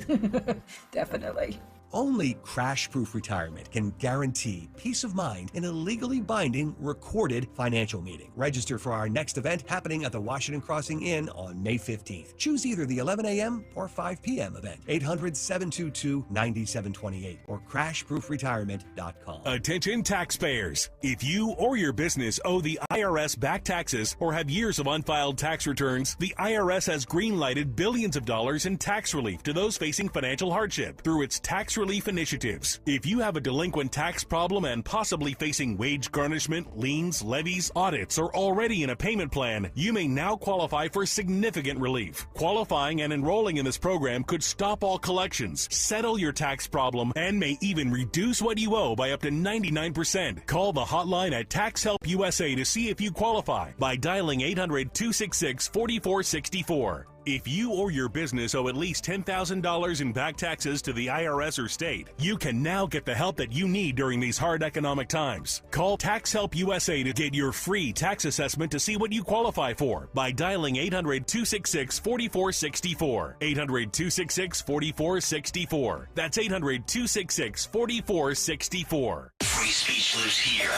Speaker 23: definitely.
Speaker 25: Only Crash-Proof Retirement can guarantee peace of mind in a legally binding, recorded financial meeting. Register for our next event happening at the Washington Crossing Inn on May 15th. Choose either the 11 a.m. or 5 p.m. event. 800-722-9728 or crashproofretirement.com.
Speaker 26: Attention taxpayers. If you or your business owe the IRS back taxes or have years of unfiled tax returns, the IRS has green-lighted billions of dollars in tax relief to those facing financial hardship through its tax relief initiatives. If you have a delinquent tax problem and possibly facing wage garnishment, liens, levies, audits, or already in a payment plan, you may now qualify for significant relief. Qualifying and enrolling in this program could stop all collections, settle your tax problem, and may even reduce what you owe by up to 99%. Call the hotline at Tax Help USA to see if you qualify by dialing 800-266-4464. If you or your business owe at least $10,000 in back taxes to the IRS or state, you can now get the help that you need during these hard economic times. Call Tax Help USA to get your free tax assessment to see what you qualify for by dialing 800-266-4464. 800-266-4464. That's 800-266-4464.
Speaker 27: Free speech lives here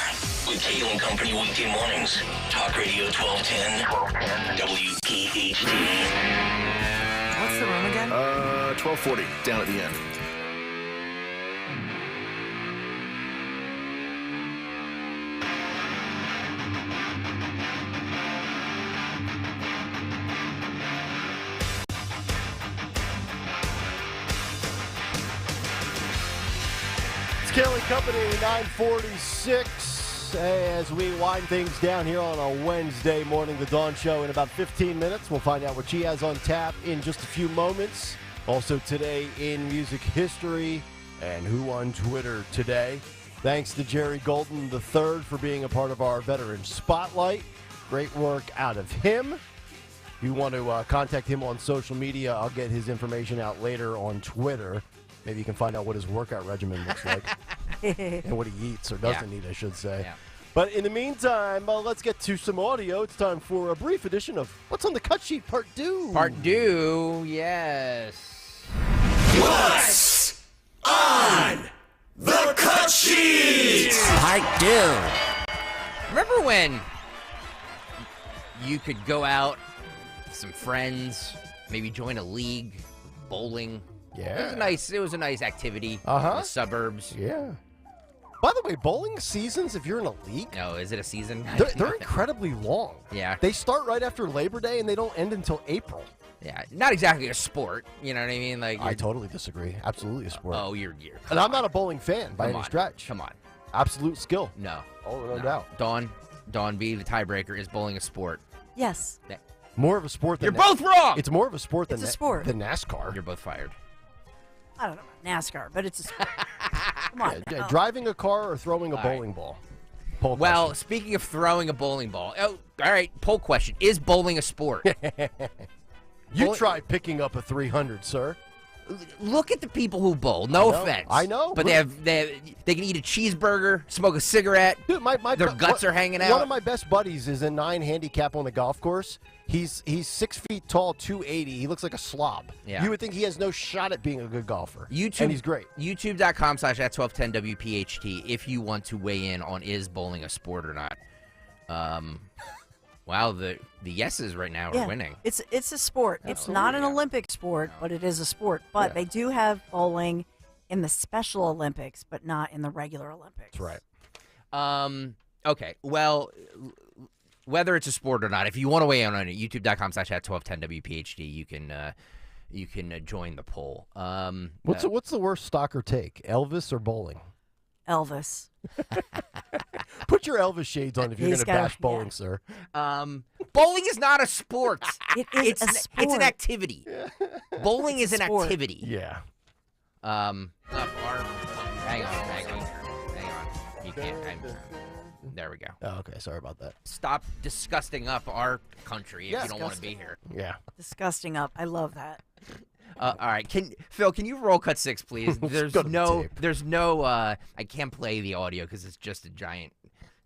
Speaker 27: with Kayal and Company weekday mornings. Talk Radio 1210 WPHT.
Speaker 28: What's the room again?
Speaker 29: 1240, down at the end.
Speaker 9: It's Kayal and Company, 946. As we wind things down here on a Wednesday morning, the Dawn Show in about 15 minutes. We'll find out what she has on tap in just a few moments. Also today in music history and who on Twitter today. Thanks to Jerry Golden III for being a part of our Veteran Spotlight. Great work out of him. If you want to contact him on social media, I'll get his information out later on Twitter. Maybe you can find out what his workout regimen looks like and what he eats or doesn't eat, I should say.
Speaker 4: Yeah.
Speaker 9: But in the meantime, let's get to some audio. It's time for a brief edition of What's on the Cut Sheet Part 2.
Speaker 4: Part 2, yes.
Speaker 27: What's on the cut sheet?
Speaker 4: Part 2. Remember when you could go out with some friends, maybe join a league, bowling?
Speaker 9: Yeah.
Speaker 4: It was a nice activity in the suburbs.
Speaker 9: Yeah. By the way, bowling seasons, if you're in a league...
Speaker 4: No, is it a season?
Speaker 9: They're incredibly long.
Speaker 4: Yeah.
Speaker 9: They start right after Labor Day, and they don't end until April.
Speaker 4: Yeah, not exactly a sport. You know what I mean? Like
Speaker 9: I totally disagree. Absolutely a sport.
Speaker 4: Oh, you're
Speaker 9: and I'm not a bowling fan by any stretch.
Speaker 4: Come on.
Speaker 9: Absolute skill.
Speaker 4: No.
Speaker 9: Oh, no doubt.
Speaker 4: Dawn B, the tiebreaker, is bowling a sport?
Speaker 2: Yes.
Speaker 9: More of a sport than...
Speaker 4: You're both wrong!
Speaker 9: It's more of a sport than
Speaker 2: It's a sport.
Speaker 9: than NASCAR.
Speaker 4: You're both fired.
Speaker 2: I don't know about NASCAR, but it's a sport. Come on.
Speaker 9: Yeah, driving a car or throwing a bowling ball? Poll
Speaker 4: Well,
Speaker 9: question.
Speaker 4: speaking of throwing a bowling ball, all right, poll question. Is bowling a sport?
Speaker 9: You try picking up a 300, sir.
Speaker 4: Look at the people who bowl. No offense.
Speaker 9: I know.
Speaker 4: But they can eat a cheeseburger, smoke a cigarette.
Speaker 9: Dude, their
Speaker 4: guts are hanging out.
Speaker 9: One of my best buddies is a 9 handicap on the golf course. He's 6 feet tall, 280. He looks like a slob.
Speaker 4: Yeah.
Speaker 9: You would think he has no shot at being a good golfer.
Speaker 4: YouTube,
Speaker 9: and he's great.
Speaker 4: YouTube.com/@1210WPHT if you want to weigh in on is bowling a sport or not. Wow, the yeses right now are winning.
Speaker 2: It's a sport. It's not an Olympic sport, but it is a sport. But they do have bowling in the Special Olympics, but not in the regular Olympics.
Speaker 9: That's right.
Speaker 4: Okay. Well, whether it's a sport or not, if you want to weigh in on it, YouTube.com/@1210WPHT, you can join the poll.
Speaker 9: What's the worst stalker take? Elvis or bowling?
Speaker 2: Elvis.
Speaker 9: Put your Elvis shades on if you're going to bash bowling, sir.
Speaker 4: Bowling is not a sport.
Speaker 2: It's a sport.
Speaker 4: It's an activity. Bowling is an activity.
Speaker 9: Yeah.
Speaker 4: Hang on. You can't. There we go.
Speaker 9: Oh, okay, sorry about that.
Speaker 4: Stop disgusting up our country if you don't want to be here.
Speaker 9: Yeah.
Speaker 2: Disgusting up. I love that.
Speaker 4: All right, Phil, can you roll cut 6, please? There's no, I can't play the audio because it's just a giant.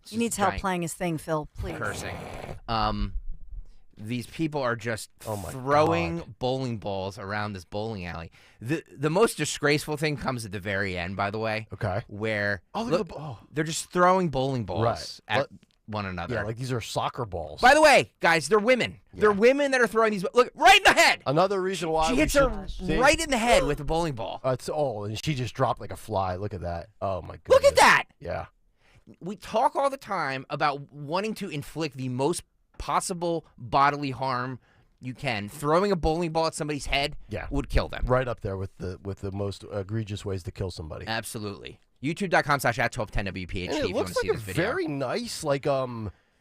Speaker 2: He needs help playing his thing, Phil, please.
Speaker 4: Cursing. These people are just throwing bowling balls around this bowling alley. The most disgraceful thing comes at the very end, by the way.
Speaker 9: Okay.
Speaker 4: Where they're just throwing bowling balls at one another.
Speaker 9: Yeah, like these are soccer balls.
Speaker 4: By the way, guys, they're women. Yeah. They're women that are throwing these. Look, right in the head.
Speaker 9: Another reason why
Speaker 4: she hits her right in the head with a bowling ball.
Speaker 9: And she just dropped like a fly. Look at that. Oh my goodness.
Speaker 4: Look at that.
Speaker 9: Yeah.
Speaker 4: We talk all the time about wanting to inflict the most possible bodily harm you can. Throwing a bowling ball at somebody's head would kill them.
Speaker 9: Right up there with the most egregious ways to kill somebody.
Speaker 4: Absolutely. YouTube.com/@1210WPHT if you want to see this video.
Speaker 9: Very nice, like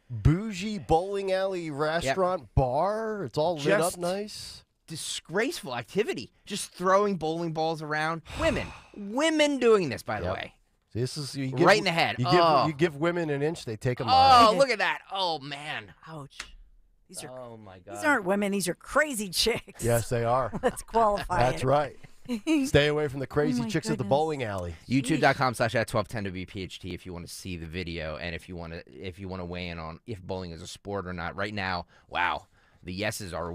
Speaker 9: bougie bowling alley restaurant bar. It's all lit up nice.
Speaker 4: Disgraceful activity. Just throwing bowling balls around. Women doing this, by the way.
Speaker 9: See, this is
Speaker 4: right in the head.
Speaker 9: You give women an inch, they take a mile.
Speaker 4: Oh, look at that. Oh man.
Speaker 2: Ouch. These are.
Speaker 4: Oh my God.
Speaker 2: These aren't women. These are crazy chicks.
Speaker 9: Yes, they are.
Speaker 2: Let's qualify.
Speaker 9: That's right. Stay away from the crazy chicks at the bowling alley.
Speaker 4: YouTube.com/@1210WPHT if you want to see the video and if you want to weigh in on if bowling is a sport or not. Right now, wow, the yeses are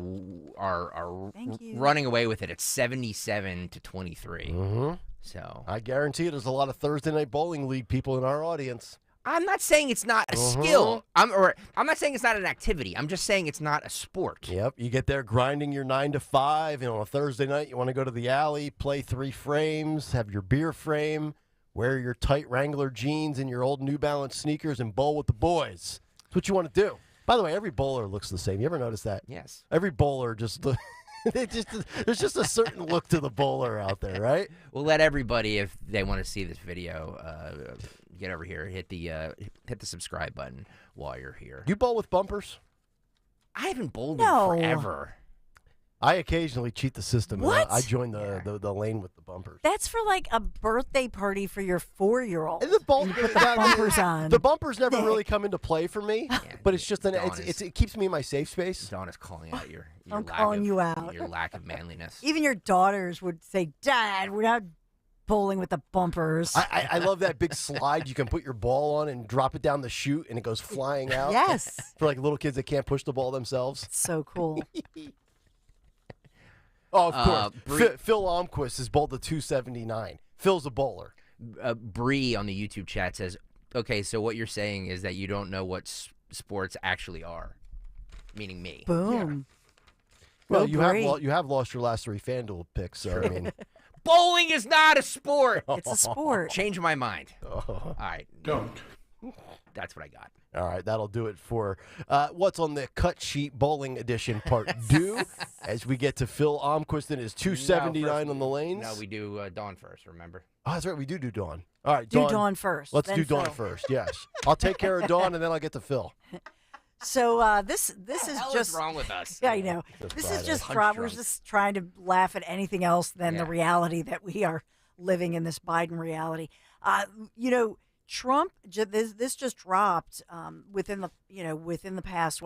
Speaker 4: running away with it at 77-23.
Speaker 9: Mm-hmm.
Speaker 4: So
Speaker 9: I guarantee there's a lot of Thursday night bowling league people in our audience.
Speaker 4: I'm not saying it's not a skill. I'm not saying it's not an activity. I'm just saying it's not a sport.
Speaker 9: Yep. You get there grinding your 9 to 5, and on a Thursday night you want to go to the alley, play 3 frames, have your beer frame, wear your tight Wrangler jeans and your old New Balance sneakers, and bowl with the boys. That's what you want to do. By the way, every bowler looks the same. You ever notice that?
Speaker 4: Yes.
Speaker 9: Every bowler just there's just a certain look to the bowler out there, right?
Speaker 4: We'll let everybody, if they want to see this video, get over here, hit the subscribe button while you're here.
Speaker 9: You bowl with bumpers?
Speaker 4: I haven't bowled in forever.
Speaker 9: I occasionally cheat the system. and
Speaker 2: What?
Speaker 9: I join the lane with the bumpers.
Speaker 2: That's for like a birthday party for your 4-year-old.
Speaker 9: And the
Speaker 2: put the bumpers on.
Speaker 9: The bumpers never really come into play for me, but it's just it keeps me in my safe space.
Speaker 4: Dawn is calling out your
Speaker 2: I'm
Speaker 4: lack
Speaker 2: calling
Speaker 4: of,
Speaker 2: you out.
Speaker 4: your lack of manliness.
Speaker 2: Even your daughters would say, "Dad, we're not bowling with the bumpers."
Speaker 9: I love that big slide you can put your ball on and drop it down the chute and it goes flying out.
Speaker 2: Yes.
Speaker 9: For like little kids that can't push the ball themselves.
Speaker 2: It's so cool.
Speaker 9: Oh, of course. Phil Almquist is bowled the 279. Phil's a bowler.
Speaker 4: Bree on the YouTube chat says, okay, so what you're saying is that you don't know what sports actually are, meaning me.
Speaker 2: Boom.
Speaker 9: Well, you have lost your last 3 FanDuel picks, so I mean.
Speaker 4: Bowling is not a sport.
Speaker 2: It's a sport.
Speaker 4: Change my mind. All right.
Speaker 22: Don't.
Speaker 4: That's what I got.
Speaker 9: All right, that'll do it for what's on the cut sheet bowling edition part 2 as we get to Phil Almquist and his 279 on the lanes.
Speaker 4: No, we do Dawn first, remember?
Speaker 9: Oh, that's right, we do Dawn. All right,
Speaker 2: Do Dawn first,
Speaker 9: Let's
Speaker 2: then
Speaker 9: do Dawn
Speaker 2: Phil.
Speaker 9: first, yes. I'll take care of Dawn, and then I'll get to Phil.
Speaker 2: So this is
Speaker 4: hell
Speaker 2: just
Speaker 4: is wrong with us?
Speaker 2: Yeah, I know.
Speaker 9: It's
Speaker 2: This is
Speaker 9: Friday.
Speaker 2: just
Speaker 4: Punch
Speaker 2: we're
Speaker 4: drunk.
Speaker 2: just trying to laugh at anything else than the
Speaker 4: Yeah.
Speaker 2: reality that we are living in, this Biden reality. Trump. This just dropped within the past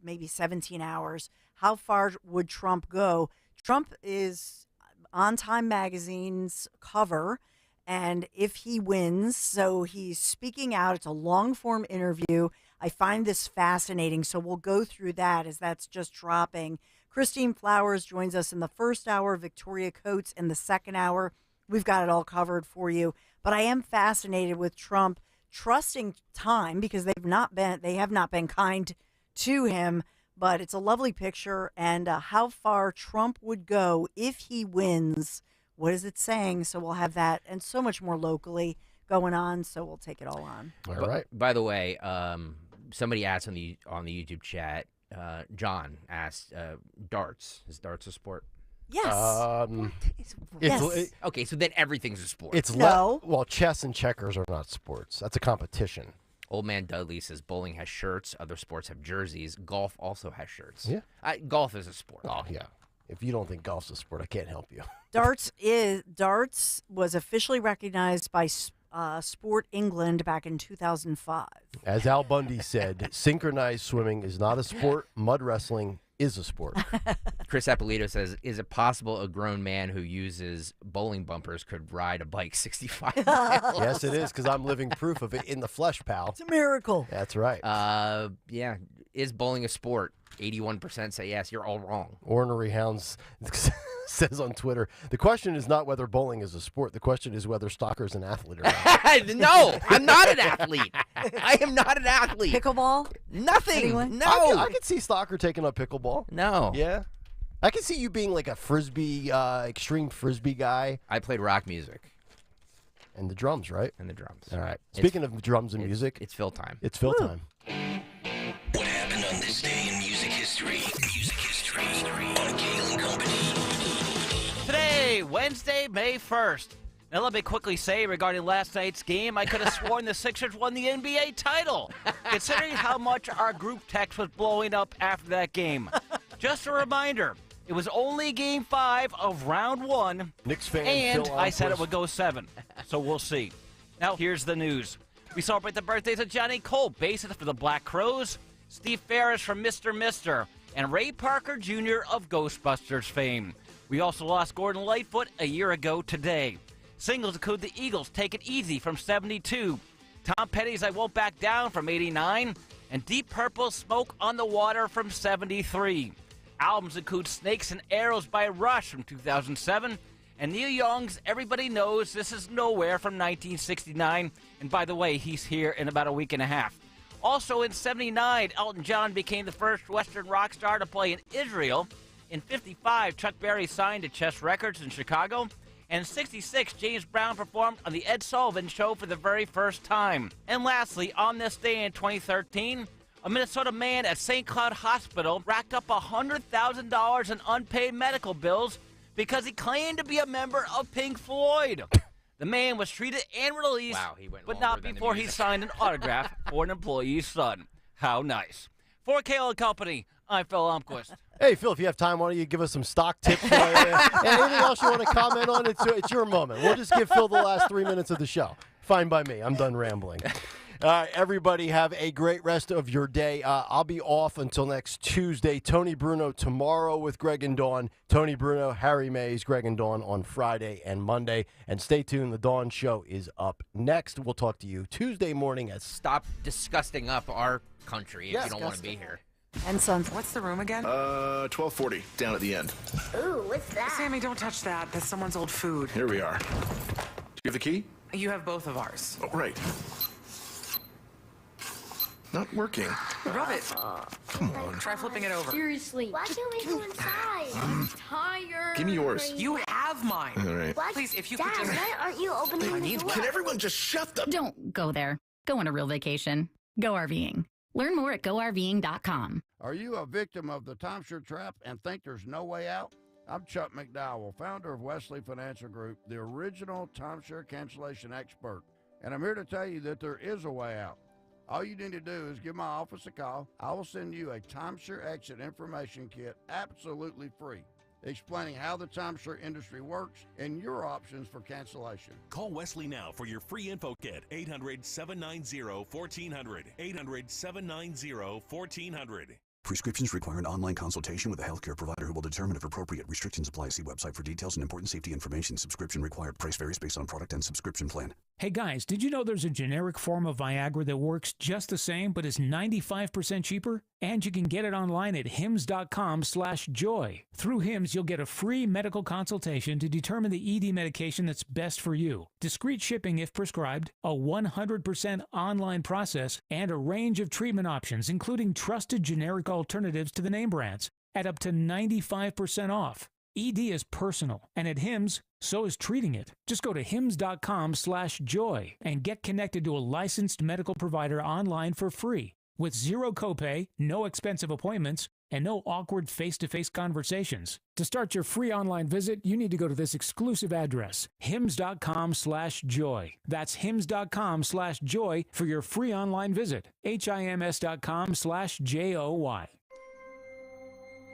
Speaker 2: maybe 17 hours. How far would Trump go? Trump is on Time Magazine's cover, and if he wins, so he's speaking out. It's a long form interview. I find this fascinating, so we'll go through that as that's just dropping. Christine Flowers joins us in the first hour, Victoria Coates in the second hour. We've got it all covered for you. But I am fascinated with Trump trusting Time because they have not been kind to him. But it's a lovely picture, and how far Trump would go if he wins. What is it saying? So we'll have that and so much more locally going on. So we'll take it all on.
Speaker 9: All right.
Speaker 4: By the way, somebody asked on the YouTube chat. John asked, darts. Is darts a sport?
Speaker 2: Yes.
Speaker 9: Yes.
Speaker 4: Okay, so then everything's a sport.
Speaker 9: It's well, chess and checkers are not sports. That's a competition.
Speaker 4: Old Man Dudley says bowling has shirts. Other sports have jerseys. Golf also has shirts.
Speaker 9: Yeah.
Speaker 4: Golf is a sport.
Speaker 9: Oh, yeah. If you don't think golf's a sport, I can't help you.
Speaker 2: Darts was officially recognized by Sport England back in 2005.
Speaker 9: As Al Bundy said, synchronized swimming is not a sport. Mud wrestling is a sport.
Speaker 4: Chris Appolito says, is it possible a grown man who uses bowling bumpers could ride a bike 65 miles?
Speaker 9: Yes, it is, because I'm living proof of it in the flesh, pal.
Speaker 2: It's a miracle.
Speaker 9: That's right.
Speaker 4: Yeah. Is bowling a sport? 81% say yes. You're all wrong.
Speaker 9: Ornery Hounds says on Twitter, the question is not whether bowling is a sport. The question is whether Stalker's an athlete or not.
Speaker 4: No, I'm not an athlete. I am not an athlete.
Speaker 2: Pickleball?
Speaker 4: Nothing.
Speaker 2: Anyone?
Speaker 4: No.
Speaker 9: I could see Stalker taking up pickleball.
Speaker 4: No.
Speaker 9: Yeah. I can see you being like a frisbee, extreme frisbee guy.
Speaker 4: I played rock music.
Speaker 9: And the drums, right?
Speaker 4: And the drums.
Speaker 9: All right. Speaking of drums and music.
Speaker 4: It's Phil time.
Speaker 9: It's Phil time.
Speaker 27: What happened on this day in music history? Music history on Kayal and Company.
Speaker 5: Today, Wednesday, May 1st. Now, let me quickly say regarding last night's game, I could have sworn the Sixers won the NBA title, considering how much our group text was blowing up after that game. Just a reminder, it was only Game 5 of Round 1,
Speaker 9: Knicks fan
Speaker 5: and
Speaker 9: Phil
Speaker 5: I said it
Speaker 9: Almquist.
Speaker 5: would go 7, so we'll see. Now, here's the news. We celebrate the birthdays of Johnny Cole, bassist for the Black Crowes, Steve Ferris from Mr. Mister, and Ray Parker Jr. of Ghostbusters fame. We also lost Gordon Lightfoot a year ago today. Singles include the Eagles' Take It Easy from 72, Tom Petty's I Won't Back Down from 89, and Deep Purple's Smoke on the Water from 73. Albums include Snakes and Arrows by Rush from 2007, and Neil Young's Everybody Knows This Is Nowhere from 1969. And by the way, he's here in about a week and a half. Also in 79, Elton John became the first Western rock star to play in Israel. In 55, Chuck Berry signed to Chess Records in Chicago. And in 66, James Brown performed on The Ed Sullivan Show for the very first time. And lastly, on this day in 2013, a Minnesota man at St. Cloud Hospital racked up $100,000 in unpaid medical bills because he claimed to be a member of Pink Floyd. The man was treated and released, but not before he signed an autograph for an employee's son. How nice. For Kayal and Company, I'm Phil Almquist.
Speaker 9: Hey, Phil, if you have time, why don't you give us some stock tips? Anything else you want to comment on? It's your moment. We'll just give Phil the last 3 minutes of the show. Fine by me. I'm done rambling. All right, everybody have a great rest of your day. I'll be off until next Tuesday. Tony Bruno tomorrow with Greg and Dawn. Tony Bruno, Harry Mays, Greg and Dawn on Friday and Monday. And stay tuned. The Dawn Show is up next. We'll talk to you Tuesday morning at...
Speaker 4: Stop disgusting up our country if you don't want to be here.
Speaker 2: And Sons.
Speaker 28: What's the room again?
Speaker 29: 1240, down at the end.
Speaker 28: Ooh, what's that? Sammy, don't touch that. That's someone's old food.
Speaker 29: Here we are. Do you have the key?
Speaker 28: You have both of ours.
Speaker 29: Oh, right. Not working.
Speaker 28: Rub it.
Speaker 29: Come on.
Speaker 28: Try flipping it over.
Speaker 11: Seriously. Why can't we go inside? I'm tired.
Speaker 29: Give me yours.
Speaker 28: You have mine.
Speaker 29: All right.
Speaker 11: What?
Speaker 28: Please, if you
Speaker 11: Dad,
Speaker 28: could just...
Speaker 11: why aren't you opening the door?
Speaker 29: Can everyone just shut the...
Speaker 6: Don't go there. Go on a real vacation. Go RVing. Learn more at GoRVing.com.
Speaker 8: Are you a victim of the timeshare trap and think there's no way out? I'm Chuck McDowell, founder of Wesley Financial Group, the original timeshare cancellation expert. And I'm here to tell you that there is a way out. All you need to do is give my office a call. I will send you a timeshare exit information kit absolutely free, explaining how the timeshare industry works and your options for cancellation.
Speaker 26: Call Wesley now for your free info kit. 800-790-1400. 800-790-1400.
Speaker 10: Prescriptions require an online consultation with a healthcare provider who will determine if appropriate. Restrictions apply. See website for details and important safety information. Subscription required. Price varies based on product and subscription plan.
Speaker 7: Hey guys, did you know there's a generic form of Viagra that works just the same but is 95% cheaper? And you can get it online at hims.com/joy. Through Hims, you'll get a free medical consultation to determine the ED medication that's best for you. Discreet shipping if prescribed, a 100% online process, and a range of treatment options, including trusted generic alternatives to the name brands, at up to 95% off. ED is personal, and at Hims, so is treating it. Just go to hims.com/joy and get connected to a licensed medical provider online for free, with zero copay, no expensive appointments, and no awkward face-to-face conversations. To start your free online visit, you need to go to this exclusive address, hims.com/joy. That's hims.com/joy for your free online visit. hims.com/joy.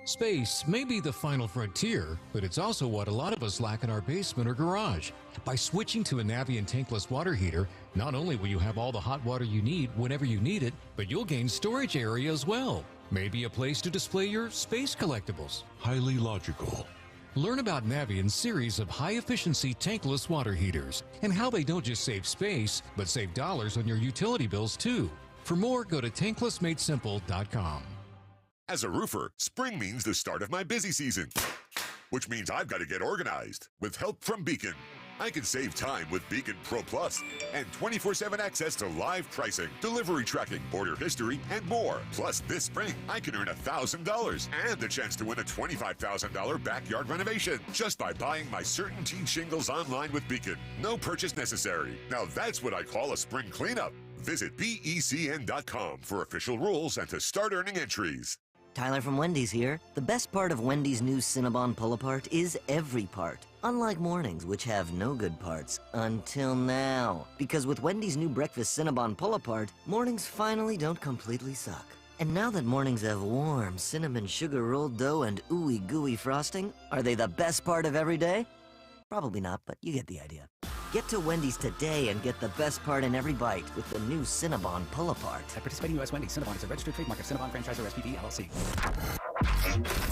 Speaker 15: Space may be the final frontier, but it's also what a lot of us lack in our basement or garage. By switching to a Navien tankless water heater, not only will you have all the hot water you need whenever you need it, but you'll gain storage area as well. Maybe a place to display your space collectibles. Highly logical. Learn about Navien's series of high-efficiency tankless water heaters and how they don't just save space, but save dollars on your utility bills too. For more, go to tanklessmadesimple.com.
Speaker 16: As a roofer, spring means the start of my busy season, which means I've got to get organized with help from Beacon. I can save time with Beacon Pro Plus and 24/7 access to live pricing, delivery tracking, order history, and more. Plus, this spring, I can earn $1,000 and the chance to win a $25,000 backyard renovation just by buying my CertainTeed shingles online with Beacon. No purchase necessary. Now that's what I call a spring cleanup. Visit BECN.com for official rules and to start earning entries.
Speaker 17: Tyler from Wendy's here. The best part of Wendy's new Cinnabon Pull-Apart is every part. Unlike mornings, which have no good parts. Until now. Because with Wendy's new breakfast Cinnabon Pull-Apart, mornings finally don't completely suck. And now that mornings have warm cinnamon sugar rolled dough and ooey gooey frosting, are they the best part of every day? Probably not, but you get the idea. Get to Wendy's today and get the best part in every bite with the new Cinnabon Pull-Apart.
Speaker 18: At participating U.S. Wendy's, Cinnabon is a registered trademark of Cinnabon Franchisor SPV, LLC.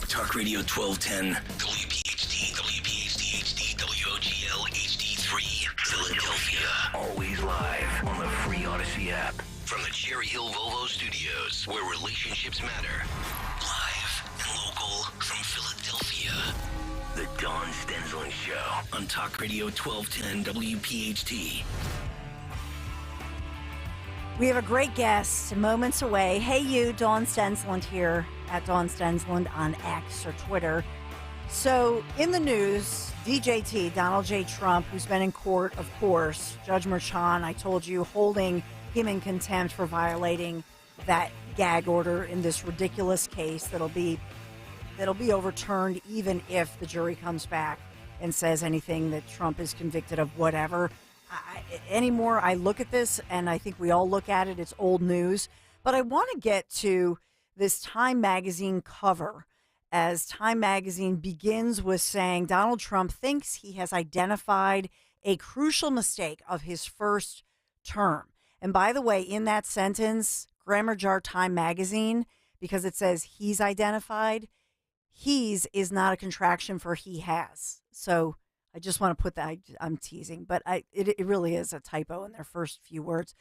Speaker 27: Talk Radio 1210, WPHT, WPHT HD, WOGL HD3, Philadelphia. Always live on the free Odyssey app. From the Cherry Hill Volvo Studios, where relationships matter. Live and local from Philadelphia. The Dawn Stensland Show on Talk Radio 1210 WPHT.
Speaker 2: We have a great guest moments away. Hey you, Dawn Stensland here at Dawn Stensland on X or Twitter. So in the news, DJT, Donald J. Trump, who's been in court, of course, Judge Merchan, I told you, holding him in contempt for violating that gag order in this ridiculous case that'll be overturned even if the jury comes back and says anything that Trump is convicted of, whatever. Anymore, I look at this, and I think we all look at it, it's old news. But I want to get to this Time magazine cover. as Time magazine begins with saying Donald Trump thinks he has identified a crucial mistake of his first term. And by the way, in that sentence, Grammar Jar Time magazine, because it says he's identified, he's is not a contraction for he has. So I just want to put that, I'm teasing, but it really is a typo in their first few words.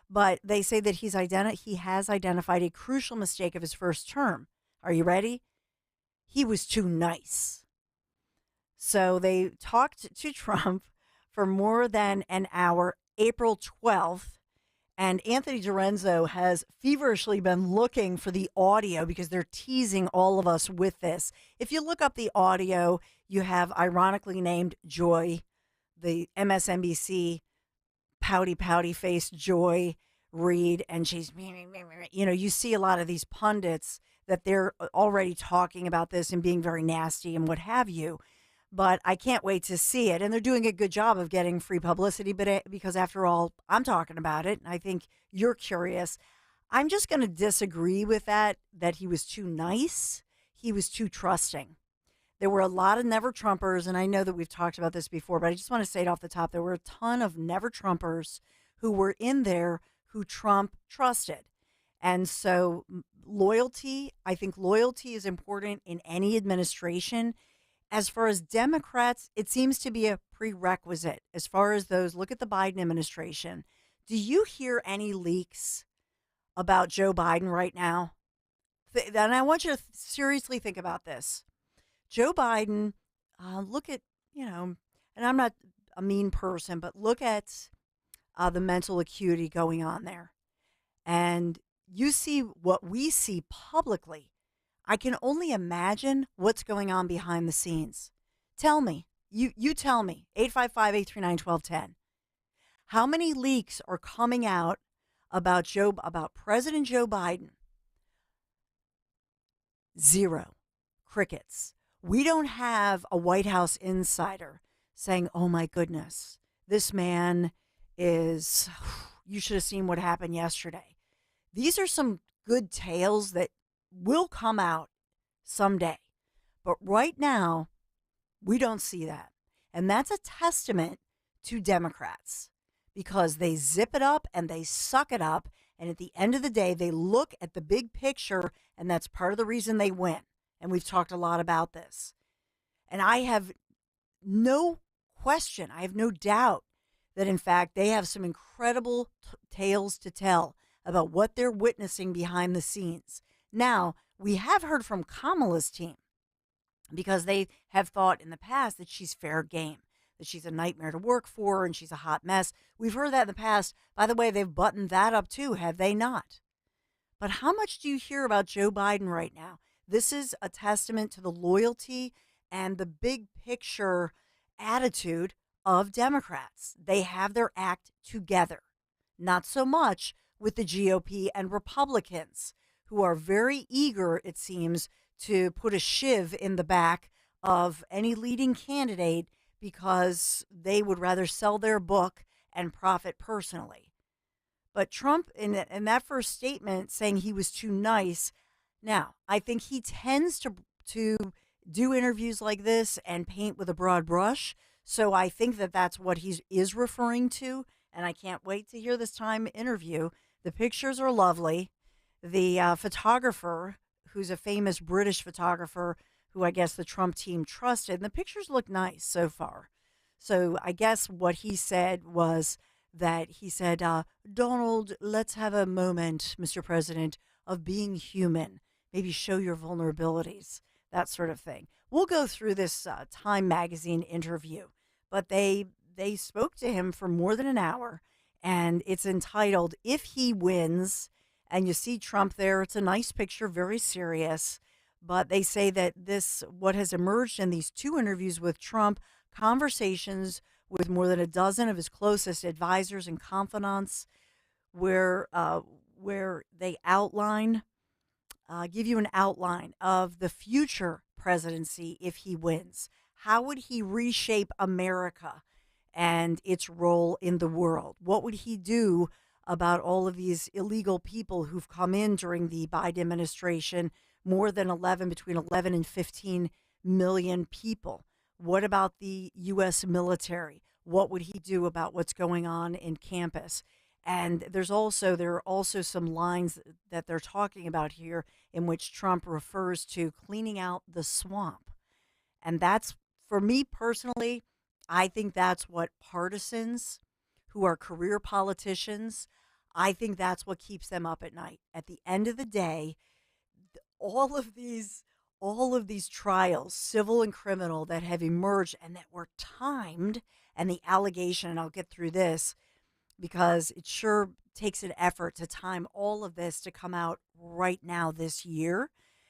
Speaker 2: But they say that he has identified a crucial mistake of his first term. Are you ready? He was too nice. So they talked to Trump for more than an hour, April 12th, and Anthony Dorenzo has feverishly been looking for the audio because they're teasing all of us with this. If you look up the audio, you have ironically named Joy, the MSNBC pouty faced Joy Reid, and she's, you see a lot of these pundits that they're already talking about this and being very nasty and what have you. But I can't wait to see it. And they're doing a good job of getting free publicity, but because after all, I'm talking about it, and I think you're curious. I'm just going to disagree with that he was too nice. He was too trusting. There were a lot of never Trumpers, and I know that we've talked about this before, but I just want to say it off the top. There were a ton of never Trumpers who were in there who Trump trusted. And so loyalty, I think loyalty is important in any administration. As far as Democrats, it seems to be a prerequisite. As far as those, look at the Biden administration. Do you hear any leaks about Joe Biden right now? And I want you to seriously think about this. Joe Biden, look at, and I'm not a mean person, but look at the mental acuity going on there. And you see what we see publicly. I can only imagine what's going on behind the scenes. Tell me, you tell me, 855-839-1210. How many leaks are coming out about President Joe Biden? Zero. Crickets. We don't have a White House insider saying, oh my goodness, this man is, you should have seen what happened yesterday. These are some good tales that will come out someday. But right now, we don't see that. And that's a testament to Democrats because they zip it up and they suck it up. And at the end of the day, they look at the big picture, and that's part of the reason they win. And we've talked a lot about this. And I have no question, I have no doubt that, in fact, they have some incredible tales to tell about what they're witnessing behind the scenes. Now, we have heard from Kamala's team because they have thought in the past that she's fair game, that she's a nightmare to work for and she's a hot mess. We've heard that in the past. By the way, they've buttoned that up too, have they not? But how much do you hear about Joe Biden right now? This is a testament to the loyalty and the big picture attitude of Democrats. They have their act together. Not so much with the GOP and Republicans, who are very eager, it seems, to put a shiv in the back of any leading candidate because they would rather sell their book and profit personally. But Trump, in that first statement, saying he was too nice, now, I think he tends to do interviews like this and paint with a broad brush. So I think that that's what he is referring to, and I can't wait to hear this Time interview. The pictures are lovely. The photographer, who's a famous British photographer who I guess the Trump team trusted, and the pictures look nice so far. So I guess what he said was that he said, Donald, let's have a moment, Mr. President, of being human. Maybe show your vulnerabilities, that sort of thing. We'll go through this Time magazine interview, but they spoke to him for more than an hour, and it's entitled, If He Wins. And you see Trump there. It's a nice picture, very serious. But they say that what has emerged in these two interviews with Trump, conversations with more than a dozen of his closest advisors and confidants, where they outline, give you an outline of the future presidency if he wins. How would he reshape America and its role in the world? What would he do about all of these illegal people who've come in during the Biden administration, more than between 11 and 15 million people. What about the U.S. military? What would he do about what's going on in campus? And there are also some lines that they're talking about here in which Trump refers to cleaning out the swamp. And that's, for me personally, I think that's what partisans who are career politicians, I think that's what keeps them up at night. At the end of the day, all of these trials, civil and criminal, that have emerged and that were timed, and the allegation, and I'll get through this because it sure takes an effort to time all of this to come out right now this year.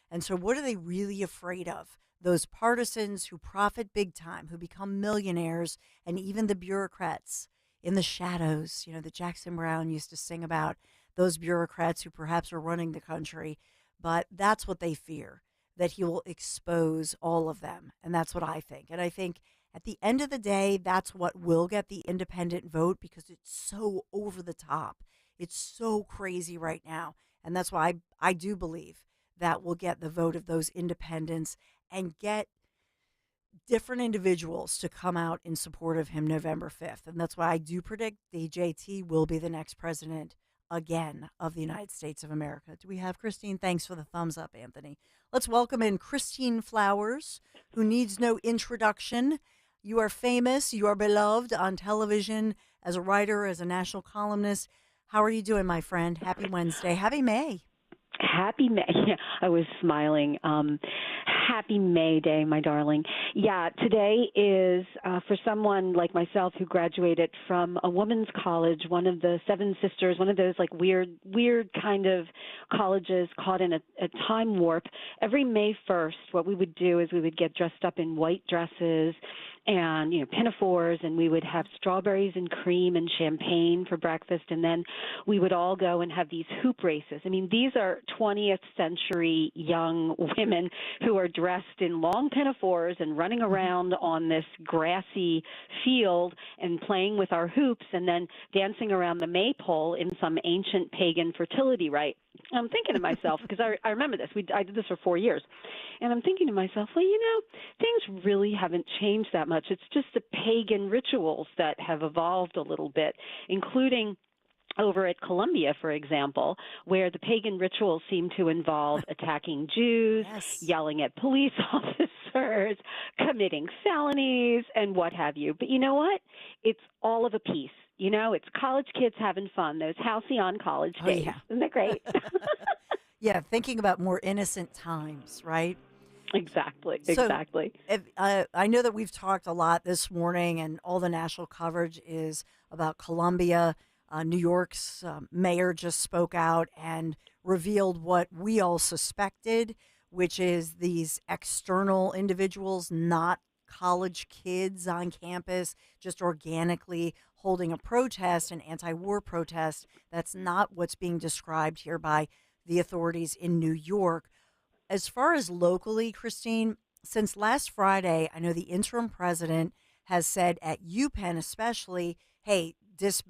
Speaker 2: And so what are they really afraid of? Those partisans who profit big time, who become millionaires, and even the bureaucrats in the shadows, that Jackson Brown used to sing about, those bureaucrats who perhaps are running the country. But that's what they fear, that he will expose all of them. And that's what I think. And I think at the end of the day, that's what will get the independent vote, because it's so over the top. It's so crazy right now. And that's why I do believe that will get the vote of those independents and get different individuals to come out in support of him November 5th. And that's why I do predict DJT will be the next president again of the United States of America. Do we have Christine? Thanks for the thumbs up, Anthony. Let's welcome in Christine Flowers, who needs no introduction. You are famous. You are beloved on television as a writer, as a national columnist. How are you doing, my friend? Happy Wednesday. Happy May.
Speaker 1: Happy May. I was smiling. Happy May Day, my darling. Yeah, today is for someone like myself who graduated from a women's college, one of the Seven Sisters, one of those like weird kind of colleges caught in a time warp. Every May 1st, what we would do is we would get dressed up in white dresses and, pinafores, and we would have strawberries and cream and champagne for breakfast, and then we would all go and have these hoop races. I mean, these are 20th century young women who are dressed in long pinafores and running around on this grassy field and playing with our hoops and then dancing around the maypole in some ancient pagan fertility rite. I'm thinking to myself, because I remember this. I did this for 4 years. And I'm thinking to myself, well, things really haven't changed that much. It's just the pagan rituals that have evolved a little bit, including over at Columbia, for example, where the pagan rituals seem to involve attacking Jews, yelling at police officers, committing felonies, and what have you. But you know what? It's all of a piece. It's college kids having fun, those halcyon college days.
Speaker 2: Yeah.
Speaker 1: Isn't that great?
Speaker 2: Yeah, thinking about more innocent times, right?
Speaker 1: Exactly.
Speaker 2: I know that we've talked a lot this morning, and all the national coverage is about Columbia. New York's mayor just spoke out and revealed what we all suspected, which is these external individuals, not college kids on campus, just organically holding a protest, an anti-war protest. That's not what's being described here by the authorities in New York. As far as locally, Christine, since last Friday, I know the interim president has said at UPenn especially, hey, disband